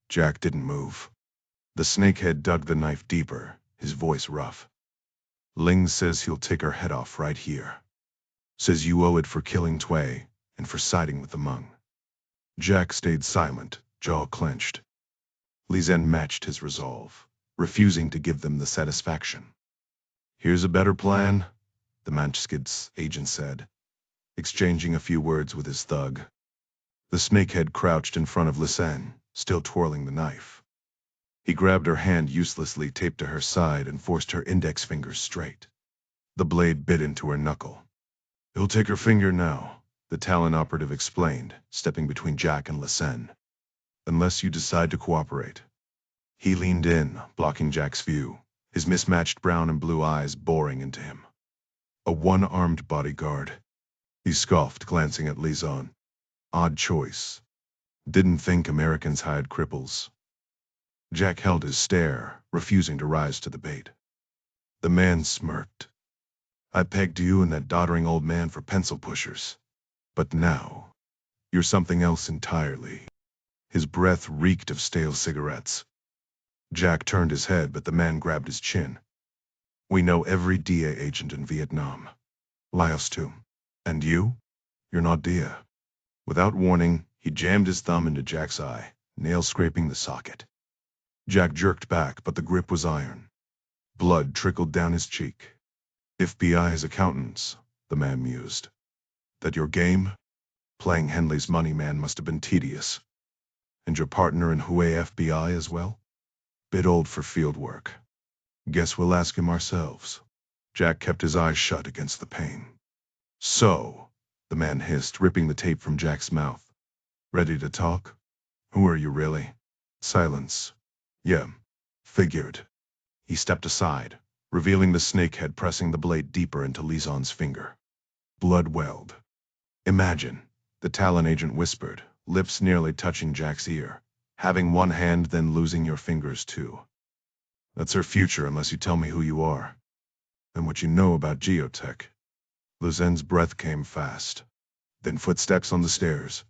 Jack didn't move. The snakehead dug the knife deeper, his voice rough. Ling says he'll take her head off right here. Says you owe it for killing Tway and for siding with the Hmong. Jack stayed silent, jaw clenched. Lisanne matched his resolve, refusing to give them the satisfaction. Here's a better plan, the Manchskid's agent said, exchanging a few words with his thug. The snakehead crouched in front of Lisanne, still twirling the knife. He grabbed her hand uselessly taped to her side and forced her index finger straight. The blade bit into her knuckle. He'll take her finger now, the Talon operative explained, stepping between Jack and Lisanne. Unless you decide to cooperate. He leaned in, blocking Jack's view, his mismatched brown and blue eyes boring into him. A one-armed bodyguard. He scoffed, glancing at Lisanne. Odd choice. Didn't think Americans hired cripples. Jack held his stare, refusing to rise to the bait. The man smirked. I pegged you and that doddering old man for pencil pushers. But now, you're something else entirely. His breath reeked of stale cigarettes. Jack turned his head, but the man grabbed his chin. We know every DA agent in Vietnam. Laos too. And you? You're not DA. Without warning, he jammed his thumb into Jack's eye, nail scraping the socket. Jack jerked back, but the grip was iron. Blood trickled down his cheek. FBI's accountants, the man mused. That your game? Playing Henley's money man must have been tedious. And your partner in Hue FBI as well? Bit old for field work. Guess we'll ask him ourselves. Jack kept his eyes shut against the pain. So, the man hissed, ripping the tape from Jack's mouth. Ready to talk? Who are you really? Silence. Yeah, figured. He stepped aside, revealing the snakehead pressing the blade deeper into Lisanne's finger. Blood welled. Imagine, the Talon agent whispered, lips nearly touching Jack's ear. Having one hand, then losing your fingers too. That's her future unless you tell me who you are, and what you know about geotech. Lisanne's breath came fast. Then footsteps on the stairs.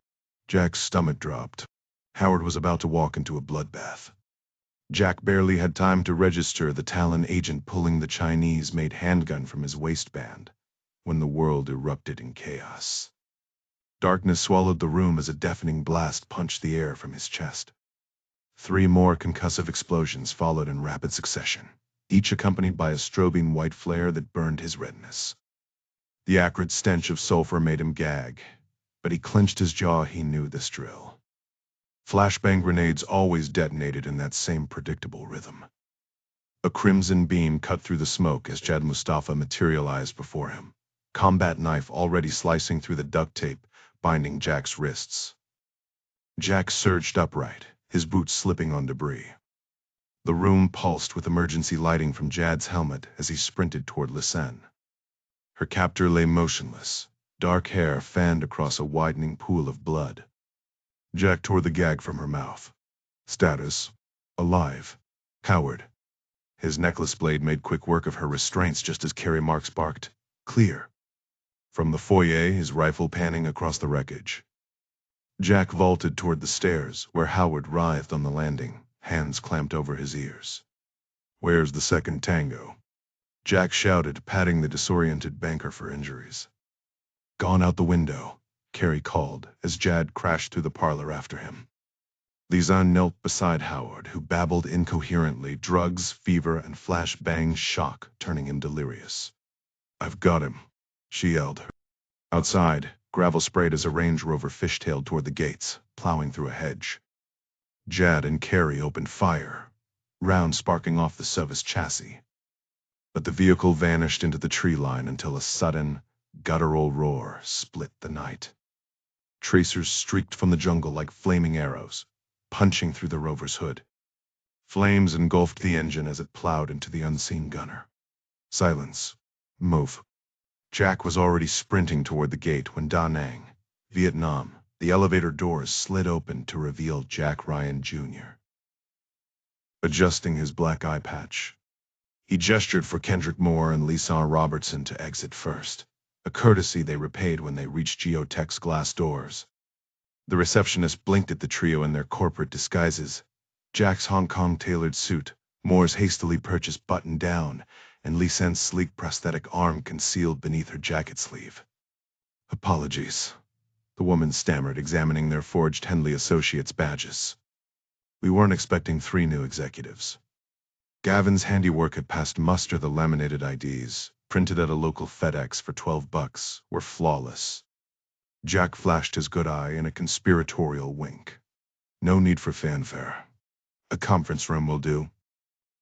Jack's stomach dropped. Howard was about to walk into a bloodbath. Jack barely had time to register the Talon agent pulling the Chinese-made handgun from his waistband when the world erupted in chaos. Darkness swallowed the room as a deafening blast punched the air from his chest. 3 more concussive explosions followed in rapid succession, each accompanied by a strobing white flare that burned his retinas. The acrid stench of sulfur made him gag, but he clenched his jaw. He knew this drill. Flashbang grenades always detonated in that same predictable rhythm. A crimson beam cut through the smoke as Jad Mustafa materialized before him, combat knife already slicing through the duct tape binding Jack's wrists. Jack surged upright, his boots slipping on debris. The room pulsed with emergency lighting from Jad's helmet as he sprinted toward Lisanne. Her captor lay motionless, dark hair fanned across a widening pool of blood. Jack tore the gag from her mouth. Status: alive. Coward. His necklace blade made quick work of her restraints just as Carrie Marks barked, clear. From the foyer, his rifle panning across the wreckage. Jack vaulted toward the stairs, where Howard writhed on the landing, hands clamped over his ears. Where's the second tango? Jack shouted, patting the disoriented banker for injuries. Gone out the window, Carrie called, as Jad crashed through the parlor after him. Lisanne knelt beside Howard, who babbled incoherently, drugs, fever, and flashbang shock, turning him delirious. I've got him, she yelled. Outside, gravel sprayed as a Range Rover fishtailed toward the gates, plowing through a hedge. Jad and Carrie opened fire, rounds sparking off the Service chassis. But the vehicle vanished into the tree line until a sudden, guttural roar split the night. Tracers streaked from the jungle like flaming arrows, punching through the Rover's hood. Flames engulfed the engine as it plowed into the unseen gunner. Silence. Move. Jack was already sprinting toward the gate when Da Nang, Vietnam, the elevator doors slid open to reveal Jack Ryan Jr. Adjusting his black eye patch, he gestured for Kendrick Moore and Lisa Robertson to exit first, a courtesy they repaid when they reached Geotech's glass doors. The receptionist blinked at the trio in their corporate disguises, Jack's Hong Kong-tailored suit, Moore's hastily purchased button-down, and Lisanne's sleek prosthetic arm concealed beneath her jacket sleeve. Apologies, the woman stammered, examining their forged Henley Associates badges. We weren't expecting 3 new executives. Gavin's handiwork had passed muster. The laminated IDs, printed at a local FedEx for $12, were flawless. Jack flashed his good eye in a conspiratorial wink. No need for fanfare. A conference room will do.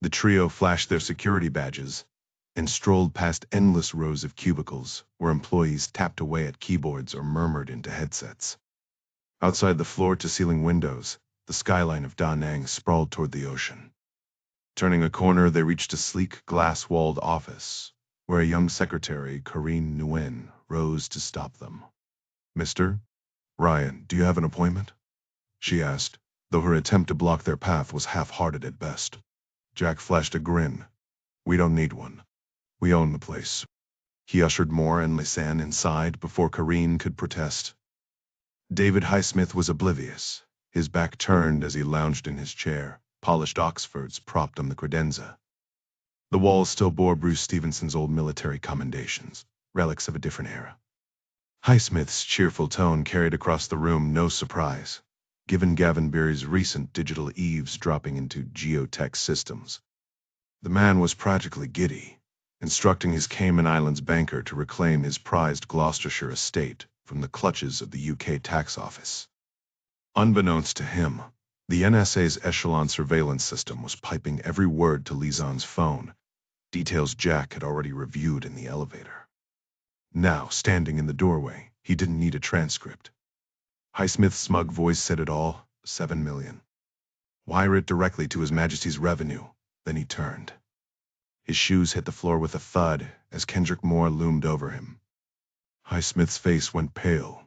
The trio flashed their security badges and strolled past endless rows of cubicles where employees tapped away at keyboards or murmured into headsets. Outside the floor-to-ceiling windows, the skyline of Da Nang sprawled toward the ocean. Turning a corner, they reached a sleek, glass-walled office, where a young secretary, Corinne Nguyen, rose to stop them. Mr. Ryan, do you have an appointment? She asked, though her attempt to block their path was half-hearted at best. Jack flashed a grin. We don't need one. We own the place. He ushered Moore and Lisanne inside before Corinne could protest. David Highsmith was oblivious, his back turned as he lounged in his chair, polished Oxfords propped on the credenza. The walls still bore Bruce Stevenson's old military commendations, relics of a different era. Highsmith's cheerful tone carried across the room no surprise, given Gavin Beery's recent digital eavesdropping into geotech systems. The man was practically giddy, instructing his Cayman Islands banker to reclaim his prized Gloucestershire estate from the clutches of the UK tax office. Unbeknownst to him, the NSA's Echelon surveillance system was piping every word to Lisanne's phone, details Jack had already reviewed in the elevator. Now, standing in the doorway, he didn't need a transcript. Highsmith's smug voice said it all, 7 million. Wire it directly to His Majesty's revenue. Then he turned. His shoes hit the floor with a thud as Kendrick Moore loomed over him. Highsmith's face went pale.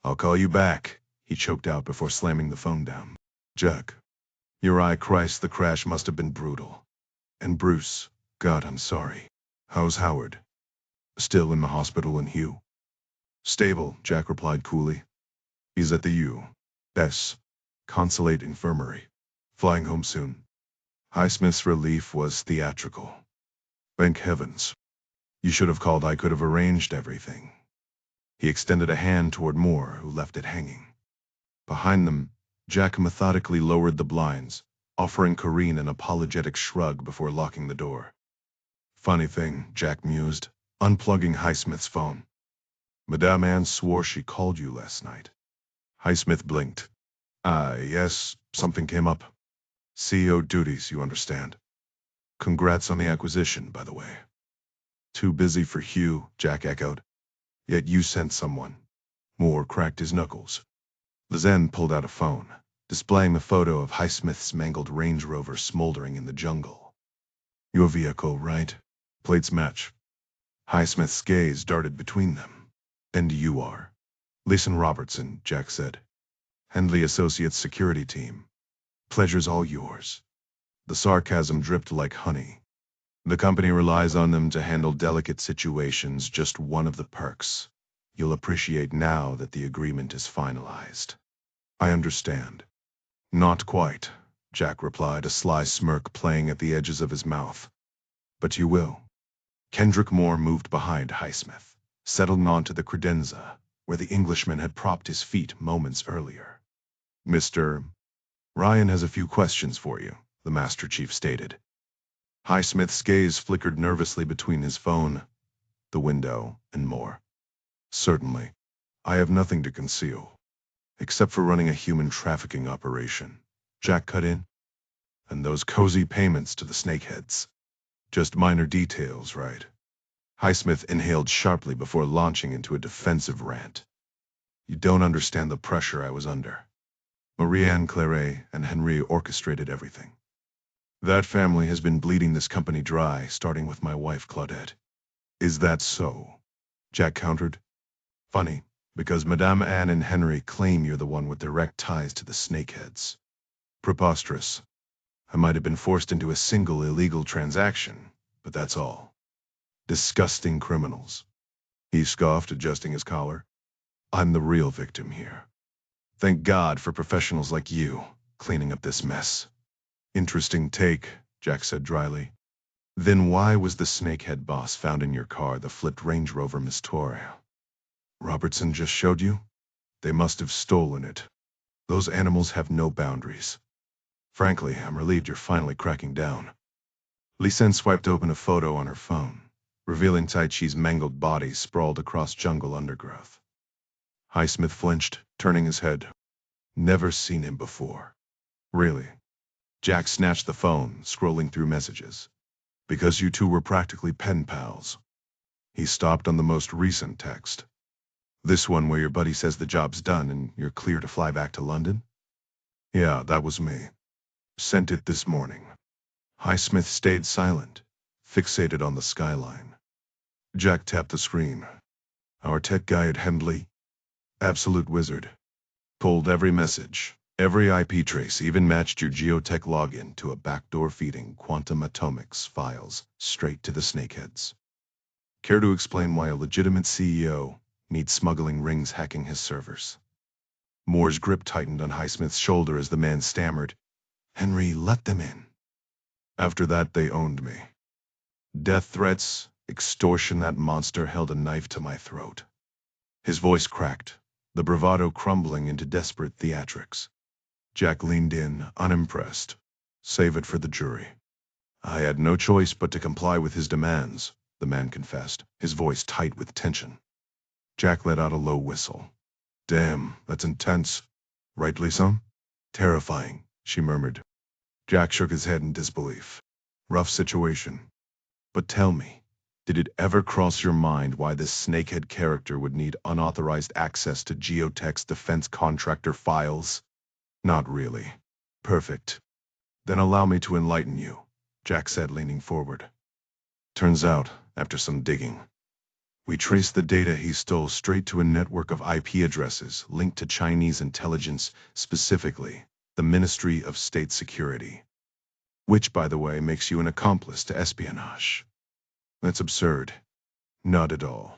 I'll call you back, he choked out before slamming the phone down. Jack, your eye, Christ, the crash must have been brutal. And Bruce, God, I'm sorry. How's Howard? Still in the hospital, and Hugh? Stable, Jack replied coolly. He's at the U.S. Consulate Infirmary. Flying home soon. Highsmith's relief was theatrical. Thank heavens. You should have called. I could have arranged everything. He extended a hand toward Moore, who left it hanging. Behind them, Jack methodically lowered the blinds, offering Corrine an apologetic shrug before locking the door. Funny thing, Jack mused, unplugging Highsmith's phone. Madame Anne swore she called you last night. Highsmith blinked. Yes, something came up. CEO duties, you understand. Congrats on the acquisition, by the way. Too busy for Hugh, Jack echoed. Yet you sent someone. Moore cracked his knuckles. Lizen pulled out a phone, displaying the photo of Highsmith's mangled Range Rover smoldering in the jungle. Your vehicle, right? Plates match. Highsmith's gaze darted between them. And you are? Leeson Robertson, Jack said. Hendley Associates Security Team. Pleasure's all yours. The sarcasm dripped like honey. The company relies on them to handle delicate situations, just one of the perks. You'll appreciate now that the agreement is finalized. I understand. Not quite, Jack replied, a sly smirk playing at the edges of his mouth. But you will. Kendrick Moore moved behind Highsmith, settling onto the credenza, where the Englishman had propped his feet moments earlier. Mr. Ryan has a few questions for you, the Master Chief stated. Highsmith's gaze flickered nervously between his phone, the window, and Moore. Certainly. I have nothing to conceal. Except for running a human trafficking operation. Jack cut in. And those cozy payments to the snakeheads. Just minor details, right? Highsmith inhaled sharply before launching into a defensive rant. You don't understand the pressure I was under. Marie-Anne Claret and Henri orchestrated everything. That family has been bleeding this company dry, starting with my wife, Claudette. Is that so? Jack countered. Funny, because Madame Anne and Henry claim you're the one with direct ties to the snakeheads. Preposterous. I might have been forced into a single illegal transaction, but that's all. Disgusting criminals. He scoffed, adjusting his collar. I'm the real victim here. Thank God for professionals like you, cleaning up this mess. Interesting take, Jack said dryly. Then why was the snakehead boss found in your car, the flipped Range Rover Mistoria? Robertson just showed you? They must have stolen it. Those animals have no boundaries. Frankly, I'm relieved you're finally cracking down. Lisanne swiped open a photo on her phone, revealing Tai Chi's mangled body sprawled across jungle undergrowth. Highsmith flinched, turning his head. Never seen him before. Really? Jack snatched the phone, scrolling through messages. Because you two were practically pen pals. He stopped on the most recent text. This one where your buddy says the job's done and you're clear to fly back to London? Yeah, that was me. Sent it this morning. Highsmith stayed silent, fixated on the skyline. Jack tapped the screen. Our tech guy at Hendley? Absolute wizard. Pulled every message, every IP trace, even matched your geotech login to a backdoor feeding quantum atomics files straight to the snakeheads. Care to explain why a legitimate CEO needs smuggling rings hacking his servers? Moore's grip tightened on Highsmith's shoulder as the man stammered, Henry, let them in. After that, they owned me. Death threats, extortion, that monster held a knife to my throat. His voice cracked, the bravado crumbling into desperate theatrics. Jack leaned in, unimpressed. Save it for the jury. I had no choice but to comply with his demands, the man confessed, his voice tight with tension. Jack let out a low whistle. Damn, that's intense. Rightly so? Terrifying, she murmured. Jack shook his head in disbelief. Rough situation. But tell me, did it ever cross your mind why this snakehead character would need unauthorized access to Geotech's defense contractor files? Not really. Perfect. Then allow me to enlighten you, Jack said, leaning forward. Turns out, after some digging, we traced the data he stole straight to a network of IP addresses linked to Chinese intelligence, specifically the Ministry of State Security. Which, by the way, makes you an accomplice to espionage. That's absurd. Not at all.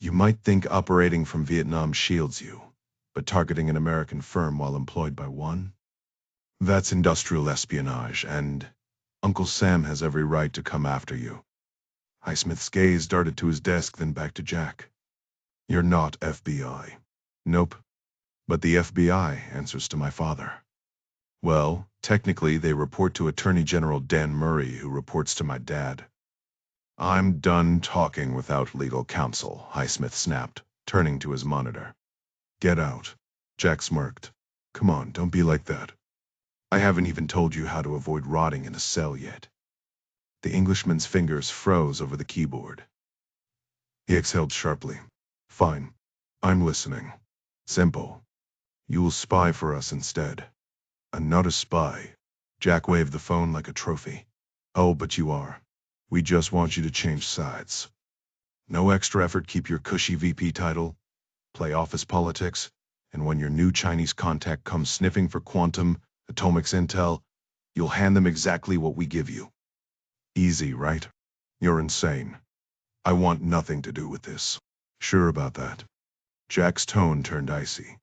You might think operating from Vietnam shields you, but targeting an American firm while employed by one? That's industrial espionage, and Uncle Sam has every right to come after you. Highsmith's gaze darted to his desk, then back to Jack. You're not FBI. Nope. But the FBI answers to my father. Well, technically they report to Attorney General Dan Murray, who reports to my dad. I'm done talking without legal counsel, Highsmith snapped, turning to his monitor. Get out. Jack smirked. Come on, don't be like that. I haven't even told you how to avoid rotting in a cell yet. The Englishman's fingers froze over the keyboard. He exhaled sharply. Fine. I'm listening. Simple. You will spy for us instead. I'm not a spy. Jack waved the phone like a trophy. Oh, but you are. We just want you to change sides. No extra effort, keep your cushy VP title, play office politics, and when your new Chinese contact comes sniffing for quantum, atomics intel, you'll hand them exactly what we give you. Easy, right? You're insane. I want nothing to do with this. Sure about that? Jack's tone turned icy.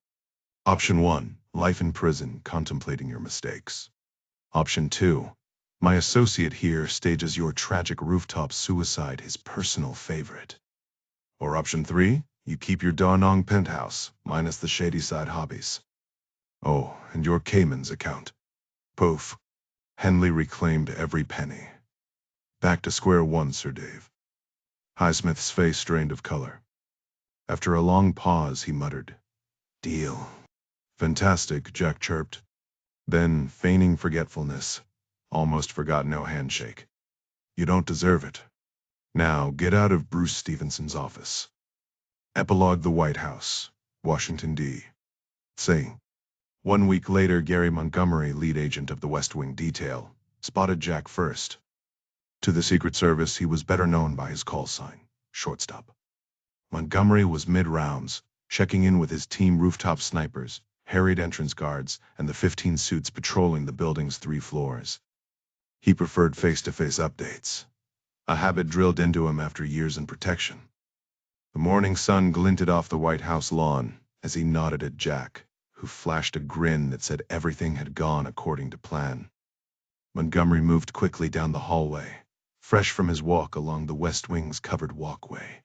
Option 1, life in prison, contemplating your mistakes. Option 2, my associate here stages your tragic rooftop suicide, his personal favorite. Or option 3, you keep your Da Nang penthouse, minus the shady side hobbies. Oh, and your Cayman's account. Poof. Henley reclaimed every penny. Back to square one, Sir Dave. Highsmith's face drained of color. After a long pause, he muttered, Deal. Fantastic, Jack chirped. Then, feigning forgetfulness, almost forgot no handshake. You don't deserve it. Now, get out of Bruce Stevenson's office. Epilogue: The White House, Washington, D.C. 1 week later, Gary Montgomery, lead agent of the West Wing detail, spotted Jack first. To the Secret Service, he was better known by his call sign, Shortstop. Montgomery was mid-rounds, checking in with his team rooftop snipers, harried entrance guards, and the 15 suits patrolling the building's 3 floors. He preferred face-to-face updates, a habit drilled into him after years in protection. The morning sun glinted off the White House lawn as he nodded at Jack, who flashed a grin that said everything had gone according to plan. Montgomery moved quickly down the hallway, fresh from his walk along the West Wing's covered walkway.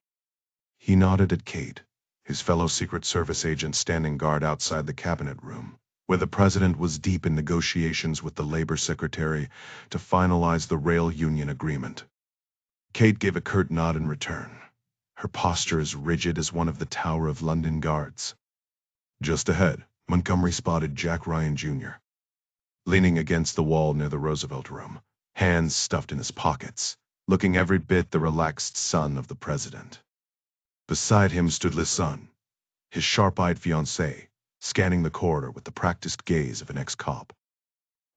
He nodded at Kate, his fellow Secret Service agent standing guard outside the cabinet room, where the president was deep in negotiations with the labor secretary to finalize the rail union agreement. Kate gave a curt nod in return, her posture as rigid as one of the Tower of London guards. Just ahead, Montgomery spotted Jack Ryan Jr. leaning against the wall near the Roosevelt Room, hands stuffed in his pockets, looking every bit the relaxed son of the president. Beside him stood Lisanne, his sharp-eyed fiancée, scanning the corridor with the practiced gaze of an ex-cop.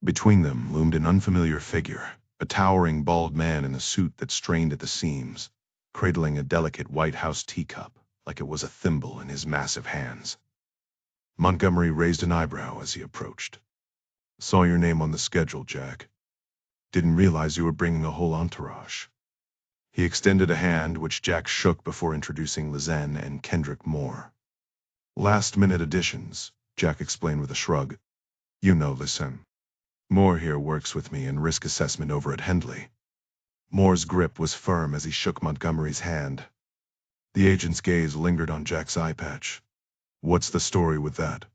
Between them loomed an unfamiliar figure, a towering bald man in a suit that strained at the seams, cradling a delicate White House teacup like it was a thimble in his massive hands. Montgomery raised an eyebrow as he approached. Saw your name on the schedule, Jack. Didn't realize you were bringing a whole entourage. He extended a hand, which Jack shook before introducing Lisanne and Kendrick Moore. Last-minute additions, Jack explained with a shrug. You know Lisanne. Moore here works with me in risk assessment over at Henley. Moore's grip was firm as he shook Montgomery's hand. The agent's gaze lingered on Jack's eye patch. What's the story with that?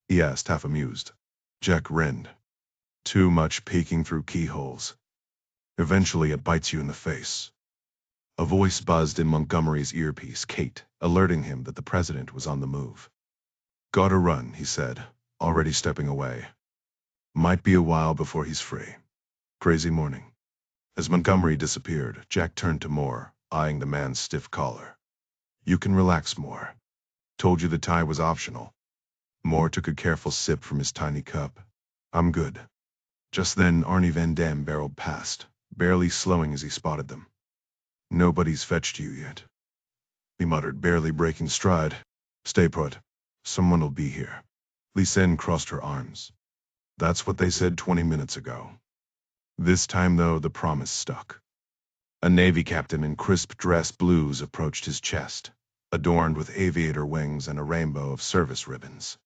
He asked, half amused. Jack grinned. Too much peeking through keyholes. Eventually it bites you in the face. A voice buzzed in Montgomery's earpiece, Kate, alerting him that the president was on the move. Gotta run, he said, already stepping away. Might be a while before he's free. Crazy morning. As Montgomery disappeared, Jack turned to Moore, eyeing the man's stiff collar. You can relax, Moore. Told you the tie was optional. Moore took a careful sip from his tiny cup. I'm good. Just then Arnie Van Dam barreled past, barely slowing as he spotted them. Nobody's fetched you yet. He muttered, barely breaking stride. Stay put. Someone will be here. Lisanne crossed her arms. That's what they said 20 minutes ago. This time, though, the promise stuck. A Navy captain in crisp dress blues approached his chest, adorned with aviator wings and a rainbow of service ribbons.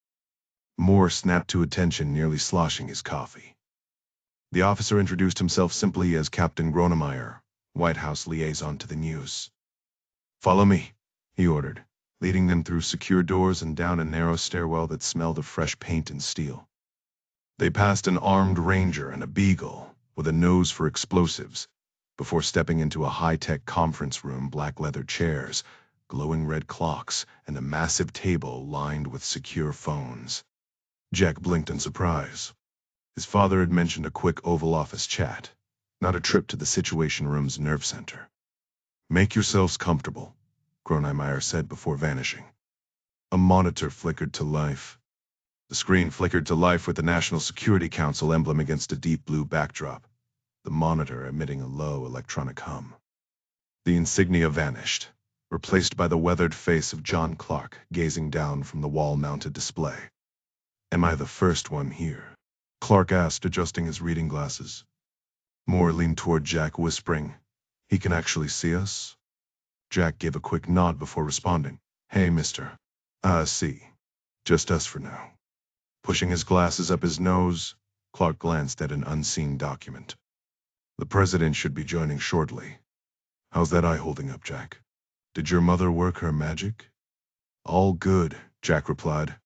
Moore snapped to attention, nearly sloshing his coffee. The officer introduced himself simply as Captain Gronemeyer, White House liaison to the news. "Follow me," he ordered, leading them through secure doors and down a narrow stairwell that smelled of fresh paint and steel. They passed an armed ranger and a beagle with a nose for explosives before stepping into a high-tech conference room, black leather chairs, glowing red clocks, and a massive table lined with secure phones. Jack blinked in surprise. His father had mentioned a quick Oval Office chat, not a trip to the Situation Room's nerve center. "Make yourselves comfortable," Gronemeyer said before vanishing. A monitor flickered to life. The screen flickered to life with the National Security Council emblem against a deep blue backdrop, the monitor emitting a low electronic hum. The insignia vanished, replaced by the weathered face of John Clark gazing down from the wall-mounted display. "Am I the first one here?" Clark asked, adjusting his reading glasses. Moore leaned toward Jack, whispering, "He can actually see us?" Jack gave a quick nod before responding, "Hey, mister. See. Just us for now." Pushing his glasses up his nose, Clark glanced at an unseen document. "The president should be joining shortly. How's that eye holding up, Jack? Did your mother work her magic?" "All good," Jack replied.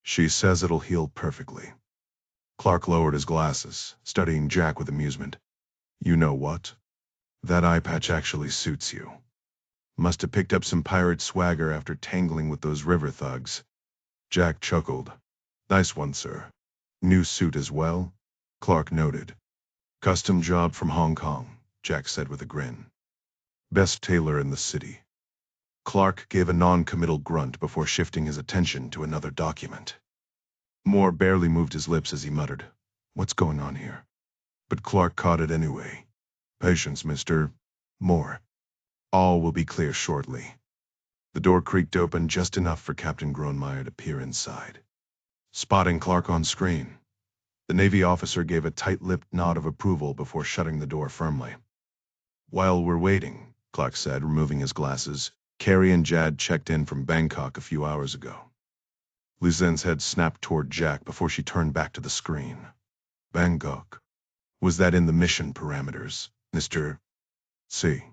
"She says it'll heal perfectly." Clark lowered his glasses, studying Jack with amusement. "You know what? That eye patch actually suits you. Must have picked up some pirate swagger after tangling with those river thugs." Jack chuckled. "Nice one, sir. New suit as well?" Clark noted. "Custom job from Hong Kong," Jack said with a grin. "Best tailor in the city." Clark gave a non-committal grunt before shifting his attention to another document. Moore barely moved his lips as he muttered, "What's going on here?" But Clark caught it anyway. "Patience, Mr. Moore. All will be clear shortly." The door creaked open just enough for Captain Gronemeyer to peer inside. Spotting Clark on screen, the Navy officer gave a tight-lipped nod of approval before shutting the door firmly. "While we're waiting," Clark said, removing his glasses, "Carrie and Jad checked in from Bangkok a few hours ago." Lizen's head snapped toward Jack before she turned back to the screen. "Bangkok? Was that in the mission parameters, Mr. C?"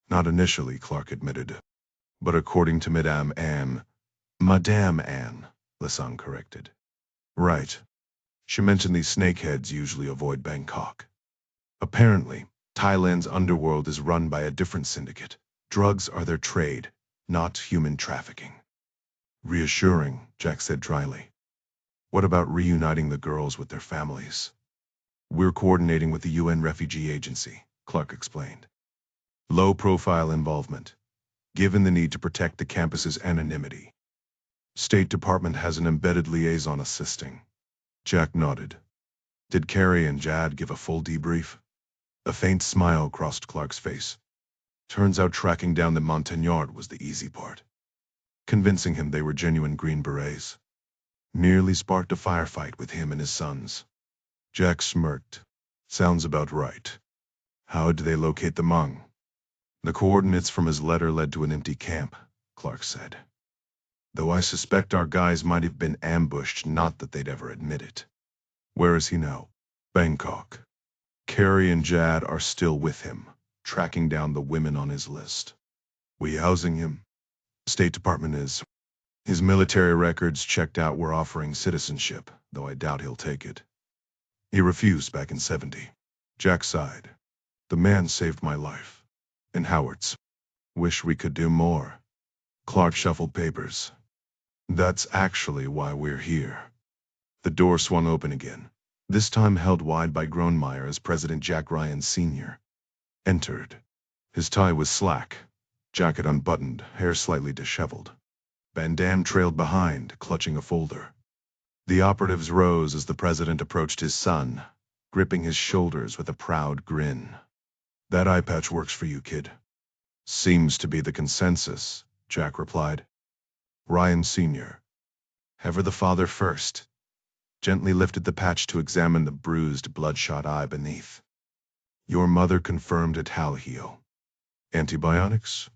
"Not initially," Clark admitted. "But according to Madame Anne," Lisan corrected. "Right. She mentioned these snakeheads usually avoid Bangkok. Apparently, Thailand's underworld is run by a different syndicate. Drugs are their trade, not human trafficking." "Reassuring," Jack said dryly. "What about reuniting the girls with their families?" "We're coordinating with the UN Refugee Agency," Clark explained. "Low-profile involvement, given the need to protect the campus's anonymity. State Department has an embedded liaison assisting." Jack nodded. "Did Carrie and Jad give a full debrief?" A faint smile crossed Clark's face. Turns out tracking down the Montagnard was the easy part. Convincing him they were genuine Green Berets. Nearly sparked a firefight with him and his sons. Jack smirked. "Sounds about right. How did they locate the Hmong?" "The coordinates from his letter led to an empty camp," Clark said. "Though I suspect our guys might have been ambushed, not that they'd ever admit it." "Where is he now?" "Bangkok. Carrie and Jad are still with him, tracking down the women on his list." "We housing him?" "State Department is. His military records checked out were offering citizenship, though I doubt he'll take it. He refused back in '70. Jack sighed. "The man saved my life. And Howard's. Wish we could do more." Clark shuffled papers. "That's actually why we're here." The door swung open again, this time held wide by Gronemeyer as President Jack Ryan Sr. entered. His tie was slack, jacket unbuttoned, hair slightly disheveled. Van Damme trailed behind, clutching a folder. The operatives rose as the president approached his son, gripping his shoulders with a proud grin. "That eye patch works for you, kid." "Seems to be the consensus," Jack replied. Ryan Sr. "Ever the father first?" gently lifted the patch to examine the bruised, bloodshot eye beneath. Your mother confirmed it'll heal. Antibiotics?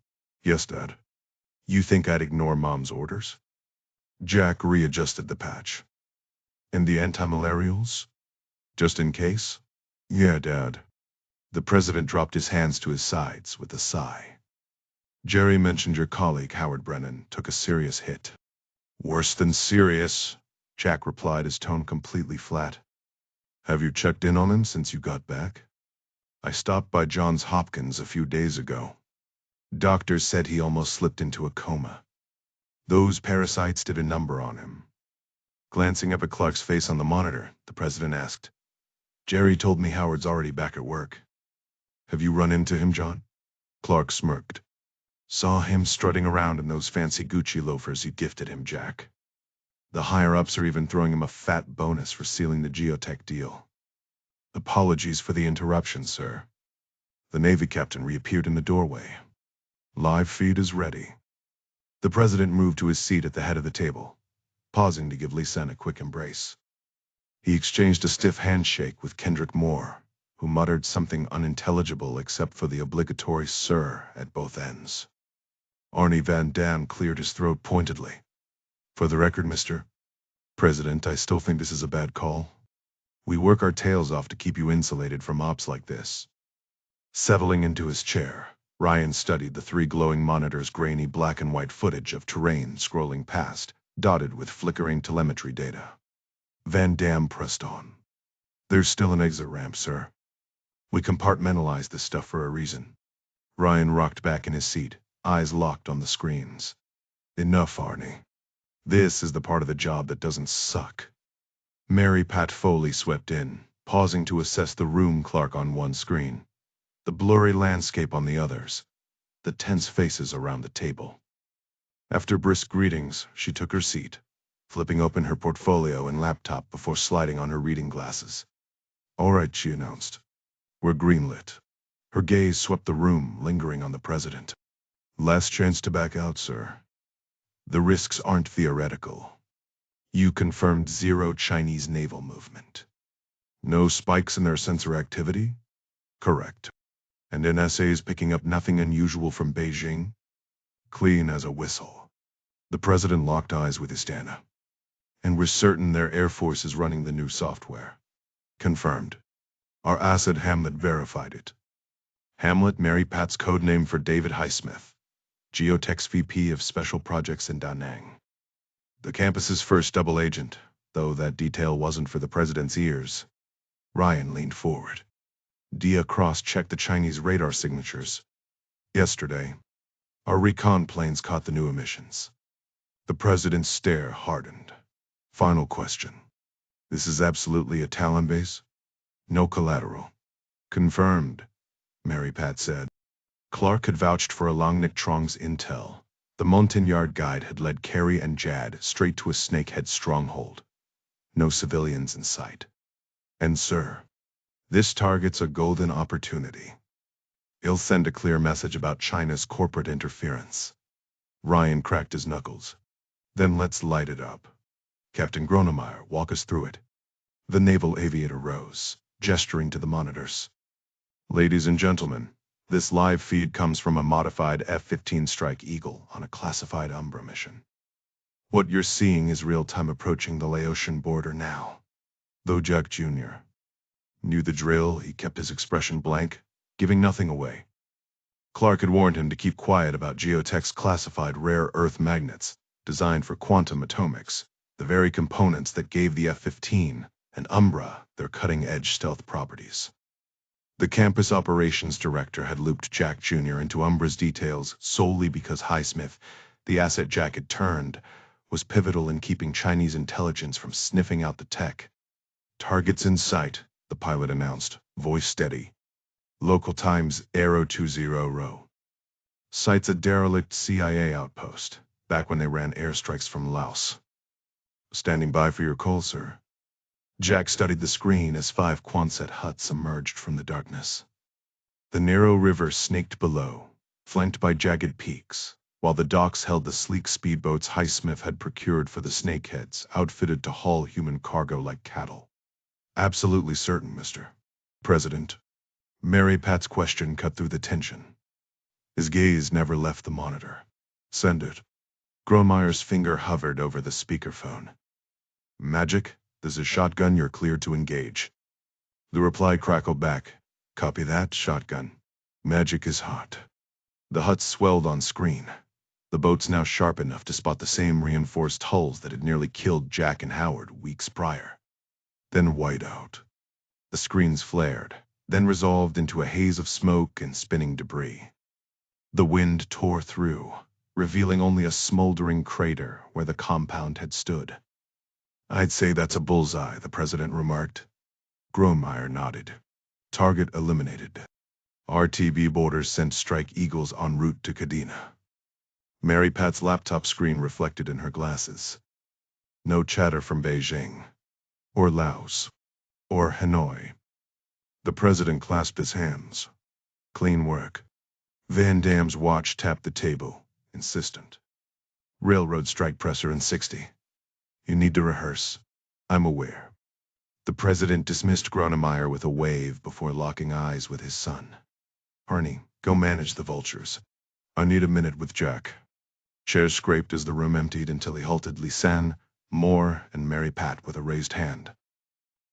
Yes, Dad. You think I'd ignore Mom's orders? Jack readjusted the patch. And the antimalarials? Just in case? Yeah, Dad. The president dropped his hands to his sides with a sigh. Jerry mentioned your colleague, Howard Brennan, took a serious hit. Worse than serious, Jack replied, his tone completely flat. Have you checked in on him since you got back? I stopped by Johns Hopkins a few days ago. Doctors said he almost slipped into a coma. Those parasites did a number on him. Glancing up at Clark's face on the monitor, the president asked, Jerry told me Howard's already back at work. Have you run into him, John? Clark smirked. Saw him strutting around in those fancy Gucci loafers you gifted him, Jack. The higher-ups are even throwing him a fat bonus for sealing the geotech deal. Apologies for the interruption, sir. The Navy captain reappeared in the doorway. Live feed is ready. The president moved to his seat at the head of the table, pausing to give Lisanne a quick embrace. He exchanged a stiff handshake with Kendrick Moore, who muttered something unintelligible except for the obligatory sir at both ends. Arnie Van Dam cleared his throat pointedly. For the record, Mr. President, I still think this is a bad call. We work our tails off to keep you insulated from ops like this. Settling into his chair, Ryan studied the three glowing monitors' grainy black and white footage of terrain scrolling past, dotted with flickering telemetry data. Van Dam pressed on. There's still an exit ramp, sir. We compartmentalize this stuff for a reason. Ryan rocked back in his seat, eyes locked on the screens. Enough, Arnie. This is the part of the job that doesn't suck. Mary Pat Foley swept in, pausing to assess the room Clark on one screen, the blurry landscape on the others, the tense faces around the table. After brisk greetings, she took her seat, flipping open her portfolio and laptop before sliding on her reading glasses. All right, she announced. We're greenlit. Her gaze swept the room, lingering on the president. Last chance to back out, sir. The risks aren't theoretical. You confirmed zero Chinese naval movement. No spikes in their sensor activity? Correct. And NSA is picking up nothing unusual from Beijing? Clean as a whistle. The president locked eyes with Istana. And we're certain their Air Force is running the new software. Confirmed. Our asset Hamlet verified it. Hamlet, Mary Pat's code name for David Highsmith, Geotech's VP of Special Projects in Da Nang. The campus's first double agent, though that detail wasn't for the president's ears. Ryan leaned forward. Dia cross-checked the Chinese radar signatures. Yesterday, our recon planes caught the new emissions. The president's stare hardened. Final question. This is absolutely a Talon base? No collateral. Confirmed, Mary Pat said. Clark had vouched for Along Nick Trong's intel. The Montagnard guide had led Carrie and Jad straight to a snakehead stronghold. No civilians in sight. And sir, this target's a golden opportunity. It'll send a clear message about China's corporate interference. Ryan cracked his knuckles. Then let's light it up. Captain Gronemeyer, walk us through it. The naval aviator rose, gesturing to the monitors. Ladies and gentlemen, this live feed comes from a modified F-15 Strike Eagle on a classified Umbra mission. What you're seeing is real-time approaching the Laotian border now. Though Jack Jr. knew the drill, he kept his expression blank, giving nothing away. Clark had warned him to keep quiet about Geotech's classified rare earth magnets, designed for quantum atomics, the very components that gave the F-15 and Umbra their cutting-edge stealth properties. The campus operations director had looped Jack Jr. into Umbra's details solely because Highsmith, the asset Jack had turned, was pivotal in keeping Chinese intelligence from sniffing out the tech. Targets in sight, the pilot announced, voice steady. Local times, Aero 20 Rho. Sights a derelict CIA outpost, back when they ran airstrikes from Laos. Standing by for your call, sir. Jack studied the screen as 5 Quonset huts emerged from the darkness. The narrow river snaked below, flanked by jagged peaks, while the docks held the sleek speedboats Highsmith had procured for the snakeheads, outfitted to haul human cargo like cattle. Absolutely certain, Mr. President. Mary Pat's question cut through the tension. His gaze never left the monitor. Send it. Grohmeyer's finger hovered over the speakerphone. Magic, this is Shotgun, you're cleared to engage. The reply crackled back. Copy that, Shotgun. Magic is hot. The huts swelled on screen. The boats now sharp enough to spot the same reinforced hulls that had nearly killed Jack and Howard weeks prior. Then white out. The screens flared, then resolved into a haze of smoke and spinning debris. The wind tore through, revealing only a smoldering crater where the compound had stood. I'd say that's a bullseye, the president remarked. Grohmeyer nodded. Target eliminated. RTB boarders sent Strike Eagles en route to Kadena. Mary Pat's laptop screen reflected in her glasses. No chatter from Beijing, or Laos, or Hanoi. The president clasped his hands. Clean work. Van Damme's watch tapped the table, insistent. Railroad strike presser in 60. You need to rehearse. I'm aware. The president dismissed Grohmeyer with a wave before locking eyes with his son. Harney, go manage the vultures. I need a minute with Jack. Chairs scraped as the room emptied until he halted Lisanne, Moore, and Mary Pat with a raised hand.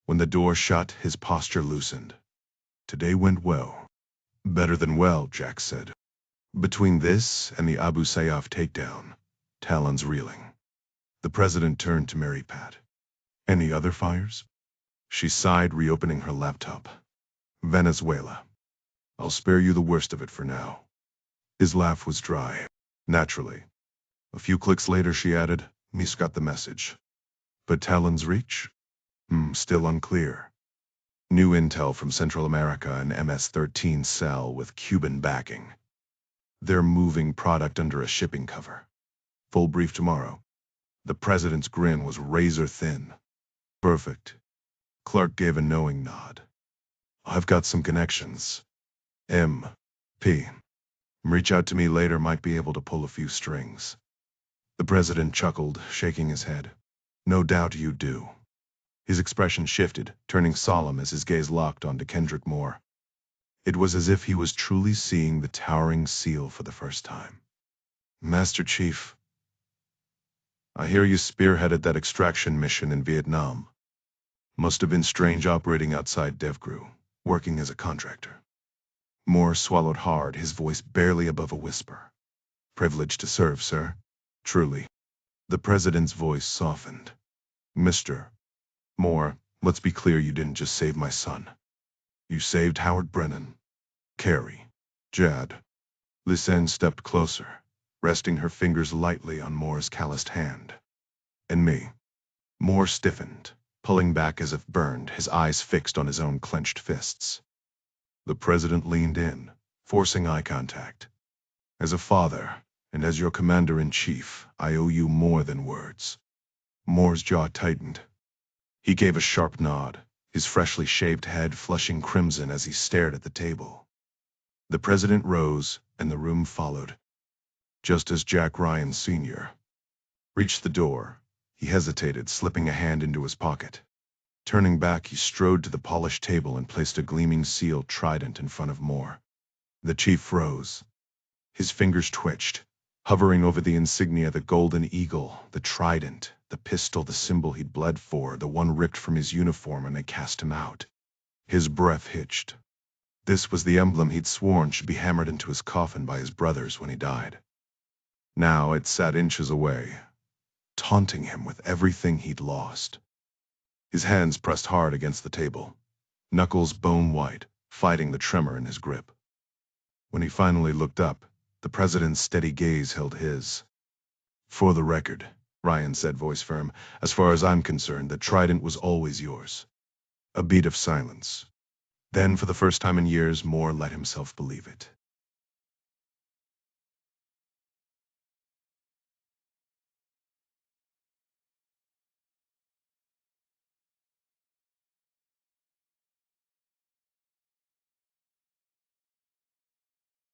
When the door shut, his posture loosened. Today went well. Better than well, Jack said. Between this and the Abu Sayyaf takedown, talons reeling. The president turned to Mary Pat. Any other fires? She sighed, reopening her laptop. Venezuela. I'll spare you the worst of it for now. His laugh was dry. Naturally. A few clicks later, she added, Mies got the message. But Talon's reach? Still unclear. New intel from Central America and MS-13 cell with Cuban backing. They're moving product under a shipping cover. Full brief tomorrow. The president's grin was razor thin. Perfect. Clark gave a knowing nod. I've got some connections. M.P. Reach out to me later, might be able to pull a few strings. The president chuckled, shaking his head. No doubt you do. His expression shifted, turning solemn as his gaze locked onto Kendrick Moore. It was as if he was truly seeing the towering seal for the first time. Master Chief, I hear you spearheaded that extraction mission in Vietnam. Must have been strange operating outside DevGru, working as a contractor. Moore swallowed hard, his voice barely above a whisper. Privileged to serve, sir. Truly. The president's voice softened. Mr. Moore, let's be clear, you didn't just save my son. You saved Howard Brennan, Carrie, Jad. Lisanne stepped closer, resting her fingers lightly on Moore's calloused hand. And me. Moore stiffened, pulling back as if burned, his eyes fixed on his own clenched fists. The president leaned in, forcing eye contact. As a father, and as your commander-in-chief, I owe you more than words. Moore's jaw tightened. He gave a sharp nod, his freshly shaved head flushing crimson as he stared at the table. The president rose, and the room followed. Just as Jack Ryan Sr. reached the door, he hesitated, slipping a hand into his pocket. Turning back, he strode to the polished table and placed a gleaming sealed trident in front of Moore. The chief rose. His fingers twitched, hovering over the insignia, the golden eagle, the trident, the pistol, the symbol he'd bled for, the one ripped from his uniform when they cast him out. His breath hitched. This was the emblem he'd sworn should be hammered into his coffin by his brothers when he died. Now it sat inches away, taunting him with everything he'd lost. His hands pressed hard against the table, knuckles bone white, fighting the tremor in his grip. When he finally looked up, the president's steady gaze held his. For the record, Ryan said, voice firm, as far as I'm concerned, the trident was always yours. A beat of silence. Then, for the first time in years, Moore let himself believe it.